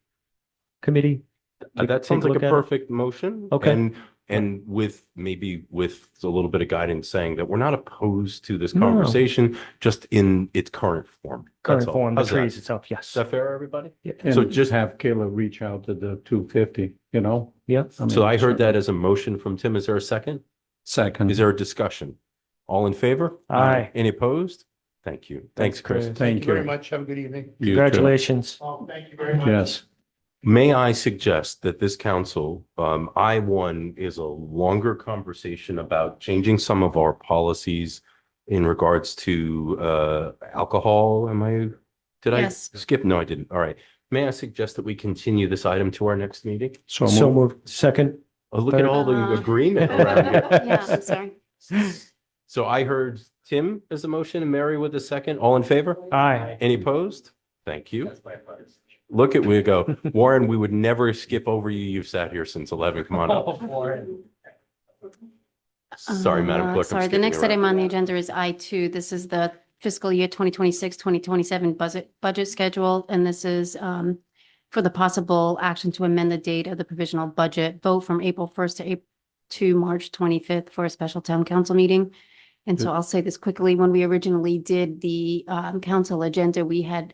committee?
That
Take
sounds like
look
a
at it?
perfect motion.
Okay.
And with maybe with a little bit of guidance saying that we're not opposed to this
No.
conversation, just in its current form.
Current
That's all.
form, the
How's that?
trees itself, yes.
Is that fair, everybody?
And
So
just have Kayla reach out to the 250,
Yeah.
So I heard that as a motion from Tim. Is there a second?
Second.
Is there a discussion? All in favor?
Aye.
Any opposed? Thank you. Thanks, Chris.
Chris.
Thank you very much. Have a good evening.
You too.
Congratulations.
Oh, thank you very much.
Yes.
May I suggest that this council, I-1 is a longer conversation about changing some of our policies in regards to alcohol. Did I
Yes.
skip? No, I didn't. All right. May I suggest that we continue this item to our next meeting?
So
So
moved.
moved. Second.
Oh, look at all the
Uh,
agreement around here.
Yeah, I'm sorry.
So I heard Tim as a motion and Mary with a second. All in favor?
Aye.
Any opposed? Thank you. Look at we go. Warren, we would never skip over you. You've sat here since 11. Come on up. Sorry, Madam Clerk. I'm
Sorry, the
skipping
next
around.
item on the agenda is I2. This is the fiscal year 2026, 2027 budget schedule. And this is for the possible action to amend the date of the provisional budget vote from April 1st to March 25th for a special town council meeting. And so I'll say this quickly. When we originally did the council agenda, we had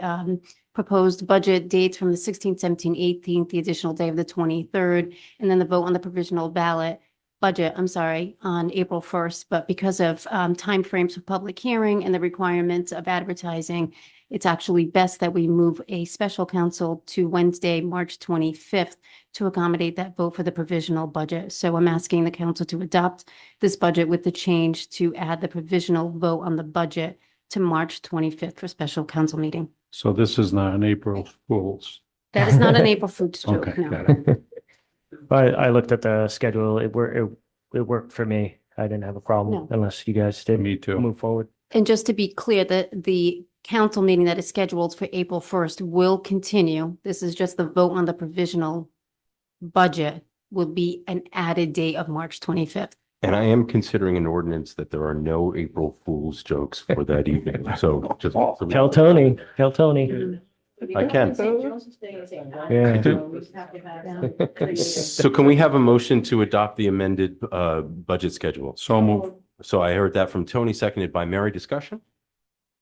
proposed budget dates from the 16th, 17th, 18th, the additional day of the 23rd, and then the vote on the provisional budget, on April 1st. But because of timeframes for public hearing and the requirements of advertising, it's actually best that we move a special council to Wednesday, March 25th to accommodate that vote for the provisional budget. So I'm asking the council to adopt this budget with the change to add the provisional vote on the budget to March 25th for special council meeting.
So this is not an April Fool's.
That is not an April Fool's joke,
Okay,
no.
got it.
I looked at the schedule. It worked for me. I didn't have a problem
No.
unless you guys did
Me too.
move forward.
And just to be clear, the council meeting that is scheduled for April 1st will continue. This is just the vote on the provisional budget will be an added date of March 25th.
And I am considering an ordinance that there are no April Fool's jokes for that evening. So just.
Tell Tony. Tell Tony.
I can.
Yeah.
So can we have a motion to adopt the amended budget schedule?
So moved.
So I heard that from Tony, seconded by Mary. Discussion?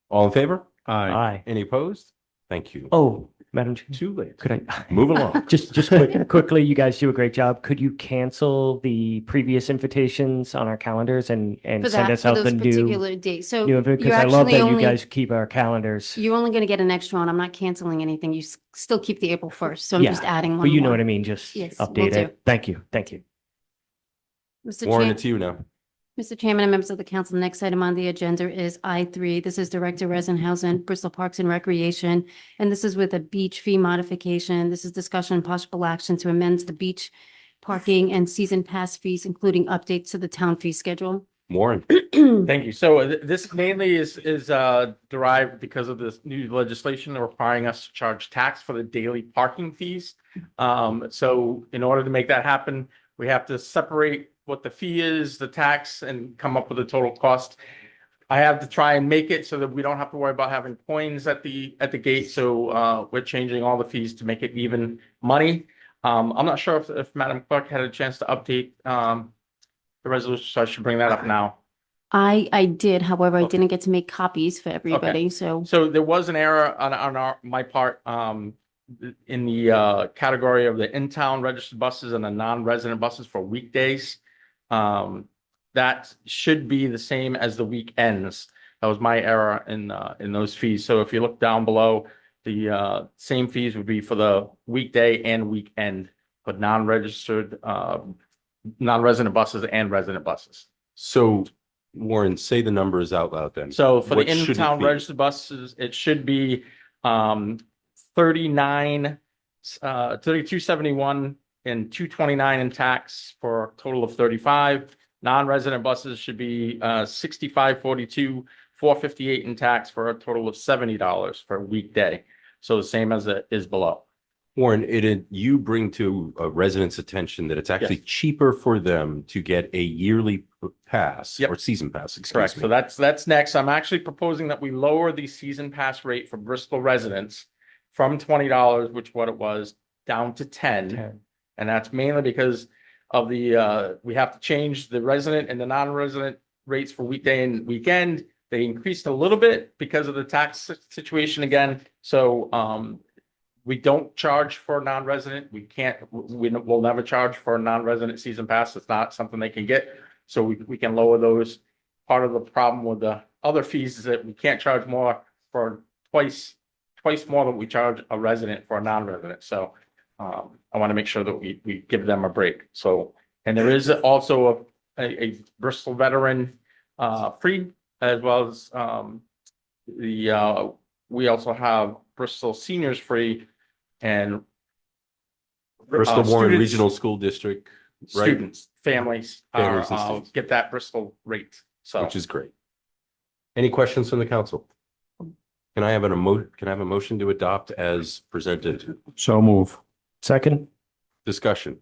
All in favor?
Aye.
Aye.
Any opposed? Thank you.
Oh, Madam Chair,
Too late.
could I?
Move along.
Just quickly, you guys do a great job. Could you cancel the previous invitations on our calendars and
For
send
that,
us
for
out
those
the new
particular dates. So
because
you're
I love
actually
that you
only,
guys keep our calendars.
you're only going to get an extra one. I'm not canceling anything. You still keep the April 1st. So I'm
Yeah,
just adding one
But you know
more.
what I mean. Just
Yes, will
update
do.
it. Thank you. Thank you.
Mr.
Warren,
Chair-
it's you now.
Mr. Chairman and members of the council, the next item on the agenda is I3. This is Director Resenhausen, Bristol Parks and Recreation, and this is with a beach fee modification. This is discussion and possible action to amend the beach parking and season pass fees, including updates to the town fee schedule.
Warren.
Thank you. So this mainly is derived because of this new legislation requiring us to charge tax for the daily parking fees. So in order to make that happen, we have to separate what the fee is, the tax, and come up with a total cost. I have to try and make it so that we don't have to worry about having coins at the gate. So we're changing all the fees to make it even money. I'm not sure if Madam Clerk had a chance to update the resolution, so I should bring that up now.
I did, however, I
Okay.
didn't get to make copies for everybody, so.
So there was an error on my part, in the category of the in-town registered buses and the non-resident buses for weekdays. That should be the same as the weekends. That was my error in those fees. So if you look down below, the same fees would be for the weekday and weekend, but non-registered, non-resident buses and resident buses.
So Warren, say the numbers out loud then.
So for the
What should it
in-town
be?
registered buses, it should be 3271 and 229 in tax for a total of 35. Non-resident buses should be 6542, 458 in tax for a total of $70 for a weekday. So the same as it is below.
Warren, you bring to a resident's attention that it's actually cheaper for them to get a yearly pass or season pass, excuse
Correct.
me.
So that's next. I'm actually proposing that we lower the season pass rate for Bristol residents from $20, which what it was, down to 10. And that's mainly because of the we have to change the resident and the non-resident rates for weekday and weekend. They increased a little bit because of the tax situation again. So we don't charge for a non-resident. We'll never charge for a non-resident season pass. It's not something they can get. So we can lower those. Part of the problem with the other fees is that we can't charge more for twice more than we charge a resident for a non-resident. So I want to make sure that we give them a break. So, and there is also a Bristol veteran free, as well as we also have Bristol seniors free and
Bristol Warren
students-
Regional School District, right?
Students, families,
Families and students.
get that Bristol rate. So
Which is great. Any questions from the council? Can I have a motion to adopt as presented?
So move.
Second.
Discussion.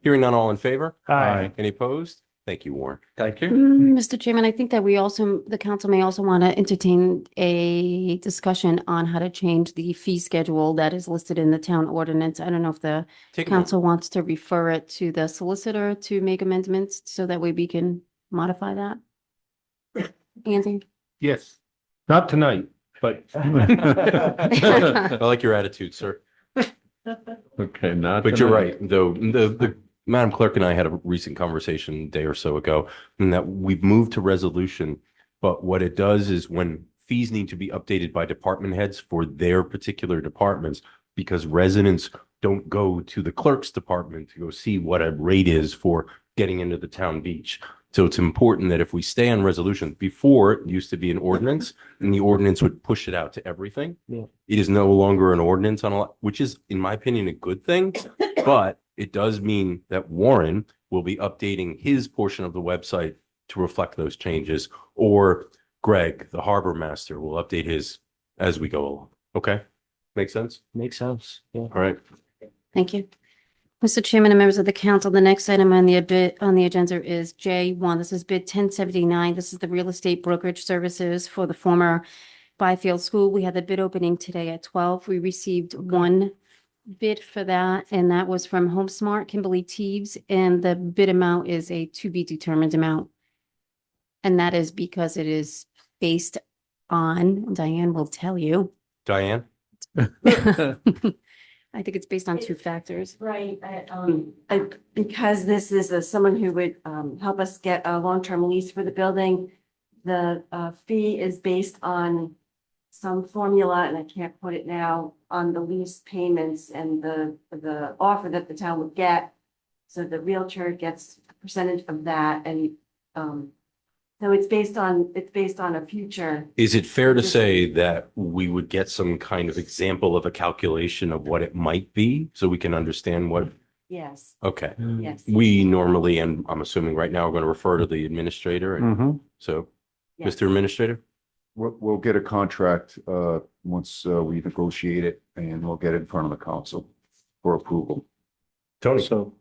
Hearing none, all in favor?
Aye.
Any opposed? Thank you, Warren.
Thank you.
Mr. Chairman, I think that the council may also want to entertain a discussion on how to change the fee schedule that is listed in the town ordinance. I don't know if the
Take a
council wants to refer it to the solicitor to make amendments so that way we can modify that. Andy?
Yes. Not tonight, but.
I like your attitude, sir.
Okay, not.
But you're
tonight.
right, though. The Madam Clerk and I had a recent conversation a day or so ago, and that we've moved to resolution. But what it does is when fees need to be updated by department heads for their particular departments, because residents don't go to the clerk's department to go see what a rate is for getting into the town beach. So it's important that if we stay on resolution, before it used to be an ordinance, and the ordinance would push it out to everything.
Yeah.
It is no longer an ordinance on a lot, which is, in my opinion, a good thing. But it does mean that Warren will be updating his portion of the website to reflect those changes, or Greg, the harbor master, will update his as we go along. Okay? Make sense?
Makes sense. Yeah.
All right.
Thank you. Mr. Chairman and members of the council, the next item on the agenda is J1. This is bid 1079. This is the real estate brokerage services for the former Byfield School. We had the bid opening today at 12. We received one bid for that, and that was from HomeSmart, Kimberly Teves, and the bid amount is a to be determined amount. And that is because it is based on, Diane will tell you.
Diane?
I think it's based on two factors.
Right, because this is someone who would help us get a long-term lease for the building. The fee is based on some formula, and I can't put it now, on the lease payments and the offer that the town would get. So the realtor gets a percentage of that, and so it's based on a future.
Is it fair to say that we would get some kind of example of a calculation of what it might be so we can understand what
Yes,
Okay.
yes.
We normally, and I'm assuming right now, are going to refer to the administrator. And
Mhm.
so,
Yes.
Mr. Administrator?
We'll get a contract, once, we negotiate it and we'll get it in front of the council for approval.
Tony.
So,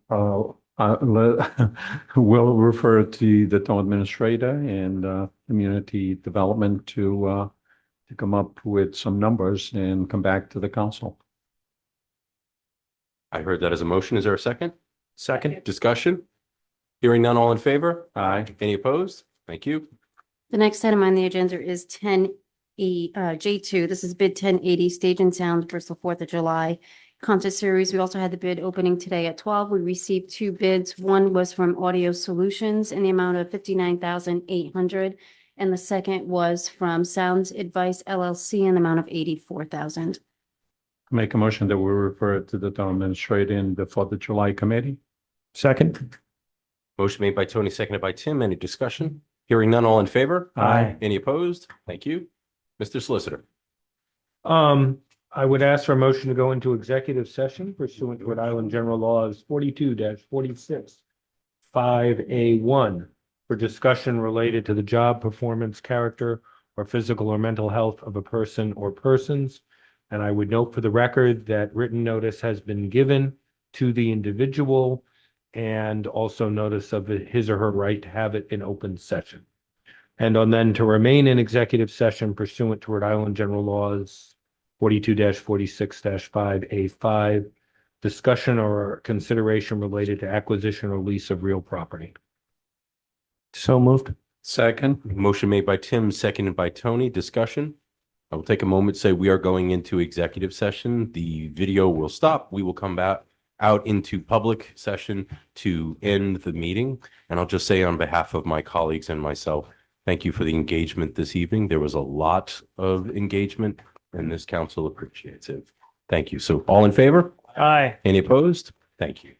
we'll refer to the town administrator and, community development to come up with some numbers and come back to the council.
I heard that as a motion. Is there a second?
Second.
Discussion? Hearing none, all in favor?
Aye.
Any opposed? Thank you.
The next item on the agenda is J2. This is bid 1080 Stage and Sound Bristol 4th of July concert series. We also had the bid opening today at 12. We received two bids. One was from Audio Solutions in the amount of $59,800, and the second was from Sounds Advice LLC in the amount of $84,000.
Make a motion that we refer it to the town administrator and the 4th of July committee.
Second.
Motion made by Tony, seconded by Tim. Any discussion? Hearing none, all in favor?
Aye.
Any opposed? Thank you. Mr. Solicitor.
I would ask for a motion to go into executive session pursuant to Rhode Island General Laws 42-46, 5A1 for discussion related to the job, performance, character, or physical or mental health of a person or persons. And I would note for the record that written notice has been given to the individual and also notice of his or her right to have it in open session. And on then to remain in executive session pursuant to Rhode Island General Laws 42-46-5A5, discussion or consideration related to acquisition or lease of real property. So moved.
Second.
Motion made by Tim, seconded by Tony. Discussion? I will take a moment to say we are going into executive session. The video will stop. We will come back out into public session to end the meeting. And I'll just say on behalf of my colleagues and myself, thank you for the engagement this evening. There was a lot of engagement and this council appreciates it. Thank you. So all in favor?
Aye.
Any opposed? Thank you.